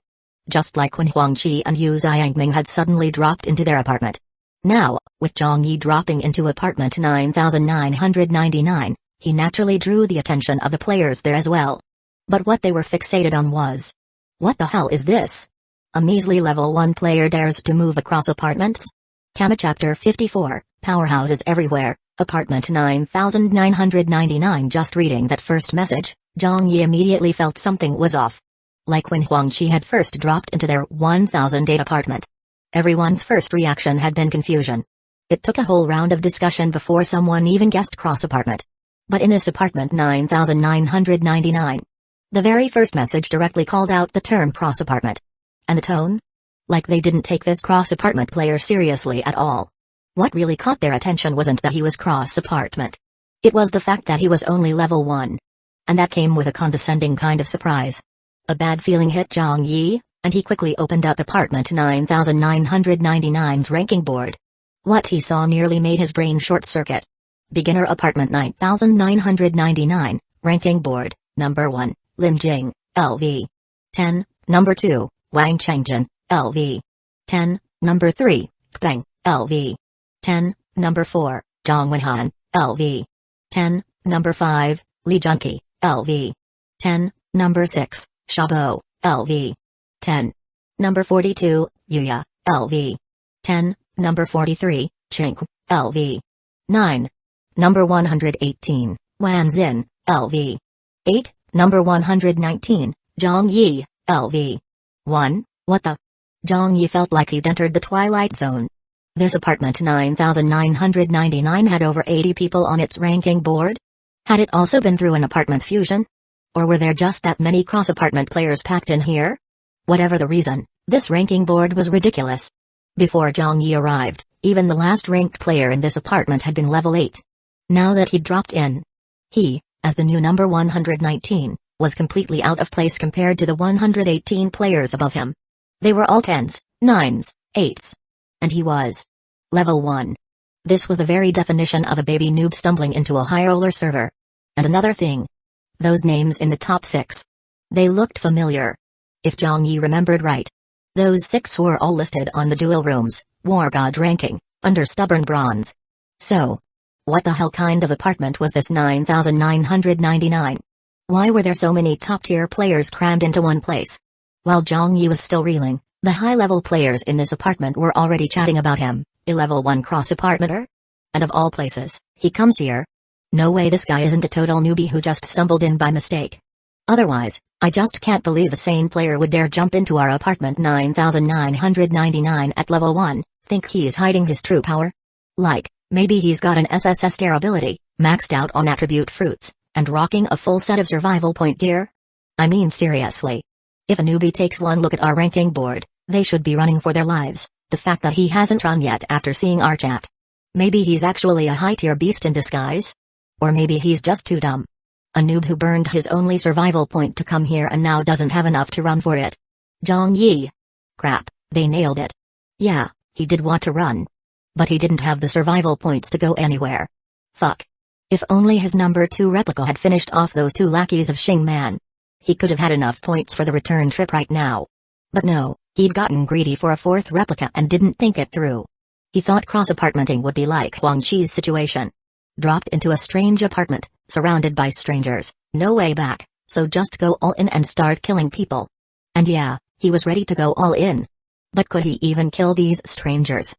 Just like when Huang Qi and Yu Xiangming had suddenly dropped into their apartment. Now, with Zhang Yi dropping into apartment 9999, he naturally drew the attention of the players there as well. But what they were fixated on was, what the hell is this? A measly level 1 player dares to move across apartments? Kama Chapter 54, Powerhouses Everywhere, Apartment 9999. Just reading that first message, Zhang Yi immediately felt something was off. Like when Huang Qi had first dropped into their 1008 apartment. Everyone's first reaction had been confusion. It took a whole round of discussion before someone even guessed cross apartment. But in this apartment 9999, the very first message directly called out the term cross apartment. And the tone? Like they didn't take this cross apartment player seriously at all. What really caught their attention wasn't that he was cross apartment. It was the fact that he was only level 1. And that came with a condescending kind of surprise. A bad feeling hit Zhang Yi, and he quickly opened up apartment 9999's ranking board. What he saw nearly made his brain short-circuit. Beginner apartment 9999, ranking board, number 1, Lin Jing, LV. 10, number 2, Wang Chengjin, LV. 10, number 3, Peng, LV. 10, number 4, Zhang Wenhan, LV. 10, number 5, Li Junqi, LV. 10, number 6, Shabo, LV. 10. Number 42, Yuya, LV. 10, number 43, Chink, LV. 9. Number 118, Wan Xin, LV. 8, number 119, Zhang Yi, LV. 1, what the? Zhang Yi felt like he'd entered the Twilight Zone. This apartment 9999 had over 80 people on its ranking board? Had it also been through an apartment fusion? Or were there just that many cross-apartment players packed in here? Whatever the reason, this ranking board was ridiculous. Before Zhang Yi arrived, even the last ranked player in this apartment had been level 8. Now that he'd dropped in, he, as the new number 119, was completely out of place compared to the 118 players above him. They were all 10s, 9s, 8s. And he was level 1. This was the very definition of a baby noob stumbling into a high-roller server. And another thing. Those names in the top 6. They looked familiar. If Zhang Yi remembered right. Those 6 were all listed on the duel rooms, War God ranking, under Stubborn Bronze. So, what the hell kind of apartment was this 9999? Why were there so many top-tier players crammed into one place? While Zhang Yi was still reeling, the high-level players in this apartment were already chatting about him, a level 1 cross-apartmenter? And of all places, he comes here? No way this guy isn't a total newbie who just stumbled in by mistake. Otherwise, I just can't believe a sane player would dare jump into our apartment 9999 at level 1, think he's hiding his true power? Like, maybe he's got an SSS tier ability, maxed out on attribute fruits, and rocking a full set of survival point gear? I mean seriously. If a newbie takes one look at our ranking board, they should be running for their lives. The fact that he hasn't run yet after seeing our chat. Maybe he's actually a high-tier beast in disguise? Or maybe he's just too dumb. A noob who burned his only survival point to come here and now doesn't have enough to run for it. Zhang Yi. Crap, they nailed it. Yeah, he did want to run. But he didn't have the survival points to go anywhere. Fuck. If only his number 2 replica had finished off those 2 lackeys of Xing Man. He could have had enough points for the return trip right now. But no, he'd gotten greedy for a 4th replica and didn't think it through. He thought cross-apartmenting would be like Huang Chi's situation. Dropped into a strange apartment, surrounded by strangers, no way back, so just go all in and start killing people. And yeah, he was ready to go all in. But could he even kill these strangers?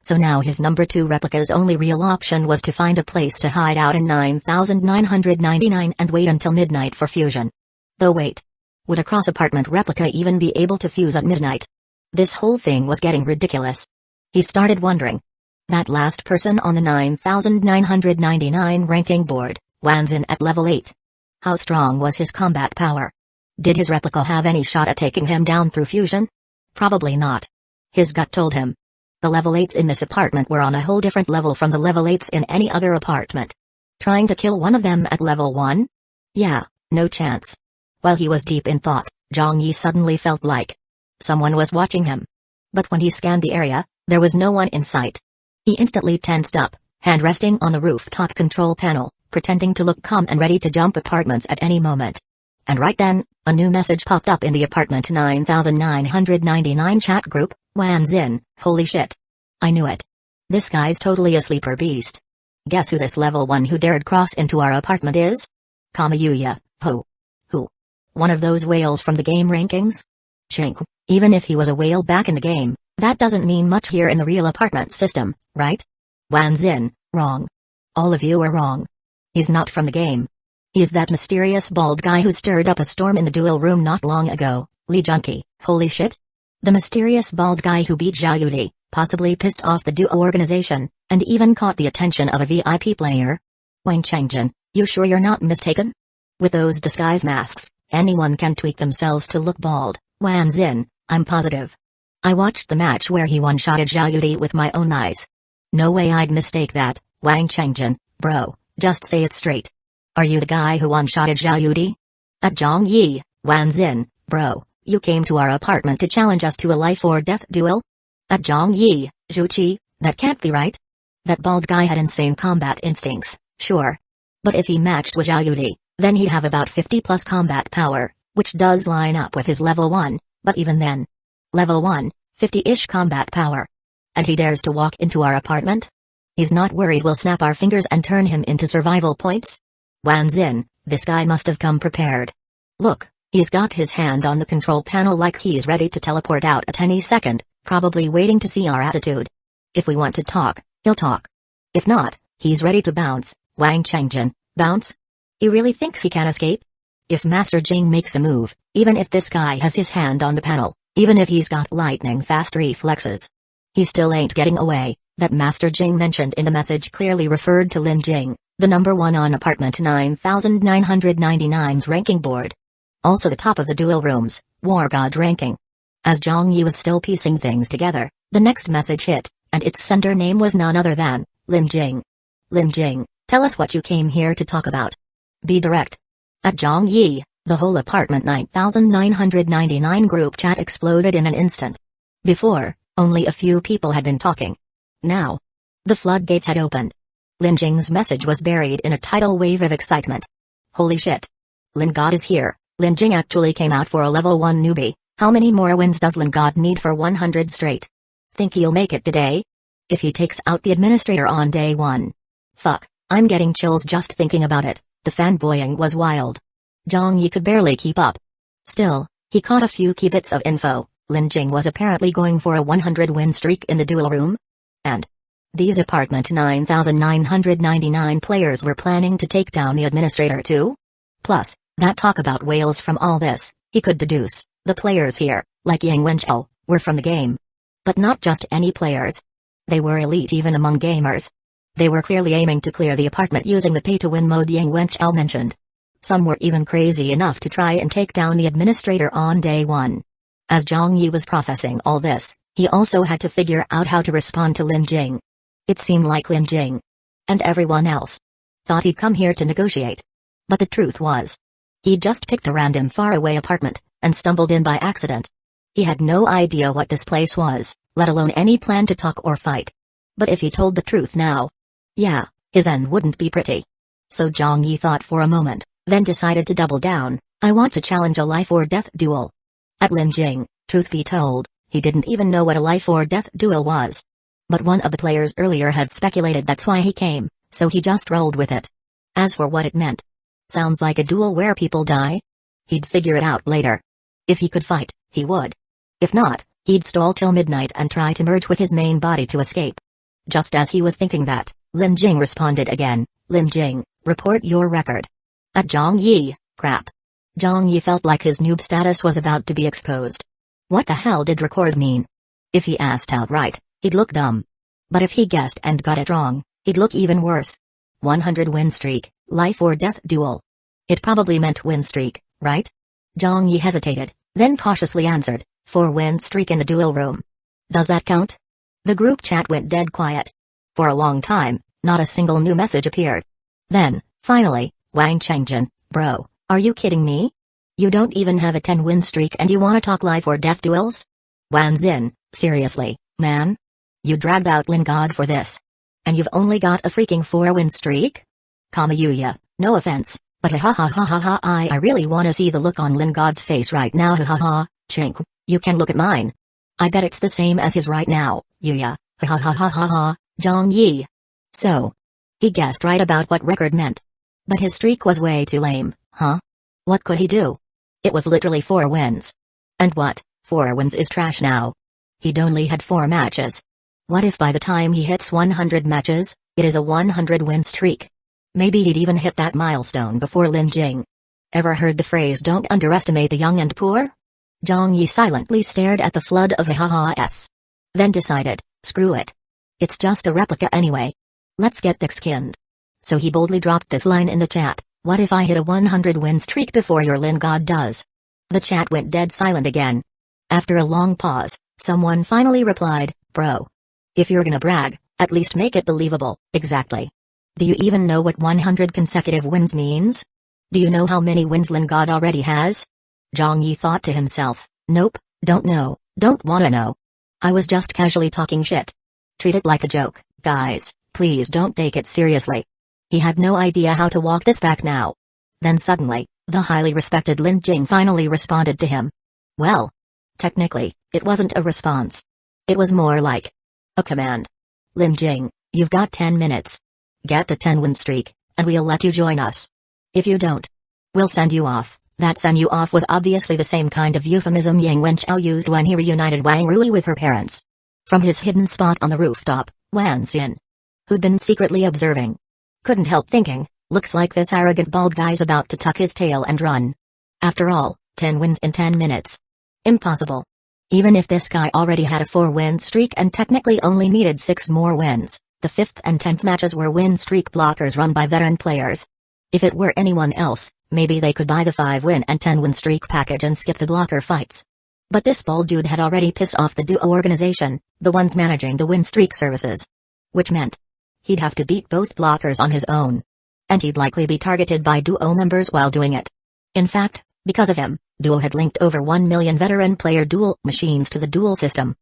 So now his number 2 replica's only real option was to find a place to hide out in 9999 and wait until midnight for fusion. Though wait. Would a cross-apartment replica even be able to fuse at midnight? This whole thing was getting ridiculous. He started wondering. That last person on the 9999 ranking board, Wanzin at level 8. How strong was his combat power? Did his replica have any shot at taking him down through fusion? Probably not. His gut told him. The level 8s in this apartment were on a whole different level from the level 8s in any other apartment. Trying to kill one of them at level 1? Yeah, no chance. While he was deep in thought, Zhang Yi suddenly felt like someone was watching him. But when he scanned the area, there was no one in sight. He instantly tensed up, hand resting on the rooftop control panel, pretending to look calm and ready to jump apartments at any moment. And right then, a new message popped up in the apartment 9999 chat group. Wanzin, holy shit. I knew it. This guy's totally a sleeper beast. Guess who this level 1 who dared cross into our apartment is? Kamayuya, Who? One of those whales from the game rankings? Chink, even if he was a whale back in the game, that doesn't mean much here in the real apartment system, right? Wanzin, wrong. All of you are wrong. He's not from the game. He's that mysterious bald guy who stirred up a storm in the duel room not long ago, Lee Junkie, holy shit. The mysterious bald guy who beat Zhao Yudi, possibly pissed off the duo organization, and even caught the attention of a VIP player? Wang Chengjin, you sure you're not mistaken? With those disguise masks, anyone can tweak themselves to look bald. Wanzin, I'm positive. I watched the match where he one-shotted Zhao Yudi with my own eyes. No way I'd mistake that, Wang Chengjin, bro, just say it straight. Are you the guy who one-shotted Zhao Yudi? At Zhang Yi, Wanzin, bro. You came to our apartment to challenge us to a life-or-death duel? At Zhang Yi, Zhuqi, that can't be right. That bald guy had insane combat instincts, sure. But if he matched with Zhao Yudi, then he'd have about 50+ combat power, which does line up with his level 1, but even then. Level 1, 50-ish combat power. And he dares to walk into our apartment? He's not worried we'll snap our fingers and turn him into survival points? Wanzin, this guy must have come prepared. Look. He's got his hand on the control panel like he's ready to teleport out at any second, probably waiting to see our attitude. If we want to talk, he'll talk. If not, he's ready to bounce. Wang Chengjin, bounce? He really thinks he can escape? If Master Jing makes a move, even if this guy has his hand on the panel, even if he's got lightning-fast reflexes, he still ain't getting away. That Master Jing mentioned in the message clearly referred to Lin Jing, the number 1 on apartment 9999's ranking board. Also the top of the duel room's War God ranking. As Zhang Yi was still piecing things together, the next message hit, and its sender name was none other than Lin Jing. Lin Jing, tell us what you came here to talk about. Be direct. At Zhang Yi, the whole apartment 9999 group chat exploded in an instant. Before, only a few people had been talking. Now, the floodgates had opened. Lin Jing's message was buried in a tidal wave of excitement. Holy shit. Lin God is here. Lin Jing actually came out for a level 1 newbie. How many more wins does Lin God need for 100 straight? Think he'll make it today? If he takes out the administrator on day 1. Fuck, I'm getting chills just thinking about it. The fanboying was wild. Zhang Yi could barely keep up. Still, he caught a few key bits of info. Lin Jing was apparently going for a 100-win streak in the duel room. And these apartment 9999 players were planning to take down the administrator too? Plus, that talk about whales from all this, he could deduce, the players here, like Yang Wenchao, were from the game. But not just any players. They were elite even among gamers. They were clearly aiming to clear the apartment using the pay-to-win mode Yang Wenchao mentioned. Some were even crazy enough to try and take down the administrator on day 1. As Zhang Yi was processing all this, he also had to figure out how to respond to Lin Jing. It seemed like Lin Jing and everyone else thought he'd come here to negotiate. But the truth was, he'd just picked a random faraway apartment, and stumbled in by accident. He had no idea what this place was, let alone any plan to talk or fight. But if he told the truth now, yeah, his end wouldn't be pretty. So Zhang Yi thought for a moment, then decided to double down. I want to challenge a life-or-death duel. At Lin Jing, truth be told, he didn't even know what a life-or-death duel was. But one of the players earlier had speculated that's why he came, so he just rolled with it. As for what it meant, sounds like a duel where people die? He'd figure it out later. If he could fight, he would. If not, he'd stall till midnight and try to merge with his main body to escape. Just as he was thinking that, Lin Jing responded again. Lin Jing, report your record. At Zhang Yi, crap. Zhang Yi felt like his noob status was about to be exposed. What the hell did record mean? If he asked outright, he'd look dumb. But if he guessed and got it wrong, he'd look even worse. 100 win streak, life or death duel. It probably meant win streak, right? Zhang Yi hesitated, then cautiously answered, 4 win streak in the duel room. Does that count? The group chat went dead quiet. For a long time, not a single new message appeared. Then, finally, Wang Chengjin, bro, are you kidding me? You don't even have a 10 win streak and you wanna talk life or death duels? Wan Xin, seriously, man? You dragged out Lin God for this. And you've only got a freaking 4 win streak? Kamayuya, no offense, but ha ha ha ha ha I really wanna see the look on Lin God's face right now ha ha ha, Chink, you can look at mine. I bet it's the same as his right now, Yuya, ha ha ha ha ha ha, Zhang Yi. So, he guessed right about what record meant. But his streak was way too lame, huh? What could he do? It was literally 4 wins. And what, 4 wins is trash now. He'd only had 4 matches. What if by the time he hits 100 matches, it is a 100 win streak? Maybe he'd even hit that milestone before Lin Jing. Ever heard the phrase don't underestimate the young and poor? Zhang Yi silently stared at the flood of ha-ha-s. Then decided, screw it. It's just a replica anyway. Let's get thick-skinned. So he boldly dropped this line in the chat, what if I hit a 100 win streak before your Lin God does? The chat went dead silent again. After a long pause, someone finally replied, bro. If you're gonna brag, at least make it believable. Exactly. Do you even know what 100 consecutive wins means? Do you know how many wins Lin God already has? Zhang Yi thought to himself, nope, don't know, don't wanna know. I was just casually talking shit. Treat it like a joke, guys, please don't take it seriously. He had no idea how to walk this back now. Then suddenly, the highly respected Lin Jing finally responded to him. Well, technically, it wasn't a response. It was more like a command. Lin Jing, you've got 10 minutes. Get a 10 win streak, and we'll let you join us. If you don't, we'll send you off. That send you off was obviously the same kind of euphemism Yang Wenchao used when he reunited Wang Rui with her parents. From his hidden spot on the rooftop, Wan Xin, who'd been secretly observing, couldn't help thinking, looks like this arrogant bald guy's about to tuck his tail and run. After all, 10 wins in 10 minutes. Impossible. Even if this guy already had a 4-win streak and technically only needed 6 more wins, the 5th and 10th matches were win streak blockers run by veteran players. If it were anyone else, maybe they could buy the 5-win and 10-win streak package and skip the blocker fights. But this bald dude had already pissed off the duo organization, the ones managing the win streak services. Which meant he'd have to beat both blockers on his own. And he'd likely be targeted by duo members while doing it. In fact, because of him, Duo had linked over 1 million veteran player duel machines to the duel system.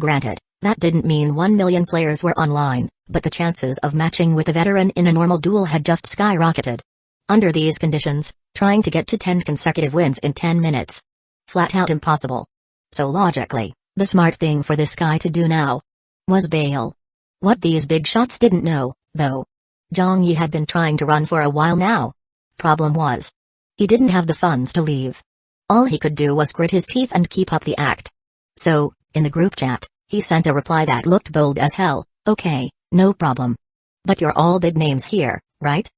Granted, that didn't mean 1 million players were online, but the chances of matching with a veteran in a normal duel had just skyrocketed. Under these conditions, trying to get to 10 consecutive wins in 10 minutes. Flat out impossible. So logically, the smart thing for this guy to do now was bail. What these big shots didn't know, though. Zhang Yi had been trying to run for a while now. Problem was, he didn't have the funds to leave. All he could do was grit his teeth and keep up the act. So, in the group chat, he sent a reply that looked bold as hell, okay, no problem. But you're all big names here, right?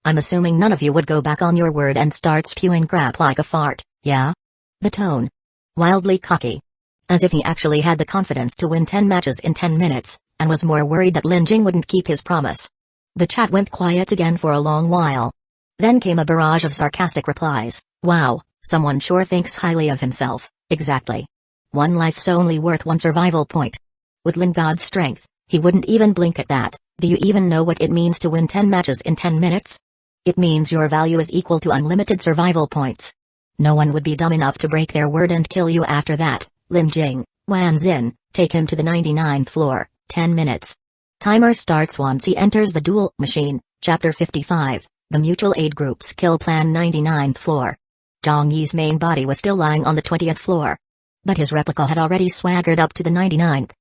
I'm assuming none of you would go back on your word and start spewing crap like a fart, yeah? The tone. Wildly cocky. As if he actually had the confidence to win 10 matches in 10 minutes, and was more worried that Lin Jing wouldn't keep his promise. The chat went quiet again for a long while. Then came a barrage of sarcastic replies. Wow, someone sure thinks highly of himself, exactly. 1 life's only worth 1 survival point. With Lin God's strength, he wouldn't even blink at that. Do you even know what it means to win 10 matches in 10 minutes? It means your value is equal to unlimited survival points. No one would be dumb enough to break their word and kill you after that. Lim Jing, Wanzin, take him to the 99th floor, 10 minutes. Timer starts once he enters the duel machine. Chapter 55, The Mutual Aid Group's Kill Plan. 99th floor. Zhang Yi's main body was still lying on the 20th floor. But his replica had already swaggered up to the 99th.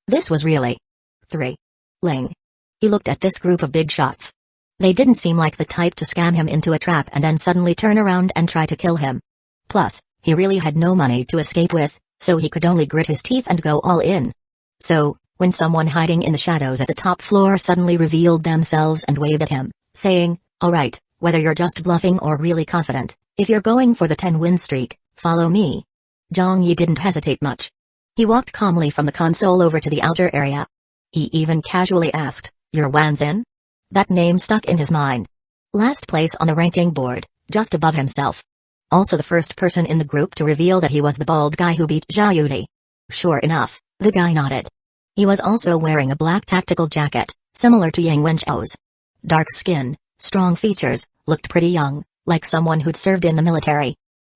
This was really thrilling. He looked at this group of big shots. They didn't seem like the type to scam him into a trap and then suddenly turn around and try to kill him. Plus, he really had no money to escape with, so he could only grit his teeth and go all in. So, when someone hiding in the shadows at the top floor suddenly revealed themselves and waved at him, saying, "Alright, whether you're just bluffing or really confident, if you're going for the 10-win streak, follow me." Zhang Yi didn't hesitate much. He walked calmly from the console over to the outer area. He even casually asked, "You're Wanzin?" That name stuck in his mind. Last place on the ranking board, just above himself. Also the first person in the group to reveal that he was the bald guy who beat Zhao Yudi. Sure enough, the guy nodded. He was also wearing a black tactical jacket, similar to Yang Wenchou's. Dark skin, strong features, looked pretty young, like someone who'd served in the military.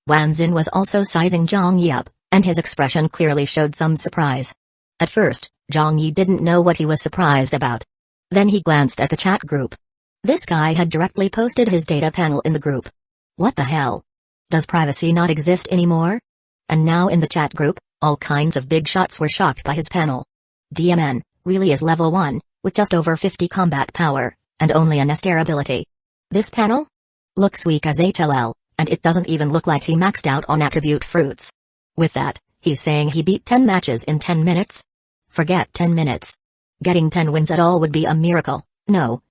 Wanzin was also sizing Zhang Yi up, and his expression clearly showed some surprise. At first, Zhang Yi didn't know what he was surprised about. Then he glanced at the chat group. This guy had directly posted his data panel in the group. What the hell? Does privacy not exist anymore? And now in the chat group, all kinds of big shots were shocked by his panel. DMN, really is level 1, with just over 50 combat power, and only a Nester ability. This panel? Looks weak as HLL, and it doesn't even look like he maxed out on attribute fruits. With that, he's saying he beat 10 matches in 10 minutes? Forget 10 minutes. Getting 10 wins at all would be a miracle. No.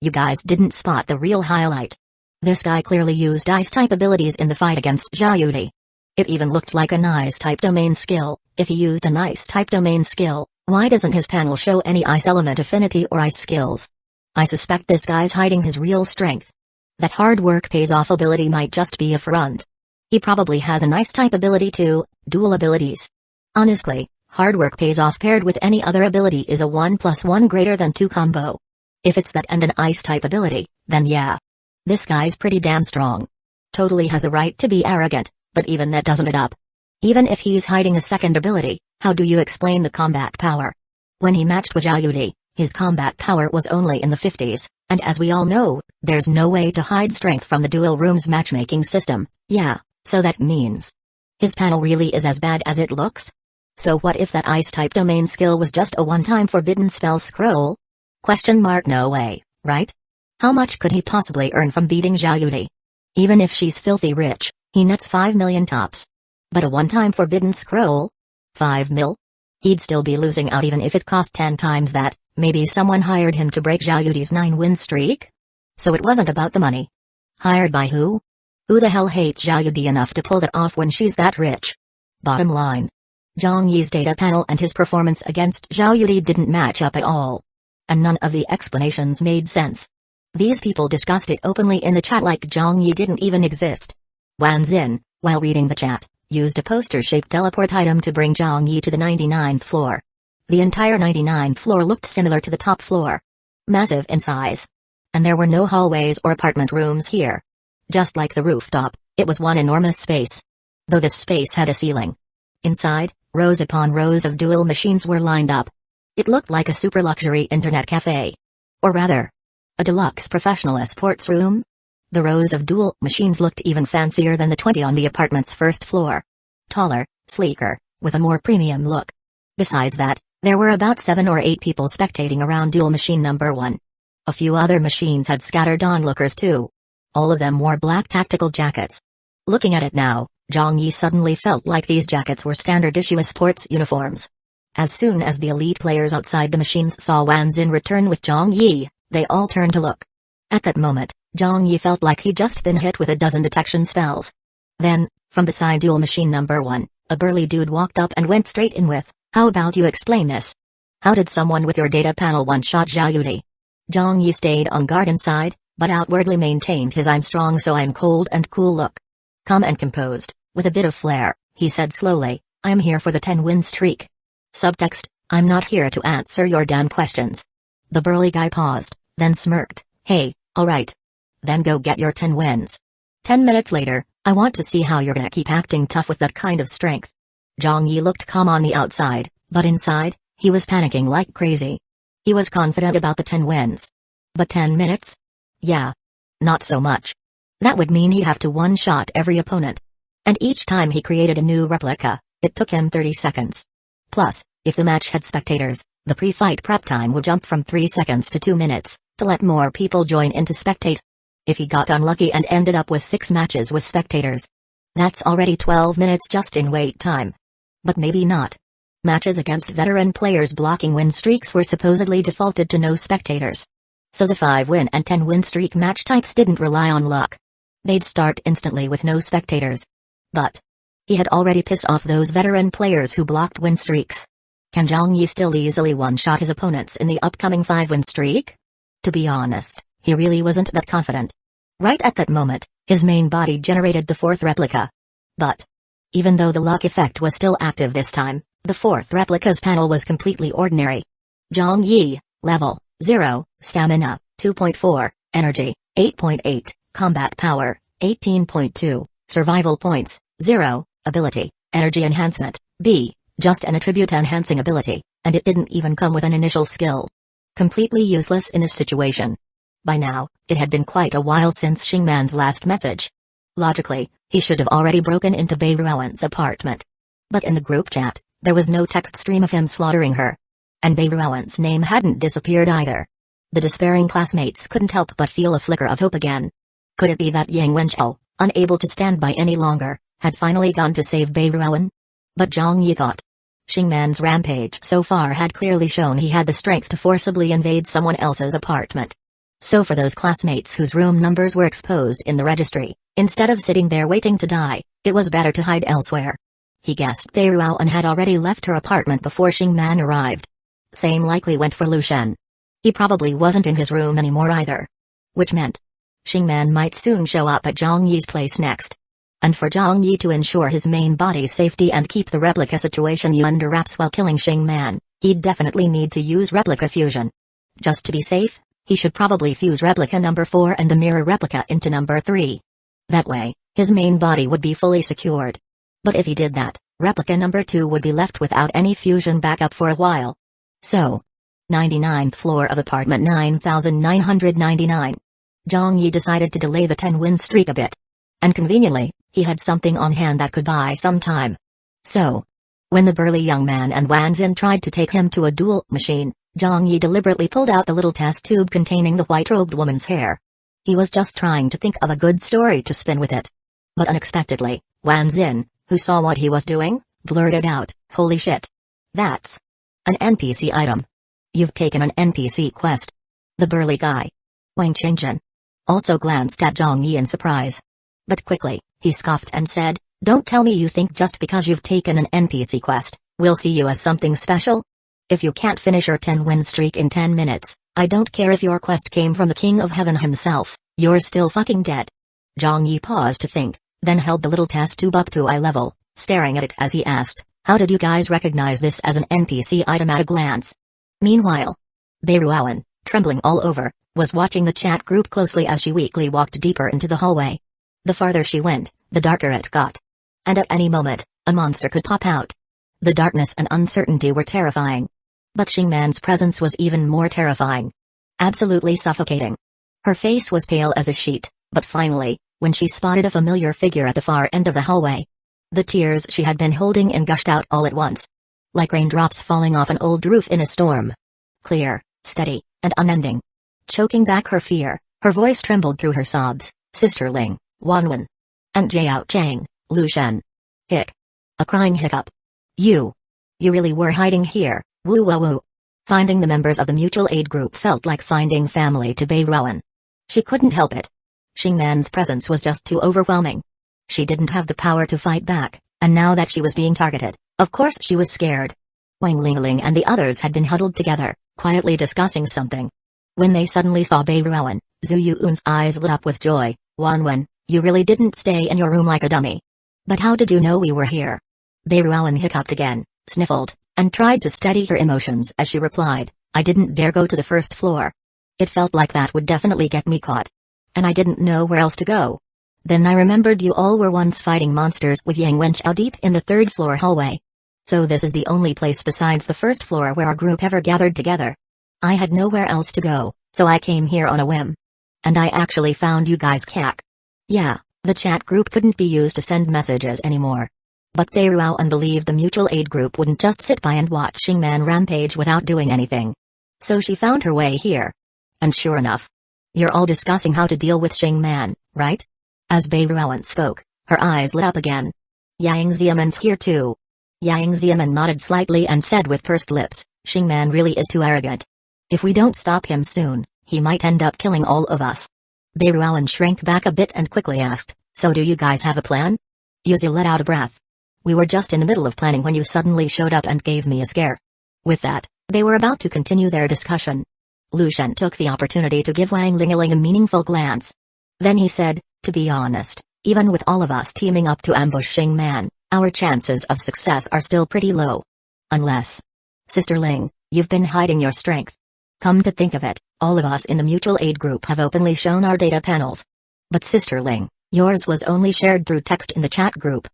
You guys didn't spot the real highlight. This guy clearly used Ice-type abilities in the fight against Zhao Yudi. It even looked like an Ice-type domain skill. If he used an Ice-type domain skill, why doesn't his panel show any Ice element affinity or Ice skills? I suspect this guy's hiding his real strength. That hard work pays off ability might just be a front. He probably has an Ice-type ability too, dual abilities. Honestly, hard work pays off paired with any other ability is a 1+1 greater than 2 combo. If it's that and an Ice-type ability, then yeah. This guy's pretty damn strong. Totally has the right to be arrogant, but even that doesn't add up. Even if he's hiding a second ability, how do you explain the combat power? When he matched with Zhao Yudi, his combat power was only in the 50s, and as we all know, there's no way to hide strength from the dual rooms matchmaking system. Yeah, so that means his panel really is as bad as it looks? So what if that Ice-type domain skill was just a one-time forbidden spell scroll? No way, right? How much could he possibly earn from beating Zhao Yudi? Even if she's filthy rich, he nets 5 million tops. But a one-time forbidden scroll? 5 mil? He'd still be losing out even if it cost 10 times that. Maybe someone hired him to break Zhao Yudi's 9-win streak? So it wasn't about the money. Hired by who? Who the hell hates Zhao Yudi enough to pull that off when she's that rich? Bottom line. Zhang Yi's data panel and his performance against Zhao Yudi didn't match up at all. And none of the explanations made sense. These people discussed it openly in the chat like Zhang Yi didn't even exist. Wanzin, while reading the chat, used a poster-shaped teleport item to bring Zhang Yi to the 99th floor. The entire 99th floor looked similar to the top floor. Massive in size. And there were no hallways or apartment rooms here. Just like the rooftop, it was one enormous space. Though this space had a ceiling. Inside, rows upon rows of dual machines were lined up. It looked like a super luxury internet cafe. Or rather, a deluxe professional sports room? The rows of dual machines looked even fancier than the 20 on the apartment's first floor. Taller, sleeker, with a more premium look. Besides that, there were about 7 or 8 people spectating around dual machine number 1. A few other machines had scattered onlookers too. All of them wore black tactical jackets. Looking at it now, Zhang Yi suddenly felt like these jackets were standard issue sports uniforms. As soon as the elite players outside the machines saw Wanzin return with Zhang Yi, they all turned to look. At that moment, Zhang Yi felt like he'd just been hit with a dozen detection spells. Then, from beside dual machine number 1, a burly dude walked up and went straight in with, "How about you explain this? How did someone with your data panel one-shot Zhao Yudi?" Zhang Yi stayed on guard inside, but outwardly maintained his "I'm strong so I'm cold and cool" look. Calm and composed, with a bit of flair, he said slowly, "I'm here for the 10-win streak." Subtext, "I'm not here to answer your damn questions." The burly guy paused, then smirked, "Hey, alright. Then go get your 10 wins. 10 minutes later, I want to see how you're gonna keep acting tough with that kind of strength. Zhang Yi looked calm on the outside, but inside, he was panicking like crazy. He was confident about the 10 wins. But 10 minutes? Yeah. Not so much. That would mean he'd have to one-shot every opponent. And each time he created a new replica, it took him 30 seconds. Plus, if the match had spectators, the pre-fight prep time would jump from 3 seconds to 2 minutes, to let more people join in to spectate. If he got unlucky and ended up with 6 matches with spectators, that's already 12 minutes just in wait time. But maybe not. Matches against veteran players blocking win streaks were supposedly defaulted to no spectators. So the 5-win and 10-win streak match types didn't rely on luck. They'd start instantly with no spectators. But he had already pissed off those veteran players who blocked win streaks. Can Zhang Yi still easily one-shot his opponents in the upcoming 5-win streak? To be honest, he really wasn't that confident. Right at that moment, his main body generated the 4th replica. But even though the luck effect was still active this time, the 4th replica's panel was completely ordinary. Zhang Yi, level 0, stamina 2.4, energy 8.8, combat power 18.2, survival points 0, ability, energy enhancement, B, just an attribute enhancing ability, and it didn't even come with an initial skill. Completely useless in this situation. By now, it had been quite a while since Xingman's last message. Logically, he should have already broken into Beiruowen's apartment. But in the group chat, there was no text stream of him slaughtering her. And Beiruowen's name hadn't disappeared either. The despairing classmates couldn't help but feel a flicker of hope again. Could it be that Yang Wenchao, unable to stand by any longer, had finally gone to save Beiruowen? But Zhang Yi thought. Xingman's rampage so far had clearly shown he had the strength to forcibly invade someone else's apartment. So for those classmates whose room numbers were exposed in the registry, instead of sitting there waiting to die, it was better to hide elsewhere. He guessed Beiruowen had already left her apartment before Xingman arrived. Same likely went for Lu Shen. He probably wasn't in his room anymore either. Which meant Xingman might soon show up at Zhang Yi's place next. And for Zhang Yi to ensure his main body's safety and keep the replica situation under wraps while killing Xingman, he'd definitely need to use replica fusion. Just to be safe, he should probably fuse replica number 4 and the mirror replica into number 3. That way, his main body would be fully secured. But if he did that, replica number 2 would be left without any fusion backup for a while. So, 99th floor of apartment 9999. Zhang Yi decided to delay the 10-win streak a bit. And conveniently, he had something on hand that could buy some time. So, when the burly young man and Wanzin tried to take him to a duel machine, Zhang Yi deliberately pulled out the little test tube containing the white-robed woman's hair. He was just trying to think of a good story to spin with it. But unexpectedly, Wanzin, who saw what he was doing, blurted out, "Holy shit. That's an NPC item. You've taken an NPC quest." The burly guy, Wang Qingjin, also glanced at Zhang Yi in surprise. But quickly, he scoffed and said, "Don't tell me you think just because you've taken an NPC quest, we'll see you as something special? If you can't finish your 10-win streak in 10 minutes, I don't care if your quest came from the King of Heaven himself, you're still fucking dead." Zhang Yi paused to think, then held the little test tube up to eye level, staring at it as he asked, "How did you guys recognize this as an NPC item at a glance?" Meanwhile, Beiruowen, trembling all over, was watching the chat group closely as she weakly walked deeper into the hallway. The farther she went, the darker it got. And at any moment, a monster could pop out. The darkness and uncertainty were terrifying. But Xingman's presence was even more terrifying. Absolutely suffocating. Her face was pale as a sheet, but finally, when she spotted a familiar figure at the far end of the hallway, the tears she had been holding in gushed out all at once. Like raindrops falling off an old roof in a storm. Clear, steady, and unending. Choking back her fear, her voice trembled through her sobs, "Sister Ling, Wanwen. And Jiao Chang, Lu Shen. Hic." A crying hiccup. You really were hiding here, woo woo woo." Finding the members of the mutual aid group felt like finding family to Beiruowen. She couldn't help it. Xingman's presence was just too overwhelming. She didn't have the power to fight back, and now that she was being targeted, of course she was scared. Wang Lingling and the others had been huddled together, quietly discussing something. When they suddenly saw Beiruowen, Zhu Yuan's eyes lit up with joy. "Wanwen, you really didn't stay in your room like a dummy. But how did you know we were here?" Beiruowen hiccuped again, sniffled, and tried to steady her emotions as she replied, "I didn't dare go to the first floor. It felt like that would definitely get me caught. and I didn't know where else to go. Then I remembered you all were once fighting monsters with Yang Wenchao deep in the third-floor hallway. So this is the only place besides the first floor where our group ever gathered together. I had nowhere else to go, so I came here on a whim. And I actually found you guys cack. Yeah, the chat group couldn't be used to send messages anymore. But Beiruan believed the mutual aid group wouldn't just sit by and watch Shingman rampage without doing anything. So she found her way here. And sure enough. You're all discussing how to deal with Shingman, right? As Beiruan spoke, her eyes lit up again. Yang Xiaoman's here too. Yang Xiaoman nodded slightly and said with pursed lips, Shingman really is too arrogant. If we don't stop him soon, he might end up killing all of us. Beiruan shrank back a bit and quickly asked, so do you guys have a plan? Yuzu let out a breath. We were just in the middle of planning when you suddenly showed up and gave me a scare. With that, they were about to continue their discussion. Lu Shen took the opportunity to give Wang Lingling a meaningful glance. Then he said, to be honest, even with all of us teaming up to ambush Shingman, our chances of success are still pretty low. Unless... Sister Ling, you've been hiding your strength. Come to think of it, all of us in the mutual aid group have openly shown our data panels. But Sister Ling, yours was only shared through text in the chat group.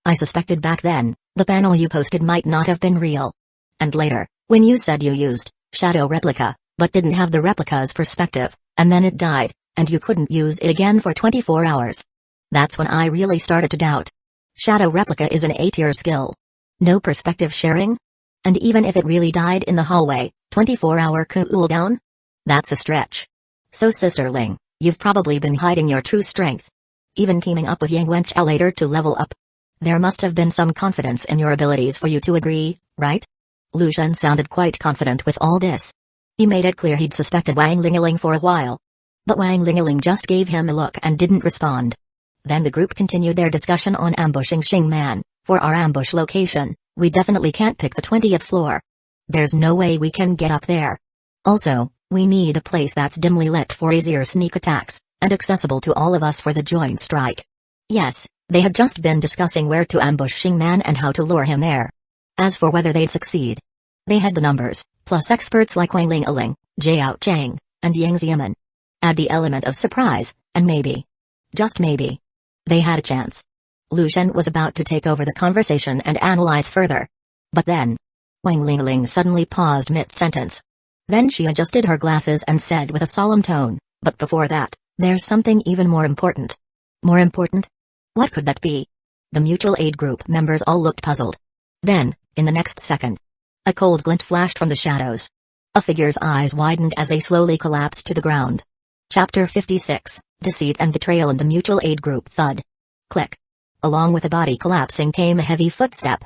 I suspected back then, the panel you posted might not have been real. And later, when you said you used shadow replica, but didn't have the replica's perspective, and then it died, and you couldn't use it again for 24 hours. That's when I really started to doubt. Shadow replica is an A-tier skill. No perspective sharing? And even if it really died in the hallway, 24-hour cooldown? That's a stretch. So Sister Ling, you've probably been hiding your true strength. Even teaming up with Yang Wenchao later to level up. There must have been some confidence in your abilities for you to agree, right? Lu Shen sounded quite confident with all this. He made it clear he'd suspected Wang Lingling for a while. But Wang Lingling just gave him a look and didn't respond. Then the group continued their discussion on ambushing Shingman. For our ambush location, we definitely can't pick the 20th floor. There's no way we can get up there. Also, we need a place that's dimly lit for easier sneak attacks, and accessible to all of us for the joint strike. Yes, they had just been discussing where to ambush Shingman and how to lure him there. As for whether they'd succeed, they had the numbers, plus experts like Wang Lingling, Jiao Chang, and Yang Xiaoman. Add the element of surprise, and maybe, just maybe, they had a chance. Lu Shen was about to take over the conversation and analyze further. But then, Wang Lingling suddenly paused mid-sentence. Then she adjusted her glasses and said with a solemn tone, but before that, there's something even more important. More important? What could that be? The mutual aid group members all looked puzzled. Then, in the next second, a cold glint flashed from the shadows. A figure's eyes widened as they slowly collapsed to the ground. Chapter 56, Deceit and Betrayal in the Mutual Aid Group. Thud. Click. Along with the body collapsing came a heavy footstep.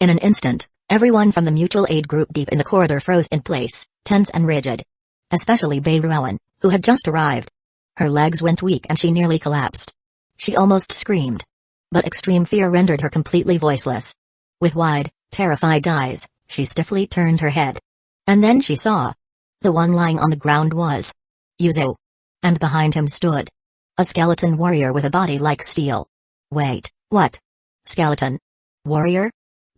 In an instant, everyone from the Mutual Aid Group deep in the corridor froze in place, tense and rigid. Especially Beiruan, who had just arrived. Her legs went weak and she nearly collapsed. She almost screamed. But extreme fear rendered her completely voiceless. With wide, terrified eyes, she stiffly turned her head. And then she saw. The one lying on the ground was Yuzu. And behind him stood a skeleton warrior with a body like steel. Wait, what? Skeleton? Warrior?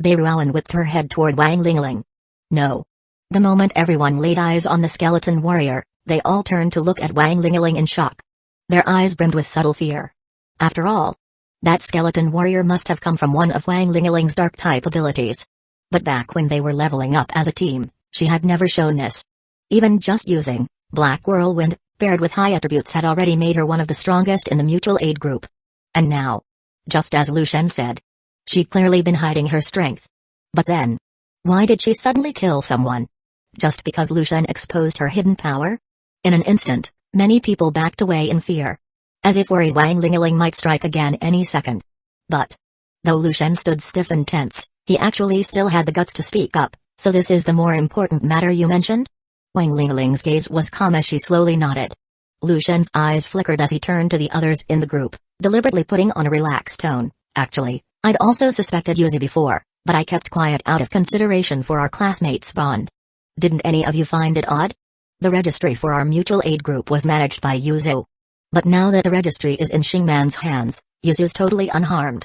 Beiruan whipped her head toward Wang Lingling. No. The moment everyone laid eyes on the skeleton warrior, they all turned to look at Wang Lingling in shock. Their eyes brimmed with subtle fear. After all, that skeleton warrior must have come from one of Wang Lingling's dark-type abilities. But back when they were leveling up as a team, she had never shown this. Even just using Black Whirlwind, paired with high attributes, had already made her one of the strongest in the mutual aid group. And now, just as Lu Shen said, she'd clearly been hiding her strength. But then, why did she suddenly kill someone? Just because Lu Shen exposed her hidden power? In an instant, many people backed away in fear. As if worried Wang Lingling might strike again any second. But, though Lu Shen stood stiff and tense, he actually still had the guts to speak up. So this is the more important matter you mentioned? Wang Lingling's gaze was calm as she slowly nodded. Lu Shen's eyes flickered as he turned to the others in the group, deliberately putting on a relaxed tone. Actually, I'd also suspected Yuzu before, but I kept quiet out of consideration for our classmates' bond. Didn't any of you find it odd? The registry for our mutual aid group was managed by Yuzu. But now that the registry is in Shingman's hands, Yuzu's totally unharmed.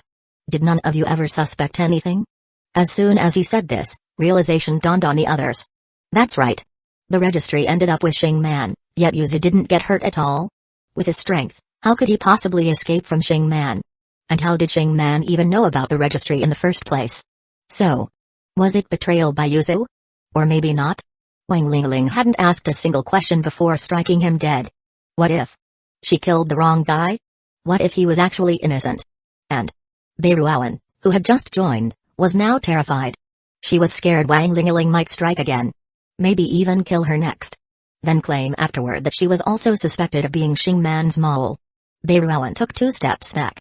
Did none of you ever suspect anything? As soon as he said this, realization dawned on the others. That's right. The registry ended up with Shingman, yet Yuzu didn't get hurt at all. With his strength, how could he possibly escape from Xing Man? And how did Xing Man even know about the registry in the first place? So, was it betrayal by Yuzu? Or maybe not? Wang Lingling hadn't asked a single question before striking him dead. What if she killed the wrong guy? What if he was actually innocent? And Beiruowen, who had just joined, was now terrified. She was scared Wang Lingling might strike again. Maybe even kill her next. Then claim afterward that she was also suspected of being Xing Man's mole. Beiruowen took 2 steps back.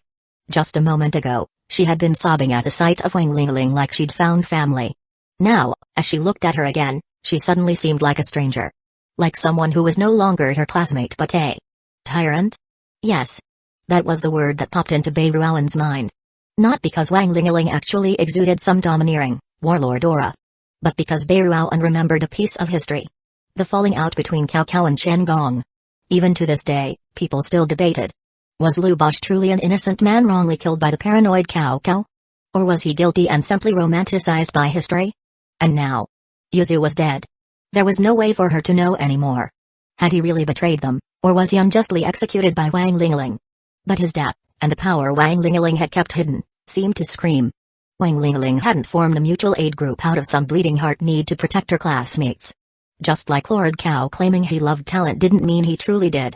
Just a moment ago, she had been sobbing at the sight of Wang Lingling like she'd found family. Now, as she looked at her again, she suddenly seemed like a stranger. Like someone who was no longer her classmate but a tyrant? Yes. That was the word that popped into Beiruowen's mind. Not because Wang Lingling actually exuded some domineering, warlord aura. But because Beiruowen remembered a piece of history. The falling out between Cao Cao and Chen Gong. Even to this day, people still debated. Was Lu Bosch truly an innocent man wrongly killed by the paranoid Cao Cao? Or was he guilty and simply romanticized by history? And now, Yuzu was dead. There was no way for her to know anymore. Had he really betrayed them, or was he unjustly executed by Wang Lingling? But his death, and the power Wang Lingling had kept hidden, seemed to scream. Wang Lingling hadn't formed the mutual aid group out of some bleeding heart need to protect her classmates. Just like Lord Cao claiming he loved talent didn't mean he truly did.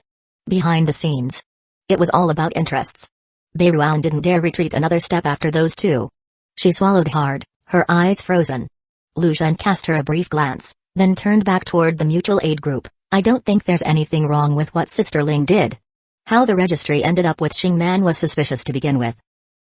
Behind the scenes, it was all about interests. Beiruowen didn't dare retreat another step after those two. She swallowed hard, her eyes frozen. Lu Shen cast her a brief glance, then turned back toward the mutual aid group. I don't think there's anything wrong with what Sister Ling did. How the registry ended up with Xing Man was suspicious to begin with.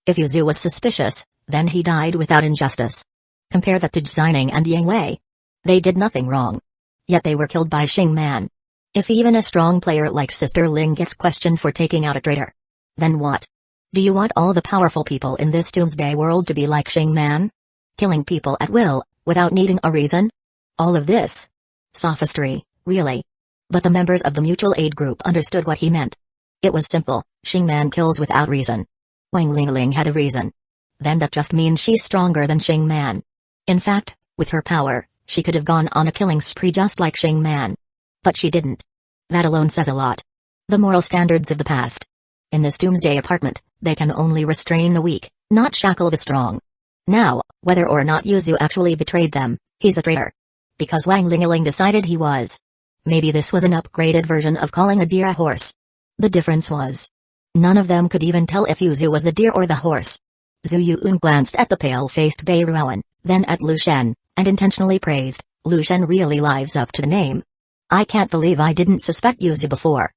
If Yuzu was suspicious, then he died without injustice. Compare that to Jining and Yang Wei. They did nothing wrong. Yet they were killed by Xing Man. If even a strong player like Sister Ling gets questioned for taking out a traitor, then what? Do you want all the powerful people in this Doomsday world to be like Xing Man? Killing people at will, without needing a reason? All of this? Sophistry, really. But the members of the mutual aid group understood what he meant. It was simple, Xing Man kills without reason. Wang Lingling had a reason. Then that just means she's stronger than Xing Man. In fact, with her power, she could have gone on a killing spree just like Xing Man. But she didn't. That alone says a lot. The moral standards of the past. In this Doomsday apartment, they can only restrain the weak, not shackle the strong. Now, whether or not Yuzu actually betrayed them, he's a traitor. Because Wang Lingling decided he was. Maybe this was an upgraded version of calling a deer a horse. The difference was, none of them could even tell if Yuzu was the deer or the horse. Zhu Yun glanced at the pale-faced Beiruowen, then at Lu Shen, and intentionally praised, Lu Shen really lives up to the name. I can't believe I didn't suspect Yuzu before.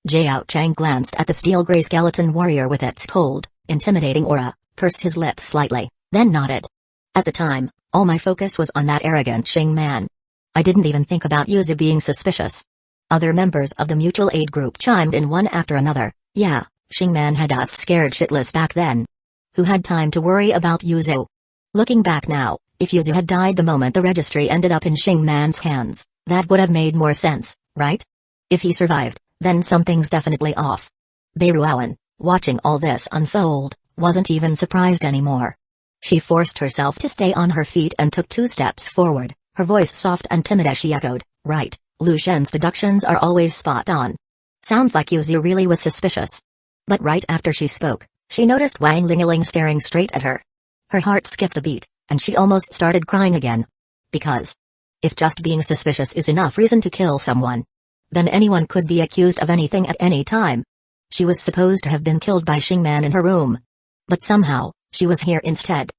Jiao Chang glanced at the steel-gray skeleton warrior with its cold, intimidating aura, pursed his lips slightly, then nodded. At the time, all my focus was on that arrogant Xing Man. I didn't even think about Yuzu being suspicious. Other members of the mutual aid group chimed in one after another. Yeah, Xing Man had us scared shitless back then. Who had time to worry about Yuzu? Looking back now, if Yuzu had died the moment the registry ended up in Xing Man's hands, that would have made more sense, right? If he survived, then something's definitely off. Beiruowen, watching all this unfold, wasn't even surprised anymore. She forced herself to stay on her feet and took 2 steps forward, her voice soft and timid as she echoed, right, Lu Shen's deductions are always spot on. Sounds like Yuzu really was suspicious. But right after she spoke, she noticed Wang Lingling staring straight at her. Her heart skipped a beat, and she almost started crying again. Because if just being suspicious is enough reason to kill someone, then anyone could be accused of anything at any time. She was supposed to have been killed by Xing Man in her room. But somehow, she was here instead.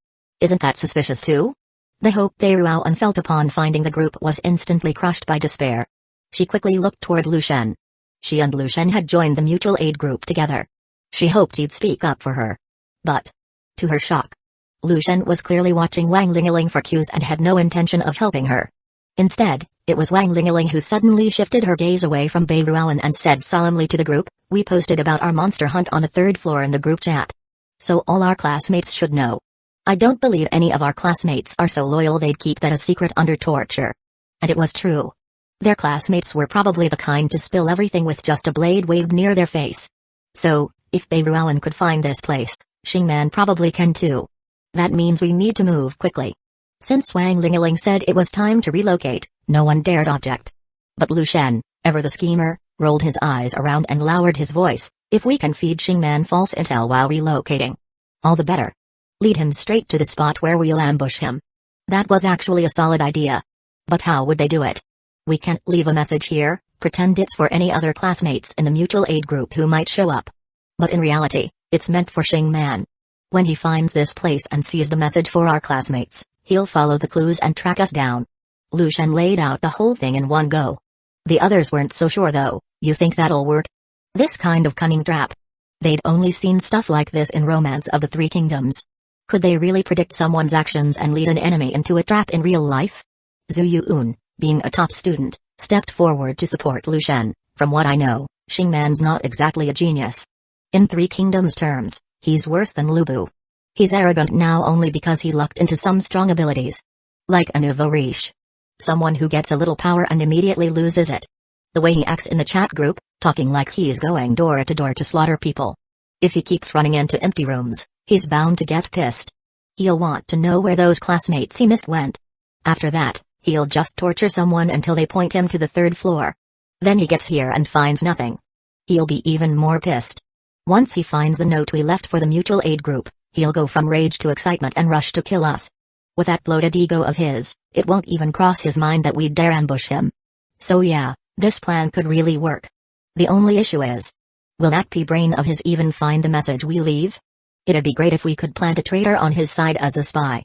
Isn't that suspicious too? The hope Beiruowen felt upon finding the group was instantly crushed by despair. She quickly looked toward Lu Shen. She and Lu Shen had joined the mutual aid group together. She hoped he'd speak up for her. But, to her shock, Lu Shen was clearly watching Wang Lingling for cues and had no intention of helping her. Instead, it was Wang Lingling who suddenly shifted her gaze away from Beiruowen and said solemnly to the group, "We posted about our monster hunt on the 3rd floor in the group chat. So all our classmates should know. I don't believe any of our classmates are so loyal they'd keep that a secret under torture." And it was true. Their classmates were probably the kind to spill everything with just a blade waved near their face. So, if Beiruowen could find this place, Xing Man probably can too. That means we need to move quickly. Since Wang Lingling said it was time to relocate, no one dared object. But Lu Shen, ever the schemer, rolled his eyes around and lowered his voice. If we can feed Shingman false intel while relocating, all the better. Lead him straight to the spot where we'll ambush him. That was actually a solid idea. But how would they do it? We can't leave a message here, pretend it's for any other classmates in the mutual aid group who might show up. But in reality, it's meant for Shingman. When he finds this place and sees the message for our classmates, he'll follow the clues and track us down. Lu Shen laid out the whole thing in one go. The others weren't so sure though. You think that'll work? This kind of cunning trap. They'd only seen stuff like this in Romance of the Three Kingdoms. Could they really predict someone's actions and lead an enemy into a trap in real life? Zhu Yuun, being a top student, stepped forward to support Lu Shen. From what I know, Shingman's not exactly a genius. In Three Kingdoms terms, he's worse than Lu Bu. He's arrogant now only because he lucked into some strong abilities. Like a nouveau riche. Someone who gets a little power and immediately loses it. The way he acts in the chat group, talking like he's going door to door to slaughter people. If he keeps running into empty rooms, he's bound to get pissed. He'll want to know where those classmates he missed went. After that, he'll just torture someone until they point him to the 3rd floor. Then he gets here and finds nothing. He'll be even more pissed. Once he finds the note we left for the mutual aid group, he'll go from rage to excitement and rush to kill us. With that bloated ego of his, it won't even cross his mind that we'd dare ambush him. So yeah, this plan could really work. The only issue is, will that pea-brain of his even find the message we leave? It'd be great if we could plant a traitor on his side as a spy.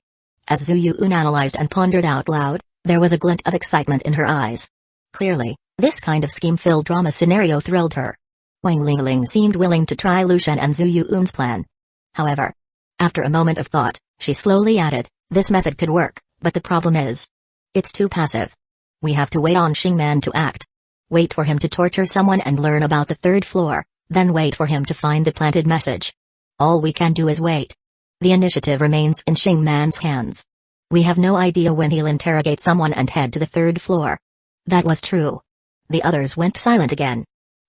As Zhu Yuun analyzed and pondered out loud, there was a glint of excitement in her eyes. Clearly, this kind of scheme-filled drama scenario thrilled her. Wang Lingling seemed willing to try Lu Shen and Zhu Yuun's plan. However, after a moment of thought, she slowly added, this method could work, but the problem is, it's too passive. We have to wait on Shingman to act. Wait for him to torture someone and learn about the 3rd floor, then wait for him to find the planted message. All we can do is wait. The initiative remains in Shingman's hands. We have no idea when he'll interrogate someone and head to the 3rd floor. That was true. The others went silent again.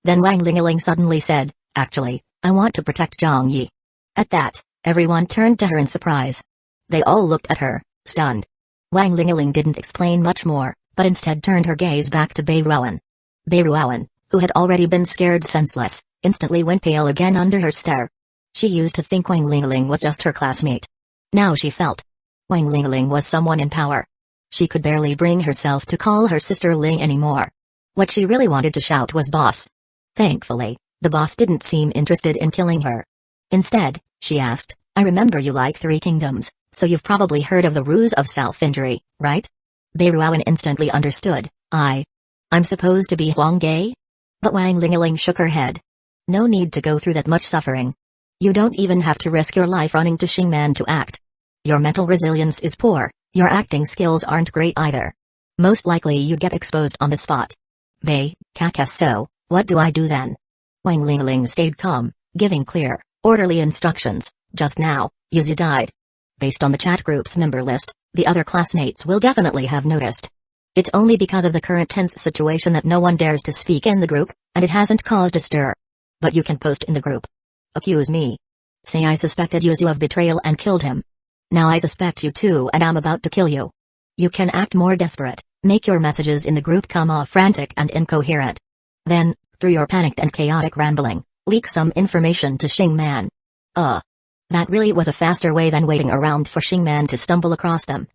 Then Wang Lingling suddenly said, actually, I want to protect Zhang Yi. At that, everyone turned to her in surprise. They all looked at her, stunned. Wang Lingling didn't explain much more, but instead turned her gaze back to Bei Ruoan. Bei Ruoan, who had already been scared senseless, instantly went pale again under her stare. She used to think Wang Lingling was just her classmate. Now she felt Wang Lingling was someone in power. She could barely bring herself to call her sister Ling anymore. What she really wanted to shout was boss. Thankfully, the boss didn't seem interested in killing her. Instead, she asked, I remember you like Three Kingdoms, so you've probably heard of the ruse of self-injury, right? Bei Ruoan instantly understood. I'm supposed to be Huangai? But Wang Lingling shook her head. No need to go through that much suffering. You don't even have to risk your life running to Shingman to act. Your mental resilience is poor, your acting skills aren't great either. Most likely you'd get exposed on the spot. Bei, Kakas, so, what do I do then? Wang Lingling stayed calm, giving clear, orderly instructions. Just now, Yuzu died. Based on the chat group's member list, the other classmates will definitely have noticed. It's only because of the current tense situation that no one dares to speak in the group, and it hasn't caused a stir. But you can post in the group. Accuse me. Say I suspected Yuzu of betrayal and killed him. Now I suspect you too and I'm about to kill you. You can act more desperate, make your messages in the group come off frantic and incoherent. Then, through your panicked and chaotic rambling, leak some information to Shingman. That really was a faster way than waiting around for Shingman to stumble across them.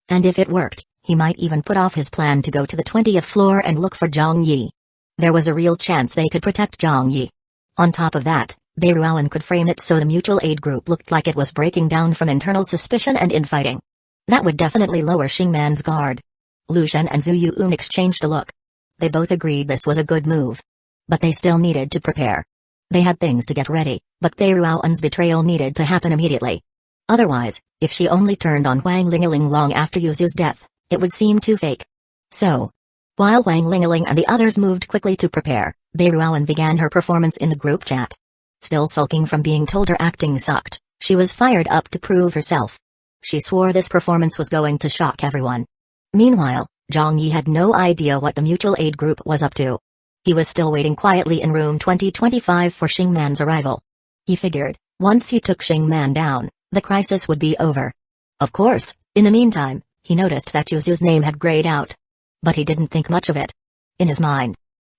And if it worked, he might even put off his plan to go to the 20th floor and look for Zhang Yi. There was a real chance they could protect Zhang Yi. On top of that, Bei Ruoan could frame it so the mutual aid group looked like it was breaking down from internal suspicion and infighting. That would definitely lower Shingman's guard. Lu Shen and Zhu Yuun exchanged a look. They both agreed this was a good move. But they still needed to prepare. They had things to get ready, but Bei Ruoan's betrayal needed to happen immediately. Otherwise, if she only turned on Wang Lingling long after Yuzu's death, it would seem too fake. So, while Wang Lingling and the others moved quickly to prepare, Bei Ruoan began her performance in the group chat. Still sulking from being told her acting sucked, she was fired up to prove herself. She swore this performance was going to shock everyone. Meanwhile, Zhang Yi had no idea what the mutual aid group was up to. He was still waiting quietly in room 2025 for Shingman's arrival. He figured, once he took Shingman down, the crisis would be over. Of course, in the meantime, he noticed that Yuzu's name had grayed out. But he didn't think much of it. In his mind,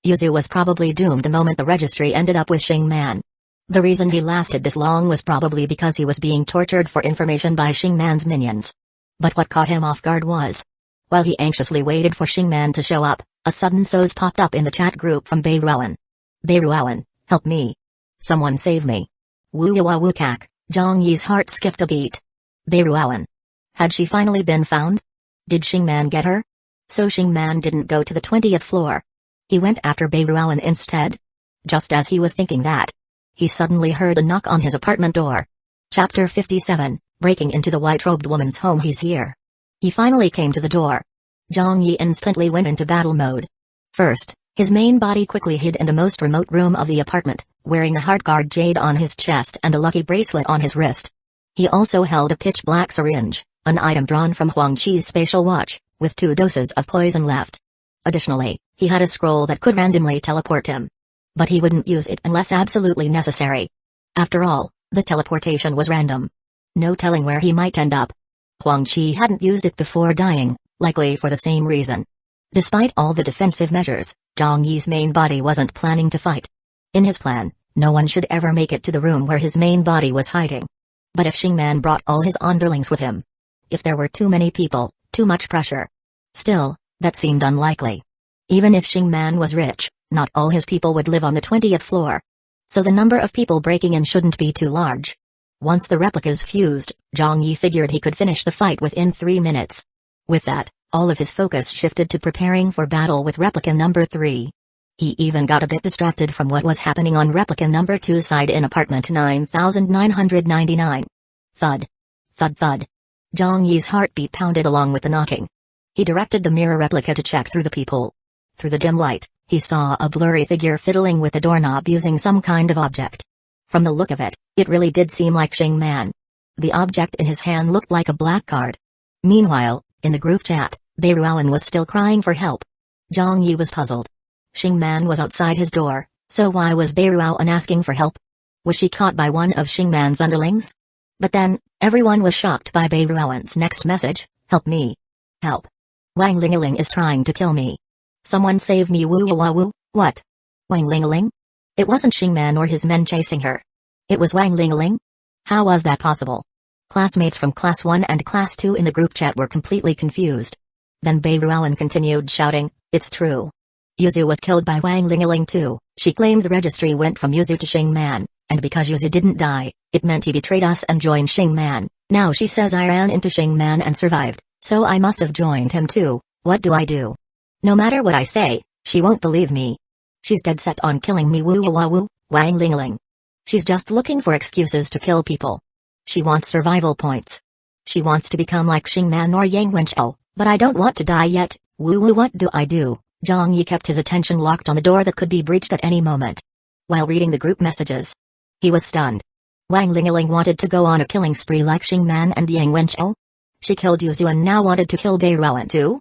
Yuzu was probably doomed the moment the registry ended up with Shingman. The reason he lasted this long was probably because he was being tortured for information by Shingman's minions. But what caught him off guard was, while he anxiously waited for Shingman to show up, a sudden SOS popped up in the chat group from Beiruan. Beiruan, help me. Someone save me. Woo-woo-woo-kak, Zhang Yi's heart skipped a beat. Beiruan. Had she finally been found? Did Shingman get her? So Shingman didn't go to the 20th floor. He went after Beiruan instead? Just as he was thinking that, he suddenly heard a knock on his apartment door. Chapter 57, breaking into the white-robed woman's home. He's here. He finally came to the door. Zhang Yi instantly went into battle mode. First, his main body quickly hid in the most remote room of the apartment, wearing a heart guard jade on his chest and a lucky bracelet on his wrist. He also held a pitch-black syringe, an item drawn from Huang Qi's spatial watch, with 2 doses of poison left. Additionally, he had a scroll that could randomly teleport him. But he wouldn't use it unless absolutely necessary. After all, the teleportation was random. No telling where he might end up. Huang Qi hadn't used it before dying, likely for the same reason. Despite all the defensive measures, Zhang Yi's main body wasn't planning to fight. In his plan, no one should ever make it to the room where his main body was hiding. But if Shingman brought all his underlings with him? If there were too many people, too much pressure? Still, that seemed unlikely. Even if Shingman was rich, not all his people would live on the 20th floor. So the number of people breaking in shouldn't be too large. Once the replicas fused, Zhang Yi figured he could finish the fight within 3 minutes. With that, all of his focus shifted to preparing for battle with replica number 3. He even got a bit distracted from what was happening on replica number 2 side in apartment 9999. Thud. Thud thud. Zhang Yi's heartbeat pounded along with the knocking. He directed the mirror replica to check through the peephole. Through the dim light, he saw a blurry figure fiddling with the doorknob using some kind of object. From the look of it, it really did seem like Shingman. The object in his hand looked like a black card. Meanwhile, in the group chat, Beiruan was still crying for help. Zhang Yi was puzzled. Shingman was outside his door, so why was Beiruan asking for help? Was she caught by one of Shingman's underlings? But then, everyone was shocked by Beiruan's next message, help me. Help. Wang Lingaling is trying to kill me. Someone save me. Woo woo woo. What? Wang Lingaling? It wasn't Shingman or his men chasing her. It was Wang Lingaling? How was that possible? Classmates from Class 1 and Class 2 in the group chat were completely confused. Then Beiruan continued shouting, it's true. Yuzu was killed by Wang Lingaling too. She claimed the registry went from Yuzu to Shingman, and because Yuzu didn't die, it meant he betrayed us and joined Shingman. Now she says I ran into Shingman and survived, so I must have joined him too. What do I do? No matter what I say, she won't believe me. She's dead set on killing me. Woo woo woo, Wang Lingaling. She's just looking for excuses to kill people. She wants survival points. She wants to become like Shingman or Yang Wenchou, but I don't want to die yet. Woo woo, what do I do? Zhang Yi kept his attention locked on the door that could be breached at any moment. While reading the group messages, he was stunned. Wang Lingaling wanted to go on a killing spree like Shingman and Yang Wenchou? She killed Yuzu and now wanted to kill Beiruan too?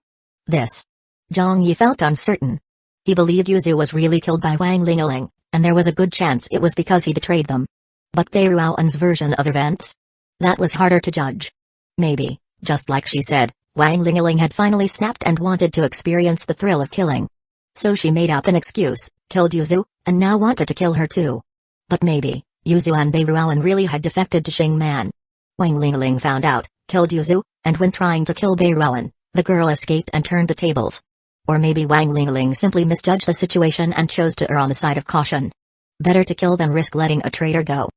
Zhang Yi felt uncertain. He believed Yuzu was really killed by Wang Lingaling, and there was a good chance it was because he betrayed them. But Beiruan's version of events? That was harder to judge. Maybe, just like she said, Wang Lingaling had finally snapped and wanted to experience the thrill of killing. So she made up an excuse, killed Yuzu, and now wanted to kill her too. But maybe, Yuzu and Beiruan really had defected to Shingman. Wang Lingaling found out, killed Yuzu, and when trying to kill Beiruan, the girl escaped and turned the tables. Or maybe Wang Lingaling simply misjudged the situation and chose to err on the side of caution. Better to kill than risk letting a traitor go.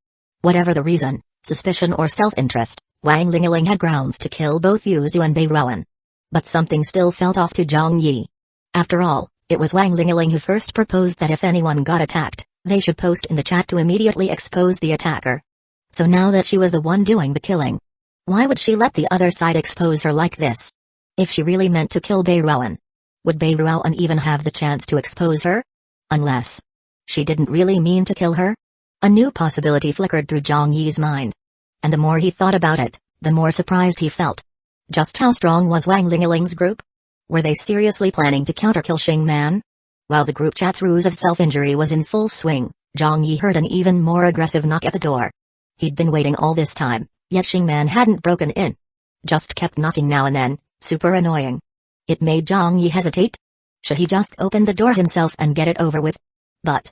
Whatever the reason, suspicion or self-interest, Wang Lingaling had grounds to kill both Yuzu and Beiruan. But something still felt off to Zhang Yi. After all, it was Wang Lingaling who first proposed that if anyone got attacked, they should post in the chat to immediately expose the attacker. So now that she was the one doing the killing, why would she let the other side expose her like this? If she really meant to kill Beiruan, would Beiruan even have the chance to expose her? Unless she didn't really mean to kill her? A new possibility flickered through Zhang Yi's mind. And the more he thought about it, the more surprised he felt. Just how strong was Wang Lingaling's group? Were they seriously planning to counter-kill Shingman? While the group chat's ruse of self-injury was in full swing, Zhang Yi heard an even more aggressive knock at the door. He'd been waiting all this time, yet Shingman hadn't broken in. Just kept knocking now and then, super annoying. It made Zhang Yi hesitate. Should he just open the door himself and get it over with? But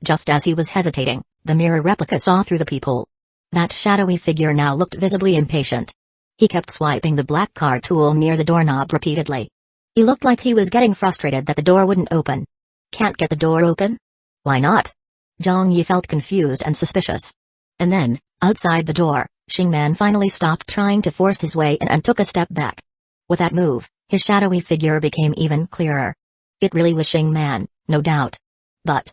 just as he was hesitating, the mirror replica saw through the peephole. That shadowy figure now looked visibly impatient. He kept swiping the black card tool near the doorknob repeatedly. He looked like he was getting frustrated that the door wouldn't open. Can't get the door open? Why not? Zhang Yi felt confused and suspicious. And then, outside the door, Xingman finally stopped trying to force his way in and took a step back. With that move, his shadowy figure became even clearer. It really was Xingman, no doubt. But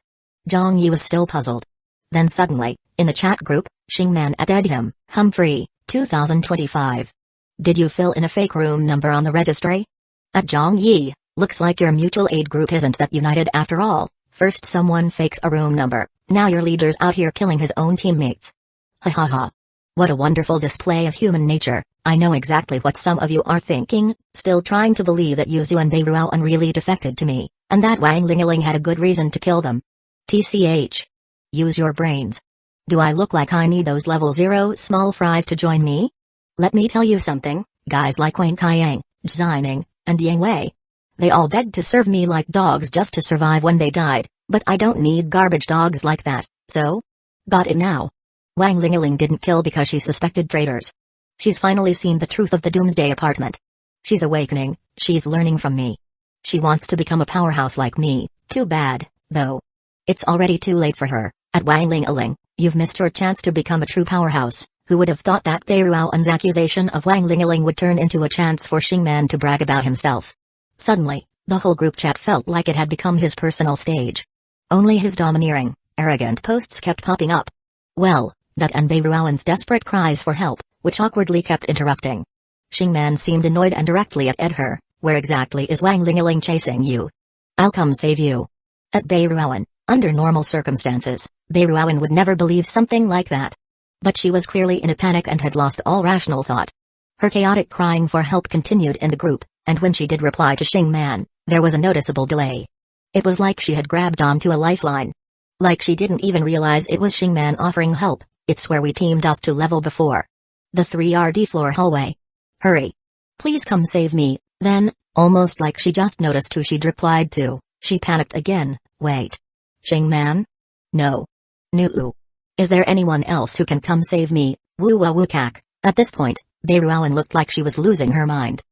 Zhang Yi was still puzzled. Then suddenly, in the chat group, Xingman added him, Humphrey, 2025. Did you fill in a fake room number on the registry? At Zhang Yi, looks like your mutual aid group isn't that united after all. First someone fakes a room number, now your leader's out here killing his own teammates. Ha ha ha. What a wonderful display of human nature. I know exactly what some of you are thinking, still trying to believe that Yuzu and Beiruan really defected to me, and that Wang Lingaling had a good reason to kill them. TCH. Use your brains. Do I look like I need those level 0 small fries to join me? Let me tell you something, guys like Wang Kaiyang, Xining, and Yang Wei. They all begged to serve me like dogs just to survive when they died, but I don't need garbage dogs like that, so? Got it now. Wang Lingaling didn't kill because she suspected traitors. She's finally seen the truth of the Doomsday apartment. She's awakening, she's learning from me. She wants to become a powerhouse like me, too bad, though. It's already too late for her. At Wang Lingaling, you've missed your chance to become a true powerhouse. Who would have thought that Beiruan's accusation of Wang Lingaling would turn into a chance for Xingman to brag about himself? Suddenly, the whole group chat felt like it had become his personal stage. Only his domineering, arrogant posts kept popping up. Well, that and Beiruan's desperate cries for help, which awkwardly kept interrupting. Xingman seemed annoyed and directly at her. Where exactly is Wang Lingaling chasing you? I'll come save you. At Beiruan, under normal circumstances, Beiruan would never believe something like that. But she was clearly in a panic and had lost all rational thought. Her chaotic crying for help continued in the group, and when she did reply to Xingman, there was a noticeable delay. It was like she had grabbed onto a lifeline. Like she didn't even realize it was Xingman offering help. It's where we teamed up to level before. The 3rd floor hallway. Hurry. Please come save me. Then, almost like she just noticed who she'd replied to, she panicked again. Wait. Xingman? No. Nu. Is there anyone else who can come save me? Woo-wah-woo-kak. At this point, Beiruan looked like she was losing her mind.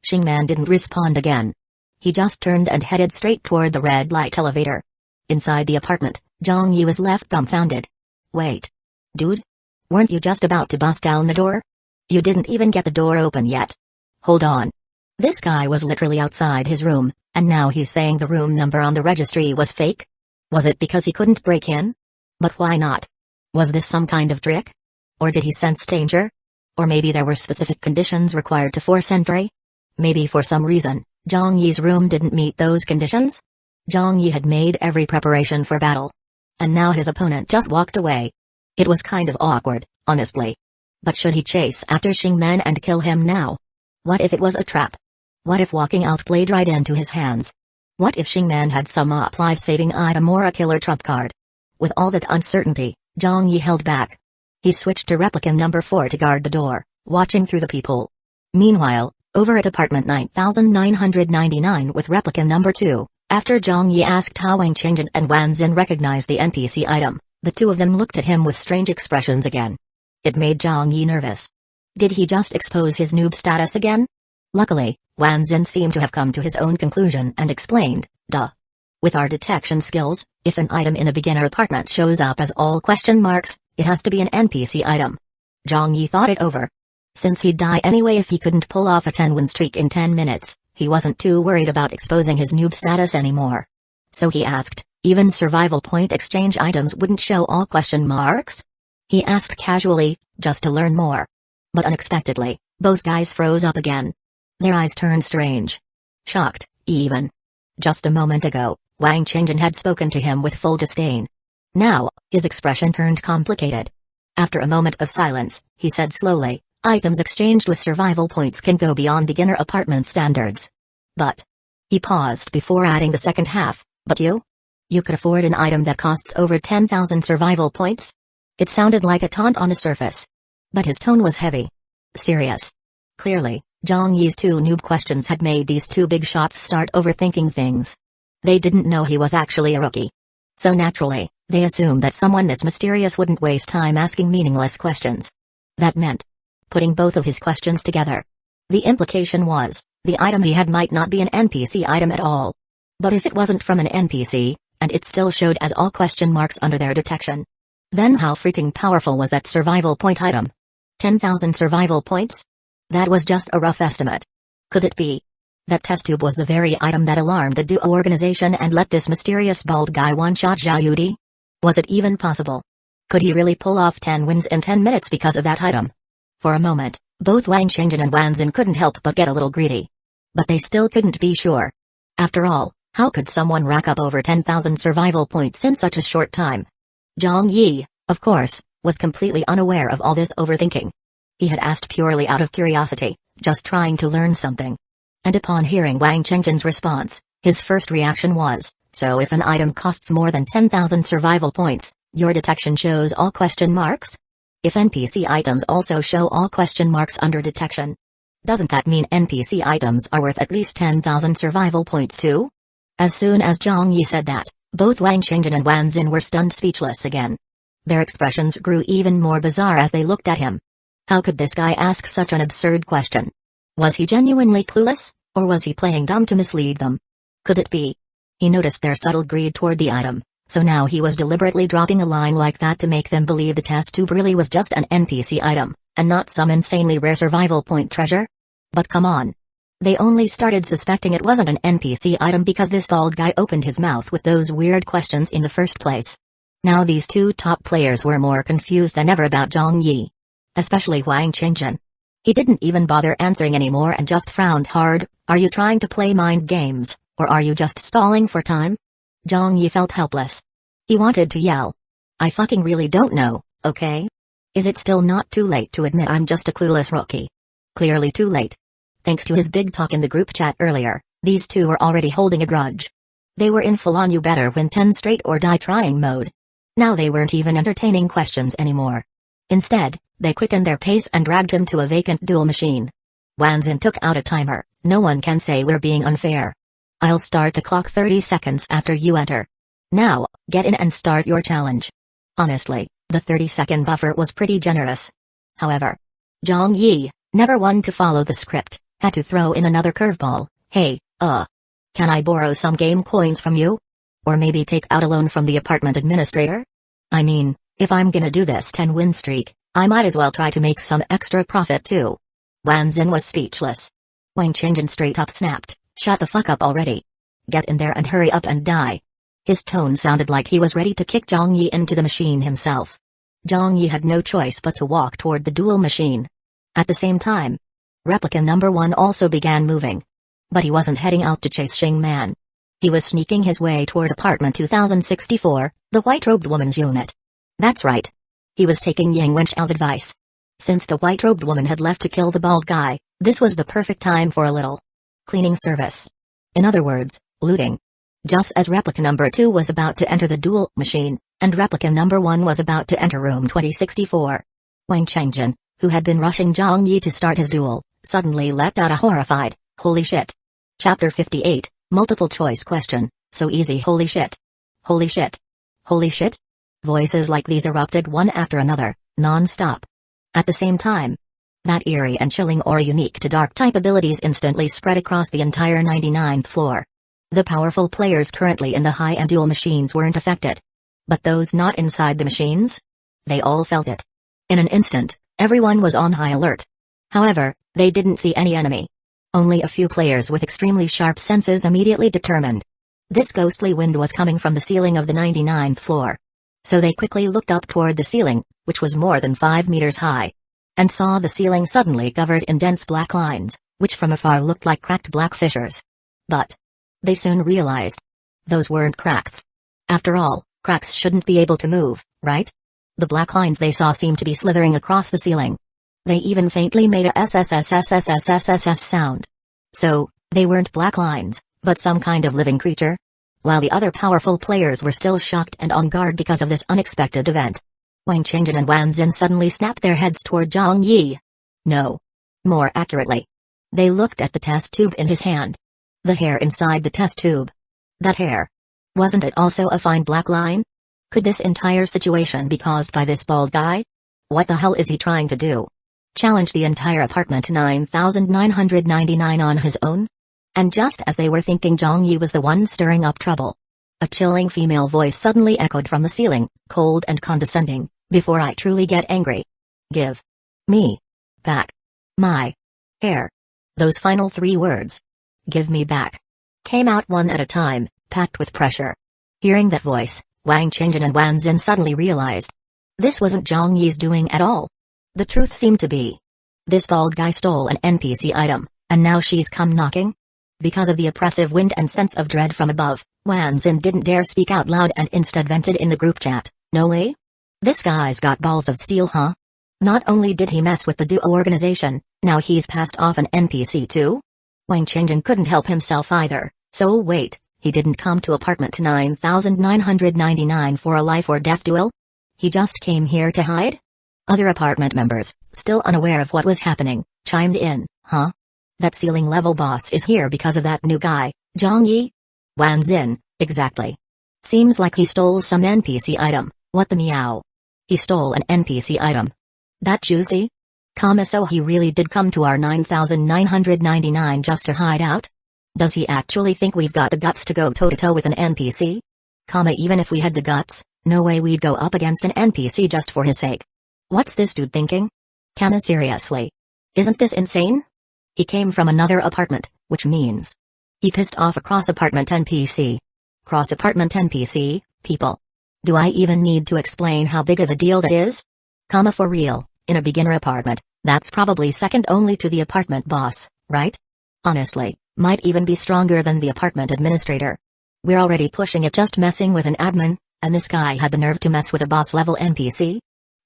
Xingman didn't respond again. He just turned and headed straight toward the red light elevator. Inside the apartment, Zhang Yi was left dumbfounded. Wait. Dude? Weren't you just about to bust down the door? You didn't even get the door open yet. Hold on. This guy was literally outside his room, and now he's saying the room number on the registry was fake? Was it because he couldn't break in? But why not? Was this some kind of trick? Or did he sense danger? Or maybe there were specific conditions required to force entry? Maybe for some reason, Zhang Yi's room didn't meet those conditions? Zhang Yi had made every preparation for battle. And now his opponent just walked away. It was kind of awkward, honestly. But should he chase after Xingman and kill him now? What if it was a trap? What if walking out played right into his hands? What if Xingman had some life-saving item or a killer trump card? With all that uncertainty, Zhang Yi held back. He switched to replicant number 4 to guard the door, watching through the peephole. Meanwhile, over at apartment 9999 with replicant number 2, after Zhang Yi asked how Wang Qingjian and Wan Xin recognized the NPC item, the two of them looked at him with strange expressions again. It made Zhang Yi nervous. Did he just expose his noob status again? Luckily, Wan Xin seemed to have come to his own conclusion and explained, duh. With our detection skills, if an item in a beginner apartment shows up as all question marks, it has to be an NPC item. Zhang Yi thought it over. Since he'd die anyway if he couldn't pull off a 10-win streak in 10 minutes, he wasn't too worried about exposing his noob status anymore. So he asked, even survival point exchange items wouldn't show all question marks? He asked casually, just to learn more. But unexpectedly, both guys froze up again. Their eyes turned strange. Shocked, even. Just a moment ago, Wang Qingjian had spoken to him with full disdain. Now, his expression turned complicated. After a moment of silence, he said slowly, items exchanged with survival points can go beyond beginner apartment standards. But. He paused before adding the second half, but you? You could afford an item that costs over 10,000 survival points? It sounded like a taunt on the surface. But his tone was heavy. Serious. Clearly, Zhang Yi's two noob questions had made these two big shots start overthinking things. They didn't know he was actually a rookie. So naturally, they assumed that someone this mysterious wouldn't waste time asking meaningless questions. That meant putting both of his questions together. The implication was, the item he had might not be an NPC item at all. But if it wasn't from an NPC, and it still showed as all question marks under their detection, then how freaking powerful was that survival point item? 10,000 survival points? That was just a rough estimate. Could it be that test tube was the very item that alarmed the duo organization and let this mysterious bald guy one-shot Zhao Yudi? Was it even possible? Could he really pull off 10 wins in 10 minutes because of that item? For a moment, both Wang Changjin and Wanzin couldn't help but get a little greedy. But they still couldn't be sure. After all, how could someone rack up over 10,000 survival points in such a short time? Zhang Yi, of course, was completely unaware of all this overthinking. He had asked purely out of curiosity, just trying to learn something. And upon hearing Wang Changjin's response, his first reaction was, so if an item costs more than 10,000 survival points, your detection shows all question marks? If NPC items also show all question marks under detection, doesn't that mean NPC items are worth at least 10,000 survival points too? As soon as Zhang Yi said that, both Wang Changjin and Wanzin were stunned speechless again. Their expressions grew even more bizarre as they looked at him. How could this guy ask such an absurd question? Was he genuinely clueless, or was he playing dumb to mislead them? Could it be? He noticed their subtle greed toward the item, so now he was deliberately dropping a line like that to make them believe the test tube really was just an NPC item, and not some insanely rare survival point treasure? But come on. They only started suspecting it wasn't an NPC item because this bald guy opened his mouth with those weird questions in the first place. Now these two top players were more confused than ever about Zhang Yi. Especially Wang Changjin. He didn't even bother answering anymore and just frowned hard. Are you trying to play mind games, or are you just stalling for time? Zhang Yi felt helpless. He wanted to yell. I fucking really don't know, okay? Is it still not too late to admit I'm just a clueless rookie? Clearly too late. Thanks to his big talk in the group chat earlier, these two were already holding a grudge. They were in full on you better win 10 straight or die trying mode. Now they weren't even entertaining questions anymore. Instead, they quickened their pace and dragged him to a vacant duel machine. Wanzin took out a timer. No one can say we're being unfair. I'll start the clock 30 seconds after you enter. Now, get in and start your challenge. Honestly, the 30-second buffer was pretty generous. However, Zhang Yi, never one to follow the script, had to throw in another curveball. Hey, can I borrow some game coins from you? Or maybe take out a loan from the apartment administrator? I mean, if I'm gonna do this 10-win streak, I might as well try to make some extra profit too. Wanzin was speechless. Wang Changjin straight up snapped, shut the fuck up already. Get in there and hurry up and die. His tone sounded like he was ready to kick Zhang Yi into the machine himself. Zhang Yi had no choice but to walk toward the duel machine. At the same time, replica number 1 also began moving. But he wasn't heading out to chase Xing Man. He was sneaking his way toward apartment 2064, the white-robed woman's unit. That's right. He was taking Yang Wenchao's advice. Since the white-robed woman had left to kill the bald guy, this was the perfect time for a little cleaning service. In other words, looting. Just as replica number 2 was about to enter the duel machine, and replica number 1 was about to enter room 2064. Wang Changjin, who had been rushing Zhang Yi to start his duel, suddenly let out a horrified, holy shit. Chapter 58, multiple choice question, so easy holy shit. Holy shit. Holy shit? Voices like these erupted one after another, non-stop. At the same time, that eerie and chilling aura unique to dark type abilities instantly spread across the entire 99th floor. The powerful players currently in the high-end duel machines weren't affected. But those not inside the machines? They all felt it. In an instant, everyone was on high alert. However, they didn't see any enemy. Only a few players with extremely sharp senses immediately determined. This ghostly wind was coming from the ceiling of the 99th floor. So they quickly looked up toward the ceiling, which was more than 5 meters high. And saw the ceiling suddenly covered in dense black lines, which from afar looked like cracked black fissures. But they soon realized those weren't cracks. After all, cracks shouldn't be able to move, right? The black lines they saw seemed to be slithering across the ceiling. They even faintly made a SSSSSSSSS sound. So, they weren't black lines, but some kind of living creature? While the other powerful players were still shocked and on guard because of this unexpected event, Wang Changjin and Wanzin suddenly snapped their heads toward Zhang Yi. No. More accurately, they looked at the test tube in his hand. The hair inside the test tube That hair. Wasn't it also a fine black line? Could this entire situation be caused by this bald guy? What the hell is he trying to do? Challenge the entire apartment 9999 on his own? And just as they were thinking Zhang Yi was the one stirring up trouble, a chilling female voice suddenly echoed from the ceiling, cold and condescending. Before I truly get angry, give me back my hair. Those final 3 words, give me back, came out one at a time, packed with pressure. Hearing that voice, Wang Qingjin and Wan Xin suddenly realized this wasn't Zhang Yi's doing at all. The truth seemed to be, this bald guy stole an NPC item, and now she's come knocking? Because of the oppressive wind and sense of dread from above, Wan Xin didn't dare speak out loud and instead vented in the group chat, no way? This guy's got balls of steel, huh? Not only did he mess with the duo organization, now he's passed off an NPC too? Wang Qingjin couldn't help himself either, so wait, he didn't come to apartment 9999 for a life or death duel? He just came here to hide? Other apartment members, still unaware of what was happening, chimed in, huh? That ceiling level boss is here because of that new guy, Zhang Yi? Wan Xin, exactly. Seems like he stole some NPC item, what the meow? He stole an NPC item. That juicy? So he really did come to our 9999 just to hide out? Does he actually think we've got the guts to go toe-to-toe with an NPC? Even if we had the guts, no way we'd go up against an NPC just for his sake. What's this dude thinking? Seriously? Isn't this insane? He came from another apartment, which means he pissed off a cross-apartment NPC. Cross-apartment NPC, people. Do I even need to explain how big of a deal that is? For real, in a beginner apartment, that's probably second only to the apartment boss, right? Honestly, might even be stronger than the apartment administrator. We're already pushing it just messing with an admin, and this guy had the nerve to mess with a boss-level NPC?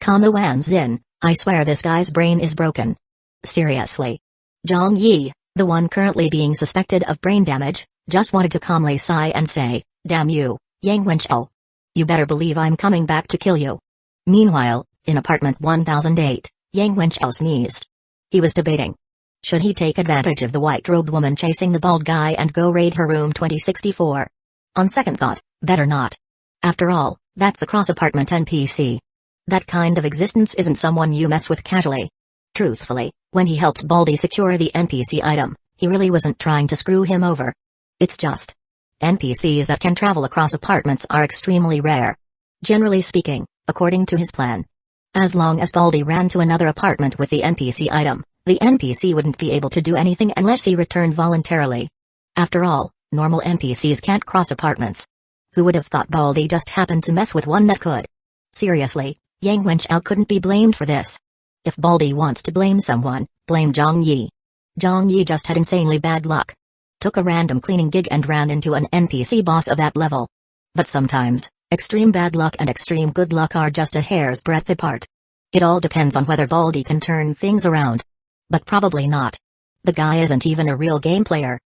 Wan Xin, I swear this guy's brain is broken. Seriously. Zhang Yi, the one currently being suspected of brain damage, just wanted to calmly sigh and say, damn you, Yang Wenchao. You better believe I'm coming back to kill you. Meanwhile, in apartment 1008, Yang Wenchao sneezed. He was debating. Should he take advantage of the white-robed woman chasing the bald guy and go raid her room 2064? On second thought, better not. After all, that's a cross-apartment NPC. That kind of existence isn't someone you mess with casually. Truthfully, when he helped Baldy secure the NPC item, he really wasn't trying to screw him over. It's just NPCs that can travel across apartments are extremely rare. Generally speaking, according to his plan, as long as Baldy ran to another apartment with the NPC item, the NPC wouldn't be able to do anything unless he returned voluntarily. After all, normal NPCs can't cross apartments. Who would have thought Baldy just happened to mess with one that could? Seriously, Yang Wenchao couldn't be blamed for this. If Baldy wants to blame someone, blame Zhang Yi. Zhang Yi just had insanely bad luck. Took a random cleaning gig and ran into an NPC boss of that level. But sometimes, extreme bad luck and extreme good luck are just a hair's breadth apart. It all depends on whether Baldy can turn things around. But probably not. The guy isn't even a real game player.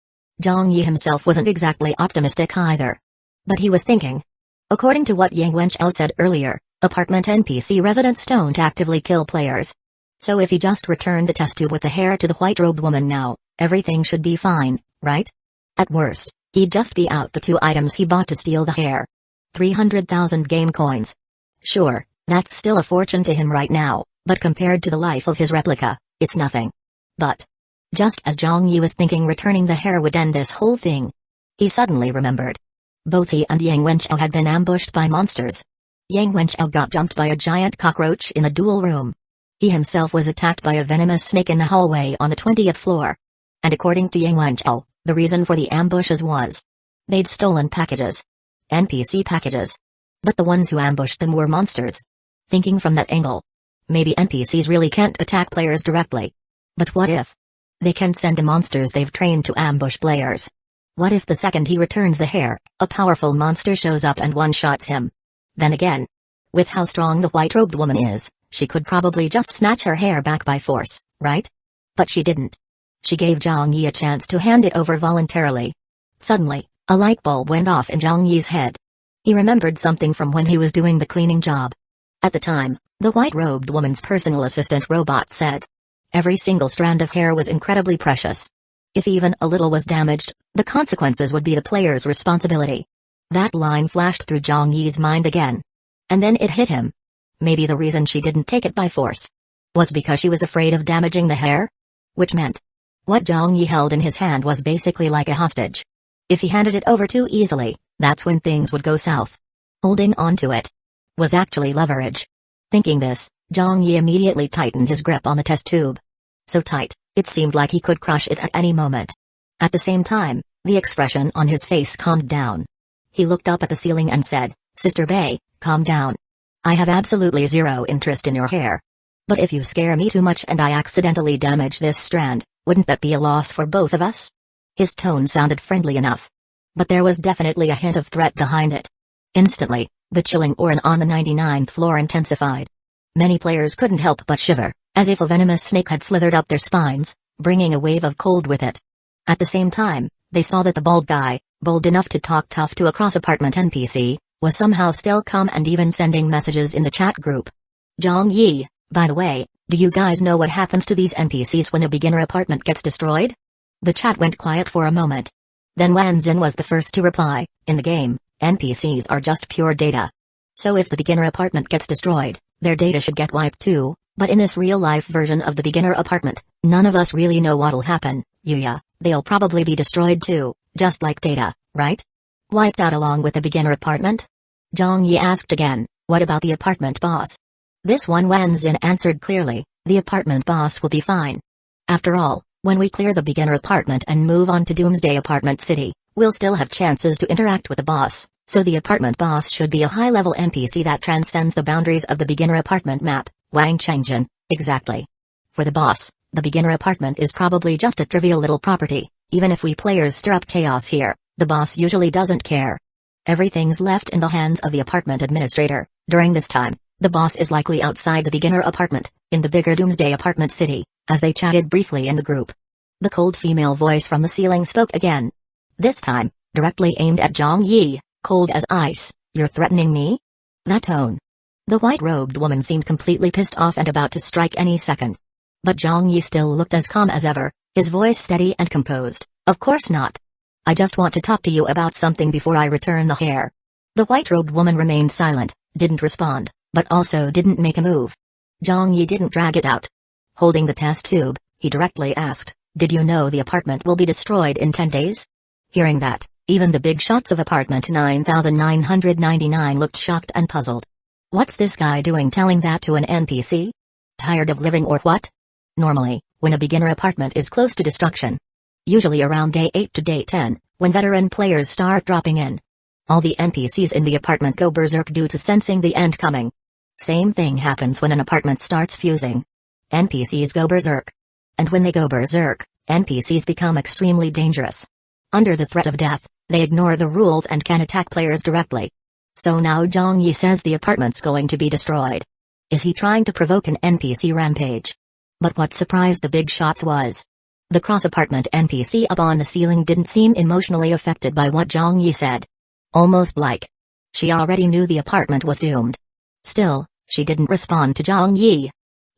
Zhang Yi himself wasn't exactly optimistic either. But he was thinking. According to what Yang Wenchao said earlier, apartment NPC residents don't actively kill players. So if he just returned the test tube with the hair to the white-robed woman now, everything should be fine, right? At worst, he'd just be out the 2 items he bought to steal the hair. 300,000 game coins. Sure, that's still a fortune to him right now, but compared to the life of his replica, it's nothing. But just as Zhang Yi was thinking returning the hair would end this whole thing, he suddenly remembered. Both he and Yang Wenchao had been ambushed by monsters. Yang Wenchao got jumped by a giant cockroach in a dual room. He himself was attacked by a venomous snake in the hallway on the 20th floor. And according to Yang Wenchao, the reason for the ambushes was they'd stolen packages. NPC packages. But the ones who ambushed them were monsters. Thinking from that angle, maybe NPCs really can't attack players directly. But what if they can send the monsters they've trained to ambush players? What if the second he returns the hair, a powerful monster shows up and one-shots him? Then again, with how strong the white-robed woman is, she could probably just snatch her hair back by force, right? But she didn't. She gave Zhang Yi a chance to hand it over voluntarily. Suddenly, a light bulb went off in Zhang Yi's head. He remembered something from when he was doing the cleaning job. At the time, the white-robed woman's personal assistant robot said every single strand of hair was incredibly precious. If even a little was damaged, the consequences would be the player's responsibility. That line flashed through Zhang Yi's mind again. And then it hit him. Maybe the reason she didn't take it by force was because she was afraid of damaging the hair? Which meant what Zhang Yi held in his hand was basically like a hostage. If he handed it over too easily, that's when things would go south. Holding on to it was actually leverage. Thinking this, Zhang Yi immediately tightened his grip on the test tube. So tight, it seemed like he could crush it at any moment. At the same time, the expression on his face calmed down. He looked up at the ceiling and said, "Sister Bay, calm down. I have absolutely zero interest in your hair. But if you scare me too much and I accidentally damage this strand, wouldn't that be a loss for both of us?" His tone sounded friendly enough. But there was definitely a hint of threat behind it. Instantly, the chilling aura on the 99th floor intensified. Many players couldn't help but shiver, as if a venomous snake had slithered up their spines, bringing a wave of cold with it. At the same time, they saw that the bald guy, bold enough to talk tough to a cross-apartment NPC, was somehow still calm and even sending messages in the chat group. "Zhang Yi, by the way, do you guys know what happens to these NPCs when a beginner apartment gets destroyed?" The chat went quiet for a moment. Then Wanzin was the first to reply, "In the game, NPCs are just pure data. So if the beginner apartment gets destroyed, their data should get wiped too, but in this real-life version of the beginner apartment, none of us really know what'll happen, Yuya. They'll probably be destroyed too, just like data, right? Wiped out along with the beginner apartment?" Zhang Yi asked again, "What about the apartment boss?" This one Wanzin answered clearly, "The apartment boss will be fine. After all, when we clear the beginner apartment and move on to Doomsday Apartment City, we'll still have chances to interact with the boss, so the apartment boss should be a high-level NPC that transcends the boundaries of the beginner apartment map." Wang Chengjin, exactly. For the boss, the beginner apartment is probably just a trivial little property. Even if we players stir up chaos here, the boss usually doesn't care. Everything's left in the hands of the apartment administrator. During this time, the boss is likely outside the beginner apartment, in the bigger Doomsday Apartment City, as they chatted briefly in the group. The cold female voice from the ceiling spoke again. This time, directly aimed at Zhang Yi, cold as ice. "You're threatening me?" That tone. The white-robed woman seemed completely pissed off and about to strike any second. But Zhang Yi still looked as calm as ever, his voice steady and composed. "Of course not. I just want to talk to you about something before I return the hair." The white-robed woman remained silent, didn't respond, but also didn't make a move. Zhang Yi didn't drag it out. Holding the test tube, he directly asked, "Did you know the apartment will be destroyed in 10 days? Hearing that, even the big shots of apartment 9999 looked shocked and puzzled. What's this guy doing telling that to an NPC? Tired of living or what? Normally, when a beginner apartment is close to destruction, usually around day 8 to day 10, when veteran players start dropping in, all the NPCs in the apartment go berserk due to sensing the end coming. Same thing happens when an apartment starts fusing. NPCs go berserk. And when they go berserk, NPCs become extremely dangerous. Under the threat of death, they ignore the rules and can attack players directly. So now Zhang Yi says the apartment's going to be destroyed. Is he trying to provoke an NPC rampage? But what surprised the big shots was the cross-apartment NPC up on the ceiling didn't seem emotionally affected by what Zhang Yi said. Almost like she already knew the apartment was doomed. Still, she didn't respond to Zhang Yi.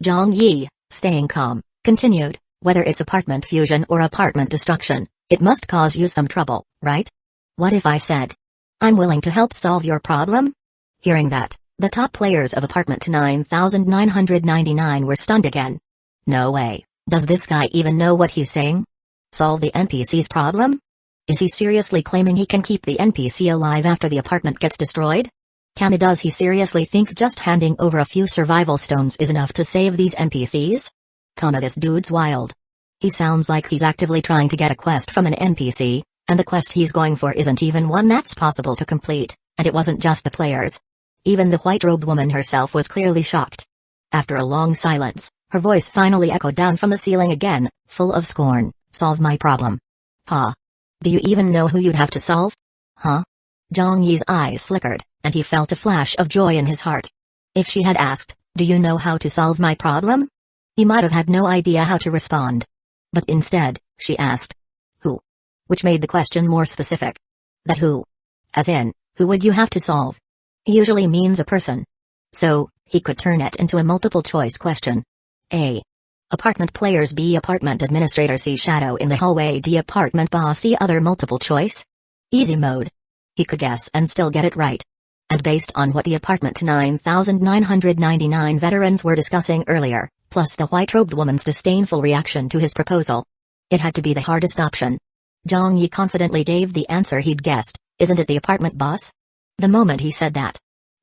Zhang Yi, staying calm, continued, "Whether it's apartment fusion or apartment destruction, it must cause you some trouble, right? What if I said, I'm willing to help solve your problem?" Hearing that, the top players of apartment 9999 were stunned again. No way, does this guy even know what he's saying? Solve the NPC's problem? Is he seriously claiming he can keep the NPC alive after the apartment gets destroyed? Does he seriously think just handing over a few survival stones is enough to save these NPCs? This dude's wild. He sounds like he's actively trying to get a quest from an NPC, and the quest he's going for isn't even one that's possible to complete, and it wasn't just the players. Even the white-robed woman herself was clearly shocked. After a long silence, her voice finally echoed down from the ceiling again, full of scorn. "Solve my problem? Huh? Do you even know who you'd have to solve? Huh?" Zhang Yi's eyes flickered, and he felt a flash of joy in his heart. If she had asked, "Do you know how to solve my problem?" he might have had no idea how to respond. But instead, she asked, "Who?" which made the question more specific. That who? As in, who would you have to solve? Usually means a person. So, he could turn it into a multiple-choice question. A. Apartment players B. Apartment administrator C. Shadow in the hallway D. Apartment boss C. Other multiple choice? Easy mode. He could guess and still get it right. And based on what the Apartment 9999 veterans were discussing earlier, plus the white-robed woman's disdainful reaction to his proposal, it had to be the hardest option. Zhang Yi confidently gave the answer he'd guessed, isn't it the apartment boss? The moment he said that,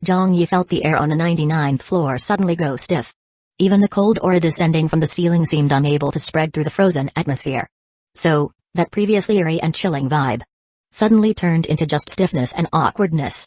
Zhang Yi felt the air on the 99th floor suddenly go stiff. Even the cold aura descending from the ceiling seemed unable to spread through the frozen atmosphere. So, that previously eerie and chilling vibe suddenly turned into just stiffness and awkwardness.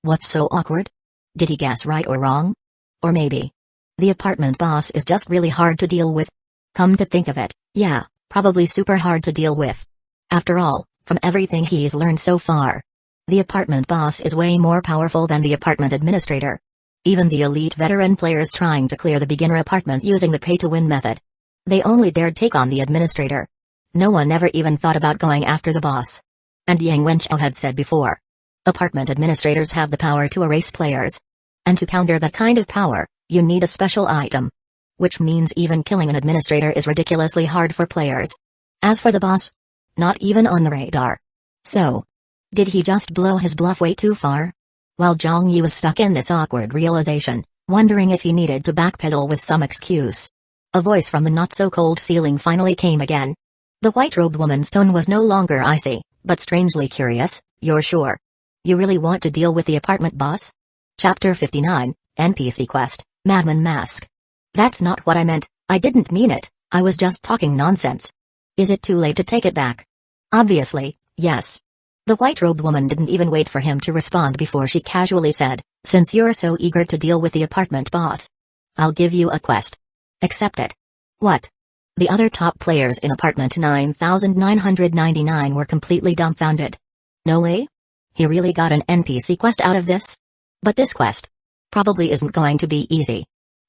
What's so awkward? Did he guess right or wrong? Or maybe the apartment boss is just really hard to deal with? Come to think of it, yeah, probably super hard to deal with. After all, from everything he's learned so far, the apartment boss is way more powerful than the apartment administrator. Even the elite veteran players trying to clear the beginner apartment using the pay-to-win method, they only dared take on the administrator. No one ever even thought about going after the boss. And Yang Wenchao had said before, apartment administrators have the power to erase players. And to counter that kind of power, you need a special item. Which means even killing an administrator is ridiculously hard for players. As for the boss, not even on the radar. So, did he just blow his bluff way too far? While Zhang Yi was stuck in this awkward realization, wondering if he needed to backpedal with some excuse, a voice from the not-so-cold ceiling finally came again. The white-robed woman's tone was no longer icy, but strangely curious. You're sure you really want to deal with the apartment boss? Chapter 59, NPC Quest, Madman Mask. That's not what I meant, I didn't mean it, I was just talking nonsense. Is it too late to take it back? Obviously, yes. The white-robed woman didn't even wait for him to respond before she casually said, since you're so eager to deal with the apartment boss, I'll give you a quest. Accept it. What? The other top players in apartment 9999 were completely dumbfounded. No way? He really got an NPC quest out of this? But this quest probably isn't going to be easy.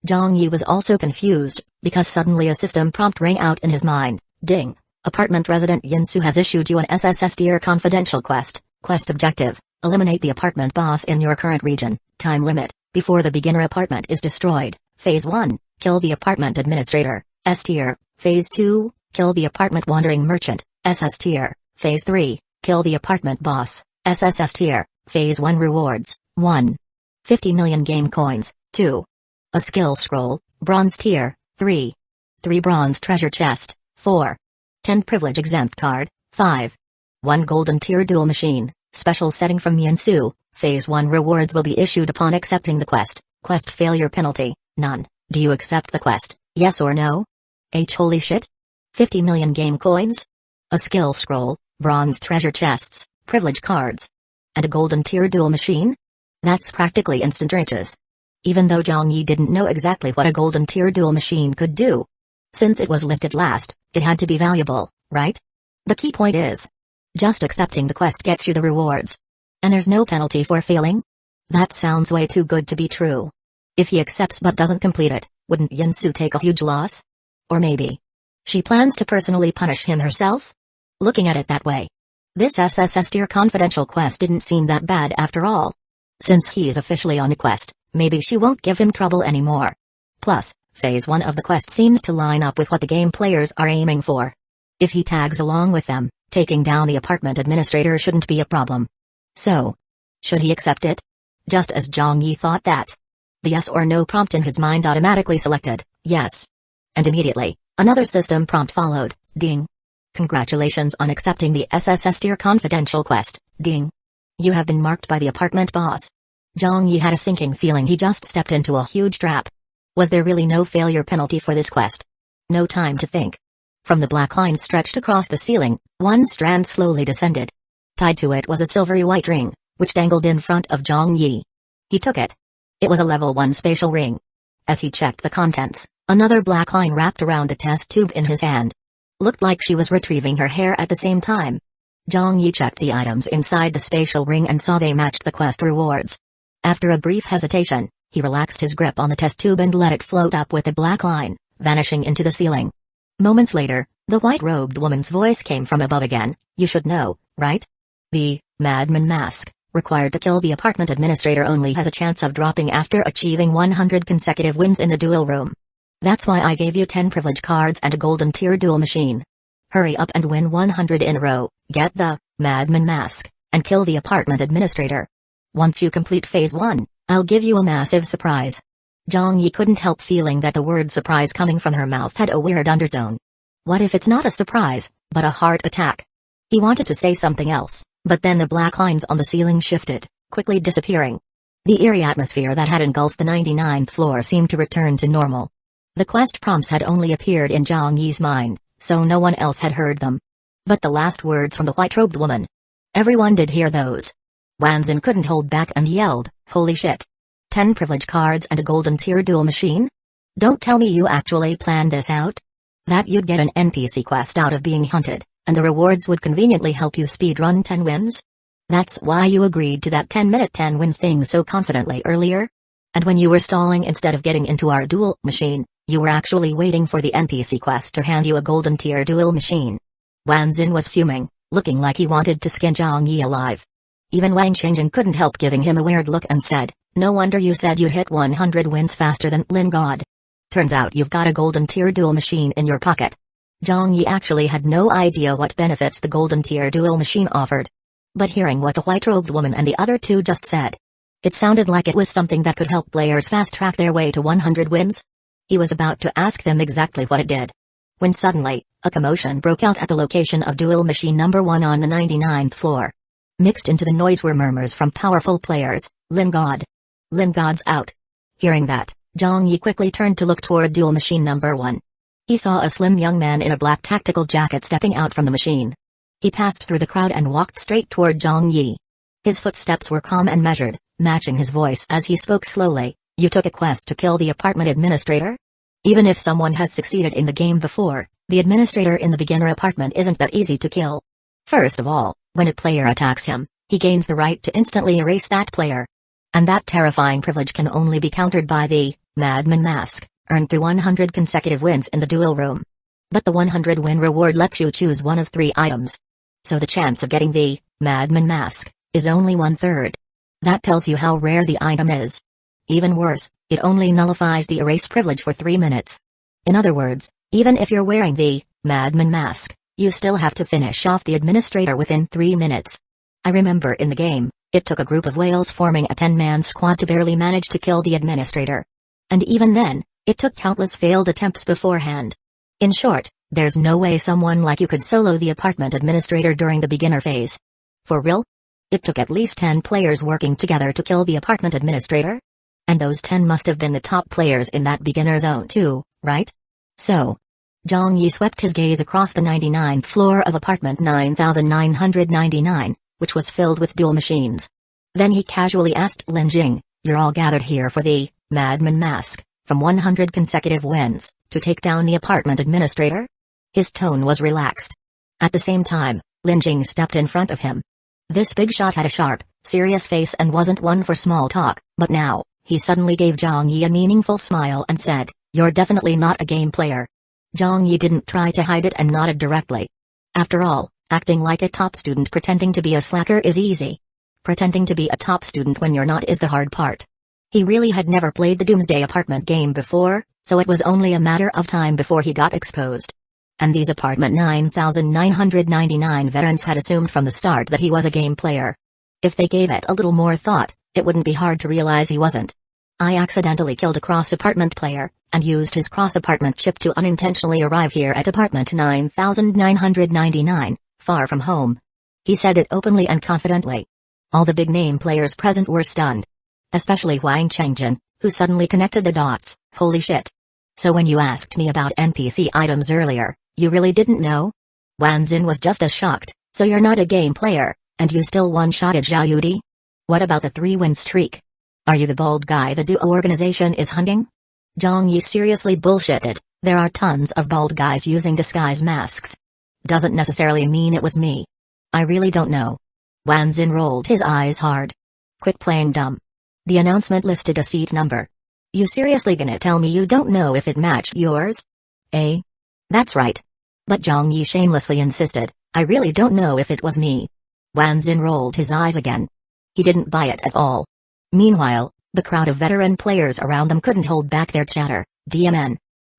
Zhang Yi was also confused, because suddenly a system prompt rang out in his mind. Ding. Apartment resident Yinsu has issued you an SSS tier confidential quest. Quest objective: eliminate the apartment boss in your current region. Time limit: before the beginner apartment is destroyed. Phase 1: kill the apartment administrator. S tier. Phase 2: kill the apartment wandering merchant. SS tier. Phase 3: kill the apartment boss. SSS tier. Phase 1 rewards: 1. 50 million game coins. 2. A skill scroll, bronze tier. 3. 3 bronze treasure chest. 4. 10 privilege exempt card. 5. 1 golden tier dual machine, special setting from Yinsu. Phase 1 rewards will be issued upon accepting the quest. Quest failure penalty: none. Do you accept the quest, yes or no? Holy shit. 50 million game coins? A skill scroll, bronze treasure chests, privilege cards, and a golden tier dual machine? That's practically instant riches. Even though Zhang Yi didn't know exactly what a golden tier dual machine could do. Since it was listed last, it had to be valuable, right? The key point is, just accepting the quest gets you the rewards. And there's no penalty for failing? That sounds way too good to be true. If he accepts but doesn't complete it, wouldn't Yinsu take a huge loss? Or maybe she plans to personally punish him herself? Looking at it that way, this SSS tier confidential quest didn't seem that bad after all. Since he is officially on a quest, maybe she won't give him trouble anymore. Plus, Phase 1 of the quest seems to line up with what the game players are aiming for. If he tags along with them, taking down the apartment administrator shouldn't be a problem. So, should he accept it? Just as Zhang Yi thought that, the yes or no prompt in his mind automatically selected, yes. And immediately, another system prompt followed, ding. Congratulations on accepting the SSS tier confidential quest, ding. You have been marked by the apartment boss. Zhang Yi had a sinking feeling he just stepped into a huge trap. Was there really no failure penalty for this quest? No time to think. From the black line stretched across the ceiling, one strand slowly descended. Tied to it was a silvery white ring, which dangled in front of Zhang Yi. He took it. It was a level 1 spatial ring. As he checked the contents, another black line wrapped around the test tube in his hand. Looked like she was retrieving her hair at the same time. Zhang Yi checked the items inside the spatial ring and saw they matched the quest rewards. After a brief hesitation, he relaxed his grip on the test tube and let it float up with the black line, vanishing into the ceiling. Moments later, the white-robed woman's voice came from above again. You should know, right? The madman mask required to kill the apartment administrator only has a chance of dropping after achieving 100 consecutive wins in the duel room. That's why I gave you 10 privilege cards and a golden tier duel machine. Hurry up and win 100 in a row, get the Madman Mask, and kill the apartment administrator. Once you complete phase 1, I'll give you a massive surprise. Zhang Yi couldn't help feeling that the word surprise coming from her mouth had a weird undertone. What if it's not a surprise, but a heart attack? He wanted to say something else, but then the black lines on the ceiling shifted, quickly disappearing. The eerie atmosphere that had engulfed the 99th floor seemed to return to normal. The quest prompts had only appeared in Zhang Yi's mind, so no one else had heard them. But the last words from the white-robed woman. Everyone did hear those. Wanzin couldn't hold back and yelled, "Holy shit! 10 privilege cards and a golden tier duel machine? Don't tell me you actually planned this out? That you'd get an NPC quest out of being hunted, and the rewards would conveniently help you speedrun 10 wins? That's why you agreed to that 10-minute 10-win thing so confidently earlier? And when you were stalling instead of getting into our duel machine, you were actually waiting for the NPC quest to hand you a golden tier duel machine." Wanzin was fuming, looking like he wanted to skin Zhang Yi alive. Even Wang Qingjin couldn't help giving him a weird look and said, "No wonder you said you'd hit 100 wins faster than Lin God. Turns out you've got a golden tier duel machine in your pocket." Zhang Yi actually had no idea what benefits the golden tier duel machine offered. But hearing what the white-robed woman and the other two just said, it sounded like it was something that could help players fast-track their way to 100 wins. He was about to ask them exactly what it did, when suddenly, a commotion broke out at the location of duel machine number 1 on the 99th floor. Mixed into the noise were murmurs from powerful players. Lin God. Lin God's out. Hearing that, Zhang Yi quickly turned to look toward duel machine number 1. He saw a slim young man in a black tactical jacket stepping out from the machine. He passed through the crowd and walked straight toward Zhang Yi. His footsteps were calm and measured, matching his voice as he spoke slowly. "You took a quest to kill the apartment administrator? Even if someone has succeeded in the game before, the administrator in the beginner apartment isn't that easy to kill. First of all, when a player attacks him, he gains the right to instantly erase that player. And that terrifying privilege can only be countered by the Madman Mask, earned through 100 consecutive wins in the duel room. But the 100 win reward lets you choose one of 3 items. So the chance of getting the Madman Mask is only 1/3. That tells you how rare the item is. Even worse, it only nullifies the erase privilege for 3 minutes. In other words, even if you're wearing the Madman Mask, you still have to finish off the administrator within 3 minutes. I remember in the game, it took a group of whales forming a 10-man squad to barely manage to kill the administrator. And even then, it took countless failed attempts beforehand. In short, there's no way someone like you could solo the apartment administrator during the beginner phase. For real? It took at least 10 players working together to kill the apartment administrator? And those 10 must have been the top players in that beginner zone too, right? So, Zhang Yi swept his gaze across the 99th floor of apartment 9999, which was filled with duel machines. Then he casually asked Lin Jing, "You're all gathered here for the Madman Mask, from 100 consecutive wins, to take down the apartment administrator?" His tone was relaxed. At the same time, Lin Jing stepped in front of him. This big shot had a sharp, serious face and wasn't one for small talk, but now, he suddenly gave Zhang Yi a meaningful smile and said, "You're definitely not a game player." Zhang Yi didn't try to hide it and nodded directly. After all, acting like a top student pretending to be a slacker is easy. Pretending to be a top student when you're not is the hard part. He really had never played the Doomsday apartment game before, so it was only a matter of time before he got exposed. And these apartment 9999 veterans had assumed from the start that he was a game player. If they gave it a little more thought, it wouldn't be hard to realize he wasn't. "I accidentally killed a cross-apartment player, and used his cross-apartment chip to unintentionally arrive here at apartment 9999, far from home." He said it openly and confidently. All the big-name players present were stunned. Especially Wang Qingjin, who suddenly connected the dots. "Holy shit. So when you asked me about NPC items earlier, you really didn't know?" Wanzin was just as shocked. "So you're not a game player, and you still one-shotted Zhao Yudi? What about the 3-win streak? Are you the bald guy the duo organization is hunting?" Zhang Yi seriously bullshitted. "There are tons of bald guys using disguise masks. Doesn't necessarily mean it was me. I really don't know." Wanzin rolled his eyes hard. "Quit playing dumb. The announcement listed a seat number. You seriously gonna tell me you don't know if it matched yours?" "Eh? That's right." But Zhang Yi shamelessly insisted, "I really don't know if it was me." Wanzin rolled his eyes again. He didn't buy it at all. Meanwhile, the crowd of veteran players around them couldn't hold back their chatter. "DMN.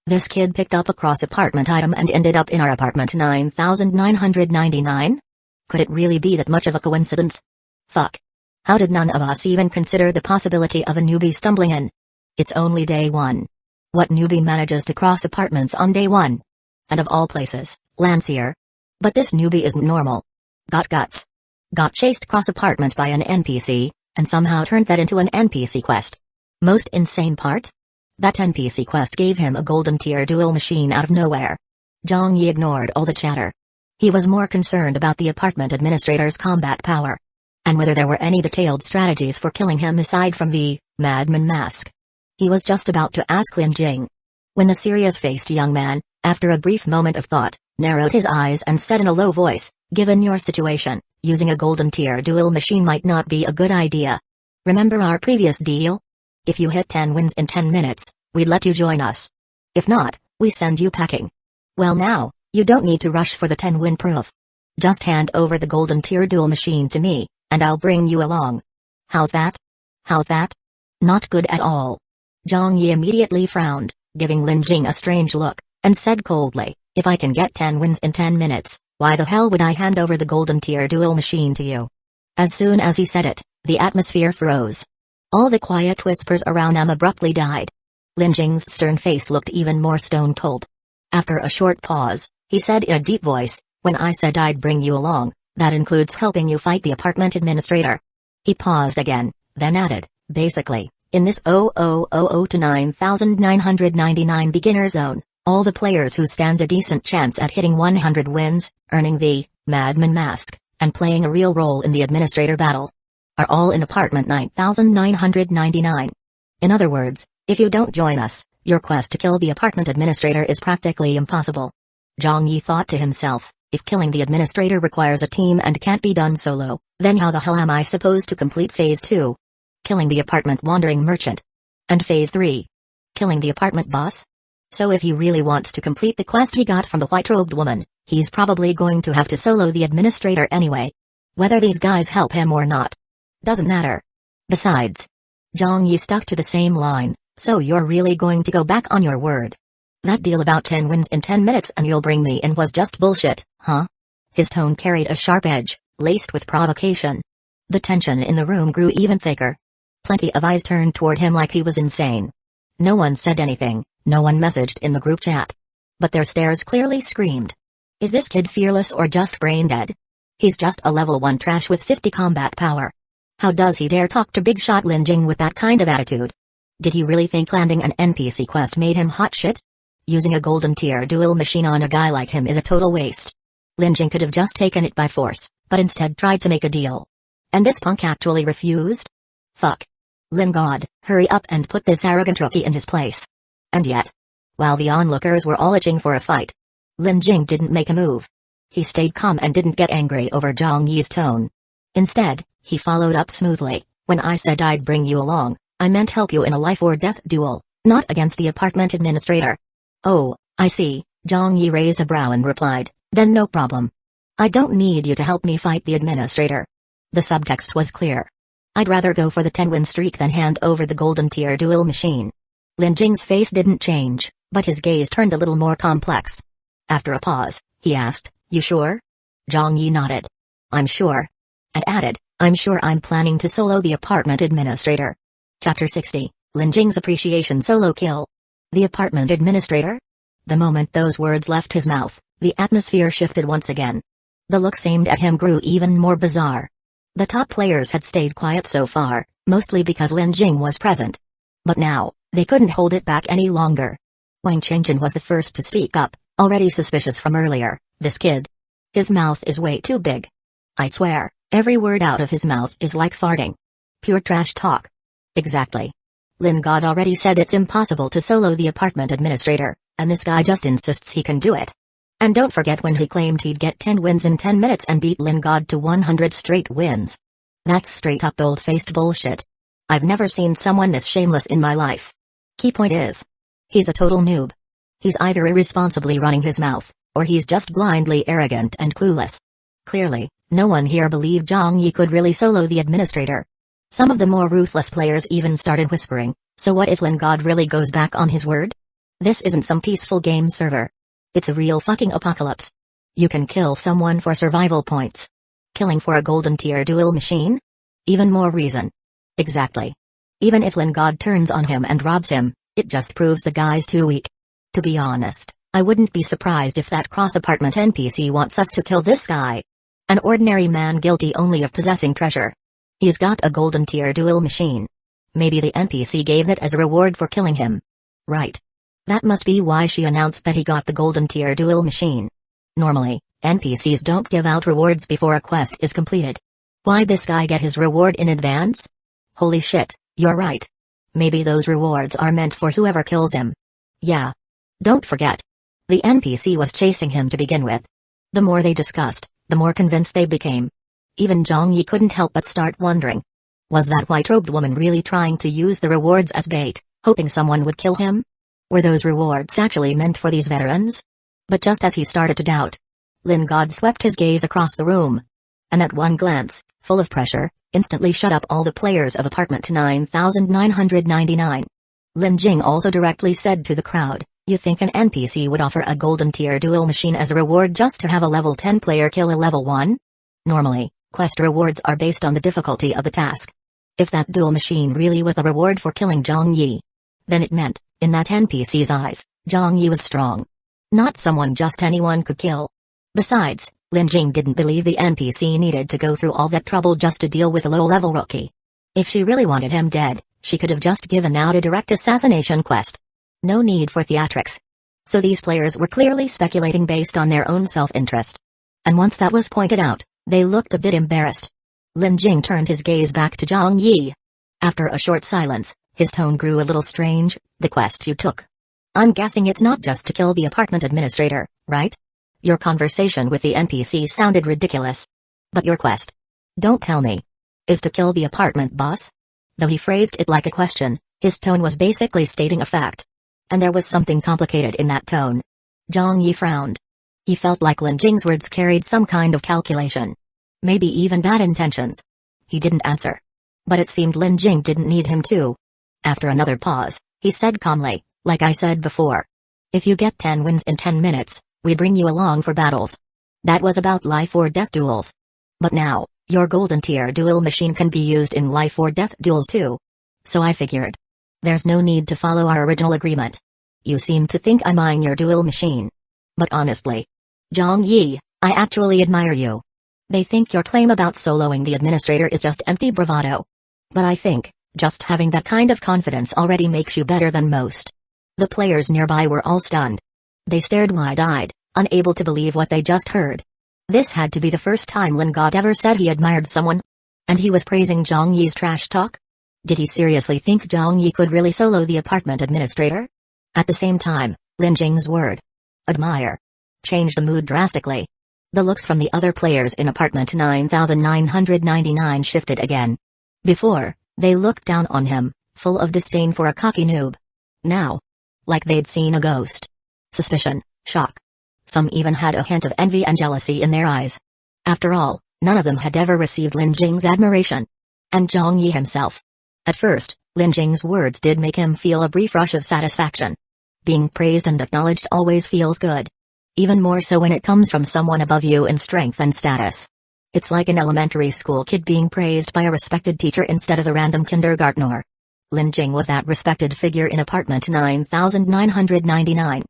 This kid picked up a cross-apartment item and ended up in our apartment 9999? Could it really be that much of a coincidence? Fuck. How did none of us even consider the possibility of a newbie stumbling in? It's only day 1. What newbie manages to cross apartments on day 1? And of all places, Lancier. But this newbie isn't normal. Got guts. Got chased cross apartment by an NPC, and somehow turned that into an NPC quest. Most insane part? That NPC quest gave him a golden tier duel machine out of nowhere. Zhang Yi ignored all the chatter. He was more concerned about the apartment administrator's combat power. And whether there were any detailed strategies for killing him aside from the madman mask. He was just about to ask Lin Jing. When the serious-faced young man, after a brief moment of thought, narrowed his eyes and said in a low voice, "Given your situation, using a golden tier duel machine might not be a good idea. Remember our previous deal? If you hit 10 wins in 10 minutes, we'd let you join us. If not, we send you packing. Well now, you don't need to rush for the 10-win proof. Just hand over the golden tier duel machine to me, and I'll bring you along. How's that? How's that? Not good at all." Zhang Yi immediately frowned, giving Lin Jing a strange look, and said coldly, "If I can get 10 wins in 10 minutes, why the hell would I hand over the golden tier duel machine to you?" As soon as he said it, the atmosphere froze. All the quiet whispers around them abruptly died. Lin Jing's stern face looked even more stone-cold. After a short pause, he said in a deep voice, "When I said I'd bring you along, that includes helping you fight the apartment administrator." He paused again, then added, "Basically, in this 0000 to 9999 beginner zone, all the players who stand a decent chance at hitting 100 wins, earning the madman mask, and playing a real role in the administrator battle, are all in apartment 9999. In other words, if you don't join us, your quest to kill the apartment administrator is practically impossible." Zhang Yi thought to himself, if killing the administrator requires a team and can't be done solo, then how the hell am I supposed to complete Phase 2? Killing the apartment wandering merchant. And Phase 3? Killing the apartment boss? So if he really wants to complete the quest he got from the white-robed woman, he's probably going to have to solo the administrator anyway. Whether these guys help him or not doesn't matter. Besides, Zhang Yi stuck to the same line, "So you're really going to go back on your word? That deal about 10 wins in 10 minutes and you'll bring me in was just bullshit, huh?" His tone carried a sharp edge, laced with provocation. The tension in the room grew even thicker. Plenty of eyes turned toward him like he was insane. No one said anything, no one messaged in the group chat. But their stares clearly screamed. Is this kid fearless or just brain dead? He's just a level 1 trash with 50 combat power. How does he dare talk to big shot Lin Jing with that kind of attitude? Did he really think landing an NPC quest made him hot shit? Using a golden tier duel machine on a guy like him is a total waste. Lin Jing could have just taken it by force, but instead tried to make a deal. And this punk actually refused? Fuck. Lin God, hurry up and put this arrogant rookie in his place. And yet, while the onlookers were all itching for a fight, Lin Jing didn't make a move. He stayed calm and didn't get angry over Zhang Yi's tone. Instead, he followed up smoothly, "When I said I'd bring you along, I meant help you in a life-or-death duel, not against the apartment administrator." "Oh, I see," Zhang Yi raised a brow and replied, "Then no problem. I don't need you to help me fight the administrator." The subtext was clear. I'd rather go for the 10-win streak than hand over the golden tier duel machine. Lin Jing's face didn't change, but his gaze turned a little more complex. After a pause, he asked, "You sure?" Zhang Yi nodded. "I'm sure." And added, "I'm sure I'm planning to solo the apartment administrator." Chapter 60, Lin Jing's appreciation solo kill. The apartment administrator? The moment those words left his mouth, the atmosphere shifted once again. The looks aimed at him grew even more bizarre. The top players had stayed quiet so far, mostly because Lin Jing was present. But now, they couldn't hold it back any longer. Wang Chengjin was the first to speak up, already suspicious from earlier. "This kid. His mouth is way too big. I swear, every word out of his mouth is like farting. Pure trash talk." "Exactly. Lin God already said it's impossible to solo the apartment administrator, and this guy just insists he can do it. And don't forget when he claimed he'd get 10 wins in 10 minutes and beat Lin God to 100 straight wins. That's straight-up old-faced bullshit. I've never seen someone this shameless in my life. Key point is, he's a total noob. He's either irresponsibly running his mouth, or he's just blindly arrogant and clueless. Clearly, no one here believed Zhang Yi could really solo the administrator. Some of the more ruthless players even started whispering, so what if Lin God really goes back on his word? This isn't some peaceful game server. It's a real fucking apocalypse. You can kill someone for survival points. Killing for a golden tier duel machine? Even more reason. Exactly. Even if Lin God turns on him and robs him, it just proves the guy's too weak. To be honest, I wouldn't be surprised if that cross-apartment NPC wants us to kill this guy. An ordinary man guilty only of possessing treasure. He's got a golden tier duel machine. Maybe the NPC gave it as a reward for killing him. Right. That must be why she announced that he got the golden tier duel machine. Normally, NPCs don't give out rewards before a quest is completed. Why'd this guy get his reward in advance? Holy shit, you're right. Maybe those rewards are meant for whoever kills him. Yeah. Don't forget. The NPC was chasing him to begin with. The more they discussed, the more convinced they became. Even Zhang Yi couldn't help but start wondering. Was that white-robed woman really trying to use the rewards as bait, hoping someone would kill him? Were those rewards actually meant for these veterans? But just as he started to doubt, Lin God swept his gaze across the room. And at one glance, full of pressure, instantly shut up all the players of apartment 9999. Lin Jing also directly said to the crowd, "You think an NPC would offer a golden tier duel machine as a reward just to have a level 10 player kill a level 1? Normally, quest rewards are based on the difficulty of the task. If that duel machine really was the reward for killing Zhang Yi, then it meant, in that NPC's eyes, Zhang Yi was strong. Not someone just anyone could kill. Besides, Lin Jing didn't believe the NPC needed to go through all that trouble just to deal with a low-level rookie. If she really wanted him dead, she could have just given out a direct assassination quest. No need for theatrics. So these players were clearly speculating based on their own self-interest. And once that was pointed out, they looked a bit embarrassed. Lin Jing turned his gaze back to Zhang Yi. After a short silence, his tone grew a little strange. "The quest you took. I'm guessing it's not just to kill the apartment administrator, right? Your conversation with the NPC sounded ridiculous. But your quest, don't tell me, is to kill the apartment boss?" Though he phrased it like a question, his tone was basically stating a fact. And there was something complicated in that tone. Zhang Yi frowned. He felt like Lin Jing's words carried some kind of calculation. Maybe even bad intentions. He didn't answer. But it seemed Lin Jing didn't need him to. After another pause, he said calmly, "Like I said before. If you get 10 wins in 10 minutes, we bring you along for battles." That was about life or death duels. But now, your golden tier duel machine can be used in life or death duels too. So I figured. There's no need to follow our original agreement. You seem to think I'm eyeing your duel machine. But honestly, Zhang Yi, I actually admire you. They think your claim about soloing the administrator is just empty bravado. But I think, just having that kind of confidence already makes you better than most. The players nearby were all stunned. They stared wide-eyed, unable to believe what they just heard. This had to be the first time Lin God ever said he admired someone. And he was praising Zhang Yi's trash talk? Did he seriously think Zhang Yi could really solo the apartment administrator? At the same time, Lin Jing's word, "admire," changed the mood drastically. The looks from the other players in apartment 9999 shifted again. Before, they looked down on him, full of disdain for a cocky noob. Now, like they'd seen a ghost. Suspicion, shock. Some even had a hint of envy and jealousy in their eyes. After all, none of them had ever received Lin Jing's admiration. And Zhang Yi himself. At first, Lin Jing's words did make him feel a brief rush of satisfaction. Being praised and acknowledged always feels good. Even more so when it comes from someone above you in strength and status. It's like an elementary school kid being praised by a respected teacher instead of a random kindergartner. Lin Jing was that respected figure in apartment 9999.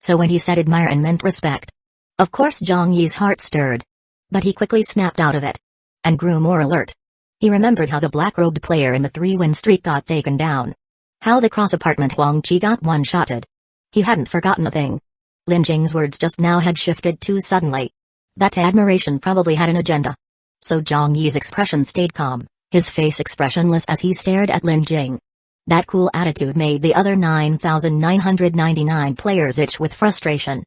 So when he said admire and meant respect, of course Zhang Yi's heart stirred. But he quickly snapped out of it. And grew more alert. He remembered how the black-robed player in the 3-win streak got taken down. How the cross-apartment Huang Qi got one-shotted. He hadn't forgotten a thing. Lin Jing's words just now had shifted too suddenly. That admiration probably had an agenda. So Zhang Yi's expression stayed calm, his face expressionless as he stared at Lin Jing. That cool attitude made the other 9999 players itch with frustration.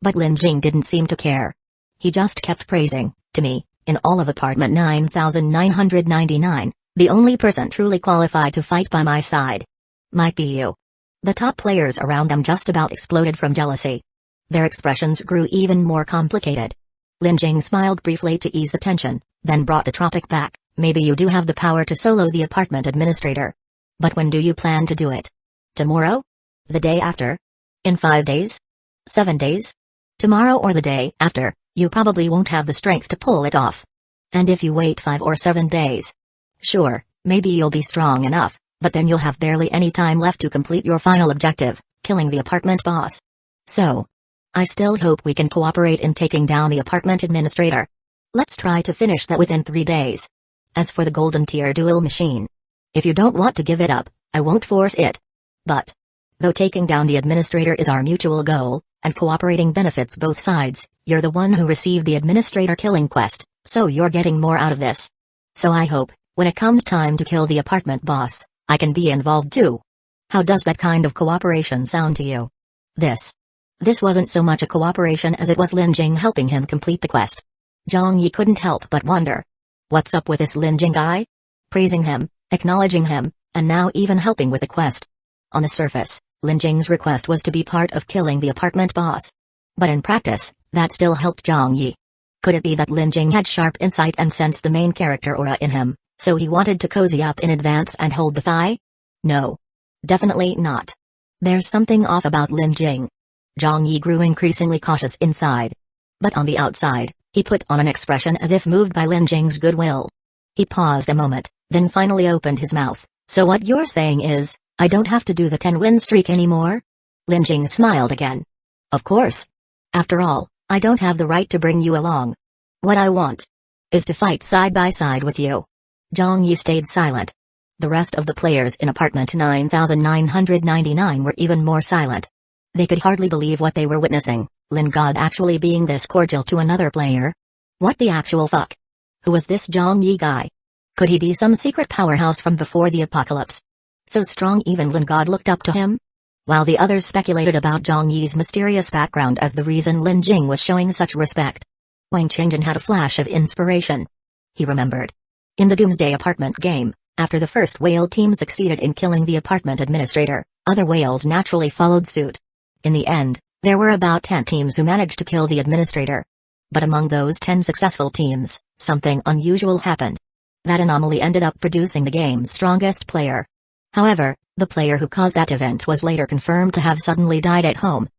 But Lin Jing didn't seem to care. He just kept praising, "To me, in all of apartment 9999, the only person truly qualified to fight by my side might be you." The top players around them just about exploded from jealousy. Their expressions grew even more complicated. Lin Jing smiled briefly to ease the tension, then brought the topic back. "Maybe you do have the power to solo the apartment administrator. But when do you plan to do it? Tomorrow? The day after?" In 5 days? 7 days? Tomorrow or the day after, you probably won't have the strength to pull it off. And if you wait 5 or 7 days, sure, maybe you'll be strong enough, but then you'll have barely any time left to complete your final objective, killing the apartment boss. So, I still hope we can cooperate in taking down the apartment administrator. Let's try to finish that within 3 days. As for the golden tier duel machine, if you don't want to give it up, I won't force it. But, though taking down the administrator is our mutual goal, and cooperating benefits both sides, you're the one who received the administrator killing quest, so you're getting more out of this. So I hope, when it comes time to kill the apartment boss, I can be involved too. How does that kind of cooperation sound to you? This wasn't so much a cooperation as it was Lin Jing helping him complete the quest. Zhang Yi couldn't help but wonder. What's up with this Lin Jing guy? Praising him, acknowledging him, and now even helping with the quest. On the surface, Lin Jing's request was to be part of killing the apartment boss. But in practice, that still helped Zhang Yi. Could it be that Lin Jing had sharp insight and sensed the main character aura in him, so he wanted to cozy up in advance and hold the thigh? No. Definitely not. There's something off about Lin Jing. Zhang Yi grew increasingly cautious inside. But on the outside, he put on an expression as if moved by Lin Jing's goodwill. He paused a moment, then finally opened his mouth. So what you're saying is, I don't have to do the 10-win streak anymore? Lin Jing smiled again. Of course. After all, I don't have the right to bring you along. What I want is to fight side by side with you. Zhang Yi stayed silent. The rest of the players in apartment 9999 were even more silent. They could hardly believe what they were witnessing, Lin God actually being this cordial to another player. What the actual fuck? Who was this Zhang Yi guy? Could he be some secret powerhouse from before the apocalypse? So strong even Lin God looked up to him? While the others speculated about Zhang Yi's mysterious background as the reason Lin Jing was showing such respect, Wang Qingjian had a flash of inspiration. He remembered. In the Doomsday apartment game, after the first whale team succeeded in killing the apartment administrator, other whales naturally followed suit. In the end, there were about 10 teams who managed to kill the administrator. But among those 10 successful teams, something unusual happened. That anomaly ended up producing the game's strongest player. However, the player who caused that event was later confirmed to have suddenly died at home.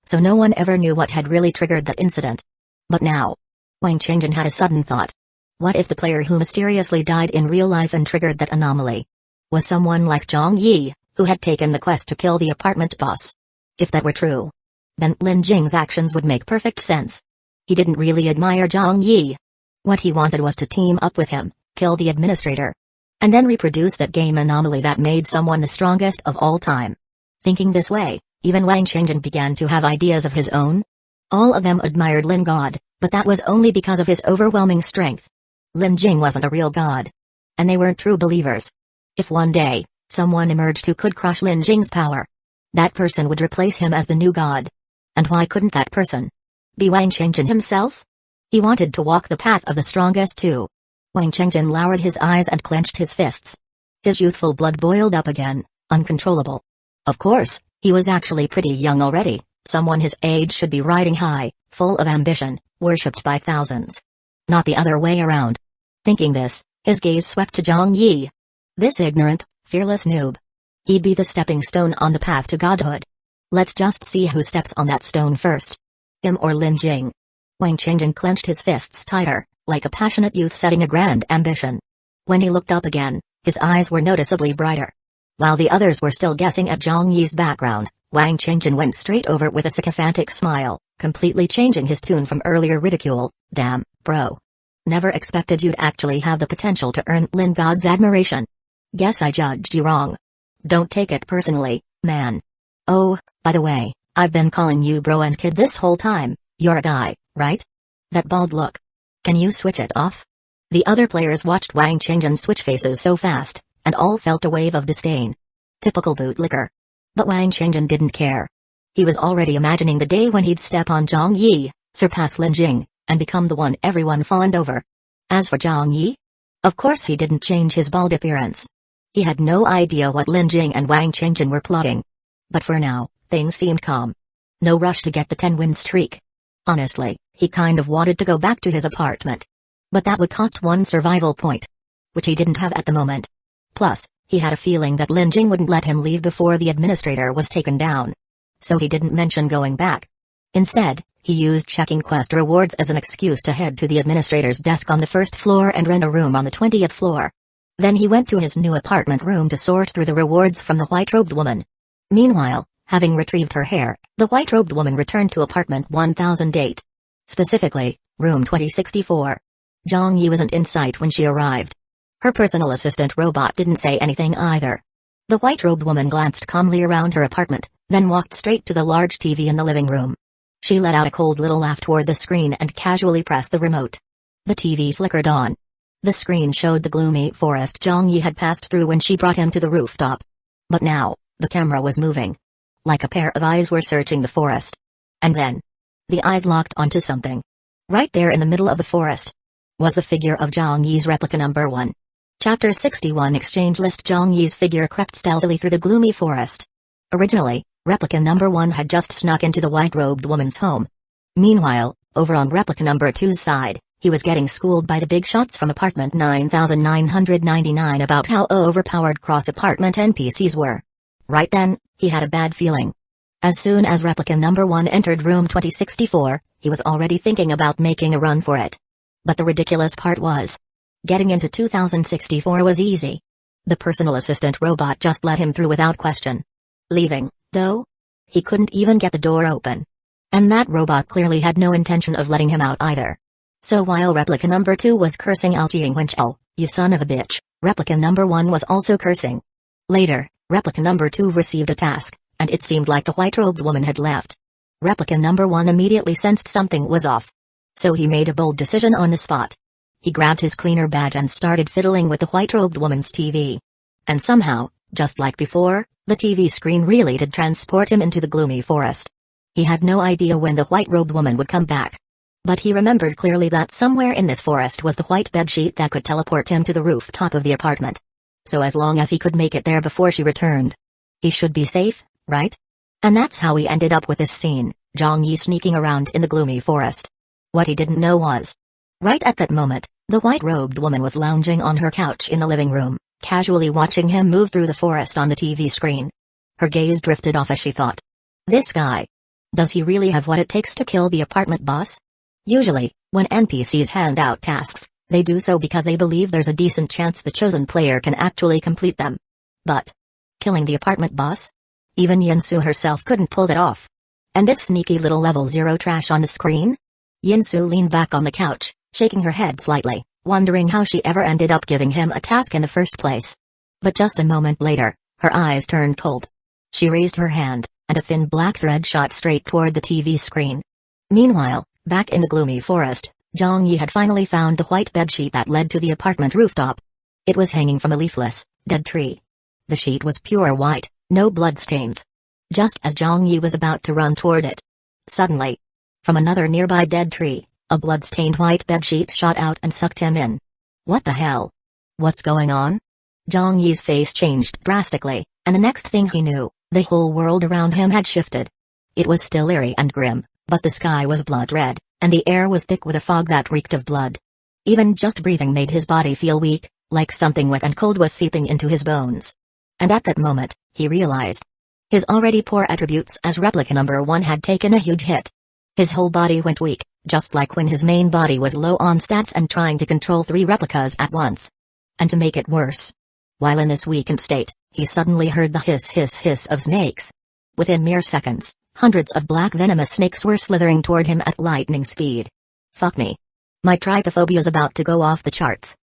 So no one ever knew what had really triggered that incident. But now, Wang Qingjian had a sudden thought. What if the player who mysteriously died in real life and triggered that anomaly was someone like Zhang Yi, who had taken the quest to kill the apartment boss? If that were true, then Lin Jing's actions would make perfect sense. He didn't really admire Zhang Yi. What he wanted was to team up with him, kill the administrator, and then reproduce that game anomaly that made someone the strongest of all time. Thinking this way, even Wang Qingjian began to have ideas of his own. All of them admired Lin God, but that was only because of his overwhelming strength. Lin Jing wasn't a real god. And they weren't true believers. If one day, someone emerged who could crush Lin Jing's power, that person would replace him as the new god. And why couldn't that person be Wang Qingjian himself? He wanted to walk the path of the strongest too. Wang Qingjian lowered his eyes and clenched his fists. His youthful blood boiled up again, uncontrollable. Of course, he was actually pretty young already, someone his age should be riding high, full of ambition, worshipped by thousands. Not the other way around. Thinking this, his gaze swept to Zhang Yi. This ignorant, fearless noob. He'd be the stepping stone on the path to godhood. Let's just see who steps on that stone first. Him or Lin Jing. Wang Qingjian clenched his fists tighter, like a passionate youth setting a grand ambition. When he looked up again, his eyes were noticeably brighter. While the others were still guessing at Zhang Yi's background, Wang Qingjian went straight over with a sycophantic smile, completely changing his tune from earlier ridicule. Damn, bro. Never expected you'd actually have the potential to earn Lin God's admiration. Guess I judged you wrong. Don't take it personally, man. Oh, by the way, I've been calling you bro and kid this whole time. You're a guy, right? That bald look. Can you switch it off? The other players watched Wang Qingjian switch faces so fast, and all felt a wave of disdain. Typical bootlicker. But Wang Qingjian didn't care. He was already imagining the day when he'd step on Zhang Yi, surpass Lin Jing, and become the one everyone fawned over. As for Zhang Yi, of course he didn't change his bald appearance. He had no idea what Lin Jing and Wang Qingjian were plotting. But for now, things seemed calm. No rush to get the 10-win streak. Honestly, he kind of wanted to go back to his apartment. But that would cost 1 survival point, which he didn't have at the moment. Plus, he had a feeling that Lin Jing wouldn't let him leave before the administrator was taken down. so he didn't mention going back. Instead, he used checking quest rewards as an excuse to head to the administrator's desk on the first floor and rent a room on the 20th floor. Then he went to his new apartment room to sort through the rewards from the white-robed woman. Meanwhile, having retrieved her hair, the white-robed woman returned to apartment 1008. Specifically, room 2064. Zhang Yi wasn't in sight when she arrived. Her personal assistant robot didn't say anything either. The white-robed woman glanced calmly around her apartment, then walked straight to the large TV in the living room. She let out a cold little laugh toward the screen and casually pressed the remote. The TV flickered on. The screen showed the gloomy forest Zhang Yi had passed through when she brought him to the rooftop. But now, the camera was moving. Like a pair of eyes were searching the forest. And then, the eyes locked onto something. Right there in the middle of the forest was the figure of Zhang Yi's replica number 1. Chapter 61 Exchange List. Zhang Yi's figure crept stealthily through the gloomy forest. Originally, replica number 1 had just snuck into the white-robed woman's home. Meanwhile, over on replica number 2's side, he was getting schooled by the big shots from apartment 9999 about how overpowered cross-apartment NPCs were. Right then, he had a bad feeling. As soon as replica number 1 entered room 2064, he was already thinking about making a run for it. But the ridiculous part was, getting into 2064 was easy. The personal assistant robot just let him through without question. Leaving, though? He couldn't even get the door open. And that robot clearly had no intention of letting him out either. So while replica number 2 was cursing Aljiang Wenchao, you son of a bitch, replica number 1 was also cursing. Later, replica number 2 received a task, and it seemed like the white-robed woman had left. Replica number 1 immediately sensed something was off. So he made a bold decision on the spot. He grabbed his cleaner badge and started fiddling with the white-robed woman's TV. And somehow, just like before, the TV screen really did transport him into the gloomy forest. He had no idea when the white-robed woman would come back. But he remembered clearly that somewhere in this forest was the white bedsheet that could teleport him to the rooftop of the apartment. So as long as he could make it there before she returned, he should be safe, right? And that's how he ended up with this scene, Zhang Yi sneaking around in the gloomy forest. What he didn't know was, right at that moment, the white-robed woman was lounging on her couch in the living room, casually watching him move through the forest on the TV screen. Her gaze drifted off as she thought, this guy. Does he really have what it takes to kill the apartment boss? Usually, when NPCs hand out tasks, they do so because they believe there's a decent chance the chosen player can actually complete them. But killing the apartment boss? Even Yinsu herself couldn't pull that off. And this sneaky little level 0 trash on the screen? Yinsu leaned back on the couch, shaking her head slightly, wondering how she ever ended up giving him a task in the first place. But just a moment later, her eyes turned cold. She raised her hand, and a thin black thread shot straight toward the TV screen. Meanwhile, back in the gloomy forest, Zhang Yi had finally found the white bedsheet that led to the apartment rooftop. It was hanging from a leafless, dead tree. The sheet was pure white, no bloodstains. Just as Zhang Yi was about to run toward it, suddenly, from another nearby dead tree, a blood-stained white bedsheet shot out and sucked him in. What the hell? What's going on? Zhang Yi's face changed drastically, and the next thing he knew, the whole world around him had shifted. It was still eerie and grim, but the sky was blood red, and the air was thick with a fog that reeked of blood. Even just breathing made his body feel weak, like something wet and cold was seeping into his bones. And at that moment, he realized, his already poor attributes as replica number 1 had taken a huge hit. His whole body went weak, just like when his main body was low on stats and trying to control 3 replicas at once. And to make it worse, while in this weakened state, he suddenly heard the hiss of snakes. Within mere seconds, hundreds of black venomous snakes were slithering toward him at lightning speed. Fuck me. My trypophobia's about to go off the charts.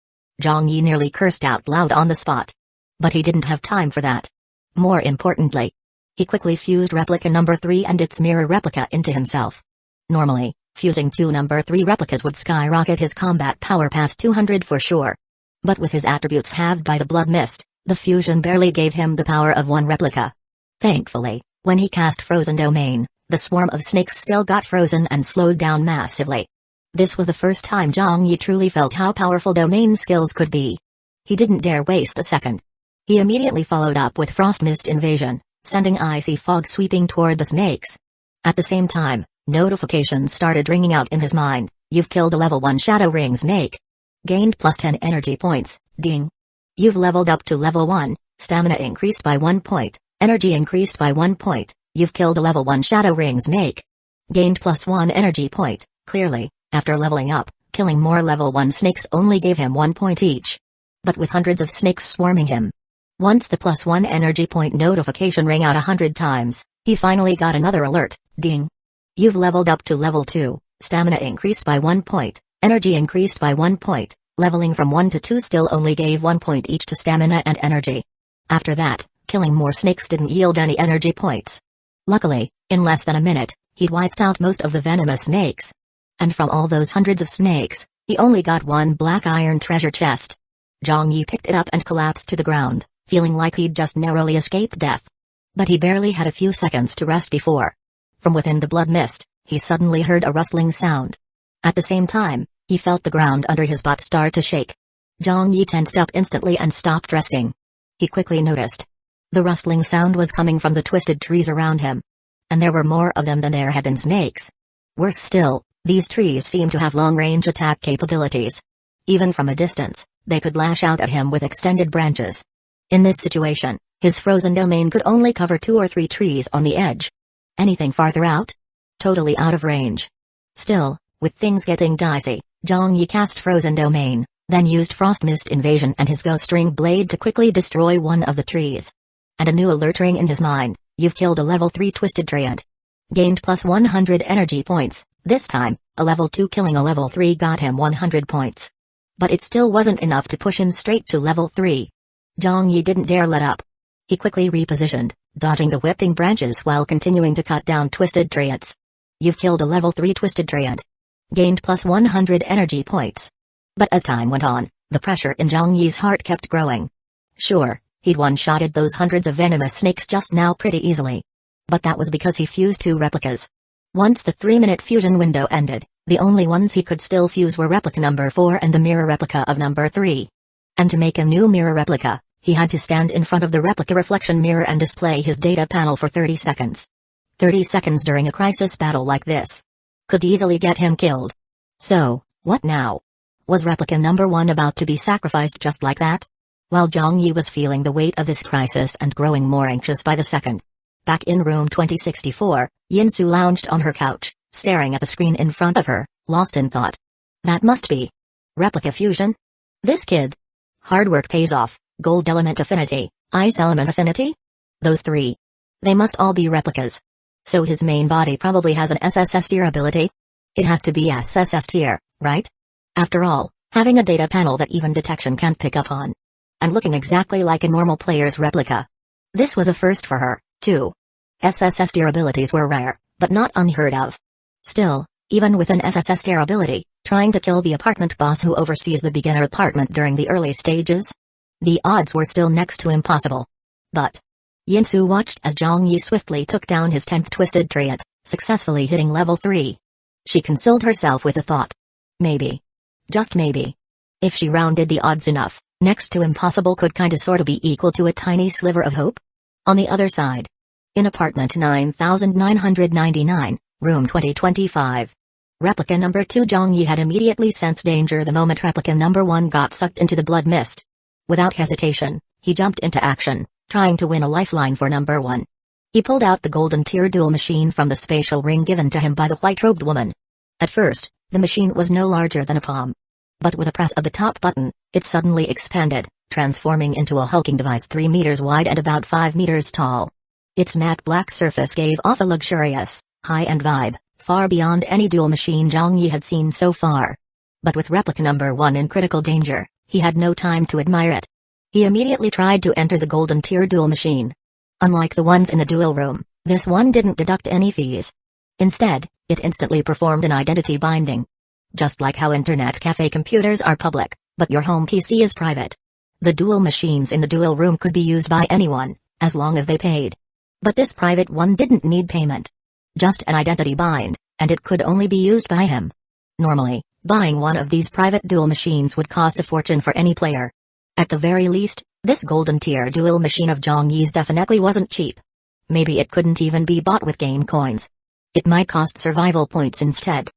Zhang Yi nearly cursed out loud on the spot. But he didn't have time for that. More importantly, he quickly fused replica number 3 and its mirror replica into himself. Normally, fusing 2 number 3 replicas would skyrocket his combat power past 200 for sure. But with his attributes halved by the blood mist, the fusion barely gave him the power of 1 replica. Thankfully, when he cast Frozen Domain, the swarm of snakes still got frozen and slowed down massively. This was the first time Zhang Yi truly felt how powerful domain skills could be. He didn't dare waste a second. He immediately followed up with Frost Mist Invasion, sending icy fog sweeping toward the snakes. At the same time, notifications started ringing out in his mind. You've killed a level 1 Shadow Ring Snake. Gained plus 10 energy points, ding. You've leveled up to level 1, stamina increased by 1 point, energy increased by 1 point, You've killed a level 1 Shadow Ring snake. Gained +1 energy point. Clearly, after leveling up, killing more level 1 snakes only gave him 1 point each. But with hundreds of snakes swarming him. Once the +1 energy point notification rang out 100 times, he finally got another alert. Ding. You've leveled up to level 2, stamina increased by 1 point, energy increased by 1 point, leveling from 1 to 2 still only gave 1 point each to stamina and energy. After that, killing more snakes didn't yield any energy points. Luckily, in less than a minute, he'd wiped out most of the venomous snakes. And from all those hundreds of snakes, he only got 1 black iron treasure chest. Zhang Yi picked it up and collapsed to the ground, feeling like he'd just narrowly escaped death. But he barely had a few seconds to rest before. From within the blood mist, he suddenly heard a rustling sound. At the same time, he felt the ground under his butt start to shake. Zhang Yi tensed up instantly and stopped resting. He quickly noticed. The rustling sound was coming from the twisted trees around him. And there were more of them than there had been snakes. Worse still, these trees seemed to have long-range attack capabilities. Even from a distance, they could lash out at him with extended branches. In this situation, his frozen domain could only cover 2 or 3 trees on the edge. Anything farther out? Totally out of range. Still, with things getting dicey, Zhang Yi cast Frozen Domain, then used Frost Mist Invasion and his Ghost Ring Blade to quickly destroy one of the trees. And a new alert ring in his mind. You've killed a level 3 Twisted Treant. Gained +100 energy points. This time, a level 2 killing a level 3 got him 100 points. But it still wasn't enough to push him straight to level 3. Zhang Yi didn't dare let up. He quickly repositioned, dodging the whipping branches while continuing to cut down Twisted Treants. You've killed a level 3 Twisted Treant. Gained +100 energy points. But as time went on, the pressure in Zhang Yi's heart kept growing. Sure, he'd one-shotted those hundreds of venomous snakes just now pretty easily. But that was because he fused 2 replicas. Once the 3-minute fusion window ended, the only ones he could still fuse were replica number 4 and the mirror replica of number 3. And to make a new mirror replica, he had to stand in front of the replica reflection mirror and display his data panel for 30 seconds. 30 seconds during a crisis battle like this could easily get him killed. So, what now? Was replica number 1 about to be sacrificed just like that? While Zhang Yi was feeling the weight of this crisis and growing more anxious by the second. Back in room 2064, Yinsu lounged on her couch, staring at the screen in front of her, lost in thought. That must be replica fusion? This kid. Hard work pays off, gold element affinity, ice element affinity? Those 3. They must all be replicas. So his main body probably has an SSS tier ability? It has to be SSS tier, right? After all, having a data panel that even detection can't pick up on. And looking exactly like a normal player's replica. This was a first for her, too. SSS tier abilities were rare, but not unheard of. Still, even with an SSS tier ability, trying to kill the apartment boss who oversees the beginner apartment during the early stages? The odds were still next to impossible. But Yinsu watched as Zhang Yi swiftly took down his 10th Twisted Treant, successfully hitting level 3. She consoled herself with a thought. Maybe. Just maybe. If she rounded the odds enough, next to impossible could kinda sorta be equal to a tiny sliver of hope? On the other side. In apartment 9999, room 2025. Replica number 2 Zhang Yi had immediately sensed danger the moment replica number 1 got sucked into the blood mist. Without hesitation, he jumped into action, trying to win a lifeline for number 1. He pulled out the golden tier dual machine from the spatial ring given to him by the white-robed woman. At first, the machine was no larger than a palm. But with a press of the top button, it suddenly expanded, transforming into a hulking device 3 meters wide and about 5 meters tall. Its matte black surface gave off a luxurious, high-end vibe, far beyond any dual machine Zhang Yi had seen so far. But with replica number 1 in critical danger, he had no time to admire it. He immediately tried to enter the golden tier dual machine. Unlike the ones in the dual room, this one didn't deduct any fees. Instead, it instantly performed an identity binding. Just like how internet cafe computers are public, but your home PC is private. The dual machines in the dual room could be used by anyone, as long as they paid. But this private one didn't need payment. Just an identity bind, and it could only be used by him. Normally, buying one of these private dual machines would cost a fortune for any player. At the very least, this golden tier dual machine of Zhang Yi's definitely wasn't cheap. Maybe it couldn't even be bought with game coins. It might cost survival points instead.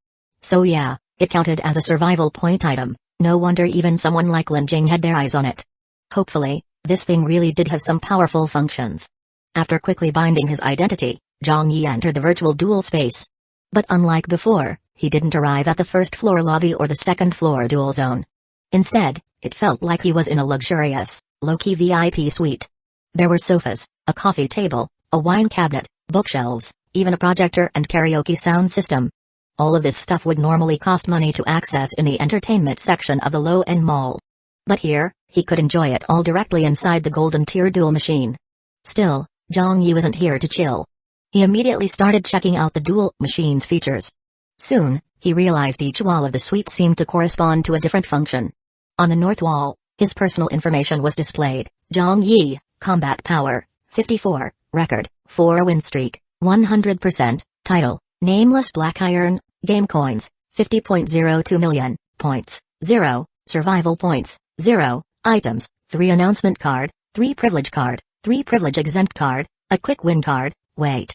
So yeah, it counted as a survival point item. No wonder even someone like Lin Jing had their eyes on it. Hopefully, this thing really did have some powerful functions. After quickly binding his identity, Zhang Yi entered the virtual duel space. But unlike before, he didn't arrive at the first floor lobby or the second floor duel zone. Instead, it felt like he was in a luxurious, low-key VIP suite. There were sofas, a coffee table, a wine cabinet, bookshelves, even a projector and karaoke sound system. All of this stuff would normally cost money to access in the entertainment section of the low-end mall. But here, he could enjoy it all directly inside the golden tier duel machine. Still, Zhang Yi wasn't here to chill. He immediately started checking out the duel machine's features. Soon, he realized each wall of the suite seemed to correspond to a different function. On the north wall, his personal information was displayed. Zhang Yi, combat power, 54, record, 4 win streak, 100%, title, nameless black iron, game coins, 50.02 million, points, 0, survival points, 0, items, 3 announcement card, 3 privilege card, 3 privilege exempt card, a quick win card. Wait.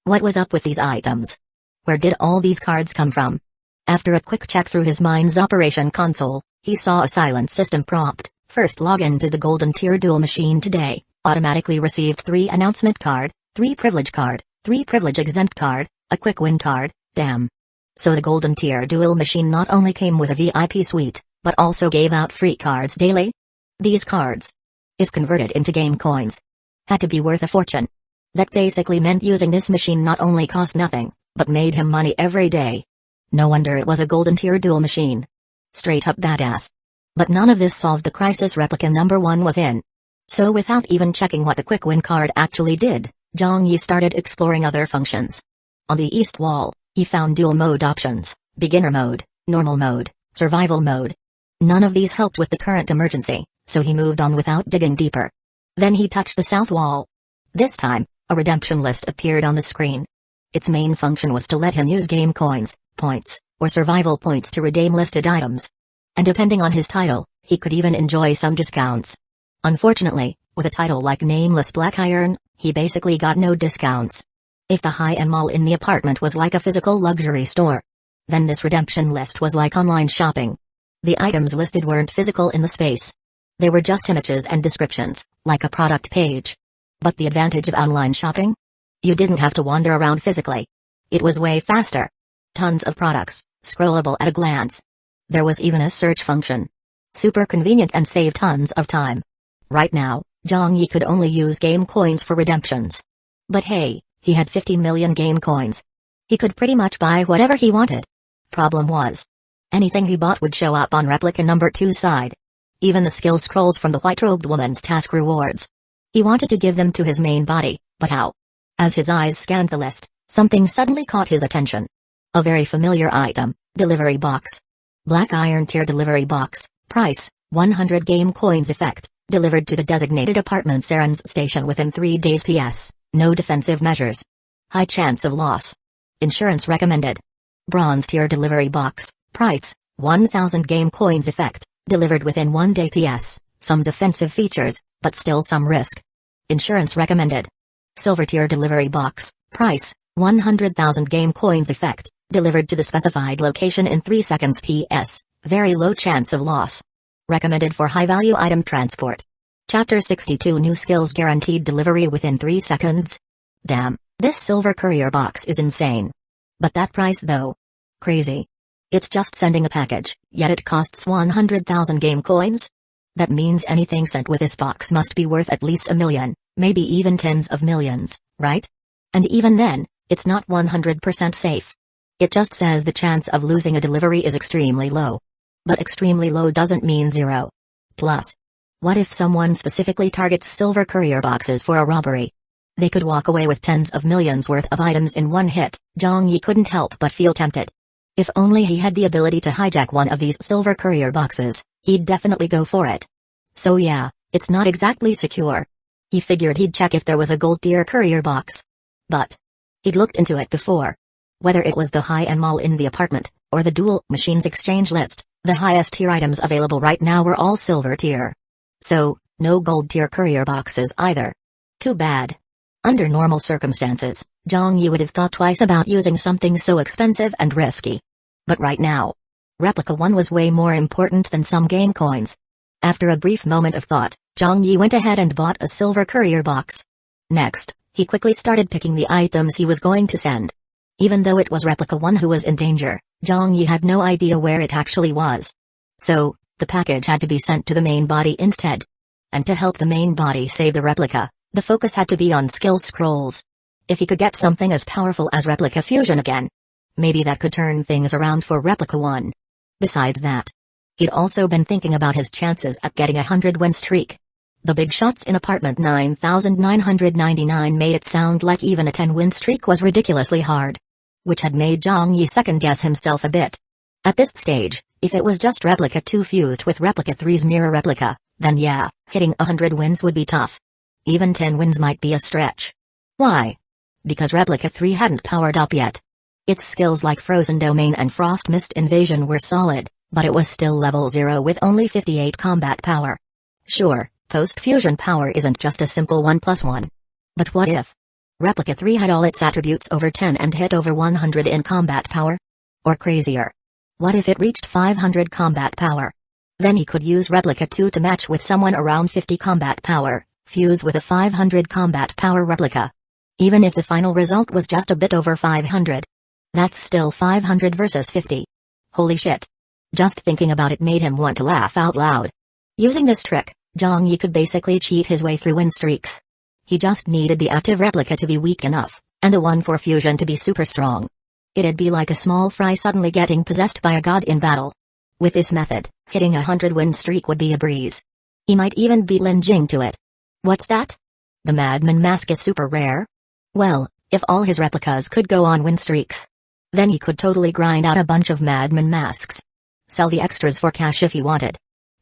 What was up with these items? Where did all these cards come from? After a quick check through his mind's operation console, he saw a silent system prompt. First log into the golden tier duel machine today. Automatically received 3 announcement card, 3 privilege card, 3 privilege exempt card, a quick win card. Damn. So the golden tier duel machine not only came with a VIP suite, but also gave out free cards daily? These cards, if converted into game coins, had to be worth a fortune. That basically meant using this machine not only cost nothing, but made him money every day. No wonder it was a golden tier duel machine. Straight up badass. But none of this solved the crisis replica number 1 was in. So without even checking what the quick win card actually did, Zhang Yi started exploring other functions. On the east wall, he found dual mode options, beginner mode, normal mode, survival mode. None of these helped with the current emergency, so he moved on without digging deeper. Then he touched the south wall. This time, a redemption list appeared on the screen. Its main function was to let him use game coins, points, or survival points to redeem listed items. And depending on his title, he could even enjoy some discounts. Unfortunately, with a title like Nameless Black Iron, he basically got no discounts. If the high-end mall in the apartment was like a physical luxury store, then this redemption list was like online shopping. The items listed weren't physical in the space. They were just images and descriptions, like a product page. But the advantage of online shopping? You didn't have to wander around physically. It was way faster. Tons of products, scrollable at a glance. There was even a search function. Super convenient and saved tons of time. Right now, Zhang Yi could only use game coins for redemptions. But hey, he had 50 million game coins. He could pretty much buy whatever he wanted. Problem was, anything he bought would show up on replica number 2's side. Even the skill scrolls from the white-robed woman's task rewards. He wanted to give them to his main body, but how? As his eyes scanned the list, something suddenly caught his attention. A very familiar item, delivery box. Black iron tier delivery box, price, 100 game coins effect, delivered to the designated apartment's errands station within 3 days PS, no defensive measures. High chance of loss. Insurance recommended. Bronze tier delivery box, price, 1000 game coins effect, delivered within 1 day PS, some defensive features, but still some risk. Insurance recommended. Silver tier delivery box, price, 100,000 game coins effect, delivered to the specified location in 3 seconds PS, very low chance of loss. Recommended for high-value item transport. Chapter 62 New skills guaranteed delivery within 3 seconds. Damn, this silver courier box is insane. But that price though? Crazy. It's just sending a package, yet it costs 100,000 game coins? That means anything sent with this box must be worth at least 1 million, maybe even tens of millions, right? And even then, it's not 100% safe. It just says the chance of losing a delivery is extremely low. But extremely low doesn't mean 0. Plus, what if someone specifically targets silver courier boxes for a robbery? They could walk away with tens of millions worth of items in one hit. Zhang Yi couldn't help but feel tempted. If only he had the ability to hijack one of these silver courier boxes, he'd definitely go for it. So yeah, it's not exactly secure. He figured he'd check if there was a gold tier courier box. But he'd looked into it before. Whether it was the high-end mall in the apartment, or the dual machines exchange list, the highest tier items available right now were all silver tier. So, no gold tier courier boxes either. Too bad. Under normal circumstances, Zhang Yi would have thought twice about using something so expensive and risky. But right now, Replica 1 was way more important than some game coins. After a brief moment of thought, Zhang Yi went ahead and bought a silver courier box. Next, He quickly started picking the items he was going to send. Even though it was Replica 1 who was in danger, Zhang Yi had no idea where it actually was. So, the package had to be sent to the main body instead. And to help the main body save the replica, the focus had to be on skill scrolls. If he could get something as powerful as Replica Fusion again, maybe that could turn things around for Replica 1. Besides that, he'd also been thinking about his chances at getting a 100-win streak. The big shots in apartment 9999 made it sound like even a 10-win streak was ridiculously hard, which had made Zhang Yi second-guess himself a bit. At this stage, if it was just Replica 2 fused with Replica 3's mirror replica, then yeah, hitting 100 wins would be tough. Even 10 wins might be a stretch. Why? Because Replica 3 hadn't powered up yet. Its skills like Frozen Domain and Frost Mist Invasion were solid, but it was still level 0 with only 58 combat power. Sure, post-fusion power isn't just a simple 1+1. But what if Replica 3 had all its attributes over 10 and hit over 100 in combat power? Or crazier. What if it reached 500 combat power? Then he could use Replica 2 to match with someone around 50 combat power, fuse with a 500 combat power replica. Even if the final result was just a bit over 500. That's still 500 versus 50. Holy shit. Just thinking about it made him want to laugh out loud. Using this trick, Zhang Yi could basically cheat his way through win streaks. He just needed the active replica to be weak enough, and the one for fusion to be super strong. It'd be like a small fry suddenly getting possessed by a god in battle. With this method, hitting a 100-win streak would be a breeze. He might even beat Lin Jing to it. What's that? The Madman mask is super rare? Well, if all his replicas could go on win streaks, then he could totally grind out a bunch of Madman masks. Sell the extras for cash if he wanted.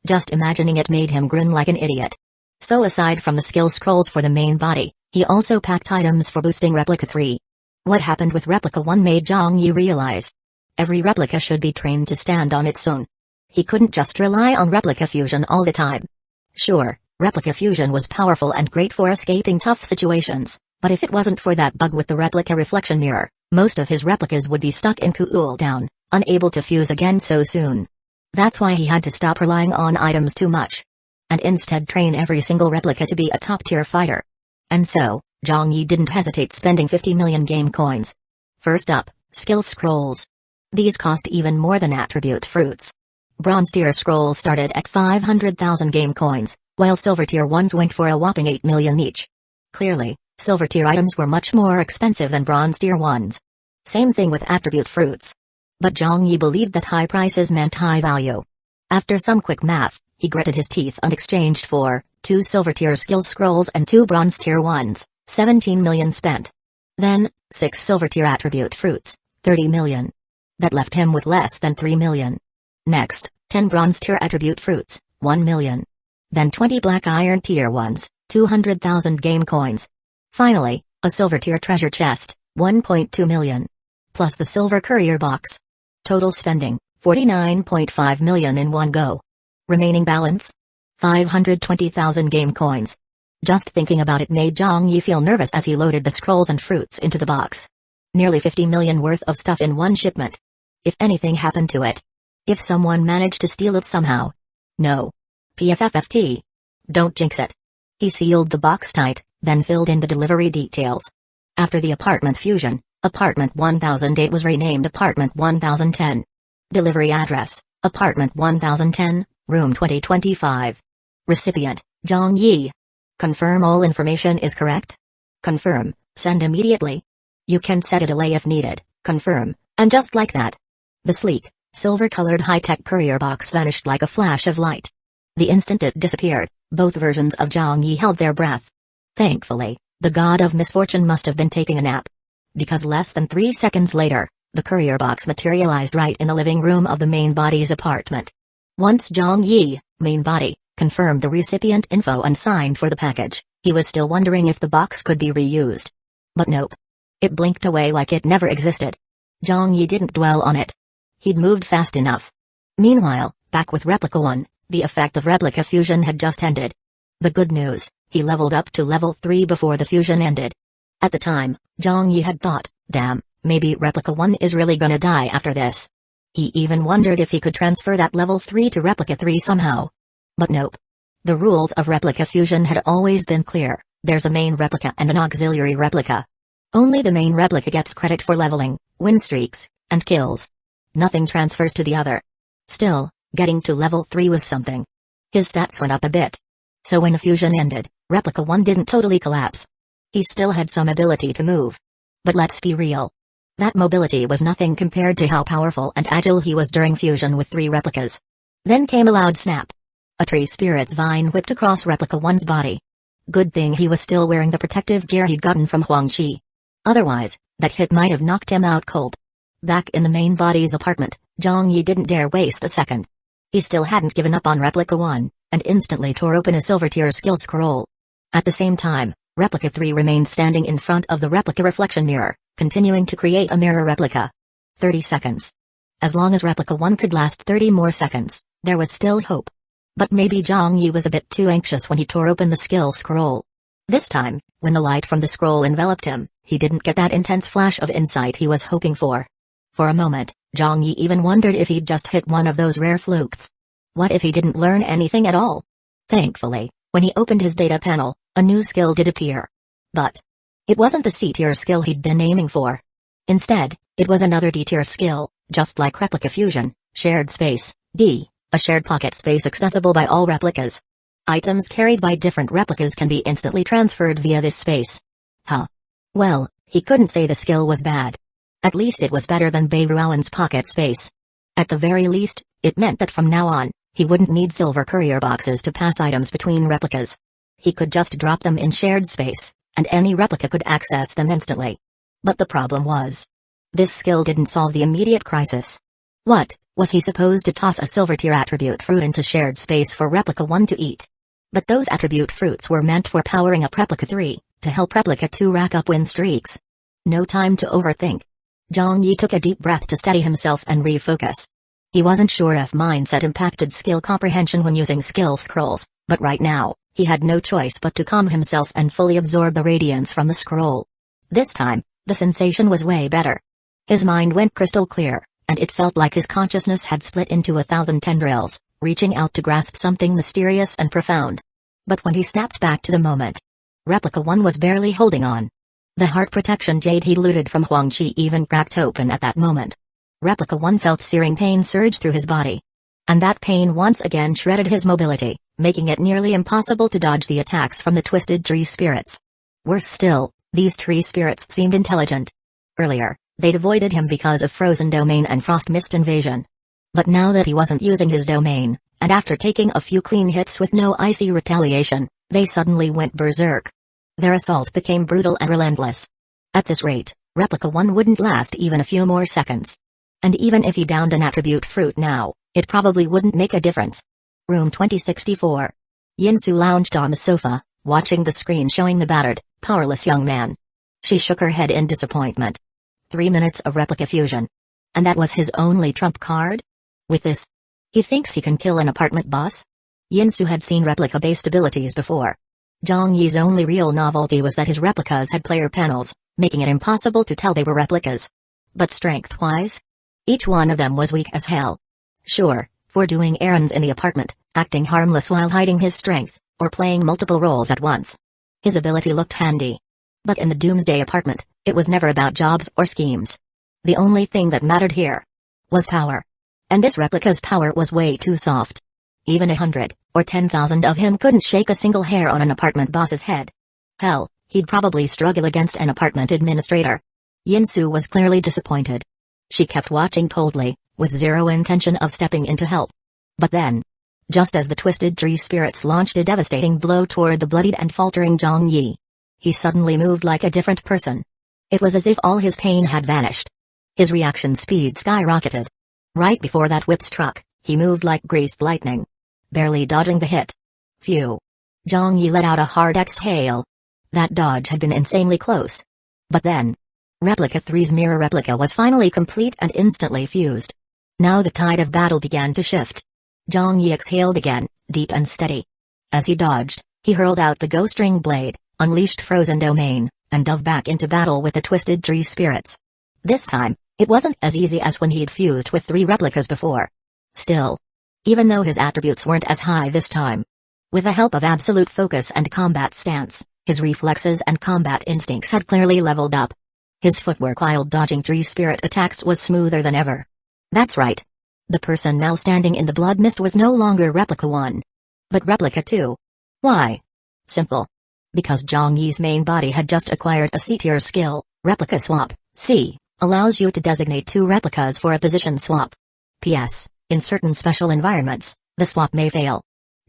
Just imagining it made him grin like an idiot. So aside from the skill scrolls for the main body, he also packed items for boosting Replica 3. What happened with Replica 1 made Zhang Yi realize every replica should be trained to stand on its own. He couldn't just rely on Replica Fusion all the time. Sure, Replica Fusion was powerful and great for escaping tough situations, but if it wasn't for that bug with the replica reflection mirror, most of his replicas would be stuck in cooldown, unable to fuse again so soon. That's why he had to stop relying on items too much, and instead train every single replica to be a top-tier fighter. And so, Zhang Yi didn't hesitate spending 50 million game coins. First up, skill scrolls. These cost even more than attribute fruits. Bronze tier scrolls started at 500,000 game coins, while silver tier ones went for a whopping 8 million each. Clearly, silver tier items were much more expensive than bronze tier ones. Same thing with attribute fruits. But Zhang Yi believed that high prices meant high value. After some quick math, he gritted his teeth and exchanged for 2 silver tier skill scrolls and 2 bronze tier ones, 17 million spent. Then, 6 silver tier attribute fruits, 30 million. That left him with less than 3 million. Next, 10 bronze tier attribute fruits, 1 million. Then 20 black iron tier ones, 200,000 game coins. Finally, a silver tier treasure chest, 1.2 million. Plus the silver courier box. Total spending, 49.5 million in one go. Remaining balance? 520,000 game coins. Just thinking about it made Zhang Yi feel nervous as he loaded the scrolls and fruits into the box. Nearly 50 million worth of stuff in one shipment. If anything happened to it. If someone managed to steal it somehow. No. PFFFT. Don't jinx it. He sealed the box tight, then filled in the delivery details. After the apartment fusion, Apartment 1008 was renamed Apartment 1010. Delivery address, Apartment 1010, Room 2025. Recipient, Zhang Yi. Confirm all information is correct? Confirm, send immediately. You can set a delay if needed, confirm, and just like that. The sleek, silver-colored high-tech courier box vanished like a flash of light. The instant it disappeared, both versions of Zhang Yi held their breath. Thankfully, the god of misfortune must have been taking a nap. Because less than 3 seconds later, the courier box materialized right in the living room of the main body's apartment. Once Zhang Yi, main body, confirmed the recipient info and signed for the package, he was still wondering if the box could be reused. But nope. It blinked away like it never existed. Zhang Yi didn't dwell on it. He'd moved fast enough. Meanwhile, back with Replica 1, the effect of Replica Fusion had just ended. The good news, he leveled up to level 3 before the fusion ended. At the time, Zhang Yi had thought, damn, maybe Replica 1 is really gonna die after this. He even wondered if he could transfer that level 3 to Replica 3 somehow. But nope. The rules of Replica Fusion had always been clear. There's a main replica and an auxiliary replica. Only the main replica gets credit for leveling, win streaks, and kills. Nothing transfers to the other. Still, getting to level 3 was something. His stats went up a bit. So when the fusion ended, Replica 1 didn't totally collapse. He still had some ability to move. But let's be real. That mobility was nothing compared to how powerful and agile he was during fusion with 3 replicas. Then came a loud snap. A tree spirit's vine whipped across Replica 1's body. Good thing he was still wearing the protective gear he'd gotten from Huangqi. Otherwise, that hit might have knocked him out cold. Back in the main body's apartment, Zhang Yi didn't dare waste a second. He still hadn't given up on Replica 1, and instantly tore open a silver tier skill scroll. At the same time, Replica 3 remained standing in front of the replica reflection mirror, continuing to create a mirror replica. 30 seconds. As long as Replica 1 could last 30 more seconds, there was still hope. But maybe Zhang Yi was a bit too anxious when he tore open the skill scroll. This time, when the light from the scroll enveloped him, he didn't get that intense flash of insight he was hoping for. For a moment, Zhang Yi even wondered if he'd just hit one of those rare flukes. What if he didn't learn anything at all? Thankfully, when he opened his data panel, a new skill did appear. But it wasn't the C-tier skill he'd been aiming for. Instead, it was another D-tier skill, just like Replica Fusion, Shared Space, D, a shared pocket space accessible by all replicas. Items carried by different replicas can be instantly transferred via this space. Huh. Well, he couldn't say the skill was bad. At least it was better than Beiruowen's pocket space. At the very least, it meant that from now on, he wouldn't need silver courier boxes to pass items between replicas. He could just drop them in shared space, and any replica could access them instantly. But the problem was, this skill didn't solve the immediate crisis. What, was he supposed to toss a silver tier attribute fruit into shared space for Replica 1 to eat? But those attribute fruits were meant for powering up Replica 3, to help Replica 2 rack up win streaks. No time to overthink. Zhang Yi took a deep breath to steady himself and refocus. He wasn't sure if mindset impacted skill comprehension when using skill scrolls, but right now, he had no choice but to calm himself and fully absorb the radiance from the scroll. This time, the sensation was way better. His mind went crystal clear, and it felt like his consciousness had split into 1,000 tendrils, reaching out to grasp something mysterious and profound. But when he snapped back to the moment, Replica 1 was barely holding on. The heart protection jade he'd looted from Huangqi even cracked open at that moment. Replica 1 felt searing pain surge through his body. And that pain once again shredded his mobility, making it nearly impossible to dodge the attacks from the twisted tree spirits. Worse still, these tree spirits seemed intelligent. Earlier, they'd avoided him because of Frozen Domain and Frost Mist Invasion. But now that he wasn't using his domain, and after taking a few clean hits with no icy retaliation, they suddenly went berserk. Their assault became brutal and relentless. At this rate, Replica 1 wouldn't last even a few more seconds. And even if he downed an attribute fruit now, it probably wouldn't make a difference. Room 2064. Yinsu lounged on the sofa, watching the screen showing the battered, powerless young man. She shook her head in disappointment. 3 minutes of replica fusion. And that was his only trump card? With this, he thinks he can kill an apartment boss? Yinsu had seen replica-based abilities before. Zhang Yi's only real novelty was that his replicas had player panels, making it impossible to tell they were replicas. But strength-wise? Each one of them was weak as hell. Sure, for doing errands in the apartment, acting harmless while hiding his strength, or playing multiple roles at once. His ability looked handy. But in the Doomsday apartment, it was never about jobs or schemes. The only thing that mattered here was power. And this replica's power was way too soft. Even 100, or 10,000 of him couldn't shake a single hair on an apartment boss's head. Hell, he'd probably struggle against an apartment administrator. Yinsu was clearly disappointed. She kept watching coldly, with zero intention of stepping in to help. But then, just as the twisted tree spirits launched a devastating blow toward the bloodied and faltering Zhang Yi, he suddenly moved like a different person. It was as if all his pain had vanished. His reaction speed skyrocketed. Right before that whip struck, he moved like greased lightning, barely dodging the hit. Phew. Zhang Yi let out a hard exhale. That dodge had been insanely close. But then, Replica 3's mirror replica was finally complete and instantly fused. Now the tide of battle began to shift. Zhang Yi exhaled again, deep and steady. As he dodged, he hurled out the ghost ring blade, unleashed Frozen Domain, and dove back into battle with the twisted tree spirits. This time, it wasn't as easy as when he'd fused with 3 replicas before. Still, even though his attributes weren't as high this time, with the help of absolute focus and combat stance, His reflexes and combat instincts had clearly leveled up. His footwork while dodging tree spirit attacks was smoother than ever. That's right. The person now standing in the blood mist was no longer Replica 1, but Replica 2. Why? Simple. Because Zhang Yi's main body had just acquired a C-tier skill, Replica Swap. C allows you to designate two replicas for a position swap. P.S. In certain special environments, the swap may fail.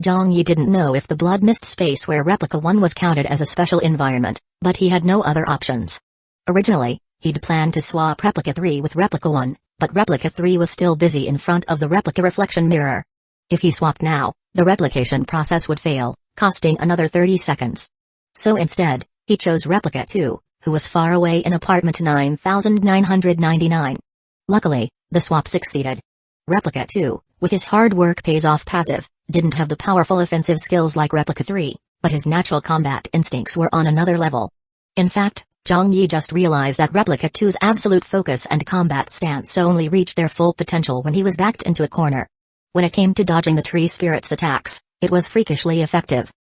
Zhang Yi didn't know if the blood mist space where Replica 1 was counted as a special environment, but he had no other options. Originally, he'd planned to swap Replica 3 with Replica 1, but Replica 3 was still busy in front of the replica reflection mirror. If he swapped now, the replication process would fail, costing another 30 seconds. So instead, he chose Replica 2, who was far away in apartment 9999. Luckily, the swap succeeded. Replica 2, with his hard work pays off passive, didn't have the powerful offensive skills like Replica 3, but his natural combat instincts were on another level. In fact, Zhang Yi just realized that Replica 2's absolute focus and combat stance only reached their full potential when he was backed into a corner. When it came to dodging the tree spirit's attacks, it was freakishly effective.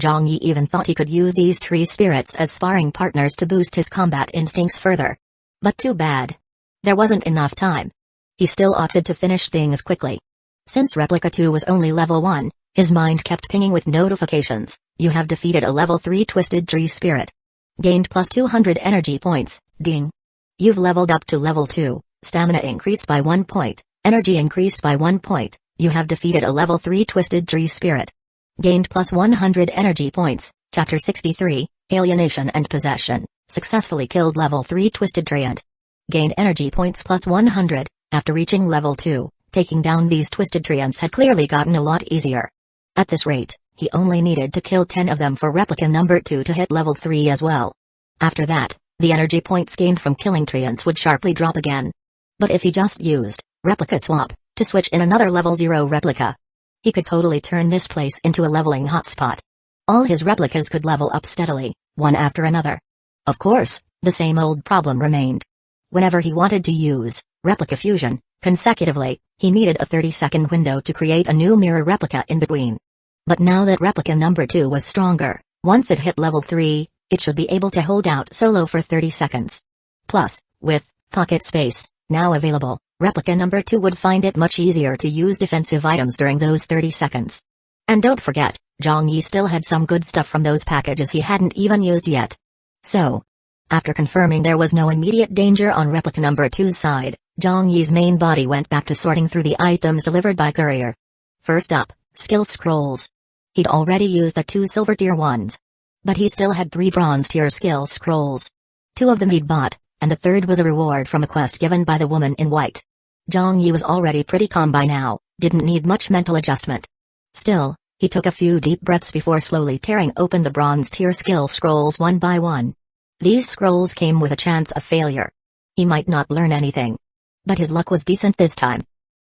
Zhang Yi even thought he could use these tree spirits as sparring partners to boost his combat instincts further. But too bad. There wasn't enough time. He still opted to finish things quickly. Since Replica 2 was only level 1, his mind kept pinging with notifications. You have defeated a level 3 twisted tree spirit. Gained plus 200 energy points, ding. You've leveled up to level 2, stamina increased by 1 point, energy increased by 1 point, you have defeated a level 3 twisted tree spirit. Gained plus 100 energy points, Chapter 63, Alienation and Possession, successfully killed level 3 twisted treant. Gained energy points plus 100, after reaching level 2, taking down these twisted treants had clearly gotten a lot easier. At this rate, he only needed to kill 10 of them for replica number 2 to hit level 3 as well. After that, the energy points gained from killing treants would sharply drop again. But if he just used Replica Swap to switch in another level 0 replica, he could totally turn this place into a leveling hotspot. All his replicas could level up steadily, one after another. Of course, the same old problem remained. Whenever he wanted to use Replica Fusion consecutively, he needed a 30-second window to create a new mirror replica in between. But now that replica number 2 was stronger, once it hit level 3, it should be able to hold out solo for 30 seconds. Plus, with pocket space now available, replica number 2 would find it much easier to use defensive items during those 30 seconds. And don't forget, Zhang Yi still had some good stuff from those packages he hadn't even used yet. So, after confirming there was no immediate danger on replica number 2's side, Zhang Yi's main body went back to sorting through the items delivered by courier. First up, skill scrolls. He'd already used the 2 silver tier ones. But he still had 3 bronze tier skill scrolls. 2 of them he'd bought, and the third was a reward from a quest given by the woman in white. Zhang Yi was already pretty calm by now, didn't need much mental adjustment. Still, he took a few deep breaths before slowly tearing open the bronze tier skill scrolls one by one. These scrolls came with a chance of failure. He might not learn anything. But his luck was decent this time.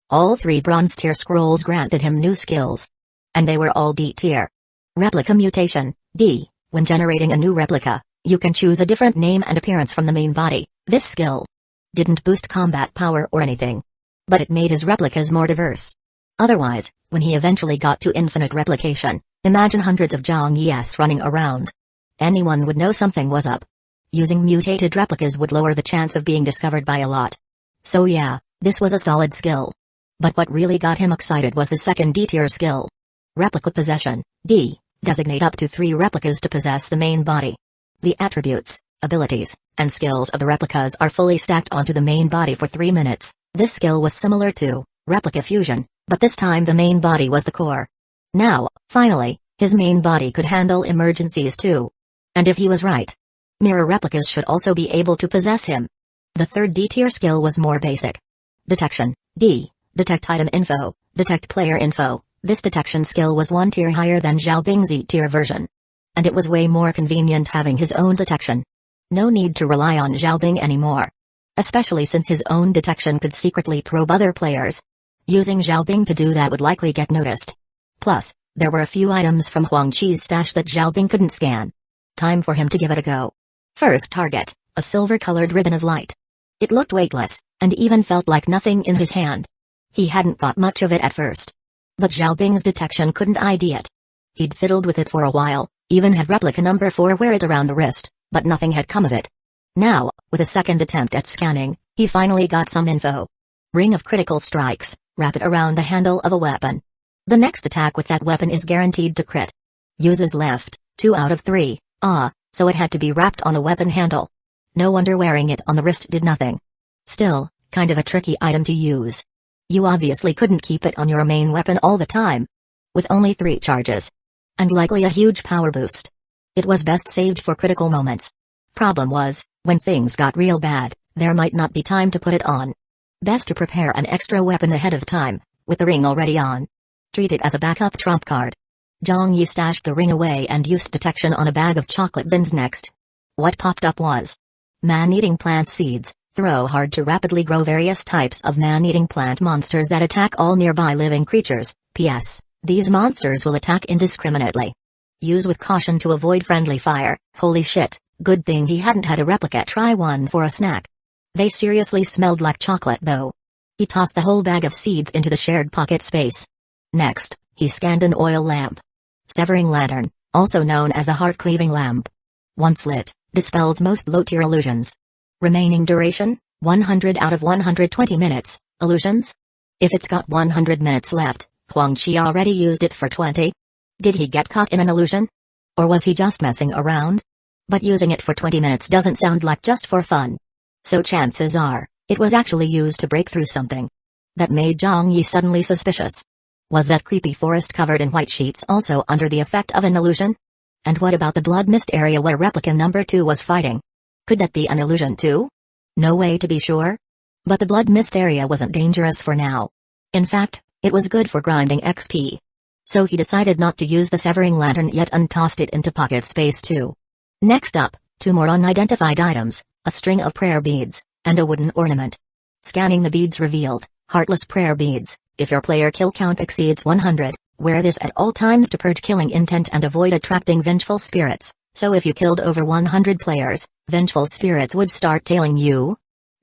All 3 bronze tier scrolls granted him new skills. And they were all D tier. Replica Mutation, D. When generating a new replica, you can choose a different name and appearance from the main body. This skill didn't boost combat power or anything. But it made his replicas more diverse. Otherwise, when he eventually got to infinite replication, imagine hundreds of Zhang Yi's running around. Anyone would know something was up. Using mutated replicas would lower the chance of being discovered by a lot. So yeah, this was a solid skill. But what really got him excited was the second D-tier skill. Replica Possession, D. Designate up to 3 replicas to possess the main body. The attributes, abilities, and skills of the replicas are fully stacked onto the main body for 3 minutes. This skill was similar to Replica Fusion, but this time the main body was the core. Now, finally, his main body could handle emergencies too. And if he was right, mirror replicas should also be able to possess him. The third D-tier skill was more basic. Detection, D. Detect item info, detect player info. This detection skill was 1 tier higher than Zhao Bing's E-tier version. And it was way more convenient having his own detection. No need to rely on Zhao Bing anymore. Especially since his own detection could secretly probe other players. Using Zhao Bing to do that would likely get noticed. Plus, there were a few items from Huang Qi's stash that Zhao Bing couldn't scan. Time for him to give it a go. First target, a silver-colored ribbon of light. It looked weightless, and even felt like nothing in his hand. He hadn't thought much of it at first. But Zhao Bing's detection couldn't ID it. He'd fiddled with it for a while, Even had replica number 4 wear it around the wrist, but nothing had come of it. Now, with a second attempt at scanning, he finally got some info. Ring of critical strikes, wrap it around the handle of a weapon. The next attack with that weapon is guaranteed to crit. Uses left, 2 out of 3, so it had to be wrapped on a weapon handle. No wonder wearing it on the wrist did nothing. Still, kind of a tricky item to use. You obviously couldn't keep it on your main weapon all the time. With only 3 charges. And likely a huge power boost. It was best saved for critical moments. Problem was, when things got real bad, there might not be time to put it on. Best to prepare an extra weapon ahead of time, with the ring already on. Treat it as a backup trump card. Zhang Yi stashed the ring away and used detection on a bag of chocolate bins next. What popped up was man-eating plant seeds. Throw hard to rapidly grow various types of man-eating plant monsters that attack all nearby living creatures. P.S. These monsters will attack indiscriminately. Use with caution to avoid friendly fire. Holy shit, good thing he hadn't had a replica try one for a snack. They seriously smelled like chocolate though. He tossed the whole bag of seeds into the shared pocket space. Next, he scanned an oil lamp. Severing lantern, also known as the heart-cleaving lamp. Once lit, dispels most low-tier illusions. Remaining duration, 100 out of 120 minutes, illusions? If it's got 100 minutes left, Huangqi already used it for 20? Did he get caught in an illusion? Or was he just messing around? But using it for 20 minutes doesn't sound like just for fun. So chances are, it was actually used to break through something. That made Zhang Yi suddenly suspicious. Was that creepy forest covered in white sheets also under the effect of an illusion? And what about the blood mist area where replica number 2 was fighting? Could that be an illusion too? No way to be sure. But the blood mist area wasn't dangerous for now. In fact, it was good for grinding XP. So he decided not to use the severing lantern yet and tossed it into pocket space too. Next up, 2 more unidentified items, a string of prayer beads, and a wooden ornament. Scanning the beads revealed, heartless prayer beads. If your player kill count exceeds 100, wear this at all times to purge killing intent and avoid attracting vengeful spirits. So if you killed over 100 players, vengeful spirits would start tailing you.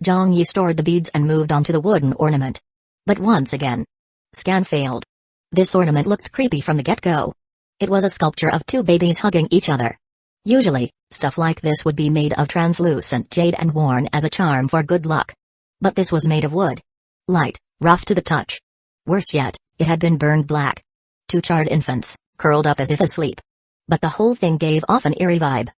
Zhang Yi stored the beads and moved on to the wooden ornament. But once again, scan failed. This ornament looked creepy from the get-go. It was a sculpture of 2 babies hugging each other. Usually, stuff like this would be made of translucent jade and worn as a charm for good luck. But this was made of wood. Light, rough to the touch. Worse yet, it had been burned black. 2 charred infants, curled up as if asleep. But the whole thing gave off an eerie vibe.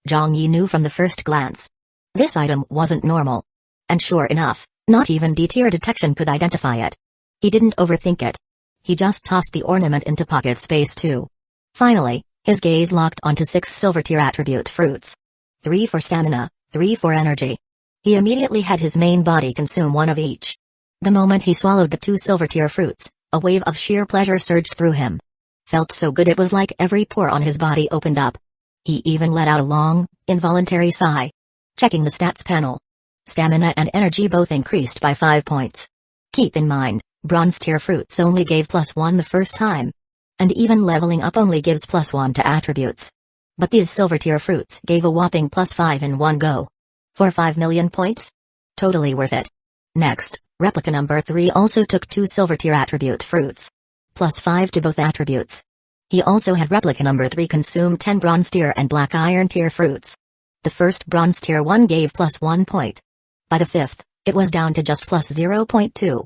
Zhang Yi knew from the first glance. This item wasn't normal. And sure enough, not even D-tier detection could identify it. He didn't overthink it. He just tossed the ornament into pocket space too. Finally, his gaze locked onto 6 silver-tier attribute fruits. 3 for stamina, 3 for energy. He immediately had his main body consume 1 of each. The moment he swallowed the 2 silver-tier fruits, a wave of sheer pleasure surged through him. Felt so good it was like every pore on his body opened up. He even let out a long, involuntary sigh. Checking the stats panel. Stamina and energy both increased by 5 points. Keep in mind, bronze-tier fruits only gave +1 the first time. And even leveling up only gives +1 to attributes. But these silver-tier fruits gave a whopping +5 in one go. For 5 million points? Totally worth it. Next, replica number 3 also took 2 silver-tier attribute fruits. +5 to both attributes. He also had replica number 3 consume 10 bronze-tier and black iron-tier fruits. The first bronze-tier one gave +1 point. By the 5th, it was down to just +0.2.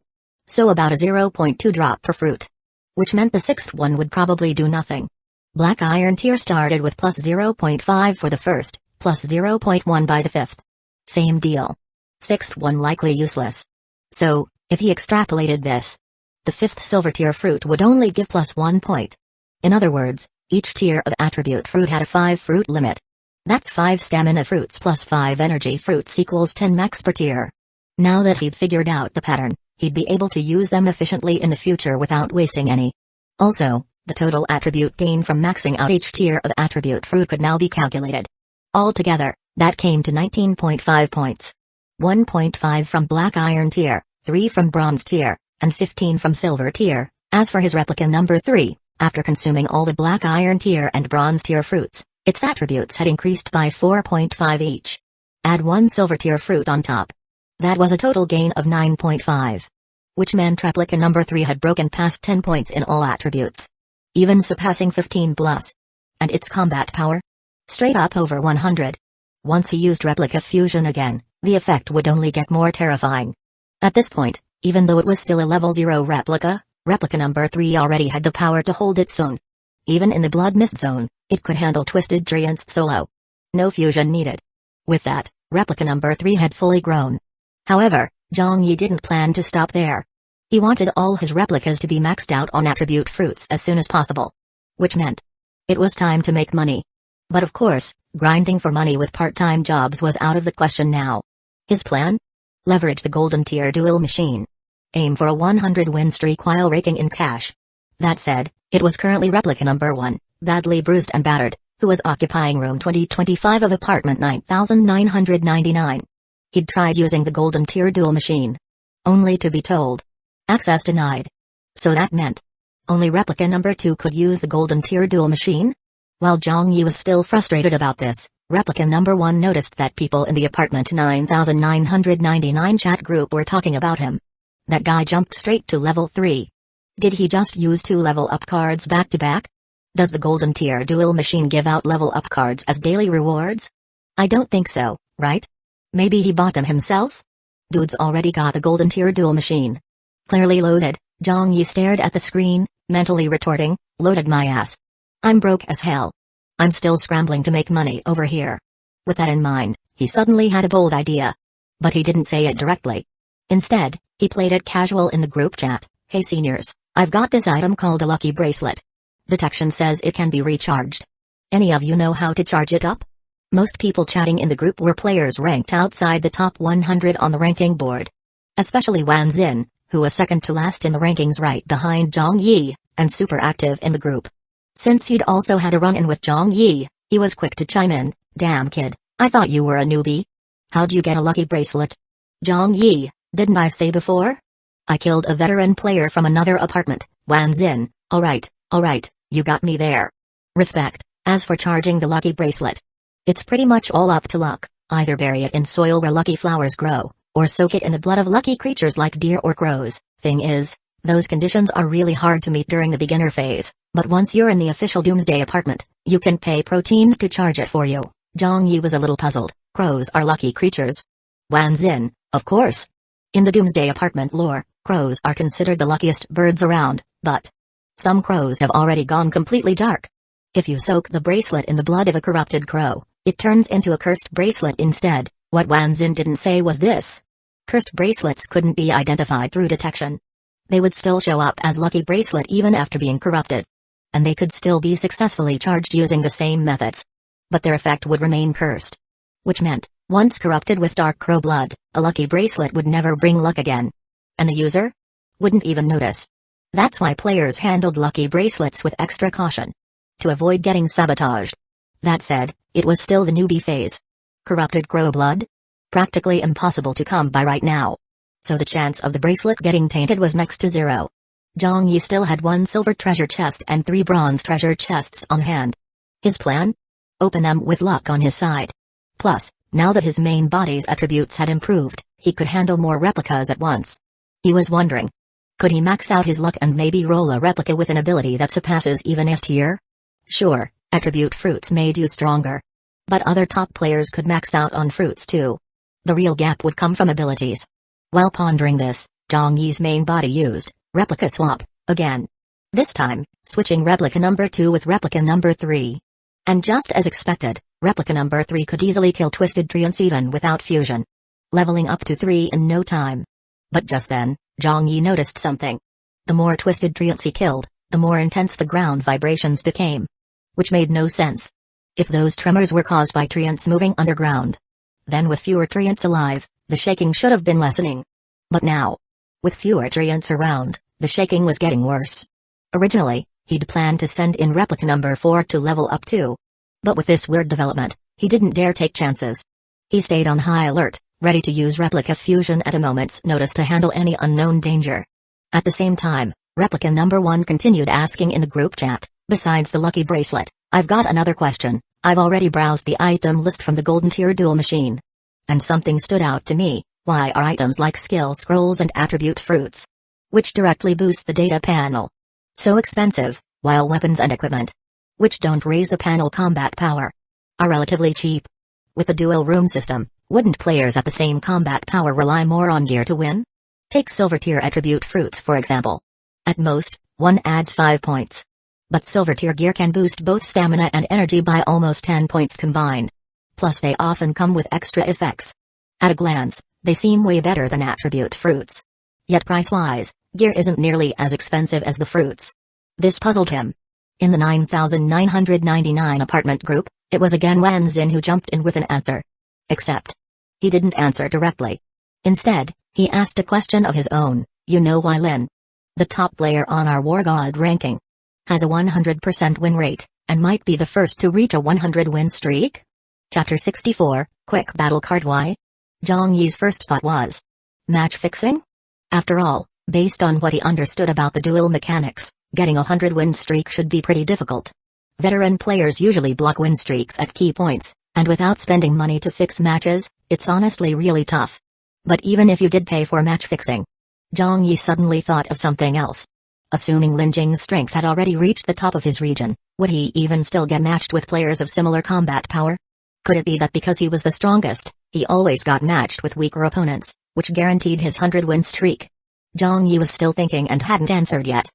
So about a 0.2 drop per fruit. Which meant the 6th one would probably do nothing. Black iron tier started with +0.5 for the first, +0.1 by the 5th. Same deal. 6th one likely useless. So, if he extrapolated this, the 5th silver tier fruit would only give +1 point. In other words, each tier of attribute fruit had a 5 fruit limit. That's 5 stamina fruits plus 5 energy fruits equals 10 max per tier. Now that he'd figured out the pattern, he'd be able to use them efficiently in the future without wasting any. Also, the total attribute gain from maxing out each tier of attribute fruit could now be calculated. Altogether, that came to 19.5 points. 1.5 from black iron tier, 3 from bronze tier, and 15 from silver tier. As for his replica number 3, after consuming all the black iron tier and bronze tier fruits, its attributes had increased by 4.5 each. Add 1 silver tier fruit on top. That was a total gain of 9.5. Which meant replica number 3 had broken past 10 points in all attributes. Even surpassing 15 plus. And its combat power? Straight up over 100. Once he used replica fusion again, the effect would only get more terrifying. At this point, even though it was still a level 0 replica, replica number 3 already had the power to hold its own. Even in the blood mist zone, it could handle twisted treants solo. No fusion needed. With that, replica number 3 had fully grown. However, Zhang Yi didn't plan to stop there. He wanted all his replicas to be maxed out on attribute fruits as soon as possible. Which meant it was time to make money. But of course, grinding for money with part-time jobs was out of the question now. His plan? Leverage the golden tier duel machine. Aim for a 100 win streak while raking in cash. That said, it was currently replica number 1, badly bruised and battered, who was occupying room 2025 of apartment 9999. He'd tried using the golden tier duel machine. Only to be told. Access denied. So that meant only replica number 2 could use the golden tier duel machine? While Zhang Yi was still frustrated about this, replica number 1 noticed that people in the apartment 9999 chat group were talking about him. That guy jumped straight to level 3. Did he just use 2 level up cards back to back? Does the golden tier duel machine give out level up cards as daily rewards? I don't think so, right? Maybe he bought them himself? Dude's already got the golden tier duel machine. Clearly loaded, Zhang Yi stared at the screen, mentally retorting, loaded my ass. I'm broke as hell. I'm still scrambling to make money over here. With that in mind, he suddenly had a bold idea. But he didn't say it directly. Instead, he played it casual in the group chat. Hey seniors, I've got this item called a lucky bracelet. Detection says it can be recharged. Any of you know how to charge it up? Most people chatting in the group were players ranked outside the top 100 on the ranking board. Especially Wan Xin, who was second to last in the rankings right behind Zhang Yi, and super active in the group. Since he'd also had a run-in with Zhang Yi, he was quick to chime in. Damn kid, I thought you were a newbie. How'd you get a lucky bracelet? Zhang Yi, didn't I say before? I killed a veteran player from another apartment, Wan Xin. Alright, you got me there. Respect. As for charging the lucky bracelet, it's pretty much all up to luck. Either bury it in soil where lucky flowers grow, or soak it in the blood of lucky creatures like deer or crows. Thing is, those conditions are really hard to meet during the beginner phase, but once you're in the official Doomsday apartment, you can pay pro teams to charge it for you. Zhang Yi was a little puzzled. Crows are lucky creatures? Wan Xin, of course. In the Doomsday apartment lore, crows are considered the luckiest birds around, but some crows have already gone completely dark. If you soak the bracelet in the blood of a corrupted crow, it turns into a cursed bracelet instead. What Wan Xin didn't say was this. Cursed bracelets couldn't be identified through detection. They would still show up as lucky bracelet even after being corrupted. And they could still be successfully charged using the same methods. But their effect would remain cursed. Which meant, once corrupted with dark crow blood, a lucky bracelet would never bring luck again. And the user? Wouldn't even notice. That's why players handled lucky bracelets with extra caution. To avoid getting sabotaged. That said, it was still the newbie phase. Corrupted crow blood? Practically impossible to come by right now. So the chance of the bracelet getting tainted was next to zero. Zhang Yi still had 1 silver treasure chest and 3 bronze treasure chests on hand. His plan? Open them with luck on his side. Plus, now that his main body's attributes had improved, he could handle more replicas at once. He was wondering, could he max out his luck and maybe roll a replica with an ability that surpasses even S tier? Sure, attribute fruits made you stronger. But other top players could max out on fruits too. The real gap would come from abilities. While pondering this, Zhang Yi's main body used replica swap again. This time, switching replica number 2 with replica number 3. And just as expected, replica number 3 could easily kill twisted treants even without fusion. Leveling up to 3 in no time. But just then, Zhang Yi noticed something. The more twisted treants he killed, the more intense the ground vibrations became. Which made no sense. If those tremors were caused by treants moving underground, then with fewer treants alive, the shaking should have been lessening. But now, with fewer treants around, the shaking was getting worse. Originally, he'd planned to send in replica number 4 to level up too. But with this weird development, he didn't dare take chances. He stayed on high alert, ready to use replica fusion at a moment's notice to handle any unknown danger. At the same time, replica number 1 continued asking in the group chat, besides the lucky bracelet, I've got another question. I've already browsed the item list from the golden tier duel machine. And something stood out to me. Why are items like skill scrolls and attribute fruits, which directly boost the data panel, so expensive, while weapons and equipment, which don't raise the panel combat power, are relatively cheap. With the dual room system, wouldn't players at the same combat power rely more on gear to win? Take silver tier attribute fruits for example. At most, one adds 5 points. But silver tier gear can boost both stamina and energy by almost 10 points combined. Plus they often come with extra effects. At a glance, they seem way better than attribute fruits. Yet price-wise, gear isn't nearly as expensive as the fruits. This puzzled him. In the 9999 apartment group, it was again Wanzin who jumped in with an answer. Except, he didn't answer directly. Instead, he asked a question of his own. You know why Lin, the top player on our War God ranking, has a 100% win rate, and might be the first to reach a 100 win streak? Chapter 64, Quick Battle Card. Why? Zhang Yi's first thought was match fixing? After all, based on what he understood about the duel mechanics, getting a 100-win streak should be pretty difficult. Veteran players usually block win streaks at key points, and without spending money to fix matches, it's honestly really tough. But even if you did pay for match fixing, Zhang Yi suddenly thought of something else. Assuming Lin Jing's strength had already reached the top of his region, would he even still get matched with players of similar combat power? Could it be that because he was the strongest, he always got matched with weaker opponents, which guaranteed his 100-win streak? Zhang Yi was still thinking and hadn't answered yet.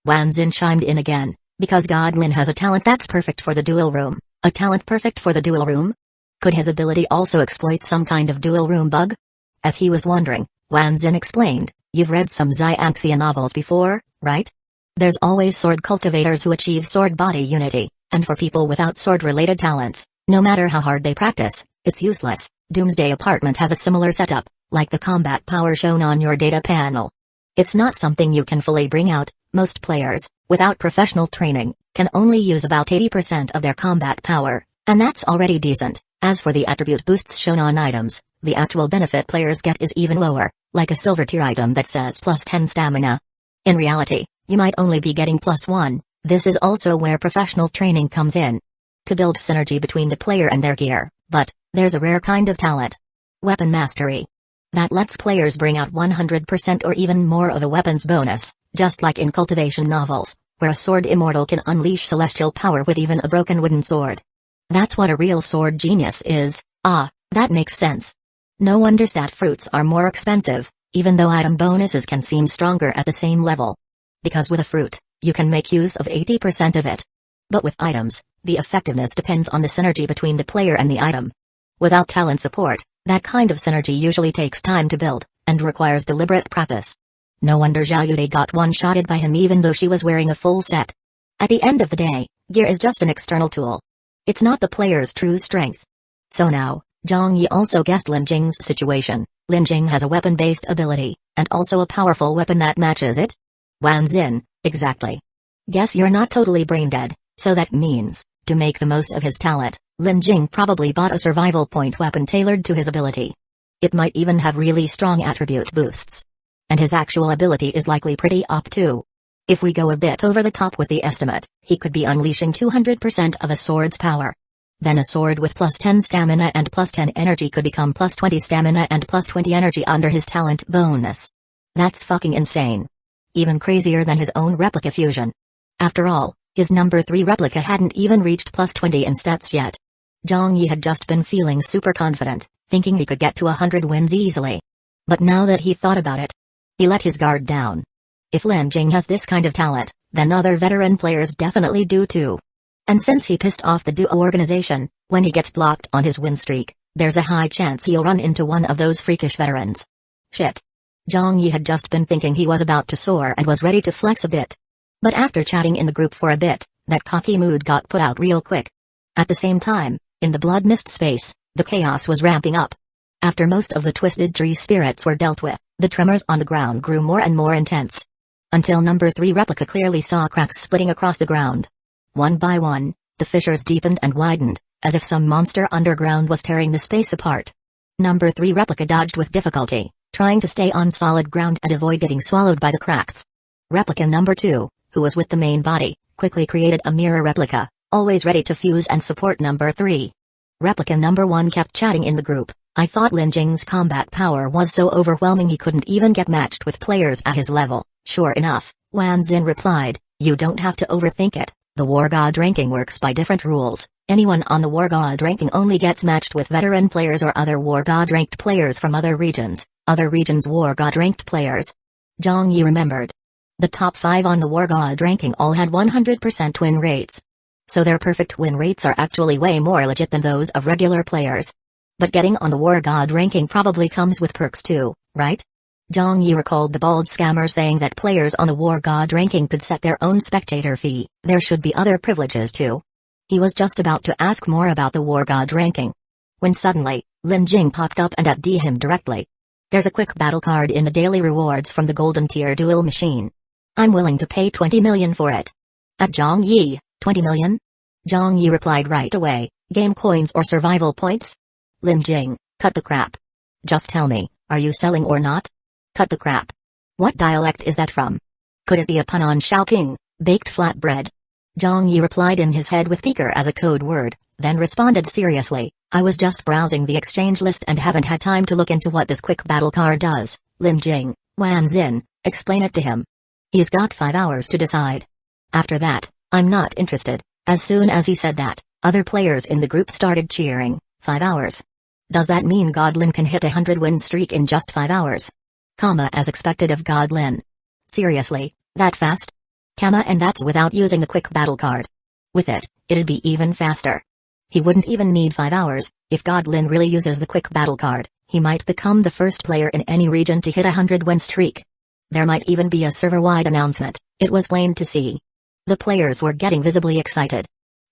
Wanzin chimed in again, because God Lin has a talent that's perfect for the duel room. A talent perfect for the duel room? Could his ability also exploit some kind of duel room bug? As he was wondering, Wanzin explained, you've read some Xianxia novels before, right? There's always sword cultivators who achieve sword body unity, and for people without sword-related talents, no matter how hard they practice, it's useless. Doomsday apartment has a similar setup, like the combat power shown on your data panel. It's not something you can fully bring out. Most players, without professional training, can only use about 80% of their combat power, and that's already decent. As for the attribute boosts shown on items, the actual benefit players get is even lower, like a silver tier item that says plus 10 stamina. In reality, you might only be getting plus 1. This is also where professional training comes in. To build synergy between the player and their gear, but there's a rare kind of talent. Weapon mastery. That lets players bring out 100% or even more of a weapon's bonus, just like in cultivation novels, where a sword immortal can unleash celestial power with even a broken wooden sword. That's what a real sword genius is. Ah, that makes sense. No wonder stat fruits are more expensive, even though item bonuses can seem stronger at the same level. Because with a fruit, you can make use of 80% of it. But with items, the effectiveness depends on the synergy between the player and the item. Without talent support, that kind of synergy usually takes time to build, and requires deliberate practice. No wonder Zhao Yude got one-shotted by him even though she was wearing a full set. At the end of the day, gear is just an external tool. It's not the player's true strength. So now, Zhang Yi also guessed Lin Jing's situation. Lin Jing has a weapon-based ability, and also a powerful weapon that matches it? Wanzin, exactly. Guess you're not totally brain-dead, so that means, to make the most of his talent, Lin Jing probably bought a survival point weapon tailored to his ability. It might even have really strong attribute boosts. And his actual ability is likely pretty OP too. If we go a bit over the top with the estimate, he could be unleashing 200% of a sword's power. Then a sword with plus 10 stamina and plus 10 energy could become plus 20 stamina and plus 20 energy under his talent bonus. That's fucking insane. Even crazier than his own replica fusion. After all, his number 3 replica hadn't even reached plus 20 in stats yet. Zhang Yi had just been feeling super confident, thinking he could get to 100 wins easily. But now that he thought about it, he let his guard down. If Lin Jing has this kind of talent, then other veteran players definitely do too. And since he pissed off the Duo organization, when he gets blocked on his win streak, there's a high chance he'll run into one of those freakish veterans. Shit. Zhang Yi had just been thinking he was about to soar and was ready to flex a bit. But after chatting in the group for a bit, that cocky mood got put out real quick. At the same time, in the blood mist space, the chaos was ramping up. After most of the twisted tree spirits were dealt with, the tremors on the ground grew more and more intense. Until number 3 replica clearly saw cracks splitting across the ground. One by one, the fissures deepened and widened, as if some monster underground was tearing the space apart. Number 3 replica dodged with difficulty, trying to stay on solid ground and avoid getting swallowed by the cracks. Replica number 2, who was with the main body, quickly created a mirror replica, always ready to fuse and support number 3. Replica number 1 kept chatting in the group. I thought Lin Jing's combat power was so overwhelming he couldn't even get matched with players at his level. Sure enough, Wanzin replied, you don't have to overthink it. The War God ranking works by different rules. Anyone on the War God ranking only gets matched with veteran players or other War God ranked players from other regions' War God ranked players. Zhang Yi remembered. The top 5 on the War God ranking all had 100% win rates. So their perfect win rates are actually way more legit than those of regular players. But getting on the War God ranking probably comes with perks too, right? Zhang Yi recalled the bald scammer saying that players on the War God ranking could set their own spectator fee. There should be other privileges too. He was just about to ask more about the War God ranking, when suddenly, Lin Jing popped up and at him directly. There's a quick battle card in the daily rewards from the golden tier duel machine. I'm willing to pay 20 million for it. At Zhang Yi, 20 million? Zhang Yi replied right away, game coins or survival points? Lin Jing, cut the crap. Just tell me, are you selling or not? Cut the crap. What dialect is that from? Could it be a pun on Shaoqing, baked flatbread? Zhang Yi replied in his head with peeker as a code word, then responded seriously, I was just browsing the exchange list and haven't had time to look into what this quick battle card does. Lin Jing, Wan Xin, explain it to him. He's got 5 hours to decide. After that, I'm not interested. As soon as he said that, other players in the group started cheering. 5 hours. Does that mean Godlin can hit a 100-win streak in just 5 hours? As expected of Godlin. Seriously, that fast? And that's without using the quick battle card. With it, it'd be even faster. He wouldn't even need 5 hours. If Godlin really uses the quick battle card, he might become the first player in any region to hit a 100-win streak. There might even be a server-wide announcement. It was plain to see. The players were getting visibly excited.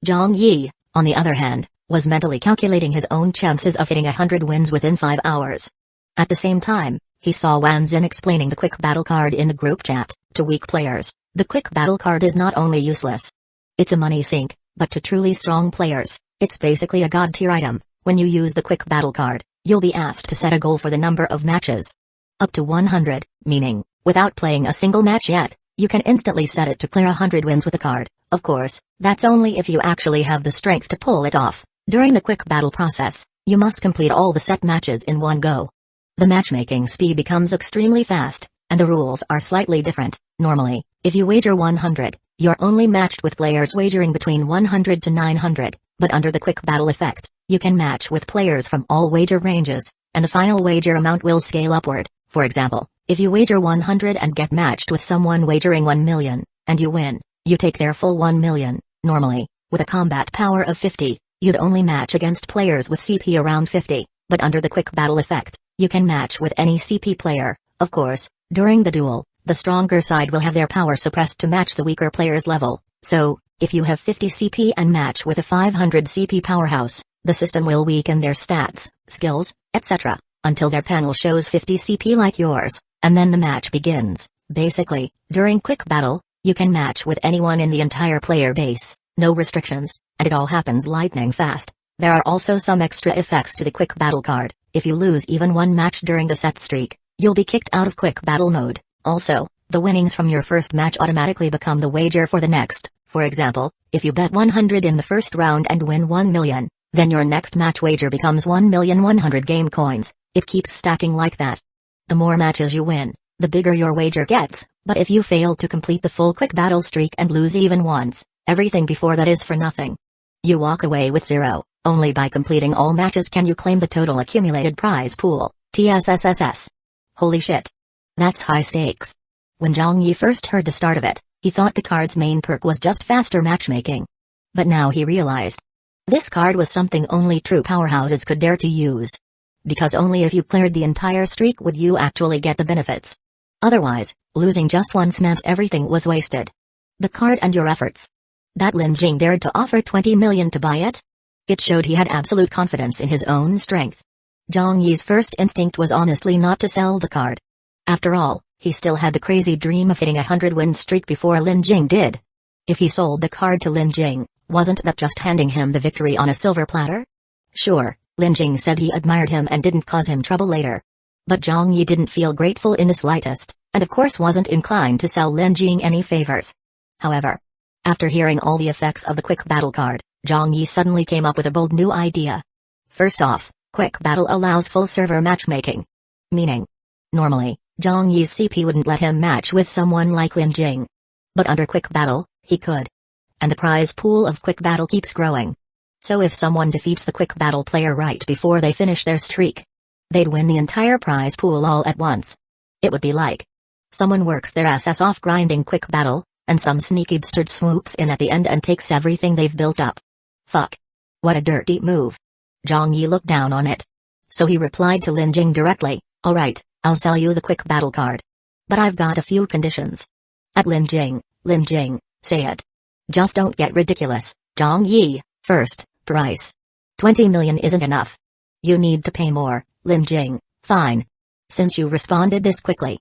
Zhang Yi, on the other hand, was mentally calculating his own chances of hitting 100 wins within 5 hours. At the same time, he saw Wan Xin explaining the quick battle card in the group chat. To weak players, the quick battle card is not only useless. It's a money sink, but to truly strong players, it's basically a god tier item. When you use the quick battle card, you'll be asked to set a goal for the number of matches. Up to 100, meaning, without playing a single match yet, you can instantly set it to clear 100 wins with the card. Of course, that's only if you actually have the strength to pull it off. During the quick battle process, you must complete all the set matches in one go. The matchmaking speed becomes extremely fast, and the rules are slightly different. Normally, if you wager 100, you're only matched with players wagering between 100 to 900, but under the quick battle effect, you can match with players from all wager ranges, and the final wager amount will scale upward. For example, if you wager 100 and get matched with someone wagering 1 million, and you win, you take their full 1 million. Normally, with a combat power of 50, you'd only match against players with CP around 50, but under the quick battle effect, you can match with any CP player. Of course, during the duel, the stronger side will have their power suppressed to match the weaker player's level. So, if you have 50 CP and match with a 500 CP powerhouse, the system will weaken their stats, skills, etc., until their panel shows 50 CP like yours, and then the match begins. Basically, during quick battle, you can match with anyone in the entire player base, no restrictions, and it all happens lightning fast. There are also some extra effects to the quick battle card. If you lose even one match during the set streak, you'll be kicked out of quick battle mode. Also, the winnings from your first match automatically become the wager for the next. For example, if you bet 100 in the first round and win 1 million, then your next match wager becomes 1,100,000 game coins. It keeps stacking like that. The more matches you win, the bigger your wager gets, but if you fail to complete the full quick battle streak and lose even once, everything before that is for nothing. You walk away with 0. Only by completing all matches can you claim the total accumulated prize pool, TSSSS. Holy shit. That's high stakes. When Zhang Yi first heard the start of it, he thought the card's main perk was just faster matchmaking. But now he realized. This card was something only true powerhouses could dare to use. Because only if you cleared the entire streak would you actually get the benefits. Otherwise, losing just once meant everything was wasted. The card and your efforts. That Lin Jing dared to offer 20 million to buy it? It showed he had absolute confidence in his own strength. Zhang Yi's first instinct was honestly not to sell the card. After all, he still had the crazy dream of hitting a 100-win streak before Lin Jing did. If he sold the card to Lin Jing, wasn't that just handing him the victory on a silver platter? Sure, Lin Jing said he admired him and didn't cause him trouble later. But Zhang Yi didn't feel grateful in the slightest, and of course wasn't inclined to sell Lin Jing any favors. However, after hearing all the effects of the quick battle card, Zhang Yi suddenly came up with a bold new idea. First off, quick battle allows full server matchmaking. Meaning, normally, Zhang Yi's CP wouldn't let him match with someone like Lin Jing. But under quick battle, he could. and the prize pool of quick battle keeps growing. So if someone defeats the quick battle player right before they finish their streak, they'd win the entire prize pool all at once. It would be like someone works their ass off grinding quick battle, and some sneaky bastard swoops in at the end and takes everything they've built up. Fuck. What a dirty move. Zhang Yi looked down on it. So he replied to Lin Jing directly, alright, I'll sell you the quick battle card. But I've got a few conditions. At Lin Jing, say it. Just don't get ridiculous, Zhang Yi. First, price. 20 million isn't enough. You need to pay more, Lin Jing. Fine. Since you responded this quickly.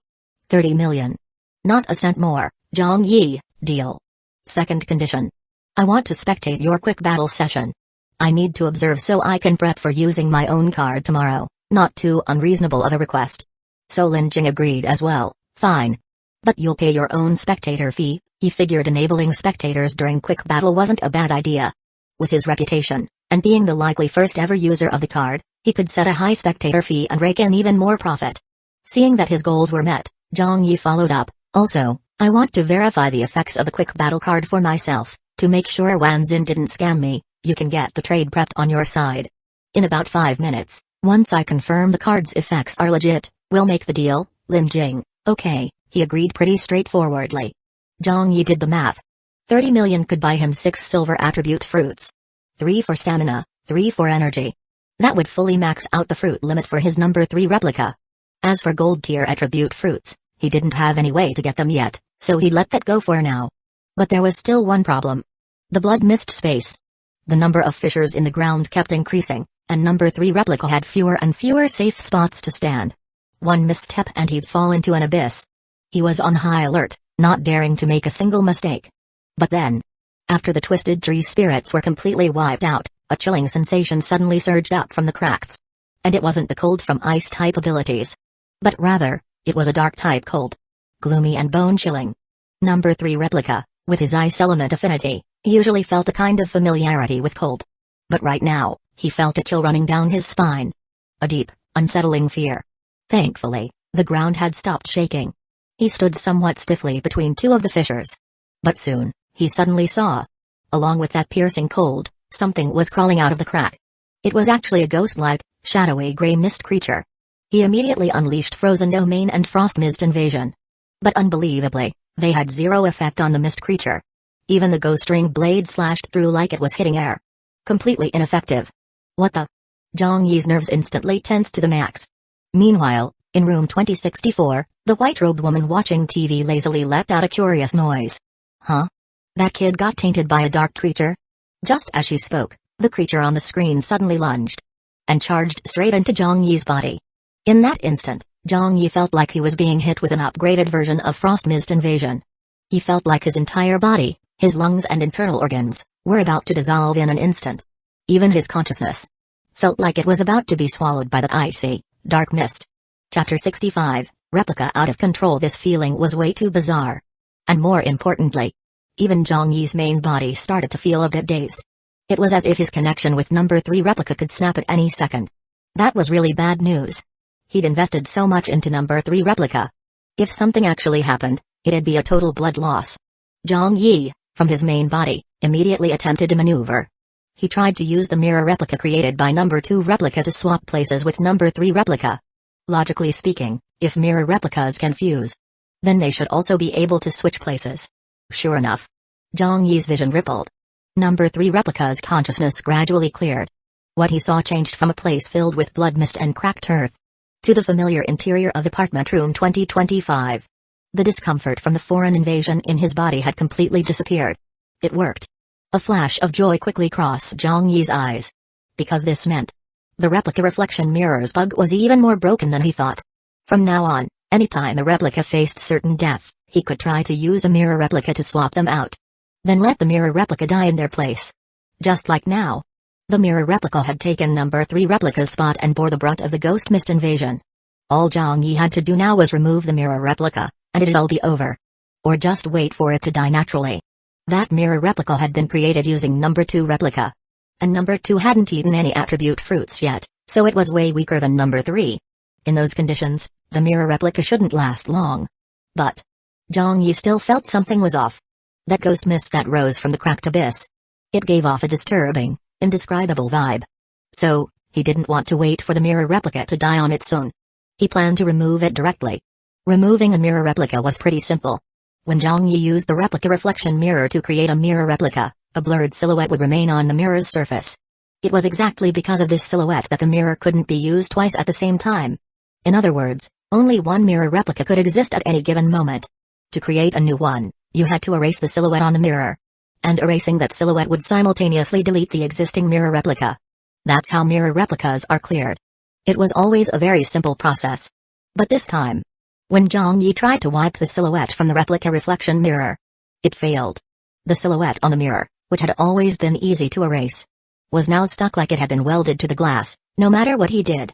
30 million. Not a cent more, Zhang Yi. Deal. Second condition. I want to spectate your quick battle session. I need to observe so I can prep for using my own card tomorrow. Not too unreasonable of a request. So Lin Jing agreed as well. Fine. But you'll pay your own spectator fee. He figured enabling spectators during quick battle wasn't a bad idea. With his reputation, and being the likely first ever user of the card, he could set a high spectator fee and rake in even more profit. Seeing that his goals were met, Zhang Yi followed up, also, I want to verify the effects of the quick battle card for myself, to make sure Wan Xin didn't scam me. You can get the trade prepped on your side. In about 5 minutes, once I confirm the card's effects are legit, we'll make the deal, Lin Jing. Okay, he agreed pretty straightforwardly. Zhang Yi did the math. 30 million could buy him 6 silver attribute fruits. 3 for stamina, 3 for energy. That would fully max out the fruit limit for his number 3 replica. As for gold tier attribute fruits, he didn't have any way to get them yet, so he'd let that go for now. But there was still one problem. The blood mist space. The number of fissures in the ground kept increasing, and number 3 replica had fewer and fewer safe spots to stand. One misstep and he'd fall into an abyss. He was on high alert, not daring to make a single mistake. But then, after the twisted tree spirits were completely wiped out, a chilling sensation suddenly surged up from the cracks. And it wasn't the cold from ice type abilities. But rather, it was a dark type cold. Gloomy and bone-chilling. Number 3 replica, with his ice element affinity, usually felt a kind of familiarity with cold. But right now, he felt a chill running down his spine. A deep, unsettling fear. Thankfully, the ground had stopped shaking. He stood somewhat stiffly between 2 of the fissures. But soon, he suddenly saw. Along with that piercing cold, something was crawling out of the crack. It was actually a ghost-like, shadowy gray mist creature. He immediately unleashed Frozen Domain and Frost Mist Invasion. But unbelievably, they had zero effect on the mist creature. Even the ghost ring blade slashed through like it was hitting air. Completely ineffective. What the? Zhang Yi's nerves instantly tensed to the max. Meanwhile, in room 2064, the white-robed woman watching TV lazily let out a curious noise. Huh? That kid got tainted by a dark creature? Just as she spoke, the creature on the screen suddenly lunged and charged straight into Zhang Yi's body. In that instant, Zhang Yi felt like he was being hit with an upgraded version of Frost Mist Invasion. He felt like his entire body, his lungs and internal organs, were about to dissolve in an instant. Even his consciousness felt like it was about to be swallowed by that icy, dark mist. Chapter 65, Replica out of control. This feeling was way too bizarre. And more importantly, even Zhang Yi's main body started to feel a bit dazed. It was as if his connection with number 3 replica could snap at any second. That was really bad news. He'd invested so much into number 3 replica. If something actually happened, it'd be a total blood loss. Zhang Yi, from his main body, immediately attempted to maneuver. He tried to use the mirror replica created by number 2 replica to swap places with number 3 replica. Logically speaking, if mirror replicas can fuse, then they should also be able to switch places. Sure enough. Zhang Yi's vision rippled. Number 3 replica's consciousness gradually cleared. What he saw changed from a place filled with blood mist and cracked earth to the familiar interior of apartment room 2025. The discomfort from the foreign invasion in his body had completely disappeared. It worked. A flash of joy quickly crossed Zhang Yi's eyes. Because this meant the replica reflection mirror's bug was even more broken than he thought. From now on, anytime a replica faced certain death, he could try to use a mirror replica to swap them out. Then let the mirror replica die in their place. Just like now. The mirror replica had taken number 3 replica's spot and bore the brunt of the ghost mist invasion. All Zhang Yi had to do now was remove the mirror replica, and it'd all be over. Or just wait for it to die naturally. That mirror replica had been created using number 2 replica. And number 2 hadn't eaten any attribute fruits yet, so it was way weaker than number 3. In those conditions, the mirror replica shouldn't last long. But Zhang Yi still felt something was off. That ghost mist that rose from the cracked abyss. It gave off a disturbing, indescribable vibe. So, he didn't want to wait for the mirror replica to die on its own. He planned to remove it directly. Removing a mirror replica was pretty simple. When Zhang Yi used the replica reflection mirror to create a mirror replica, a blurred silhouette would remain on the mirror's surface. It was exactly because of this silhouette that the mirror couldn't be used twice at the same time. In other words, only one mirror replica could exist at any given moment. To create a new one, you had to erase the silhouette on the mirror. And erasing that silhouette would simultaneously delete the existing mirror replica. That's how mirror replicas are cleared. It was always a very simple process. But this time, when Zhang Yi tried to wipe the silhouette from the replica reflection mirror, it failed. The silhouette on the mirror, which had always been easy to erase, was now stuck like it had been welded to the glass, no matter what he did.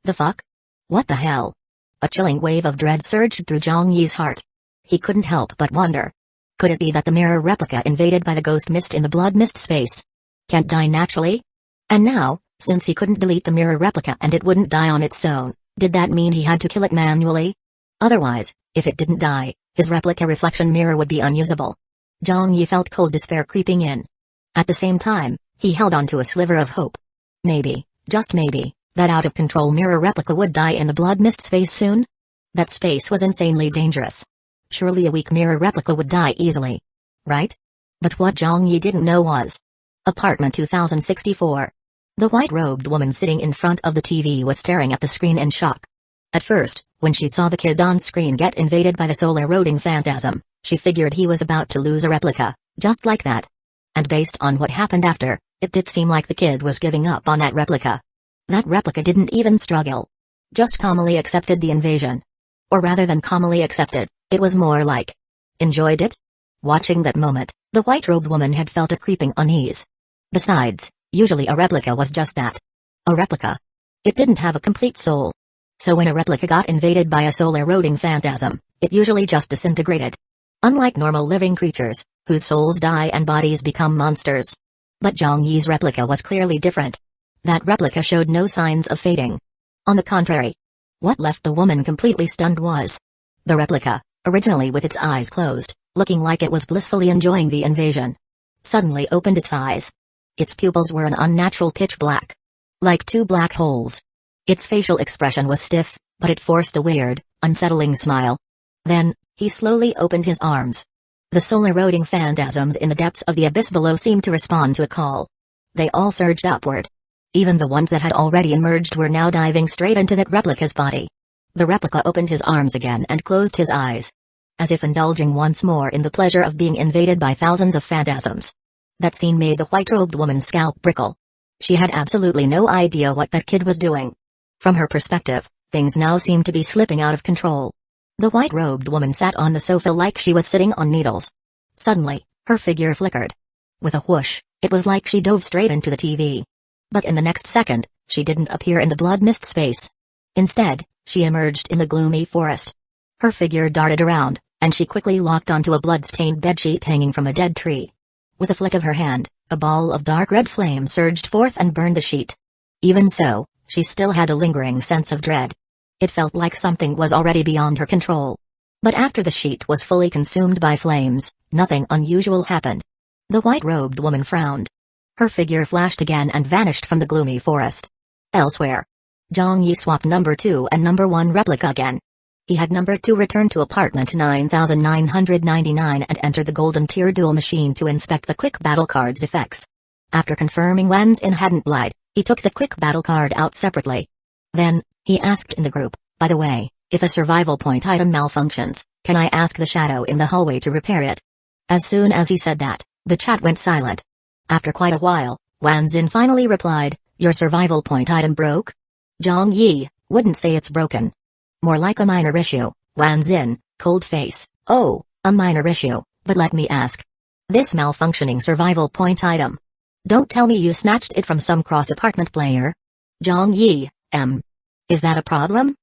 The fuck? What the hell? A chilling wave of dread surged through Zhang Yi's heart. He couldn't help but wonder. Could it be that the mirror replica invaded by the ghost mist in the blood mist space can't die naturally? And now, since he couldn't delete the mirror replica and it wouldn't die on its own, did that mean he had to kill it manually? Otherwise, if it didn't die, his replica reflection mirror would be unusable. Zhang Yi felt cold despair creeping in. At the same time, he held on to a sliver of hope. Maybe, just maybe, that out-of-control mirror replica would die in the blood mist space soon? That space was insanely dangerous. Surely a weak mirror replica would die easily. Right? But what Zhang Yi didn't know was... Apartment 2064. The white-robed woman sitting in front of the TV was staring at the screen in shock. At first, when she saw the kid on screen get invaded by the soul-eroding phantasm, she figured he was about to lose a replica, just like that. And based on what happened after, it did seem like the kid was giving up on that replica. That replica didn't even struggle. Just calmly accepted the invasion. Or rather than calmly accepted, it was more like... enjoyed it? Watching that moment, the white-robed woman had felt a creeping unease. Besides, usually a replica was just that. A replica. It didn't have a complete soul. So when a replica got invaded by a soul-eroding phantasm, it usually just disintegrated. Unlike normal living creatures, whose souls die and bodies become monsters. But Zhang Yi's replica was clearly different. That replica showed no signs of fading. On the contrary. What left the woman completely stunned was the replica, originally with its eyes closed, looking like it was blissfully enjoying the invasion, suddenly opened its eyes. Its pupils were an unnatural pitch black. Like two black holes. Its facial expression was stiff, but it forced a weird, unsettling smile. Then, he slowly opened his arms. The soul-eroding phantasms in the depths of the abyss below seemed to respond to a call. They all surged upward. Even the ones that had already emerged were now diving straight into that replica's body. The replica opened his arms again and closed his eyes. As if indulging once more in the pleasure of being invaded by thousands of phantasms. That scene made the white-robed woman's scalp prickle. She had absolutely no idea what that kid was doing. From her perspective, things now seemed to be slipping out of control. The white-robed woman sat on the sofa like she was sitting on needles. Suddenly, her figure flickered. With a whoosh, it was like she dove straight into the TV. But in the next second, she didn't appear in the blood mist space. Instead, she emerged in the gloomy forest. Her figure darted around, and she quickly locked onto a blood-stained bedsheet hanging from a dead tree. With a flick of her hand, a ball of dark red flame surged forth and burned the sheet. Even so, she still had a lingering sense of dread. It felt like something was already beyond her control. But after the sheet was fully consumed by flames, nothing unusual happened. The white-robed woman frowned. Her figure flashed again and vanished from the gloomy forest. Elsewhere, Zhang Yi swapped number 2 and number 1 replica again. He had number 2 return to apartment 9999 and enter the golden tier duel machine to inspect the quick battle card's effects. After confirming Wan's in hadn't lied, he took the quick battle card out separately. Then, he asked in the group, by the way, if a survival point item malfunctions, can I ask the shadow in the hallway to repair it? As soon as he said that, the chat went silent. After quite a while, Wan Xin finally replied, your survival point item broke? Zhang Yi wouldn't say it's broken. More like a minor issue. Wan Xin, cold face, oh, a minor issue, but let me ask. This malfunctioning survival point item. Don't tell me you snatched it from some cross-apartment player. Zhang Yi, is that a problem?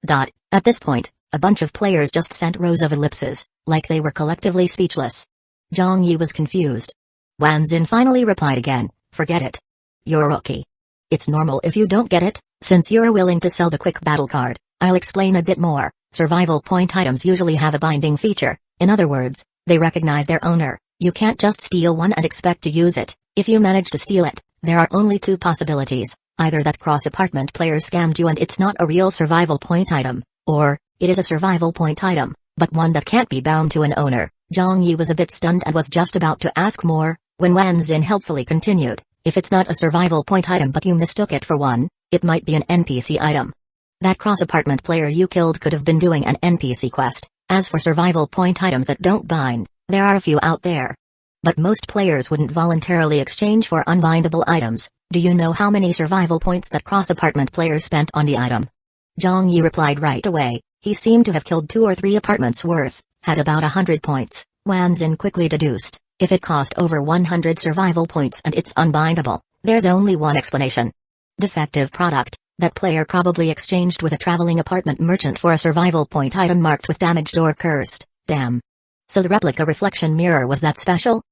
At this point, a bunch of players just sent rows of ellipses, like they were collectively speechless. Zhang Yi was confused. Wan Xin finally replied again, forget it. You're a rookie. It's normal if you don't get it, since you're willing to sell the quick battle card, I'll explain a bit more. Survival point items usually have a binding feature, in other words, they recognize their owner, You can't just steal one and expect to use it. If you manage to steal it, there are only two possibilities: either that cross-apartment player scammed you and it's not a real survival point item, or it is a survival point item, but one that can't be bound to an owner. Zhang Yi was a bit stunned and was just about to ask more, when Wan Xin helpfully continued, if it's not a survival point item but you mistook it for one, it might be an NPC item. That cross-apartment player you killed could have been doing an NPC quest. As for survival point items that don't bind, there are a few out there. But most players wouldn't voluntarily exchange for unbindable items. Do you know how many survival points that cross-apartment player spent on the item? Zhang Yi replied right away. He seemed to have killed 2 or 3 apartments worth, had about 100 points. Wan Xin quickly deduced, if it cost over 100 survival points and it's unbindable, there's only one explanation. Defective product. That player probably exchanged with a traveling apartment merchant for a survival point item marked with damaged or cursed. Damn. So the replica reflection mirror was that special?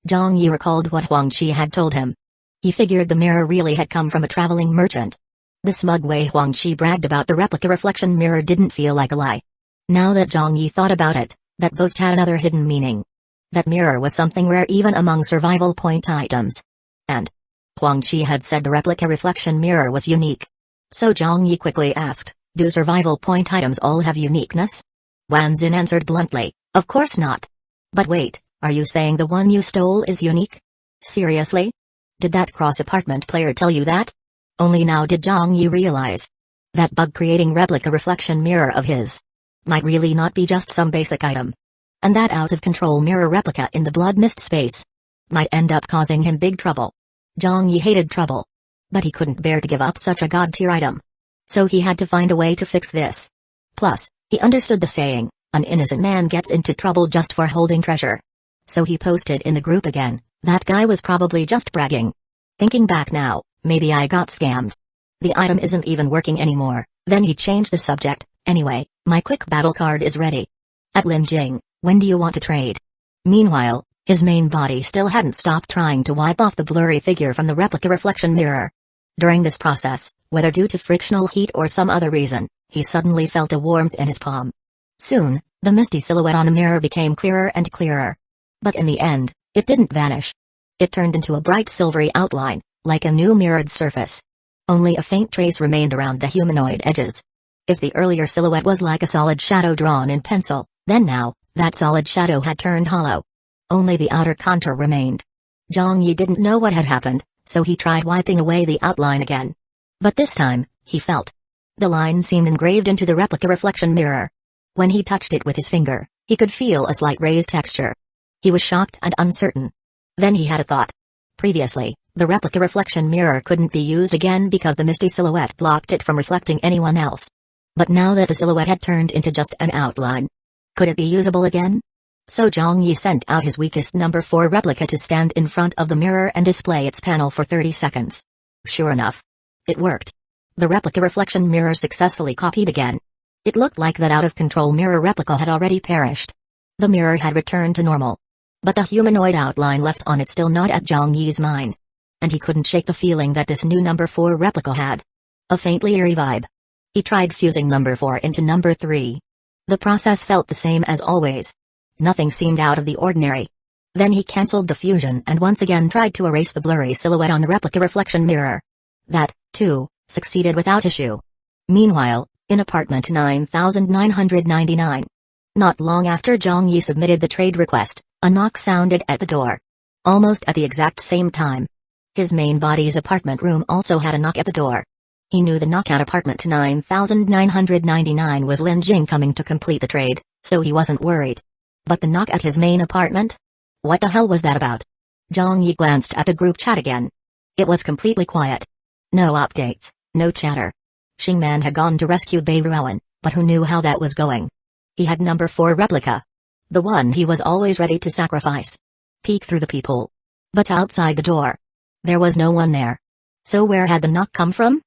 Zhang Yi recalled what Huang Qi had told him. He figured the mirror really had come from a traveling merchant. The smug way Huang Qi bragged about the replica reflection mirror didn't feel like a lie. Now that Zhang Yi thought about it, that boast had another hidden meaning. That mirror was something rare even among survival point items. And Huang Qi had said the replica reflection mirror was unique. So Zhang Yi quickly asked, do survival point items all have uniqueness? Wan Xin answered bluntly, of course not. But wait, are you saying the one you stole is unique? Seriously? Did that cross-apartment player tell you that? Only now did Zhang Yi realize. That bug-creating replica reflection mirror of his might really not be just some basic item. And that out-of-control mirror replica in the blood mist space might end up causing him big trouble. Zhang Yi hated trouble. But he couldn't bear to give up such a god-tier item. So he had to find a way to fix this. Plus, he understood the saying, an innocent man gets into trouble just for holding treasure. So he posted in the group again, that guy was probably just bragging. Thinking back now, maybe I got scammed. The item isn't even working anymore. Then he changed the subject. Anyway, my quick battle card is ready. At Linjing, when do you want to trade? Meanwhile, his main body still hadn't stopped trying to wipe off the blurry figure from the replica reflection mirror. During this process, whether due to frictional heat or some other reason, he suddenly felt a warmth in his palm. Soon, the misty silhouette on the mirror became clearer and clearer. But in the end, it didn't vanish. It turned into a bright silvery outline, like a new mirrored surface. Only a faint trace remained around the humanoid edges. If the earlier silhouette was like a solid shadow drawn in pencil, then now, that solid shadow had turned hollow. Only the outer contour remained. Zhang Yi didn't know what had happened, so he tried wiping away the outline again. But this time, he felt. The line seemed engraved into the replica reflection mirror. When he touched it with his finger, he could feel a slight raised texture. He was shocked and uncertain. Then he had a thought. Previously, the replica reflection mirror couldn't be used again because the misty silhouette blocked it from reflecting anyone else. But now that the silhouette had turned into just an outline, could it be usable again? So Zhang Yi sent out his weakest number 4 replica to stand in front of the mirror and display its panel for 30 seconds. Sure enough. It worked. The replica reflection mirror successfully copied again. It looked like that out-of-control mirror replica had already perished. The mirror had returned to normal. But the humanoid outline left on it still gnawed at Zhang Yi's mind. And he couldn't shake the feeling that this new number 4 replica had. A faintly eerie vibe. He tried fusing number 4 into number 3. The process felt the same as always. Nothing seemed out of the ordinary. Then he cancelled the fusion and once again tried to erase the blurry silhouette on the replica reflection mirror. That, too, succeeded without issue. Meanwhile, in apartment 9999. Not long after Zhang Yi submitted the trade request, a knock sounded at the door. Almost at the exact same time. His main body's apartment room also had a knock at the door. He knew the knock at apartment 9999 was Lin Jing coming to complete the trade, so he wasn't worried. But the knock at his main apartment? What the hell was that about? Zhang Yi glanced at the group chat again. It was completely quiet. No updates, no chatter. Xingman had gone to rescue Bei Ruoan, but who knew how that was going? He had number 4 replica. The one he was always ready to sacrifice. Peek through the peephole. But outside the door, there was no one there. So where had the knock come from?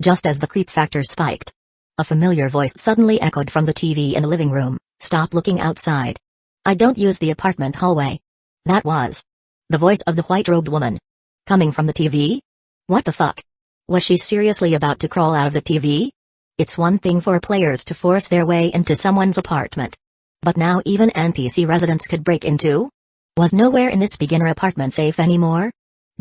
Just as the creep factor spiked, a familiar voice suddenly echoed from the TV in the living room. Stop looking outside. I don't use the apartment hallway. That was the voice of the white-robed woman. Coming from the TV? What the fuck? Was she seriously about to crawl out of the TV? It's one thing for players to force their way into someone's apartment. But now even NPC residents could break into? Was nowhere in this beginner apartment safe anymore?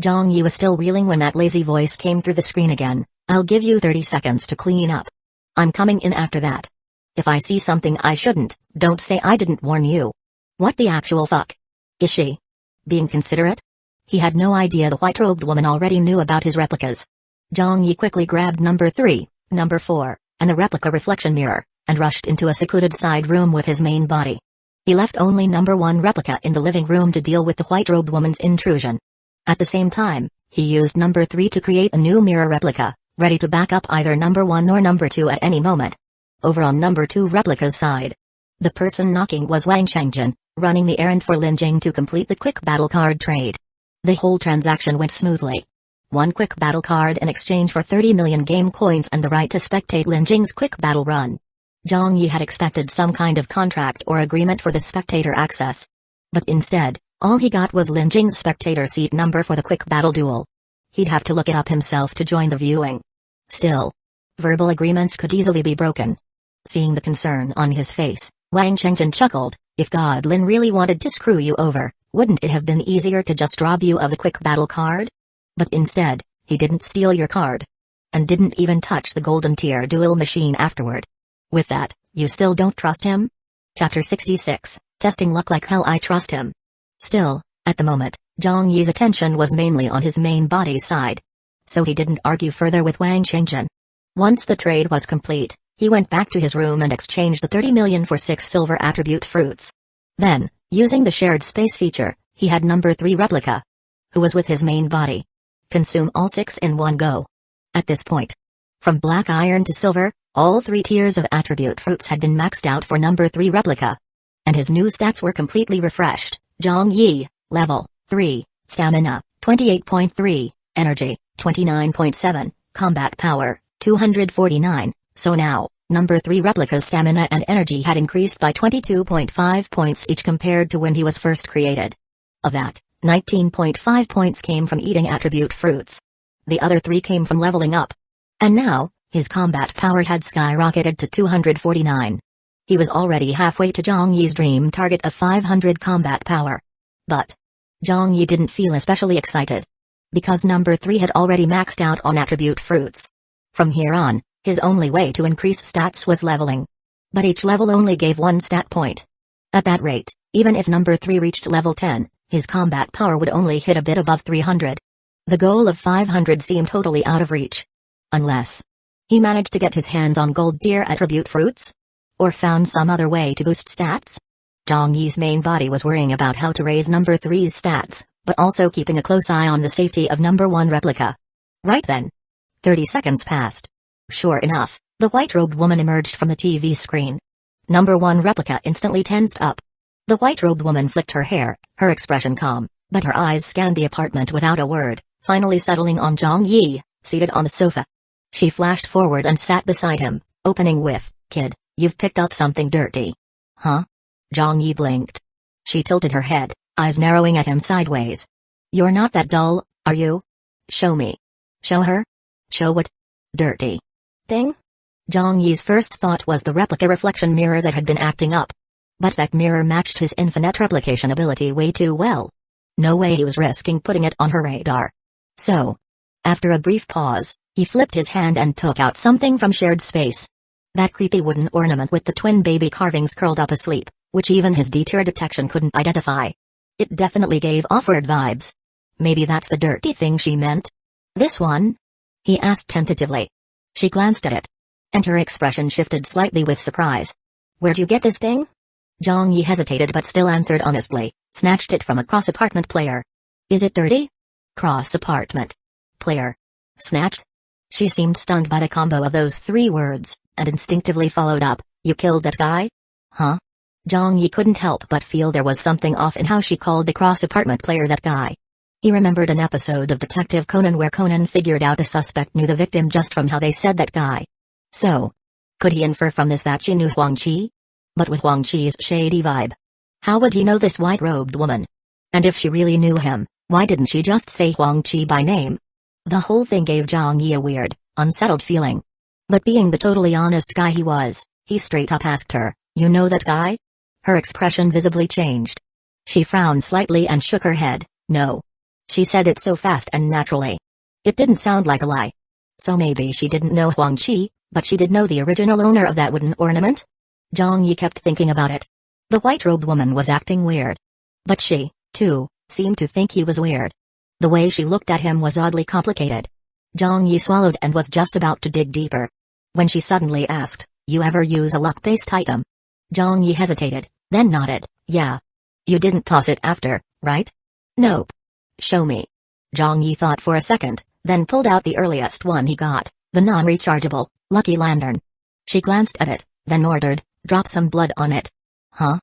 Zhang Yi was still reeling when that lazy voice came through the screen again. I'll give you 30 seconds to clean up. I'm coming in after that. If I see something I shouldn't, don't say I didn't warn you. What the actual fuck? Is she being considerate? He had no idea the white-robed woman already knew about his replicas. Zhang Yi quickly grabbed number 3, number 4, and the replica reflection mirror, and rushed into a secluded side room with his main body. He left only number 1 replica in the living room to deal with the white-robed woman's intrusion. At the same time, he used number 3 to create a new mirror replica, ready to back up either number 1 or number 2 at any moment. Over on number 2 replica's side, the person knocking was Wang Shengjin, running the errand for Lin Jing to complete the quick battle card trade. The whole transaction went smoothly. 1 quick battle card in exchange for 30 million game coins and the right to spectate Lin Jing's quick battle run. Zhang Yi had expected some kind of contract or agreement for the spectator access. But instead, all he got was Lin Jing's spectator seat number for the quick battle duel. He'd have to look it up himself to join the viewing. Still, verbal agreements could easily be broken. Seeing the concern on his face, Wang Shengjin chuckled. If God Lin really wanted to screw you over, wouldn't it have been easier to just rob you of the quick battle card? But instead, he didn't steal your card. And didn't even touch the golden tier duel machine afterward. With that, you still don't trust him? Chapter 66, Testing Luck Like Hell. I trust him. Still, at the moment, Zhang Yi's attention was mainly on his main body's side. So he didn't argue further with Wang Shengjin. Once the trade was complete, he went back to his room and exchanged the 30 million for 6 silver attribute fruits. Then, using the shared space feature, he had number 3 replica, who was with his main body, consume all 6 in one go. At this point, from black iron to silver, all 3 tiers of attribute fruits had been maxed out for number 3 replica. And his new stats were completely refreshed. Zhang Yi, level 3, stamina 28.3, energy 29.7, combat power 249. So now, number 3 replica's stamina and energy had increased by 22.5 points each compared to when he was first created. Of that, 19.5 points came from eating attribute fruits. The other 3 came from leveling up. And now, his combat power had skyrocketed to 249. He was already halfway to Zhang Yi's dream target of 500 combat power. But Zhang Yi didn't feel especially excited. Because number 3 had already maxed out on attribute fruits. From here on, his only way to increase stats was leveling. But each level only gave 1 stat point. At that rate, even if number 3 reached level 10, his combat power would only hit a bit above 300. The goal of 500 seemed totally out of reach. Unless he managed to get his hands on gold tier attribute fruits? Or found some other way to boost stats? Zhang Yi's main body was worrying about how to raise number 3's stats, but also keeping a close eye on the safety of number 1 replica. Right then, 30 seconds passed. Sure enough, the white-robed woman emerged from the TV screen. Number 1 replica instantly tensed up. The white-robed woman flicked her hair, her expression calm, but her eyes scanned the apartment without a word, finally settling on Zhang Yi, seated on the sofa. She flashed forward and sat beside him, opening with, "Kid, you've picked up something dirty." Huh? Zhang Yi blinked. She tilted her head, eyes narrowing at him sideways. "You're not that dull, are you? Show me." "Show her? Show what? Dirty thing?" Zhang Yi's first thought was the replica reflection mirror that had been acting up. But that mirror matched his infinite replication ability way too well. No way he was risking putting it on her radar. So, after a brief pause, he flipped his hand and took out something from shared space. That creepy wooden ornament with the twin baby carvings curled up asleep, which even his D-tier detection couldn't identify. It definitely gave off-world vibes. Maybe that's the dirty thing she meant? "This one?" he asked tentatively. She glanced at it. And her expression shifted slightly with surprise. "Where'd you get this thing?" Zhang Yi hesitated but still answered honestly, "Snatched it from a cross-apartment player." "Is it dirty?" "Cross-apartment player. Snatched?" She seemed stunned by the combo of those 3 words, and instinctively followed up, "You killed that guy?" "Huh?" Zhang Yi couldn't help but feel there was something off in how she called the cross-apartment player that guy. He remembered an episode of Detective Conan where Conan figured out a suspect knew the victim just from how they said that guy. So, could he infer from this that she knew Huang Qi? But with Huang Qi's shady vibe, how would he know this white-robed woman? And if she really knew him, why didn't she just say Huang Qi by name? The whole thing gave Zhang Yi a weird, unsettled feeling. But being the totally honest guy he was, he straight up asked her, "You know that guy?" Her expression visibly changed. She frowned slightly and shook her head. No. She said it so fast and naturally. It didn't sound like a lie. So maybe she didn't know Huang Qi, but she did know the original owner of that wooden ornament? Zhang Yi kept thinking about it. The white-robed woman was acting weird. But she, too, seemed to think he was weird. The way she looked at him was oddly complicated. Zhang Yi swallowed and was just about to dig deeper, when she suddenly asked, "You ever use a luck-based item?" Zhang Yi hesitated, then nodded, "Yeah." "You didn't toss it after, right?" "Nope." "Show me." Zhang Yi thought for a second, then pulled out the earliest one he got, the non-rechargeable, lucky lantern. She glanced at it, then ordered, "Drop some blood on it." "Huh?"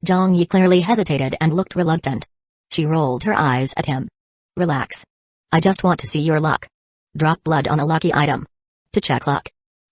Zhang Yi clearly hesitated and looked reluctant. She rolled her eyes at him. "Relax. I just want to see your luck. Drop blood on a lucky item. To check luck."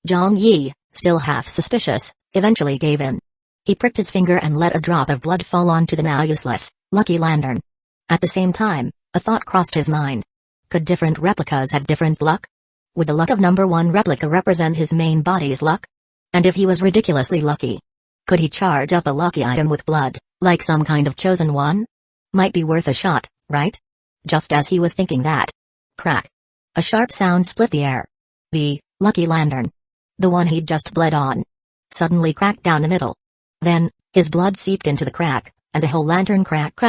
Zhang Yi, still half suspicious, eventually gave in. He pricked his finger and let a drop of blood fall onto the now useless, lucky lantern. At the same time, a thought crossed his mind. Could different replicas have different luck? Would the luck of number one replica represent his main body's luck? And if he was ridiculously lucky, could he charge up a lucky item with blood, like some kind of chosen one? Might be worth a shot, right? Just as he was thinking that. Crack. A sharp sound split the air. The lucky lantern, the one he'd just bled on, suddenly cracked down the middle. Then, his blood seeped into the crack, and the whole lantern crack,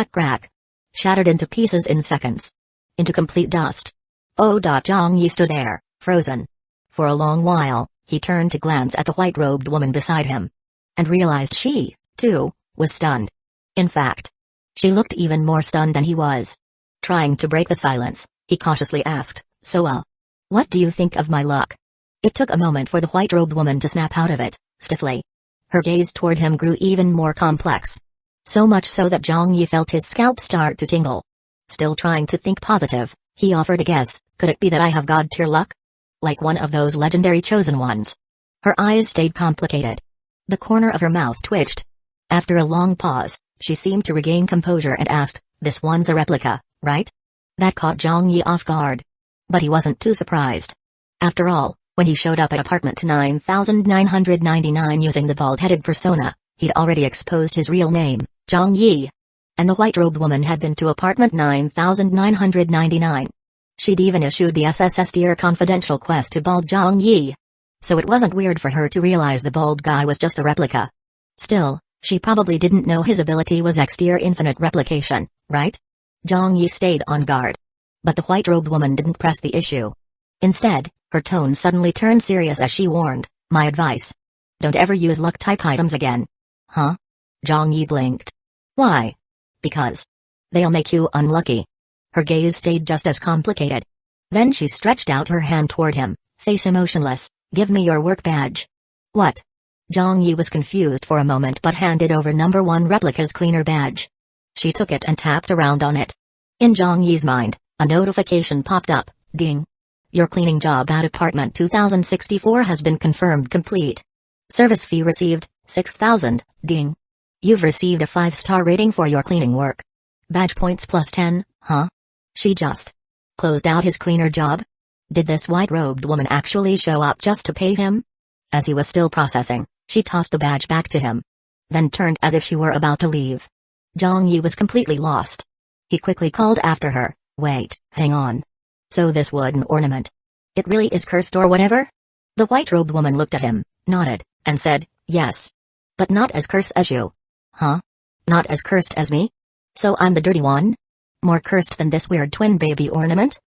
shattered into pieces in seconds. Into complete dust. Zhang Yi stood there, frozen. For a long while, he turned to glance at the white-robed woman beside him. And realized she, too, was stunned. In fact, she looked even more stunned than he was. Trying to break the silence, he cautiously asked, "So, what do you think of my luck?" It took a moment for the white-robed woman to snap out of it, stiffly. Her gaze toward him grew even more complex. So much so that Zhang Yi felt his scalp start to tingle. Still trying to think positive, he offered a guess, "Could it be that I have god-tier luck? Like one of those legendary chosen ones?" Her eyes stayed complicated. The corner of her mouth twitched. After a long pause, she seemed to regain composure and asked, "This one's a replica, right?" That caught Zhang Yi off guard. But he wasn't too surprised. After all, when he showed up at apartment 9999 using the bald-headed persona, he'd already exposed his real name, Zhang Yi. And the white-robed woman had been to apartment 9999. She'd even issued the SSS-tier confidential quest to bald Zhang Yi. So it wasn't weird for her to realize the bald guy was just a replica. Still, she probably didn't know his ability was X-tier infinite replication, right? Zhang Yi stayed on guard. But the white-robed woman didn't press the issue. Instead, her tone suddenly turned serious as she warned, "My advice. Don't ever use luck-type items again." "Huh?" Zhang Yi blinked. "Why?" "Because they'll make you unlucky." Her gaze stayed just as complicated. Then she stretched out her hand toward him, face emotionless. "Give me your work badge." "What?" Zhang Yi was confused for a moment but handed over number one replica's cleaner badge. She took it and tapped around on it. In Zhang Yi's mind, a notification popped up, "Ding. Your cleaning job at apartment 2064 has been confirmed complete. Service fee received, 6,000, ding. You've received a 5-star rating for your cleaning work. Badge points plus 10, huh?" She just closed out his cleaner job? Did this white-robed woman actually show up just to pay him? As he was still processing, she tossed the badge back to him. Then turned as if she were about to leave. Zhang Yi was completely lost. He quickly called after her, "Wait, hang on. So this wooden ornament, it really is cursed or whatever?" The white-robed woman looked at him, nodded, and said, "Yes. But not as cursed as you." "Huh? Not as cursed as me? So I'm the dirty one? More cursed than this weird twin baby ornament?"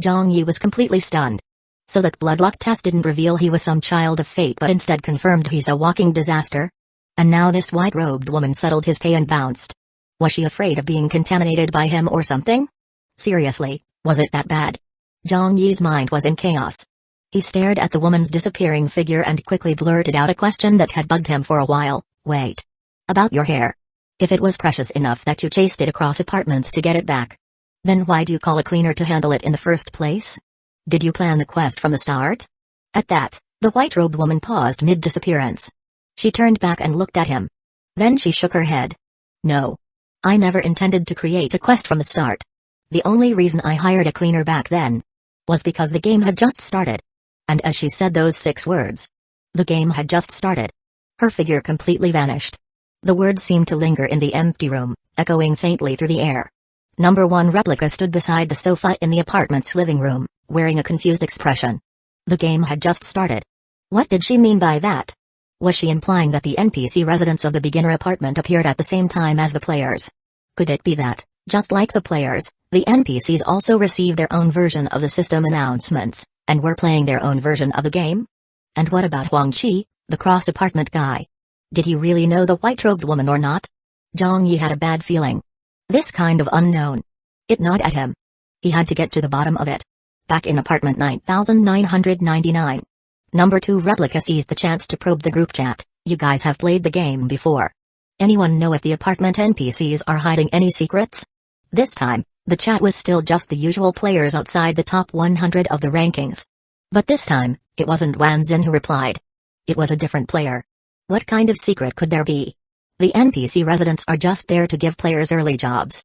Zhang Yi was completely stunned. So that blood luck test didn't reveal he was some child of fate but instead confirmed he's a walking disaster? And now this white-robed woman settled his pay and bounced. Was she afraid of being contaminated by him or something? Seriously, was it that bad? Zhang Yi's mind was in chaos. He stared at the woman's disappearing figure and quickly blurted out a question that had bugged him for a while. "Wait. About your hair. If it was precious enough that you chased it across apartments to get it back, then why'd you call a cleaner to handle it in the first place? Did you plan the quest from the start?" At that, the white-robed woman paused mid-disappearance. She turned back and looked at him. Then she shook her head. "No. I never intended to create a quest from the start. The only reason I hired a cleaner back then was because the game had just started." And as she said those 6 words, "The game had just started," her figure completely vanished. The words seemed to linger in the empty room, echoing faintly through the air. Number 1 replica stood beside the sofa in the apartment's living room, wearing a confused expression. The game had just started. What did she mean by that? Was she implying that the NPC residents of the beginner apartment appeared at the same time as the players? Could it be that, just like the players, the NPCs also received their own version of the system announcements, and were playing their own version of the game? And what about Huang Qi, the cross-apartment guy? Did he really know the white-robed woman or not? Zhang Yi had a bad feeling. This kind of unknown. It gnawed at him. He had to get to the bottom of it. Back in apartment 9999. Number 2 replica seized the chance to probe the group chat. You guys have played the game before. Anyone know if the apartment NPCs are hiding any secrets? This time, the chat was still just the usual players outside the top 100 of the rankings. But this time, it wasn't Wan Xin who replied. It was a different player. What kind of secret could there be? The NPC residents are just there to give players early jobs.